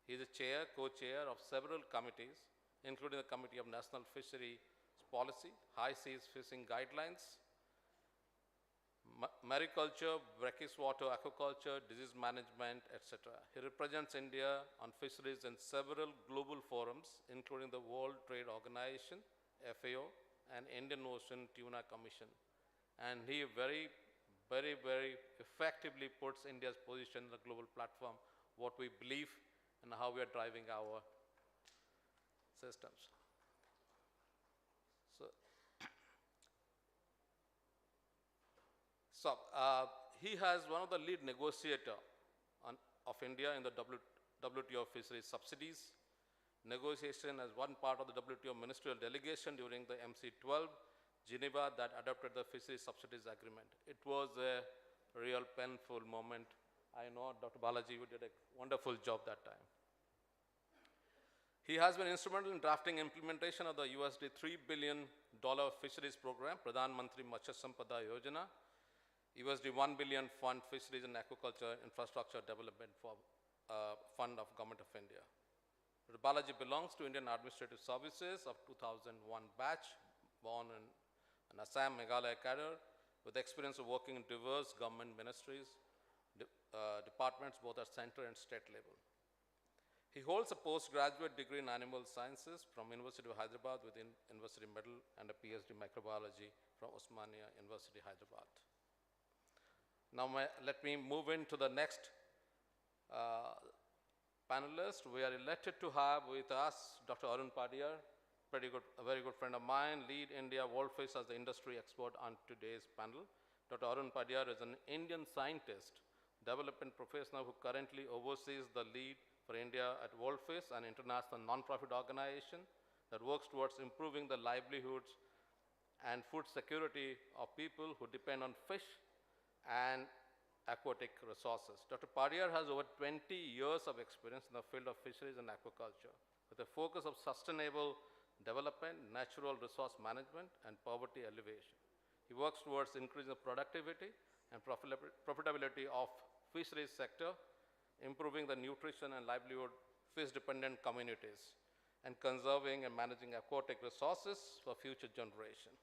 He is a chair, co-chair of several committees, including the Committee of National Fisheries Policy, High Seas Fishing Guidelines, Mariculture, brackish water, aquaculture, disease management, etc. He represents India on fisheries in several global forums, including the World Trade Organization, FAO, and Indian Ocean Tuna Commission. And he very effectively puts India's position in the global platform, what we believe and how we are driving our systems. He has one of the lead negotiator of India in the WTO fisheries subsidies. Negotiation as one part of the WTO ministerial delegation during the MC12 Geneva that adopted the fisheries subsidies agreement. It was a real painful moment. I know Dr. Balaji, you did a wonderful job that time. He has been instrumental in drafting implementation of the USD $3 billion fisheries program, Pradhan Mantri Matsya Sampada Yojana, USD $1 billion fund fisheries and aquaculture infrastructure development fund of Government of India. Dr. Balaji belongs to Indian Administrative Services of 2001 batch, born in Assam, Meghalaya cadre, with experience of working in diverse government ministries, departments both at center and state level. He holds a postgraduate degree in animal sciences from University of Hyderabad with University Medal and a PhD in microbiology from Osmania University, Hyderabad. Now let me move into the next panelist. We are elected to have with us Dr. Arun Padia, a very good friend of mine, lead India Worldfish as the industry expert on today's panel. Dr. Arun Padia is an Indian scientist, development professional who currently oversees the lead for India at Worldfish, an international non-profit organization that works towards improving the livelihoods and food security of people who depend on fish and aquatic resources. Dr. Padia has over 20 years of experience in the field of fisheries and aquaculture with a focus of sustainable development, natural resource management, and poverty alleviation. He works towards increasing the productivity and profitability of fisheries sector, improving the nutrition and livelihood fish-dependent communities, and conserving and managing aquatic resources for future generation.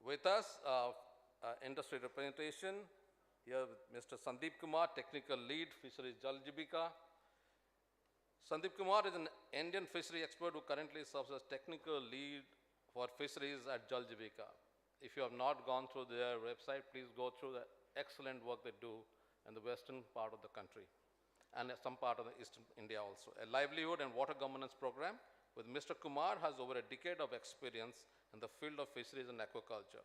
With us, industry representation, here with Mr. Sandeep Kumar, Technical Lead, Fisheries Jal Jivika. Sandeep Kumar is an Indian fishery expert who currently serves as Technical Lead for Fisheries at Jal Jivika. If you have not gone through their website, please go through the excellent work they do in the western part of the country. and some part of the Eastern India also. A livelihood and water governance program with Mr. Kumar has over a decade of experience in the field of fisheries and aquaculture.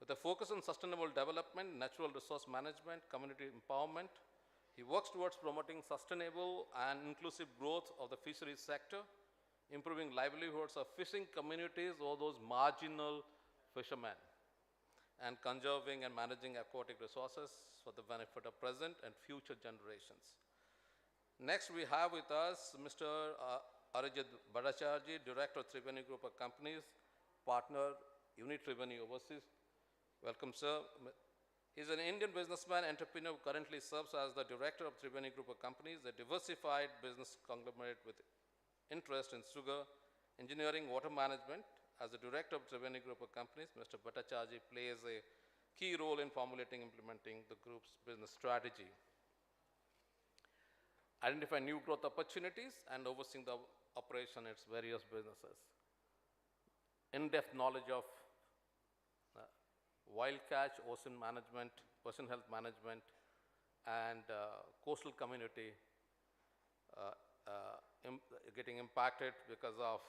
With a focus on sustainable development, natural resource management, community empowerment, he works towards promoting sustainable and inclusive growth of the fisheries sector, improving livelihoods of fishing communities or those marginal fishermen, and conserving and managing aquatic resources for the benefit of present and future generations. Next, we have with us Mr. Arijit Bhattacharjee, Director of Triveni Group of Companies, Partner, Unit Triveni Overseas. Welcome, sir. He's an Indian businessman, entrepreneur who currently serves as the Director of Triveni Group of Companies, a diversified business conglomerate with interest in sugar, engineering, water management. As the Director of Triveni Group of Companies, Mr. Bhattacharjee plays a key role in formulating and implementing the group's business strategy, identify new growth opportunities, and overseeing the operation of its various businesses. In-depth knowledge of wild catch, ocean management, ocean health management, and coastal community getting impacted because of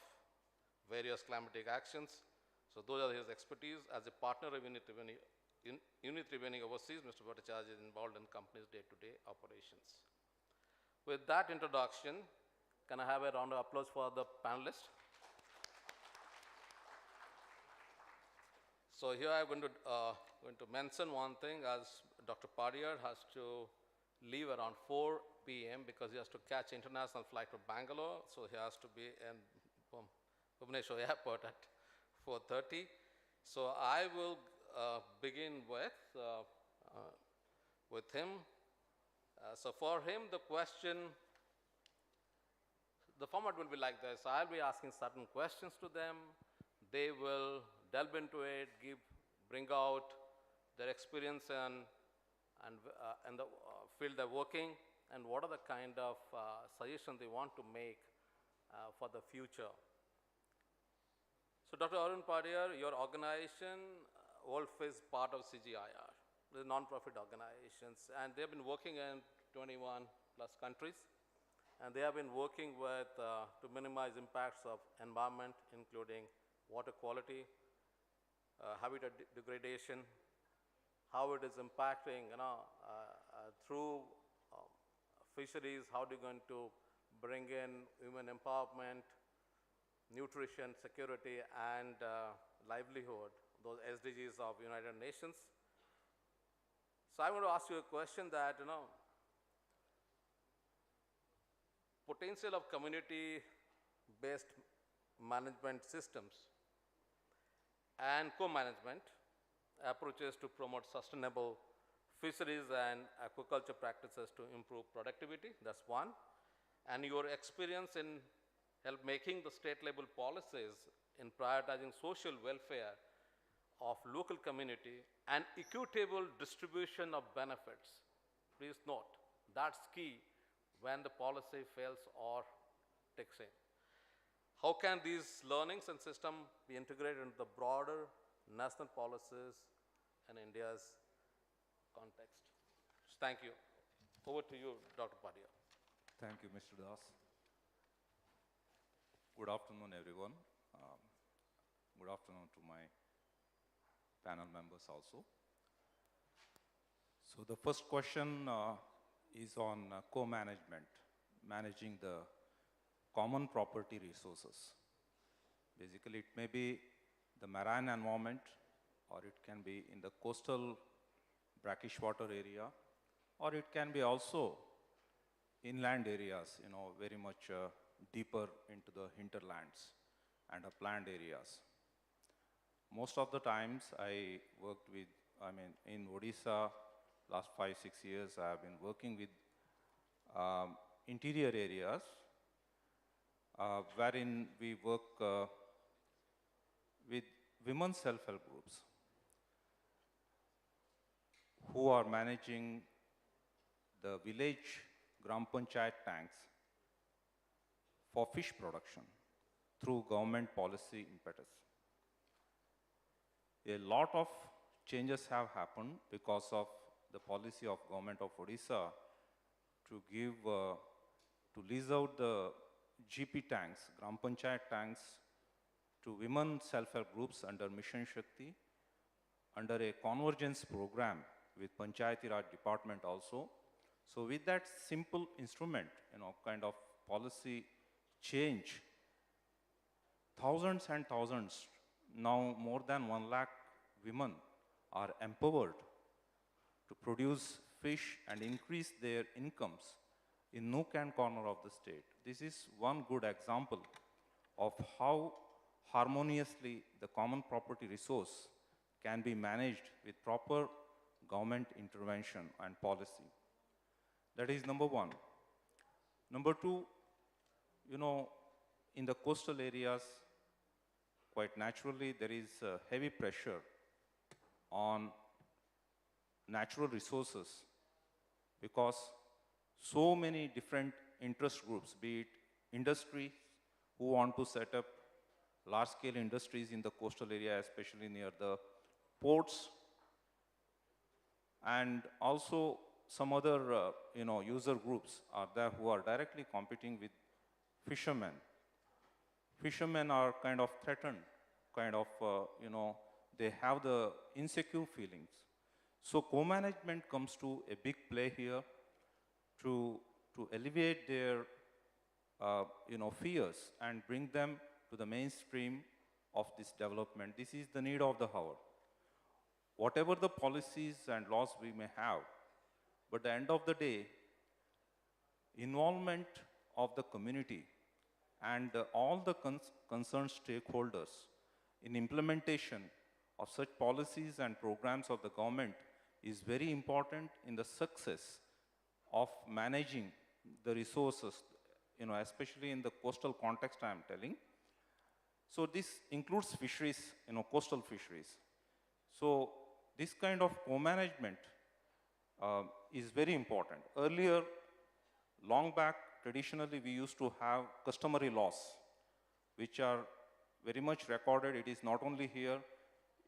various climatic actions. So those are his expertise. As a partner of Unit Triveni Overseas, Mr. Bhattacharjee is involved in company's day-to-day operations. With that introduction, can I have a round of applause for the panelists? So here I'm going to mention one thing, as Dr. Padiar has to leave around 4 p.m. because he has to catch international flight to Bangalore, so he has to be in Bhubaneswar airport at 4:30. So I will begin with him. So for him, the format will be like this. I'll be asking certain questions to them. They will delve into it, bring out their experience in the field they're working, and what are the kind of suggestions they want to make for the future. So Dr. Arun Padiar, your organization, Wolf, is part of CGIR, the non-profit organizations, and they've been working in 21 plus countries, and they have been working with to minimize impacts of environment, including water quality, habitat degradation, how it is impacting, through fisheries, how they're going to bring in human empowerment, nutrition, security, and livelihood, those SDGs of United Nations. So I want to ask you a question that, potential of community-based management systems and co-management approaches to promote sustainable fisheries and aquaculture practices to improve productivity. That's one. And your experience in making the state level policies in prioritizing social welfare of local community and equitable distribution of benefits. Please note, that's key when the policy fails or takes in. How can these learnings and system be integrated into the broader national policies in India's context? Thank you. Over to you, Dr. Padiar. Thank you, Mr. Das. Good afternoon, everyone. Good afternoon to my panel members also. So the first question is on co-management, managing the common property resources. Basically, it may be the marine environment, or it can be in the coastal brackish water area, or it can be also inland areas, very much deeper into the hinterlands and upland areas. Most of the times I worked with, in Odisha, last 5-6 years, I have been working with interior areas wherein we work with women's self-help groups who are managing the village Gram Panchayat tanks for fish production through government policy impetus. A lot of changes have happened because of the policy of government of Odisha to give, to lease out the GP tanks, Gram Panchayat tanks, to women self-help groups under Mission Shakti, under a convergence program with Panchayati Raj Department also. So with that simple instrument, kind of policy change, thousands and thousands, now more than 1 lakh women are empowered to produce fish and increase their incomes in nook and corner of the state. This is one good example of how harmoniously the common property resource can be managed with proper government intervention and policy. That is number one. Number two, in the coastal areas, quite naturally, there is heavy pressure on natural resources because so many different interest groups, be it industry who want to set up large-scale industries in the coastal area, especially near the ports, and also some other user groups are there who are directly competing with fishermen. Fishermen are kind of threatened, they have the insecure feelings. So co-management comes to a big play here to alleviate their fears and bring them to the mainstream of this development. This is the need of the hour. Whatever the policies and laws we may have, but at the end of the day, involvement of the community and all the concerned stakeholders in implementation of such policies and programs of the government is very important in the success of managing the resources, especially in the coastal context I am telling. So this includes fisheries, coastal fisheries. So this kind of co-management is very important. Earlier, long back, traditionally we used to have customary laws, which are very much recorded. It is not only here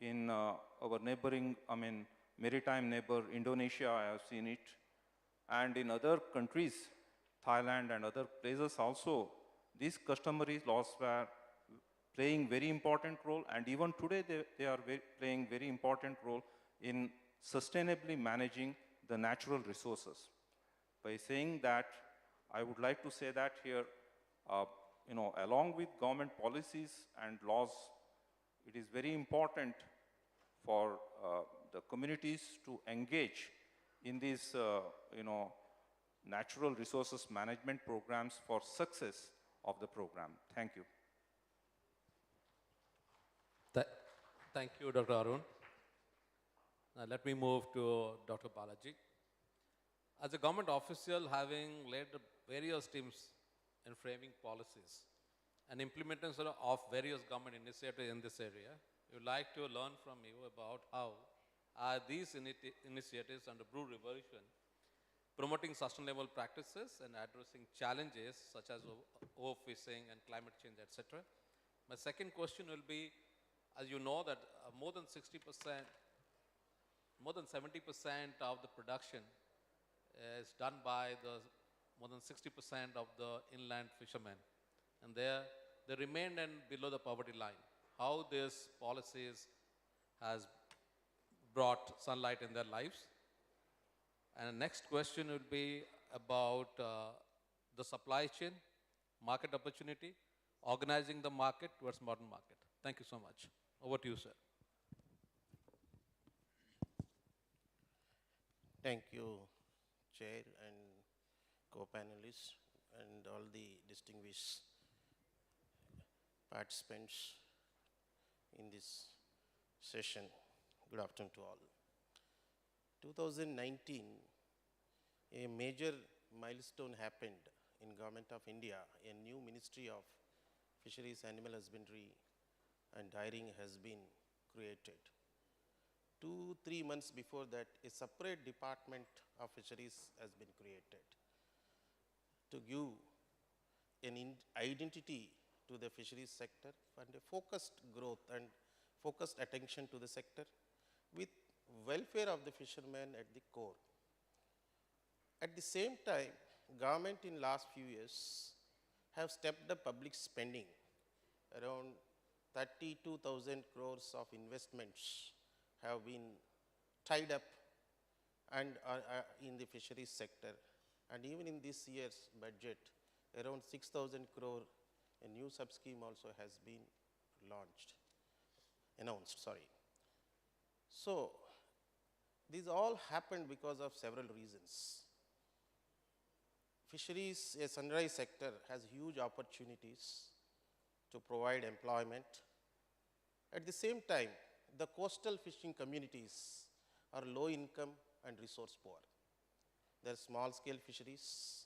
in our neighboring, maritime neighbor, Indonesia, I have seen it. And in other countries, Thailand and other places also, these customary laws were playing very important role, and even today they are playing very important role in sustainably managing the natural resources. By saying that, I would like to say that here, along with government policies and laws, it is very important for the communities to engage in these, natural resources management programs for success of the program. Thank you. Thank you, Dr. Arun. Let me move to Dr. Balaji. As a government official, having led various teams in framing policies and implementation of various government initiatives in this area, we would like to learn from you about how are these initiatives under Blue Revolution promoting sustainable practices and addressing challenges such as overfishing and climate change, etc. My second question will be, as you know that more than 70% of the production is done by the more than 60% of the inland fishermen, and they remain below the poverty line. How this policies has brought sunlight in their lives. And the next question would be about the supply chain, market opportunity, organizing the market towards modern market. Thank you so much. Over to you, sir. Thank you, Chair and co-panelists and all the distinguished participants in this session. Good afternoon to all. 2019, a major milestone happened in Government of India. A new Ministry of Fisheries, Animal Husbandry and Dairying has been created. 2-3 months before that, a separate Department of Fisheries has been created to give an identity to the fisheries sector and a focused growth and focused attention to the sector with welfare of the fishermen at the core. At the same time, government in last few years have stepped up public spending. Around 32,000 crores of investments have been tied up and are in the fisheries sector. And even in this year's budget, around 6,000 crore, a new sub-scheme also has been announced, sorry. So, these all happened because of several reasons. Fisheries, a sunrise sector, has huge opportunities to provide employment. At the same time, the coastal fishing communities are low income and resource poor. They are small scale fisheries.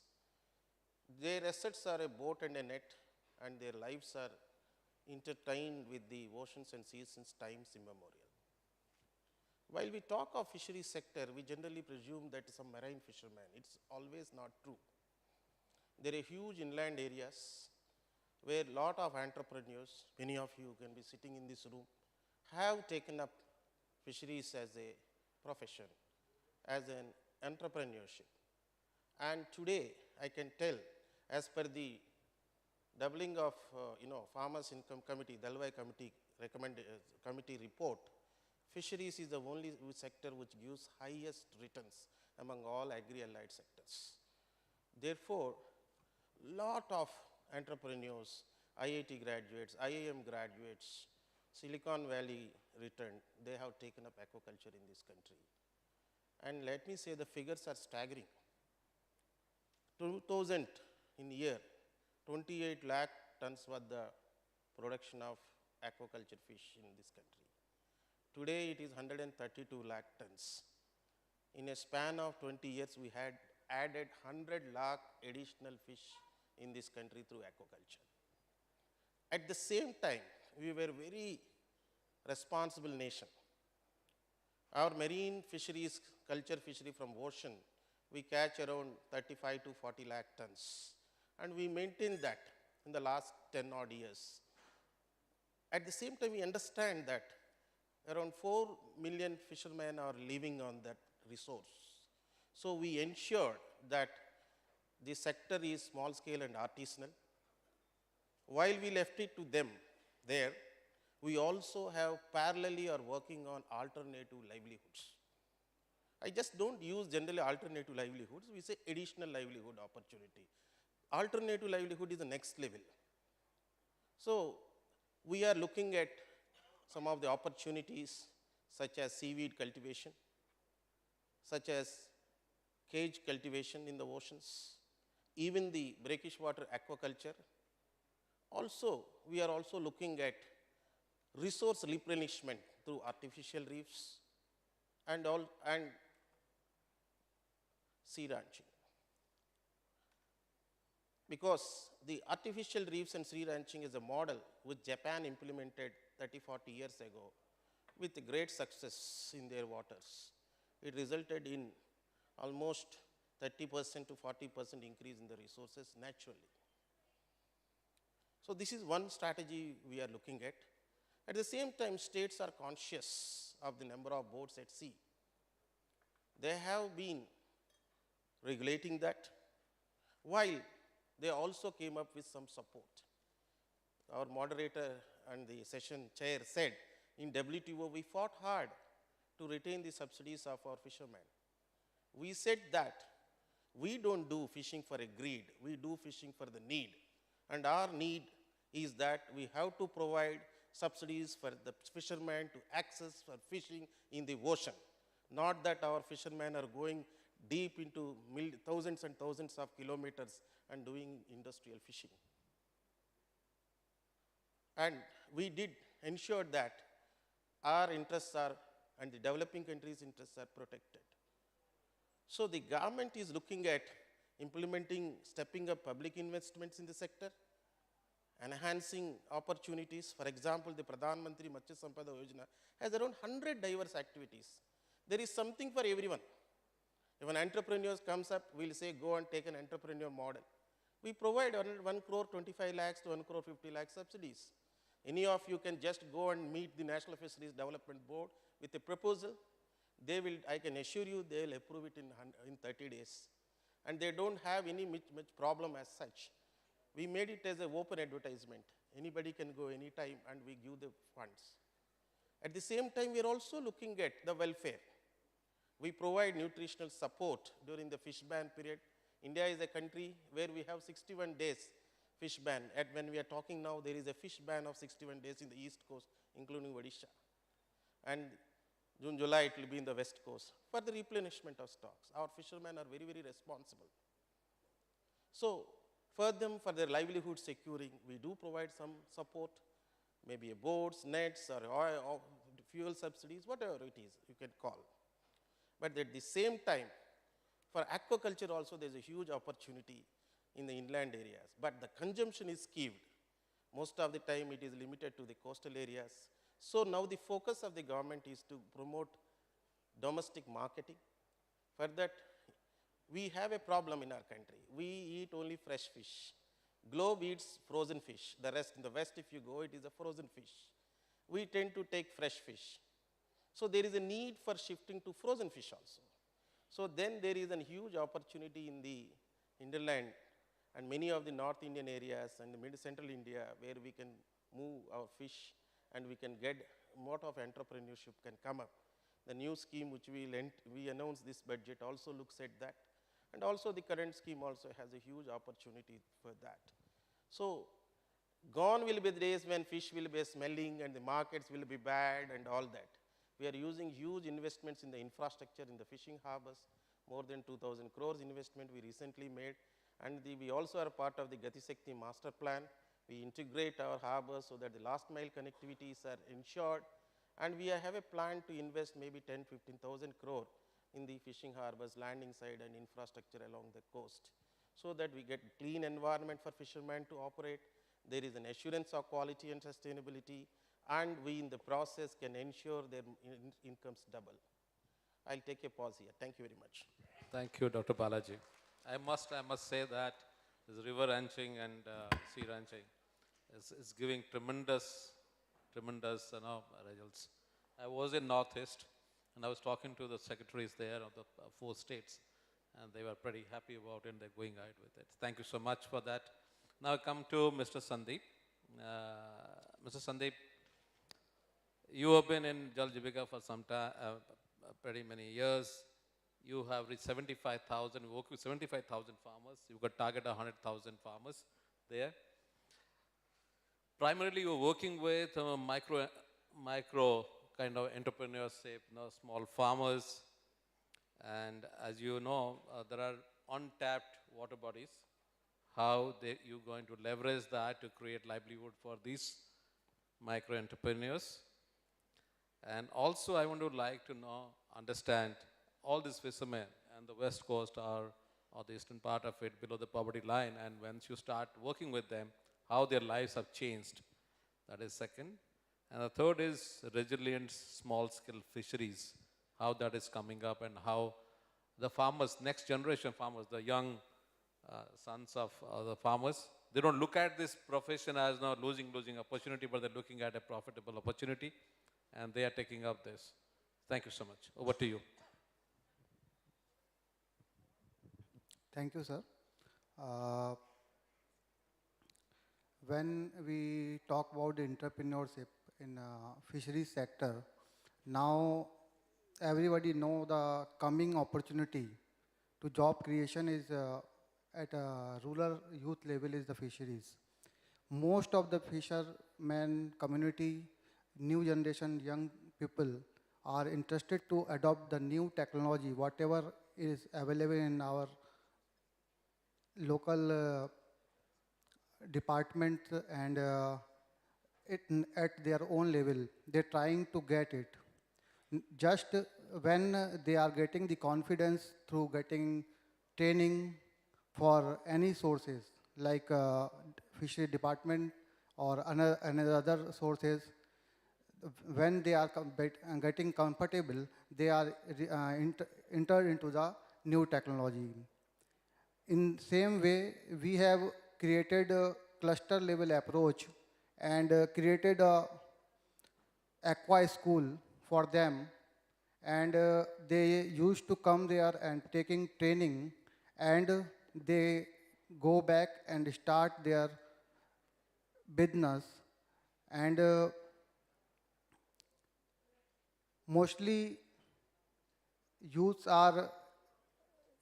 Their assets are a boat and a net, and their lives are intertwined with the oceans and seas since times immemorial. While we talk of fisheries sector, we generally presume that some marine fishermen. It's always not true. There are huge inland areas where a lot of entrepreneurs, many of you can be sitting in this room, have taken up fisheries as a profession, as an entrepreneurship. And today, I can tell, as per the doubling of Farmers Income Committee, Dalwai Committee report, fisheries is the only sector which gives highest returns among all agri-allied sectors. Therefore, lot of entrepreneurs, IIT graduates, IIM graduates, Silicon Valley returned, they have taken up aquaculture in this country. And let me say the figures are staggering. 2000 in year, 28 lakh tons was the production of aquaculture fish in this country. Today it is 132 lakh tons. In a span of 20 years, we had added 100 lakh additional fish in this country through aquaculture. At the same time, we were a very responsible nation. Our marine fisheries, culture fishery from ocean, we catch around 35 to 40 lakh tons. And we maintained that in the last 10 odd years. At the same time, we understand that around 4 million fishermen are living on that resource. So we ensured that the sector is small scale and artisanal. While we left it to them there, we also have parallelly are working on alternative livelihoods. I just don't use generally alternative livelihoods, we say additional livelihood opportunity. Alternative livelihood is the next level. So we are looking at some of the opportunities such as seaweed cultivation, such as cage cultivation in the oceans, even the brackish water aquaculture. Also, we are also looking at resource replenishment through artificial reefs and sea ranching. Because the artificial reefs and sea ranching is a model which Japan implemented 30, 40 years ago with great success in their waters. It resulted in almost 30% to 40% increase in the resources naturally. So this is one strategy we are looking at. At the same time, states are conscious of the number of boats at sea. They have been regulating that, while they also came up with some support. Our moderator and the session chair said, in WTO, we fought hard to retain the subsidies of our fishermen. We said that we don't do fishing for a greed, we do fishing for the need. And our need is that we have to provide subsidies for the fishermen to access for fishing in the ocean. Not that our fishermen are going deep into thousands and thousands of kilometers and doing industrial fishing. And we did ensure that our interests are, and the developing countries' interests are protected. So the government is looking at implementing, stepping up public investments in the sector, enhancing opportunities. For example, the Pradhan Mantri Matsya Sampada Yojana has around 100 diverse activities. There is something for everyone. If an entrepreneur comes up, we'll say, go and take an entrepreneur model. We provide 1 crore 25 lakhs to 1 crore 50 lakhs subsidies. Any of you can just go and meet the National Fisheries Development Board with a proposal. They will, I can assure you, they will approve it in 30 days. and they don't have any much problem as such. We made it as an open advertisement. Anybody can go anytime and we give the funds. At the same time, we are also looking at the welfare. We provide nutritional support during the fish ban period. India is a country where we have 61 days fish ban. And when we are talking now, there is a fish ban of 61 days in the east coast, including Odisha. And June, July, it will be in the west coast for the replenishment of stocks. Our fishermen are very, very responsible. So for them, for their livelihood securing, we do provide some support, maybe a boats, nets, or oil, or fuel subsidies, whatever it is you can call. But at the same time, for aquaculture also, there's a huge opportunity in the inland areas. But the consumption is skewed. Most of the time, it is limited to the coastal areas. So now the focus of the government is to promote domestic marketing. For that, we have a problem in our country. We eat only fresh fish. Globe eats frozen fish. The rest, in the West, if you go, it is a frozen fish. We tend to take fresh fish. So there is a need for shifting to frozen fish also. So then there is a huge opportunity in the hinterland and many of the North Indian areas and the mid-central India where we can move our fish and we can get a lot of entrepreneurship can come up. The new scheme which we announced this budget also looks at that. And also the current scheme also has a huge opportunity for that. So gone will be the days when fish will be smelling and the markets will be bad and all that. We are using huge investments in the infrastructure in the fishing harbors, more than 2,000 crores investment we recently made. And we also are part of the Gati Shakti master plan. We integrate our harbors so that the last mile connectivities are ensured. And we have a plan to invest maybe 10, 15,000 crore in the fishing harbors, landing side and infrastructure along the coast, so that we get clean environment for fishermen to operate. There is an assurance of quality and sustainability, and we in the process can ensure their incomes double. I'll take a pause here. Thank you very much. Thank you, Dr. Balaji. I must say that this river ranching and sea ranching is giving tremendous results. I was in Northeast, and I was talking to the secretaries there of the 4 states, and they were pretty happy about it, and they're going ahead with it. Thank you so much for that. Now I come to Mr. Sandeep. Mr. Sandeep, you have been in Jal Jivika for some time, pretty many years. You have reached 75,000, you work with 75,000 farmers. You've got target 100,000 farmers there. Primarily, you're working with micro kind of entrepreneurship, small farmers. And as you know, there are untapped water bodies. How you're going to leverage that to create livelihood for these micro entrepreneurs. And also, I would like to understand all these fishermen and the west coast or the eastern part of it below the poverty line, and once you start working with them, how their lives have changed. That is second. And the third is resilient small-scale fisheries, how that is coming up and how the farmers, next generation farmers, the young sons of the farmers, they don't look at this profession as losing opportunity, but they're looking at a profitable opportunity, and they are taking up this. Thank you so much. Over to you. Thank you, sir. When we talk about entrepreneurship in fisheries sector, now everybody know the coming opportunity to job creation is at a rural youth level is the fisheries. Most of the fishermen community, new generation young people are interested to adopt the new technology, whatever is available in our local department and at their own level. They're trying to get it. Just when they are getting the confidence through getting training for any sources like fishery department or another sources, when they are getting comfortable, they are entered into the new technology. In same way, we have created a cluster level approach and created a aqua school for them, and they used to come there and taking training, and they go back and start their business. And mostly youths are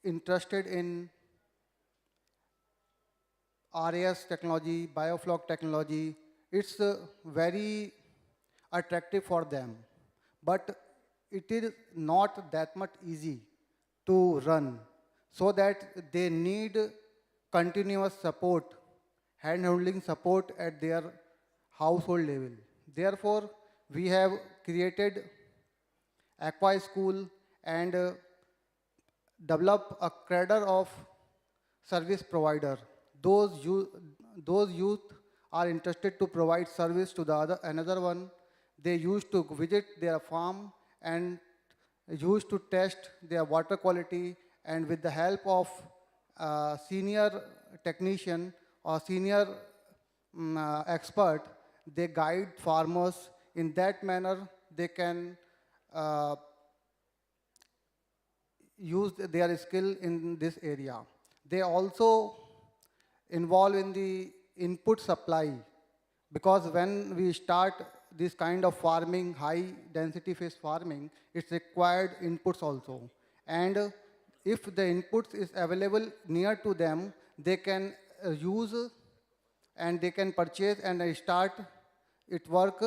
interested in RAS technology, biofloc technology. It's very attractive for them, but it is not that much easy to run, so that they need continuous support, hand-holding support at their household level. Therefore, we have created Aqua School and develop a cadre of service provider. Those youth are interested to provide service to the another one. They used to visit their farm and used to test their water quality, and with the help of senior technician or senior expert, they guide farmers. In that manner, they can uh, use their skill in this area. They also involve in the input supply, because when we start this kind of farming, high density fish farming, it's required inputs also. And if the inputs is available near to them, they can use and they can purchase and start it work.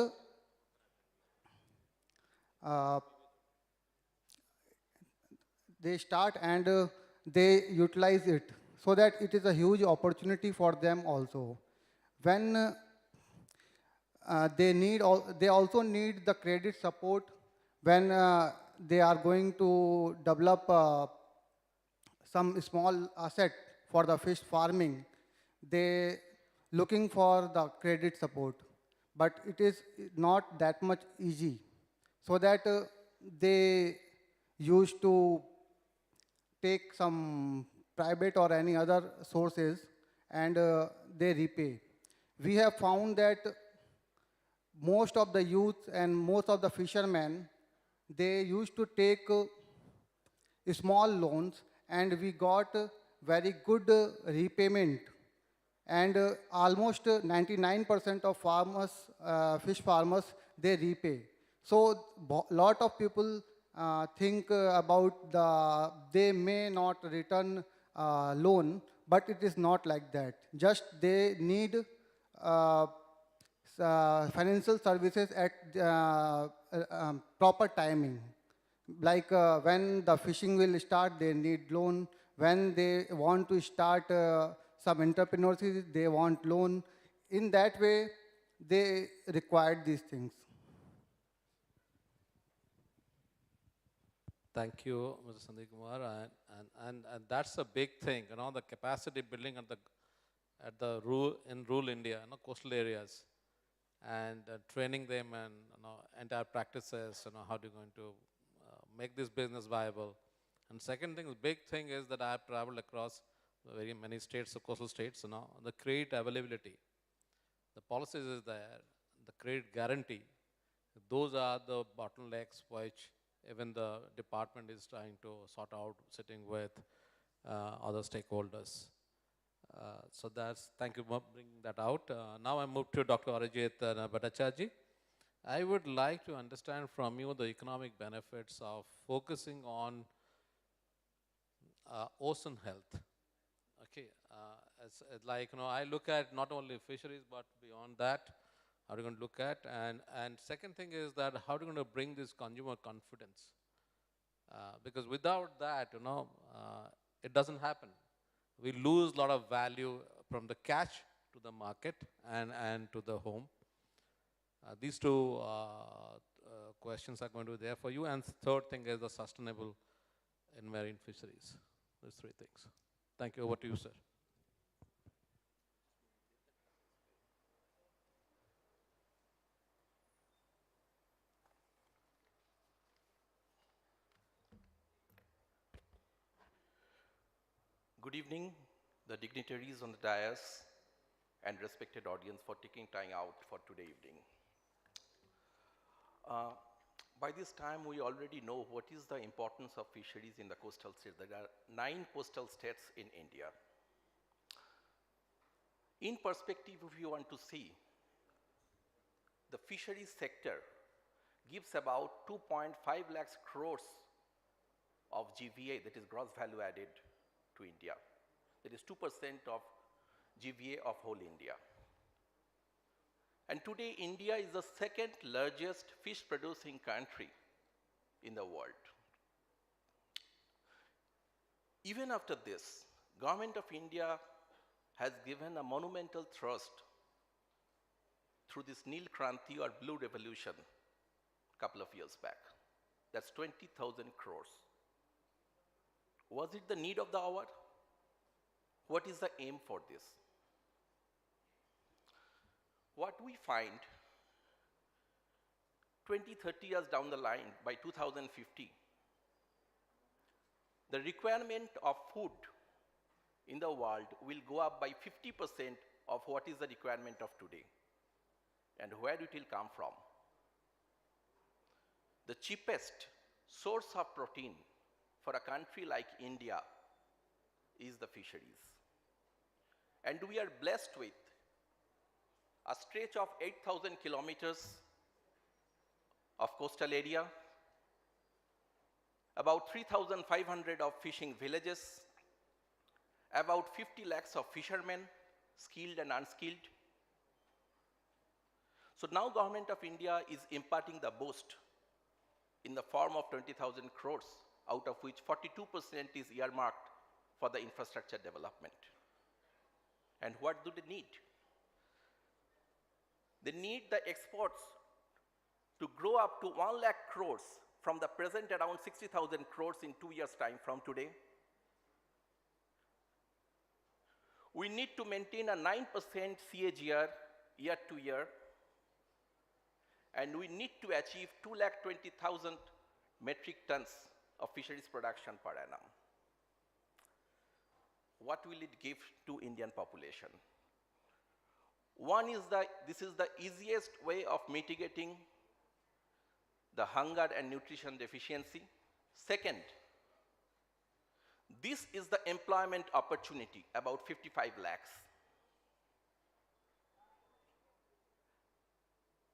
Uh, they start and they utilize it, so that it is a huge opportunity for them also. When they also need the credit support when they are going to develop some small asset for the fish farming. They looking for the credit support, but it is not that much easy, so that they used to take some private or any other sources, and they repay. We have found that most of the youth and most of the fishermen, they used to take small loans, and we got very good repayment. And almost 99% of farmers, fish farmers, they repay. So lot of people think about they may not return loan, but it is not like that. Just they need uh, financial services at proper timing. Like when the fishing will start, they need loan. When they want to start some entrepreneurship, they want loan. In that way, they require these things. Thank you, Mr. Sandeep Kumar, and that's a big thing, the capacity building at the rural India, coastal areas, and training them and entire practices, how they're going to make this business viable. And second thing, the big thing is that I have traveled across very many states, the coastal states, the credit availability, the policies is there, the credit guarantee. Those are the bottlenecks which even the department is trying to sort out, sitting with other stakeholders. So thank you for bringing that out. Now I move to Dr. Arijit Bhattacharjee. I would like to understand from you the economic benefits of focusing on ocean health. Okay, it's like, I look at not only fisheries, but beyond that, how are you going to look at? And second thing is that how are you going to bring this consumer confidence? Because without that, it doesn't happen. We lose a lot of value from the catch to the market and to the home. These two questions are going to be there for you. And third thing is the sustainable in marine fisheries. Those three things. Thank you. Over to you, sir. Good evening, the dignitaries on the dais and respected audience for taking time out for today evening. By this time, we already know what is the importance of fisheries in the coastal states. There are 9 coastal states in India. In perspective, if you want to see, the fisheries sector gives about 2.5 lakhs crores of GVA, that is gross value added, to India. That is 2% of GVA of whole India. And today, India is the second largest fish producing country in the world. Even after this, Government of India has given a monumental thrust through this Nil Kranti or Blue Revolution a couple of years back. That's 20,000 crores. Was it the need of the hour? What is the aim for this? What we find 20, 30 years down the line, by 2050, the requirement of food in the world will go up by 50% of what is the requirement of today. And where it will come from? The cheapest source of protein for a country like India is the fisheries. And we are blessed with a stretch of 8,000 kilometers of coastal area, about 3,500 of fishing villages, about 50 lakhs of fishermen, skilled and unskilled. So now Government of India is imparting the boost in the form of 20,000 crores, out of which 42% is earmarked for the infrastructure development. And what do they need? They need the exports to grow up to 1 lakh crores from the present around 60,000 crores in 2 years' time from today. We need to maintain a 9% CAGR year to year, and we need to achieve 2,20,000 metric tons of fisheries production per annum. What will it give to Indian population? One is this is the easiest way of mitigating the hunger and nutrition deficiency. Second, this is the employment opportunity, about 55 lakhs.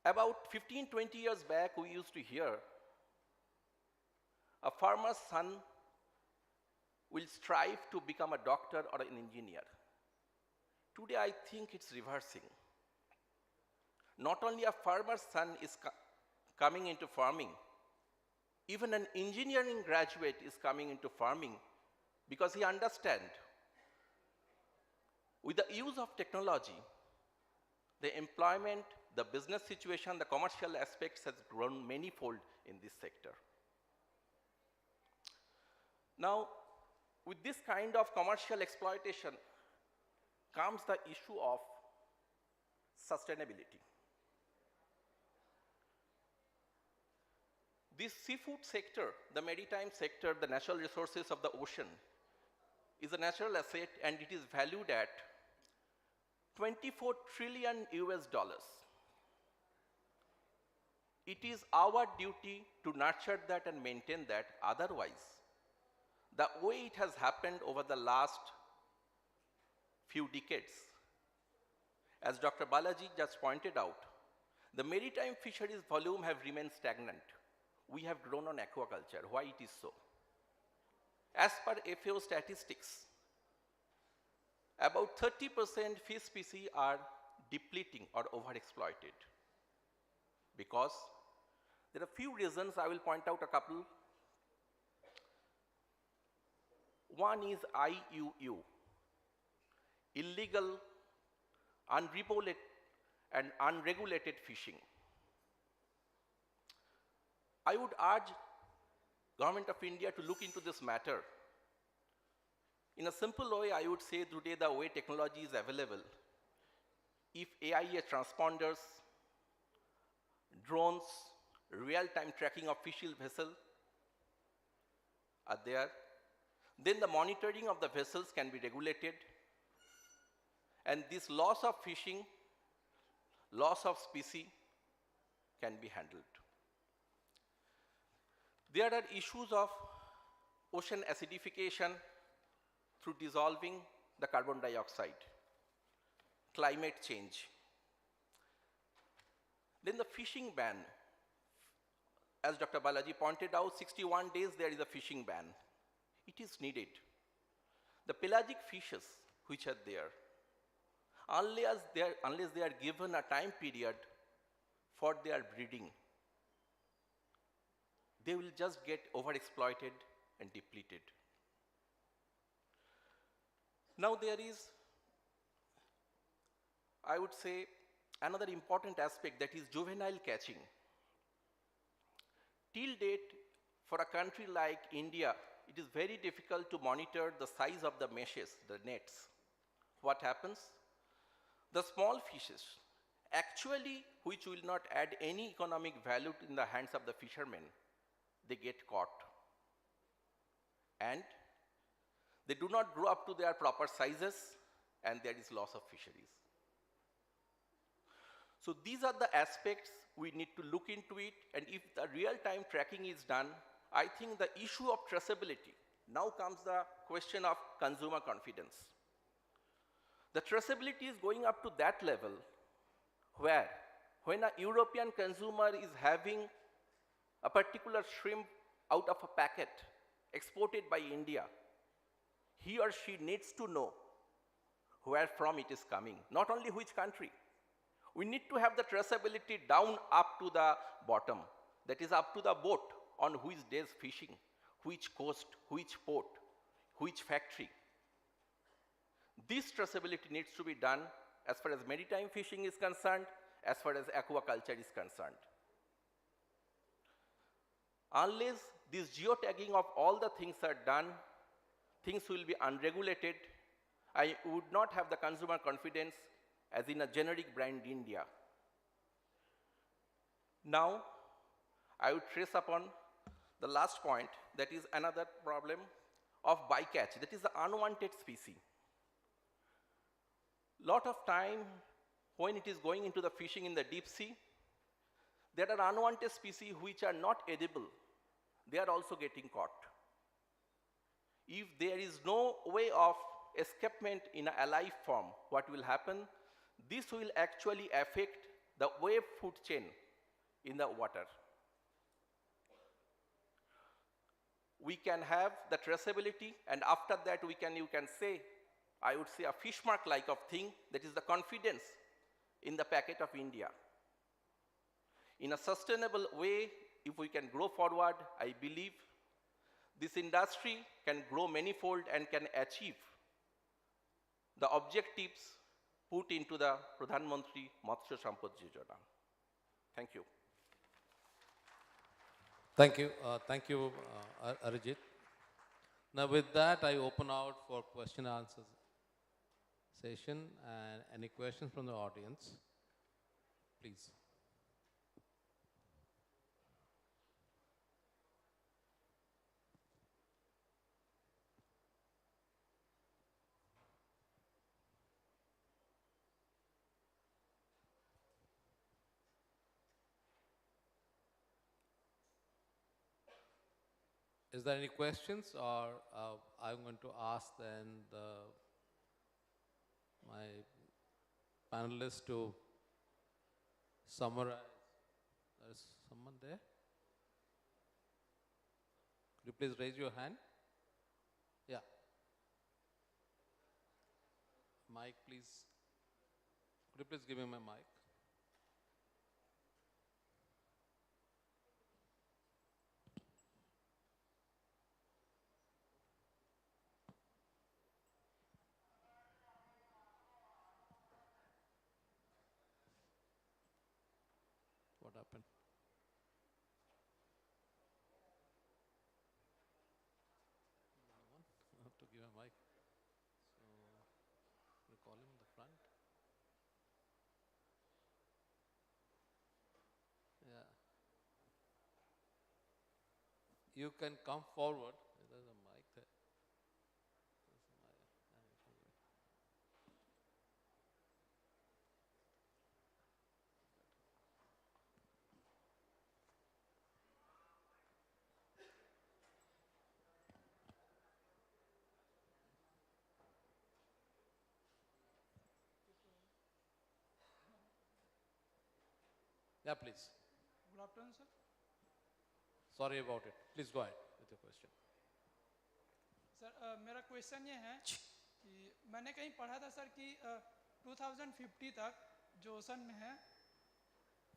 About 15, 20 years back, we used to hear a farmer's son will strive to become a doctor or an engineer. Today, I think it's reversing. Not only a farmer's son is coming into farming, even an engineering graduate is coming into farming because he understands with the use of technology, the employment, the business situation, the commercial aspects has grown manifold in this sector. Now, with this kind of commercial exploitation comes the issue of sustainability. This seafood sector, the maritime sector, the natural resources of the ocean, is a natural asset and it is valued at 24 trillion US dollars. It is our duty to nurture that and maintain that. Otherwise, the way it has happened over the last few decades, as Dr. Balaji just pointed out, the maritime fisheries volume have remained stagnant. We have grown on aquaculture. Why it is so? As per FAO statistics, about 30% fish species are depleting or overexploited. Because there are few reasons, I will point out a couple. One is IUU, illegal, unregulated fishing. I would urge Government of India to look into this matter. In a simple way, I would say today the way technology is available, if AIS transponders, drones, real-time tracking of fishing vessels are there, then the monitoring of the vessels can be regulated, and this loss of fishing, loss of species can be handled. There are issues of ocean acidification through dissolving the carbon dioxide, climate change. Then the fishing ban. As Dr. Balaji pointed out, 61 days there is a fishing ban. It is needed. The pelagic fishes which are there, unless they are given a time period for their breeding, they will just get overexploited and depleted. Now there is, I would say, another important aspect, that is juvenile catching. Till date, for a country like India, it is very difficult to monitor the size of the meshes, the nets. What happens? The small fishes, actually, which will not add any economic value in the hands of the fishermen, they get caught. And they do not grow up to their proper sizes, and there is loss of fisheries. So these are the aspects we need to look into it, and if the real-time tracking is done, I think the issue of traceability, now comes the question of consumer confidence. The traceability is going up to that level where when a European consumer is having a particular shrimp out of a packet exported by India, he or she needs to know where from it is coming, not only which country. We need to have the traceability down up to the bottom, that is up to the boat, on which days fishing, which coast, which port, which factory. This traceability needs to be done as far as maritime fishing is concerned, as far as aquaculture is concerned. Unless this geotagging of all the things are done, things will be unregulated. I would not have the consumer confidence as in a generic brand India. Now, I would trace upon the last point, that is another problem of bycatch, that is the unwanted species. Lot of time when it is going into the fishing in the deep sea, there are unwanted species which are not edible. They are also getting caught. If there is no way of escapement in a alive form, what will happen? This will actually affect the wave food chain in the water. We can have the traceability, and after that you can say, I would say, a fish mark like of thing, that is the confidence in the packet of India. In a sustainable way, if we can grow forward, I believe this industry can grow manifold and can achieve the objectives put into the Pradhan Mantri Matsya Sampad Yojana. Thank you. Thank you. Thank you, Arijit. Now with that, I open out for question and answers session, and any questions from the audience, please. Is there any questions, or I'm going to ask then my panelists to summarize? There is someone there? Could you please raise your hand? Yeah. Mic, please. Could you please give me my mic? What happened? I have to give a mic. So, we call him in the front. Yeah. You can come forward. There's a mic there. Yeah, please. Good afternoon, sir. Sorry about it. Please go ahead with your question. Sir मेरा question ये है कि मैंने कहीं पढ़ा था sir कि 2050 तक जो ओशन में है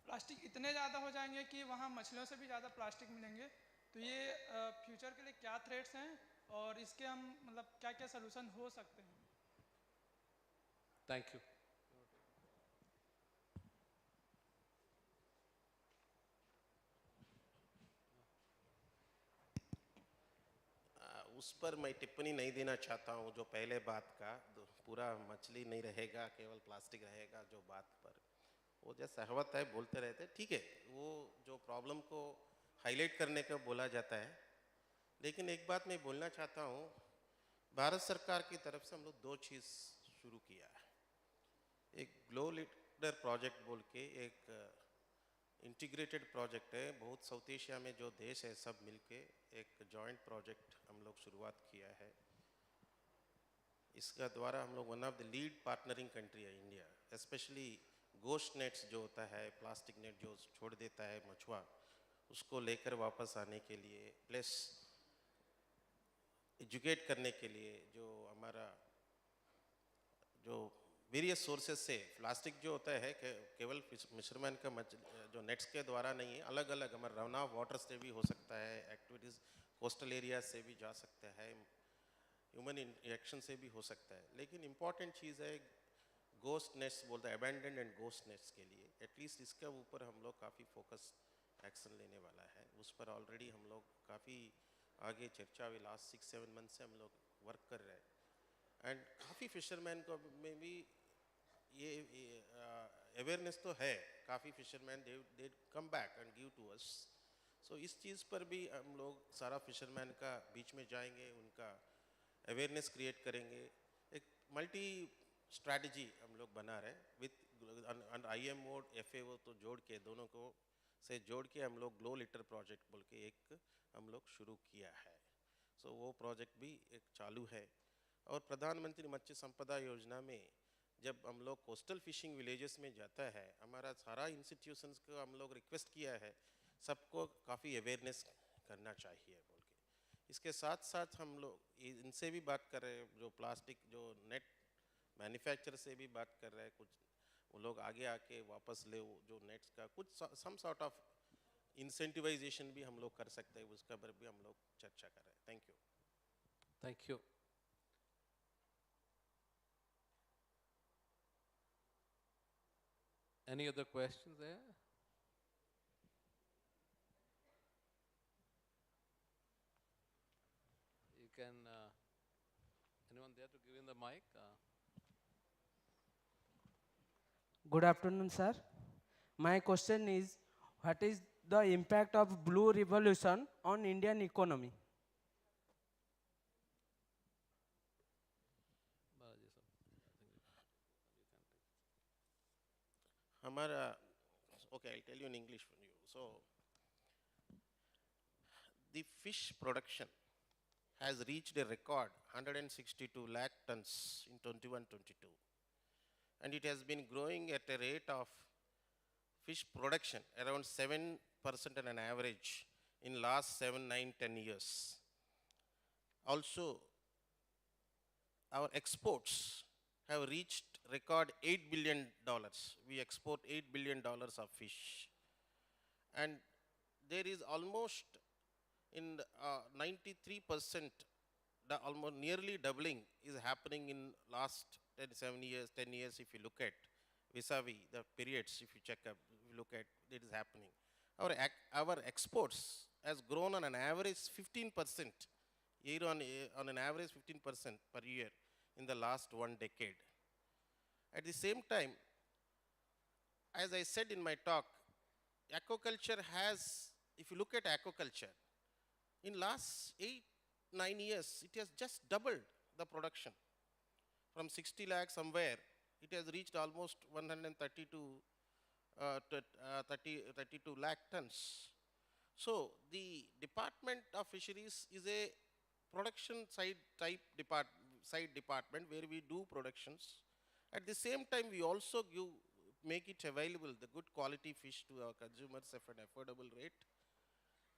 प्लास्टिक इतने ज़्यादा हो जाएंगे कि वहाँ मछलियों से भी ज़्यादा प्लास्टिक मिलेंगे। तो ये फ्यूचर के लिए क्या थ्रेट्स हैं और इसके हम मतलब क्या क्या सलूशन हो सकते हैं? Thank you. उस पर मैं टिप्पणी नहीं देना चाहता हूँ जो पहले बात का पूरा मछली नहीं रहेगा केवल प्लास्टिक रहेगा जो बात पर वो जैसे सहमत है बोलते रहते ठीक है वो जो प्रॉब्लम को हाईलाइट करने का बोला जाता है। लेकिन एक बात मैं बोलना चाहता हूँ भारत सरकार की तरफ से हम लोग दो चीज़ शुरू किया है। एक ग्लो लीडर प्रोजेक्ट बोल के एक इंटीग्रेटेड प्रोजेक्ट है। बहुत साउथ एशिया में जो देश है सब मिलके एक जॉइंट प्रोजेक्ट हम लोग शुरुआत किया है। इसका द्वारा हम लोग one of the lead partnering country है इंडिया। स्पेशली गोश्त नेट्स जो होता है प्लास्टिक नेट जो छोड़ देता है मछुआ उसको लेकर वापस आने के लिए प्लस एजुकेट करने के लिए जो हमारा जो वेरियस सोर्सेज से प्लास्टिक जो होता है केवल फिशरमैन का जो नेट्स के द्वारा नहीं है अलग अलग हमारे रन ऑफ वाटर से भी हो सकता है एक्टिविटीज़ कोस्टल एरिया से भी जा सकता है ह्यूमन इंटरेक्शन से भी हो सकता है। लेकिन इम्पॉर्टेंट चीज़ है गोस्ट नेट्स बोलते हैं अबैंडन एंड गोस्ट नेट्स के लिए एटलीस्ट इसके ऊपर हम लोग काफ़ी फोकस एक्शन लेने वाला है। उस पर ऑलरेडी हम लोग काफ़ी आगे चर्चा हुई लास्ट 6-7 मंथ से हम लोग वर्क कर रहे हैं एंड काफ़ी फिशरमैन को में भी ये अवेयरनेस तो है। काफ़ी fisherman they come back and give to us. So इस चीज़ पर भी हम लोग सारा फिशरमैन का बीच में जाएंगे उनका अवेयरनेस क्रिएट करेंगे। एक मल्टी स्ट्रैटेजी हम लोग बना रहे हैं विथ IMO FAO तो जोड़ के दोनों को से जोड़ के हम लोग ग्लो लीटर प्रोजेक्ट बोल के एक हम लोग शुरू किया है। सो वो प्रोजेक्ट भी एक चालू है। और प्रधानमंत्री मत्स्य संपदा योजना में जब हम लोग कोस्टल फिशिंग विलेजेस में जाता है हमारा सारा इंस्टीट्यूशंस को हम लोग रिक्वेस्ट किया है सबको काफ़ी अवेयरनेस करना चाहिए बोल के। इसके साथ साथ हम लोग इनसे भी बात कर रहे हैं जो प्लास्टिक जो नेट मैन्युफैक्चर से भी बात कर रहे हैं कुछ वो लोग आगे आके वापस ले जो नेट्स का कुछ सम सॉर्ट ऑफ इंसेंटिवाइजेशन भी हम लोग कर सकते हैं उसका पर भी हम लोग चर्चा कर रहे हैं। Thank you. Thank you. Any other questions there? You can, anyone there to give in the mic? Good afternoon, sir. My question is, what is the impact of blue revolution on Indian economy? हमारा okay I'll tell you in English for you. So the fish production has reached a record 162 lakh tons in 21-22 and it has been growing at a rate of fish production around 7% on an average in last 7, 9, 10 years. Also our exports have reached record $8 billion. We export $8 billion of fish. And there is almost in 93%, almost nearly doubling is happening in last 10 years if you look at vis-a-vis the periods, if you check up, if you look at it is happening. Our exports has grown on an average 15%, year on an average 15% per year in the last 1 decade. At the same time, as I said in my talk, aquaculture has, if you look at aquaculture, in last 8-9 years, it has just doubled the production. From 60 lakh somewhere, it has reached almost 132 32 lakh tons. So the Department of Fisheries is a production side department where we do productions. At the same time, we also give make it available, the good quality fish to our consumers at an affordable rate.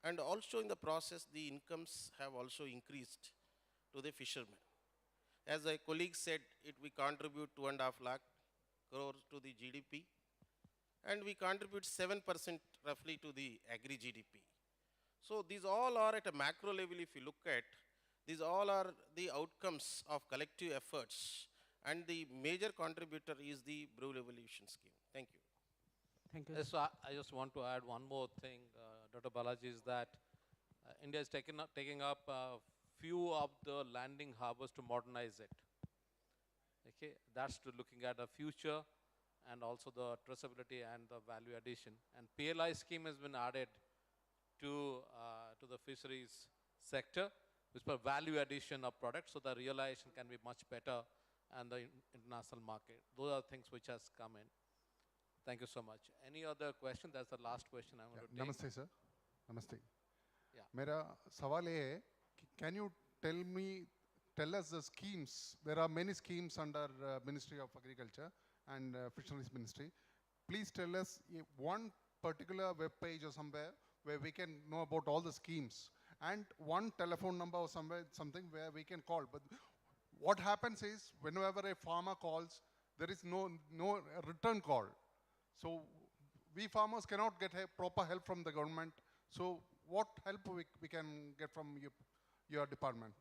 And also in the process, the incomes have also increased to the fishermen. As a colleague said, we contribute 2.5 lakh crores to the GDP, and we contribute 7% roughly to the agri GDP. So these all are at a macro level, if you look at, these all are the outcomes of collective efforts, and the major contributor is the Blue Revolution scheme. Thank you. Thank you. Yes, so I just want to add one more thing, Dr. Balaji, is that India is taking up few of the landing harbors to modernize it. Okay, that's to looking at the future and also the traceability and the value addition. And PLI scheme has been added to the fisheries sector, which for value addition of products, so the realization can be much better and the international market. Those are things which has come in. Thank you so much. Any other question? That's the last question I'm going to take. Namaste, sir. Namaste. Yeah. मेरा सवाल ये है कि can you tell us the schemes? There are many schemes under Ministry of Agriculture and Fisheries Ministry. Please tell us one particular web page or somewhere where we can know about all the schemes, and one telephone number or something where we can call. But what happens is, whenever a farmer calls, there is no return call. So we farmers cannot get a proper help from the government. So what help we can get from your department?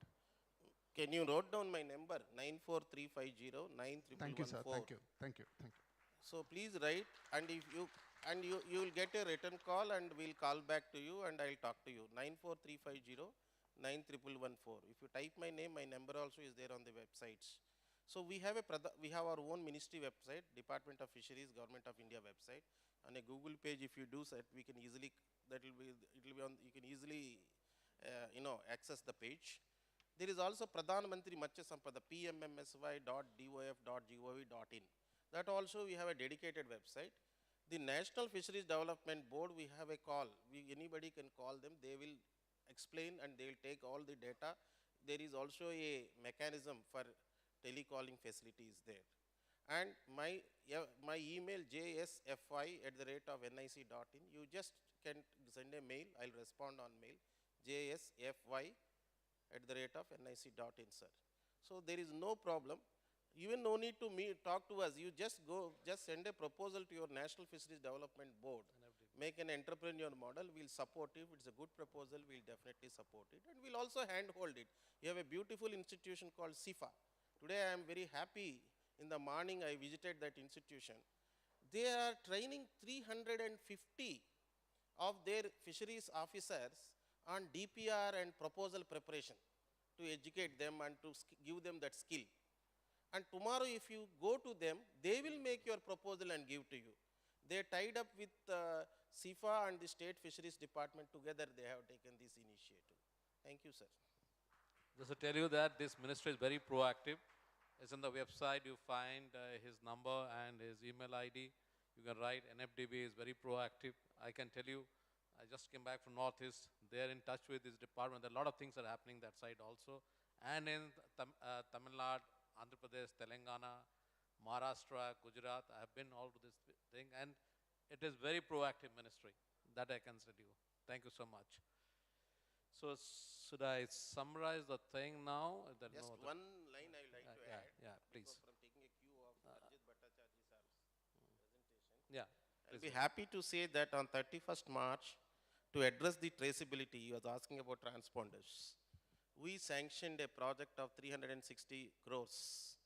Can you note down my number, 94350 Thank you, sir. Thank you. Thank you. Thank you. So please write, and if you will get a written call, and we'll call back to you, and I'll talk to you. 94350 91114. If you type my name, my number also is there on the websites. So we have our own ministry website, Department of Fisheries, Government of India website. On a Google page, if you do that, we can easily you can easily access the page. There is also Pradhan Mantri Matsya Sampada, pmmsy.dof.gov.in. That also we have a dedicated website. The National Fisheries Development Board, we have a call. Anybody can call them. They will explain and they will take all the data. There is also a mechanism for telecalling facilities there. And my email jsfy@nic.in. You just can send a mail. I'll respond on mail. jsfy@nic.in, sir. So there is no problem. Even no need to talk to us. You just send a proposal to your National Fisheries Development Board. Make an entrepreneur model. We'll support it. If it's a good proposal, we'll definitely support it. And we'll also handhold it. You have a beautiful institution called SIFA. Today I am very happy. In the morning I visited that institution. They are training 350 of their fisheries officers on DPR and proposal preparation to educate them and to give them that skill. And tomorrow if you go to them, they will make your proposal and give to you. They tied up with SIFA and the State Fisheries Department together, they have taken this initiative. Thank you, sir. Just to tell you that this ministry is very proactive. It's on the website. You find his number and his email ID. You can write. NFDB is very proactive. I can tell you, I just came back from Northeast. They're in touch with this department. There are a lot of things that are happening that side also. And in Tamil Nadu, Andhra Pradesh, Telangana, Maharashtra, Gujarat, I have been all to this thing. And it is very proactive ministry. That I can tell you. Thank you so much. So should I summarize the thing now? Just one line I would like to add. Yeah, please. From taking a cue of Arjit Bhattacharya's presentation. Yeah. I'll be happy to say that on 31st March, to address the traceability, he was asking about transponders. We sanctioned a project of 360 crores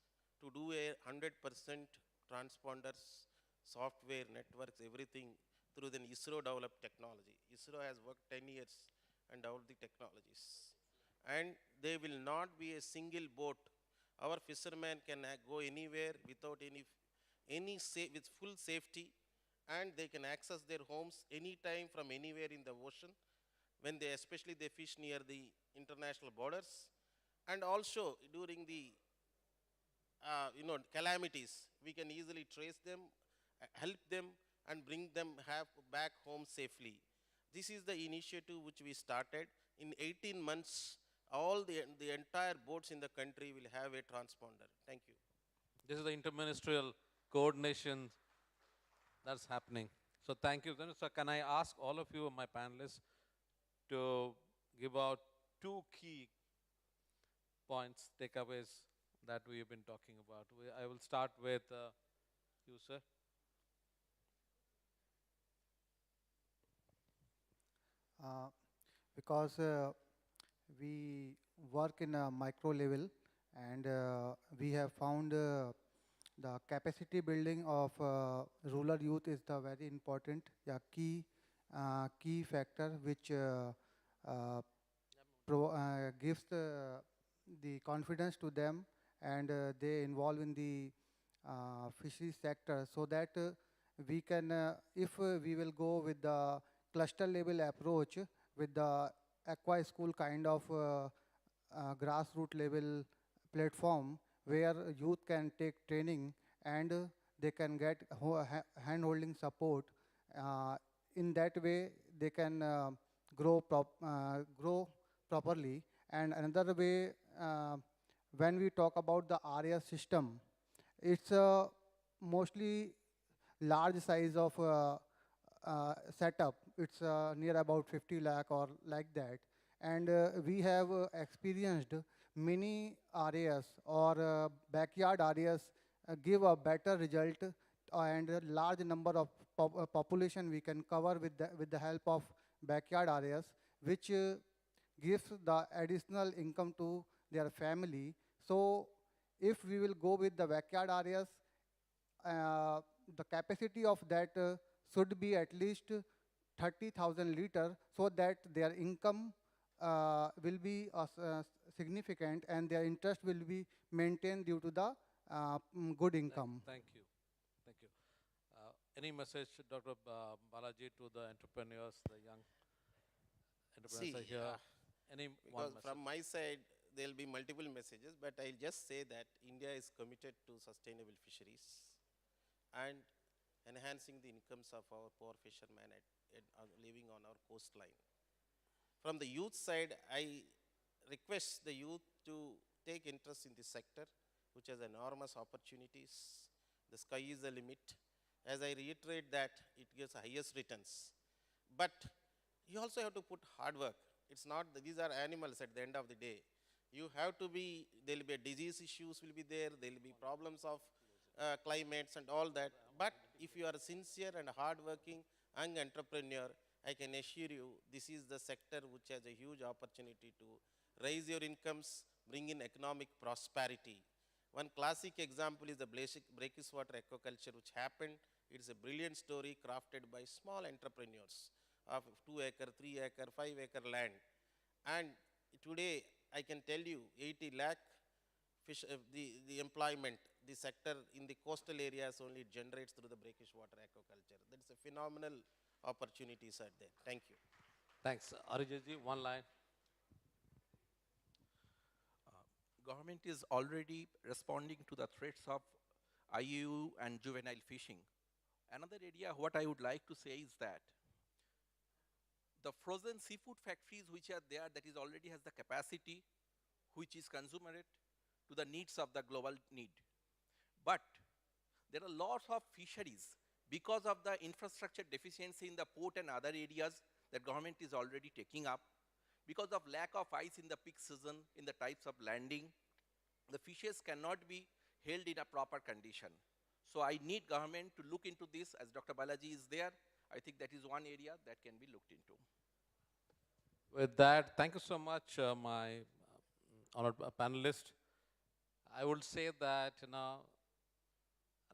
to do a 100% transponders, software, networks, everything through the ISRO developed technology. ISRO has worked 10 years and developed the technologies. And there will not be a single boat. Our fishermen can go anywhere without with full safety, and they can access their homes anytime from anywhere in the ocean, when especially they fish near the international borders, and also during the calamities, we can easily trace them, help them, and bring them back home safely. This is the initiative which we started. In 18 months, all the entire boats in the country will have a transponder. Thank you. This is the interministerial coordination that's happening. So thank you. So can I ask all of you, my panelists, to give out 2 key points, takeaways that we have been talking about. I will start with you, sir. Because we work in a micro level, and we have found the capacity building of rural youth is the very important, key factor which gives the confidence to them, and they involve in the fisheries sector, so that we can, if we will go with the cluster level approach with the aqua school kind of grassroots level platform where youth can take training, and they can get hand-holding support. Uh, in that way, they can grow properly. And another way, when we talk about the area system, it's mostly large size of setup. It's near about 50 lakh or like that. And we have experienced many areas or backyard areas give a better result, and a large number of population we can cover with the help of backyard areas, which gives the additional income to their family. So if we will go with the backyard areas, the capacity of that should be at least 30,000 liter, so that their income will be significant, and their interest will be maintained due to the good income. Thank you. Thank you. Any message, Dr. Balaji, to the entrepreneurs, the young entrepreneurs are here? Any one because message? from my side, there will be multiple messages, but I'll just say that India is committed to sustainable fisheries and enhancing the incomes of our poor fishermen living on our coastline. From the youth side, I request the youth to take interest in this sector, which has enormous opportunities. The sky is the limit. As I reiterate that, it gives highest returns. But you also have to put hard work. It's not, these are animals at the end of the day. You have to be, there will be disease issues will be there will be problems of climates and all that. But if you are sincere and hardworking young entrepreneur, I can assure you this is the sector which has a huge opportunity to raise your incomes, bring in economic prosperity. One classic example is the brackish water aquaculture which happened. It's a brilliant story crafted by small entrepreneurs of 2 acre, 3 acre, 5 acre land. And today I can tell you 80 lakh fish, the employment, the sector in the coastal areas only generates through the brackish water aquaculture. That's a phenomenal opportunities are there. Thank you. Thanks. Arijit, one line. Government is already responding to the threats of IUU and juvenile fishing. Another area what I would like to say is that the frozen seafood factories which are there, that is already has the capacity which is commensurate to the needs of the global need. But there are lots of fisheries because of the infrastructure deficiency in the port and other areas that government is already taking up. Because of lack of ice in the peak season, in the types of landing, the fishes cannot be held in a proper condition. So I need government to look into this. As Dr. Balaji is there, I think that is one area that can be looked into. With that, thank you so much, my honored panelist. I would say that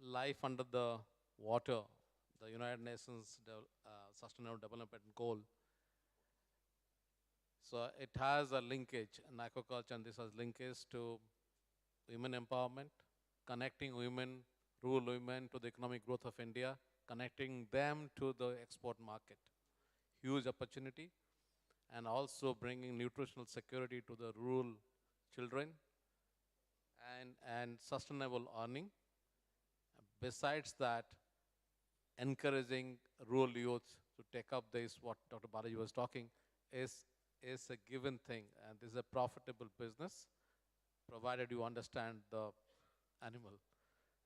life under the water, the United Nations Sustainable Development Goal, so it has a linkage in aquaculture, and this has linkage to women empowerment, connecting women, rural women to the economic growth of India, connecting them to the export market. Huge opportunity, and also bringing nutritional security to the rural children and sustainable earning. Besides that, encouraging rural youth to take up this, what Dr. Balaji was talking, is a given thing, and this is a profitable business, provided you understand the animal.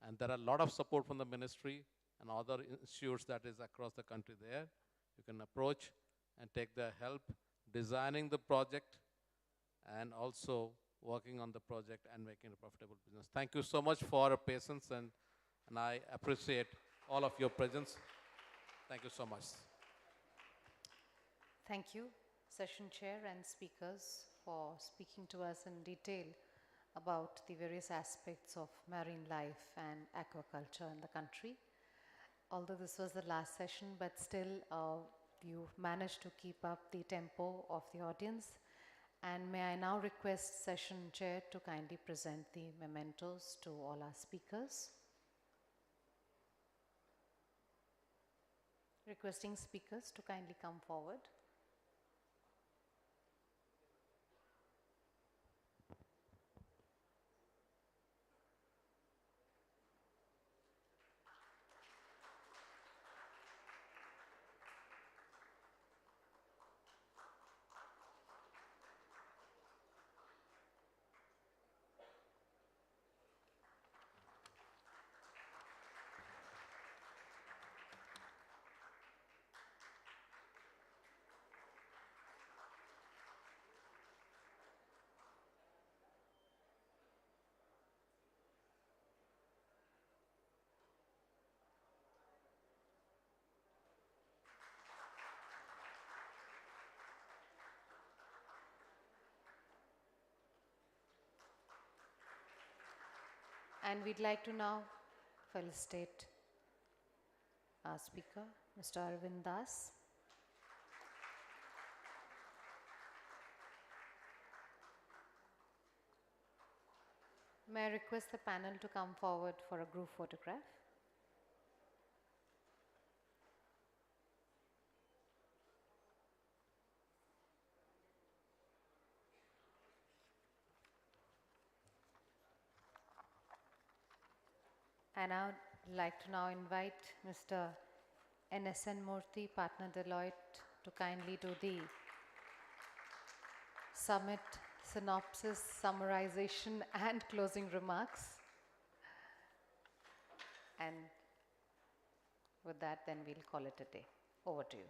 And there are a lot of support from the ministry, and other institutes that is across the country there. You can approach and take their help designing the project and also working on the project and making a profitable business. Thank you so much for your patience, and I appreciate all of your presence. Thank you so much. Thank you, session chair and speakers, for speaking to us in detail about the various aspects of marine life and aquaculture in the country. Although this was the last session, but still you managed to keep up the tempo of the audience. And may I now request session chair to kindly present the mementos to all our speakers. Requesting speakers to kindly come forward. And we'd like to now felicitate our speaker, Mr. Arvind Das. May I request the panel to come forward for a group photograph? And I would like to now invite Mr. N.S.N. Murthy, Partner Deloitte, to kindly do the summit synopsis, summarization, and closing remarks. And with that, then we'll call it a day. Over to you.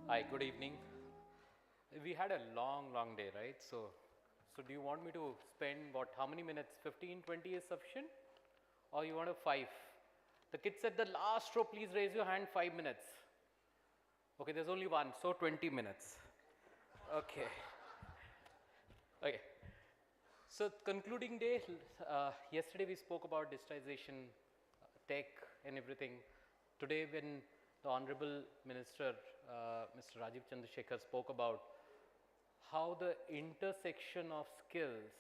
Hi, good evening. We had a long day, right? So do you want me to spend how many minutes? 15, 20 is sufficient? Or you want 5? The kids at the last row, please raise your hand, 5 minutes. Okay, there's only one, so 20 minutes. Okay. Okay. So concluding day, yesterday we spoke about digitization, tech and everything. Today when the Honorable Minister, Mr. Rajiv Chandrasekhar spoke about how the intersection of skills,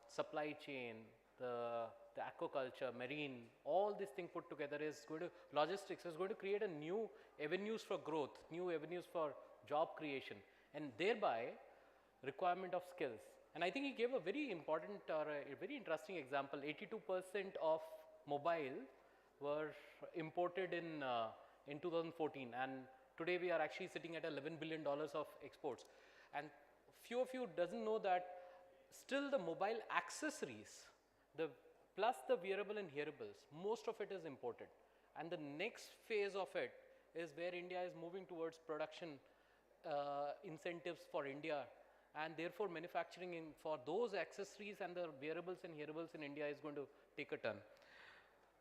supply chain, the aquaculture, marine, all this thing put together is going to, logistics is going to create a new avenues for growth, new avenues for job creation, and thereby requirement of skills. And I think he gave a very important or a very interesting example. 82% of mobile were imported in 2014, and today we are actually sitting at $11 billion of exports. And few of you doesn't know that still the mobile accessories, plus the wearable and hearables, most of it is imported. And the next phase of it is where India is moving towards production incentives for India, and therefore manufacturing for those accessories and the wearables and hearables in India is going to take a turn.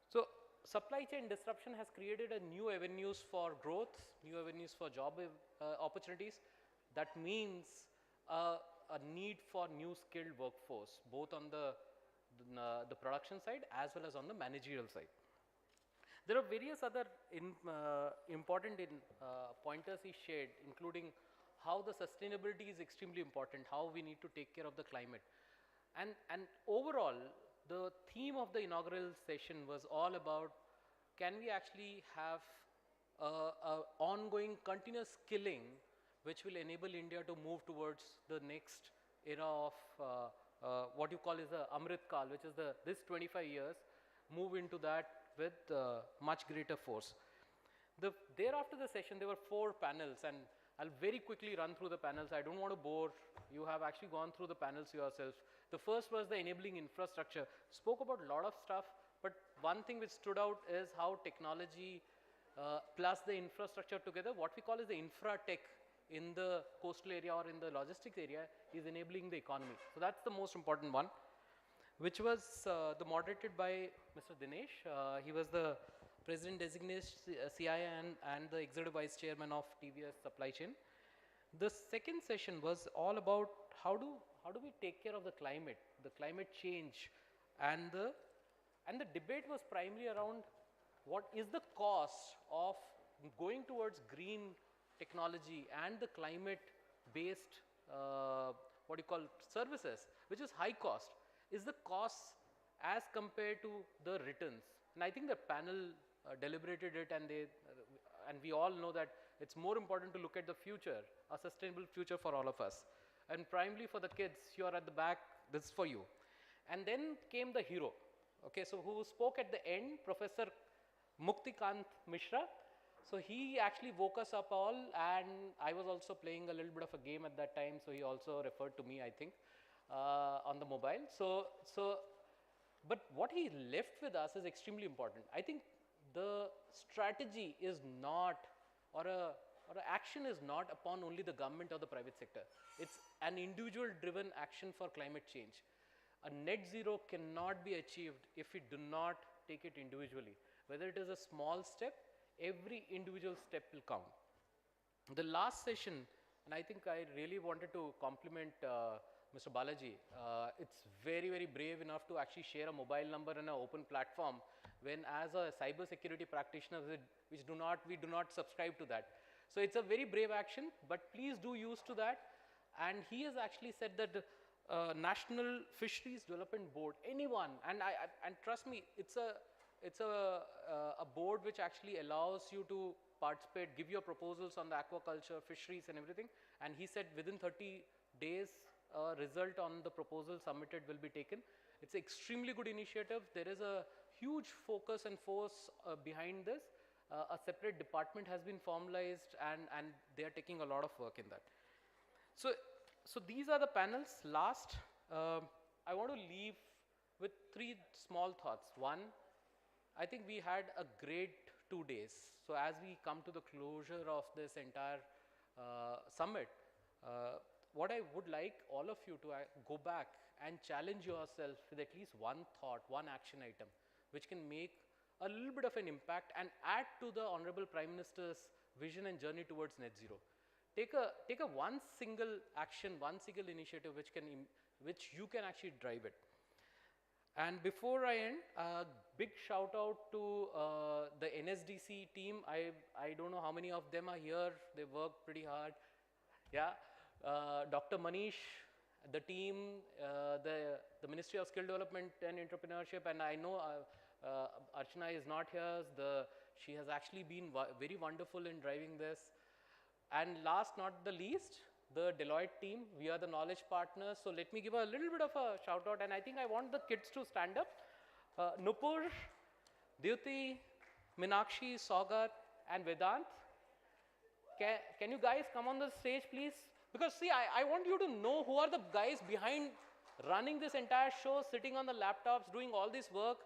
So supply chain disruption has created a new avenues for growth, new avenues for job opportunities. That means a need for new skilled workforce, both on the production side as well as on the managerial side. There are various other important pointers he shared, including how the sustainability is extremely important, how we need to take care of the climate. And overall, the theme of the inaugural session was all about, can we actually have a ongoing continuous skilling which will enable India to move towards the next era of what you call is the Amrit Kal, which is this 25 years, move into that with much greater force. Thereafter the session, there were 4 panels, and I'll very quickly run through the panels. I don't want to bore. You have actually gone through the panels yourself. The first was the enabling infrastructure. Spoke about a lot of stuff, but one thing which stood out is how technology plus the infrastructure together, what we call as the infra tech in the coastal area or in the logistics area, is enabling the economy. So that's the most important one, which was moderated by Mr. Dinesh. He was the President Designate CI and the Executive Vice Chairman of TVS Supply Chain. The second session was all about how do we take care of the climate change, and the debate was primarily around what is the cost of going towards green technology and the climate-based what you call services, which is high cost. Is the cost as compared to the returns? And I think the panel deliberated it, and we all know that it's more important to look at the future, a sustainable future for all of us. And primarily for the kids, you are at the back, this is for you. And then came the hero, okay, so who spoke at the end, Professor Muktikant Mishra. So he actually woke us up all, and I was also playing a little bit of a game at that time, so he also referred to me, I think, on the mobile. But what he left with us is extremely important. I think the strategy is not, or a action is not upon only the government or the private sector. It's an individual driven action for climate change. A net zero cannot be achieved if we do not take it individually. Whether it is a small step, every individual step will count. The last session, and I think I really wanted to compliment Mr. Balaji. It's very, very brave enough to actually share a mobile number in an open platform, when as a cyber security practitioner, we do not subscribe to that. So it's a very brave action, but please do use to that. And he has actually said that the National Fisheries Development Board, anyone, and trust me, it's a board which actually allows you to participate, give your proposals on the aquaculture, fisheries and everything. And he said within 30 days, result on the proposal submitted will be taken. It's an extremely good initiative. There is a huge focus and force behind this. A separate department has been formalized, and they are taking a lot of work in that. So these are the panels. Last, I want to leave with 3 small thoughts. One, I think we had a great 2 days. So as we come to the closure of this entire summit, what I would like all of you to go back and challenge yourself with at least one thought, one action item, which can make a little bit of an impact and add to the Honorable Prime Minister's vision and journey towards net zero. Take a one single action, one single initiative which you can actually drive it. And before I end, a big shout out to the NSDC team. I don't know how many of them are here. They work pretty hard. Yeah, Dr. Manish, the team, the Ministry of Skill Development and Entrepreneurship, and I know Archana is not here. She has actually been very wonderful in driving this. And last not the least, the Deloitte team. We are the knowledge partners. So let me give a little bit of a shout out, and I think I want the kids to stand up. Nupur, Dyuti, Minakshi, Saugat, and Vedant. Can you guys come on the stage, please? Because see, I want you to know who are the guys behind running this entire show, sitting on the laptops, doing all this work,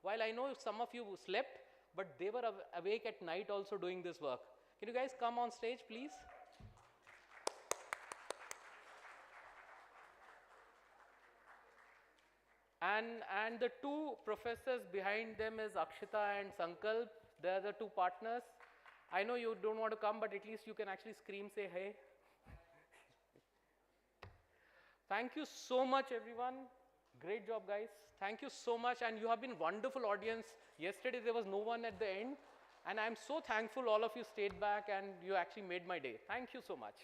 while I know some of you slept, but they were awake at night also doing this work. Can you guys come on stage, please? And the 2 professors behind them is Akshita and Sankalp. They are the 2 partners. I know you don't want to come, but at least you can actually scream, say hey. Thank you so much, everyone. Great job, guys. Thank you so much, and you have been wonderful audience. Yesterday there was no one at the end, and I'm so thankful all of you stayed back and you actually made my day. Thank you so much.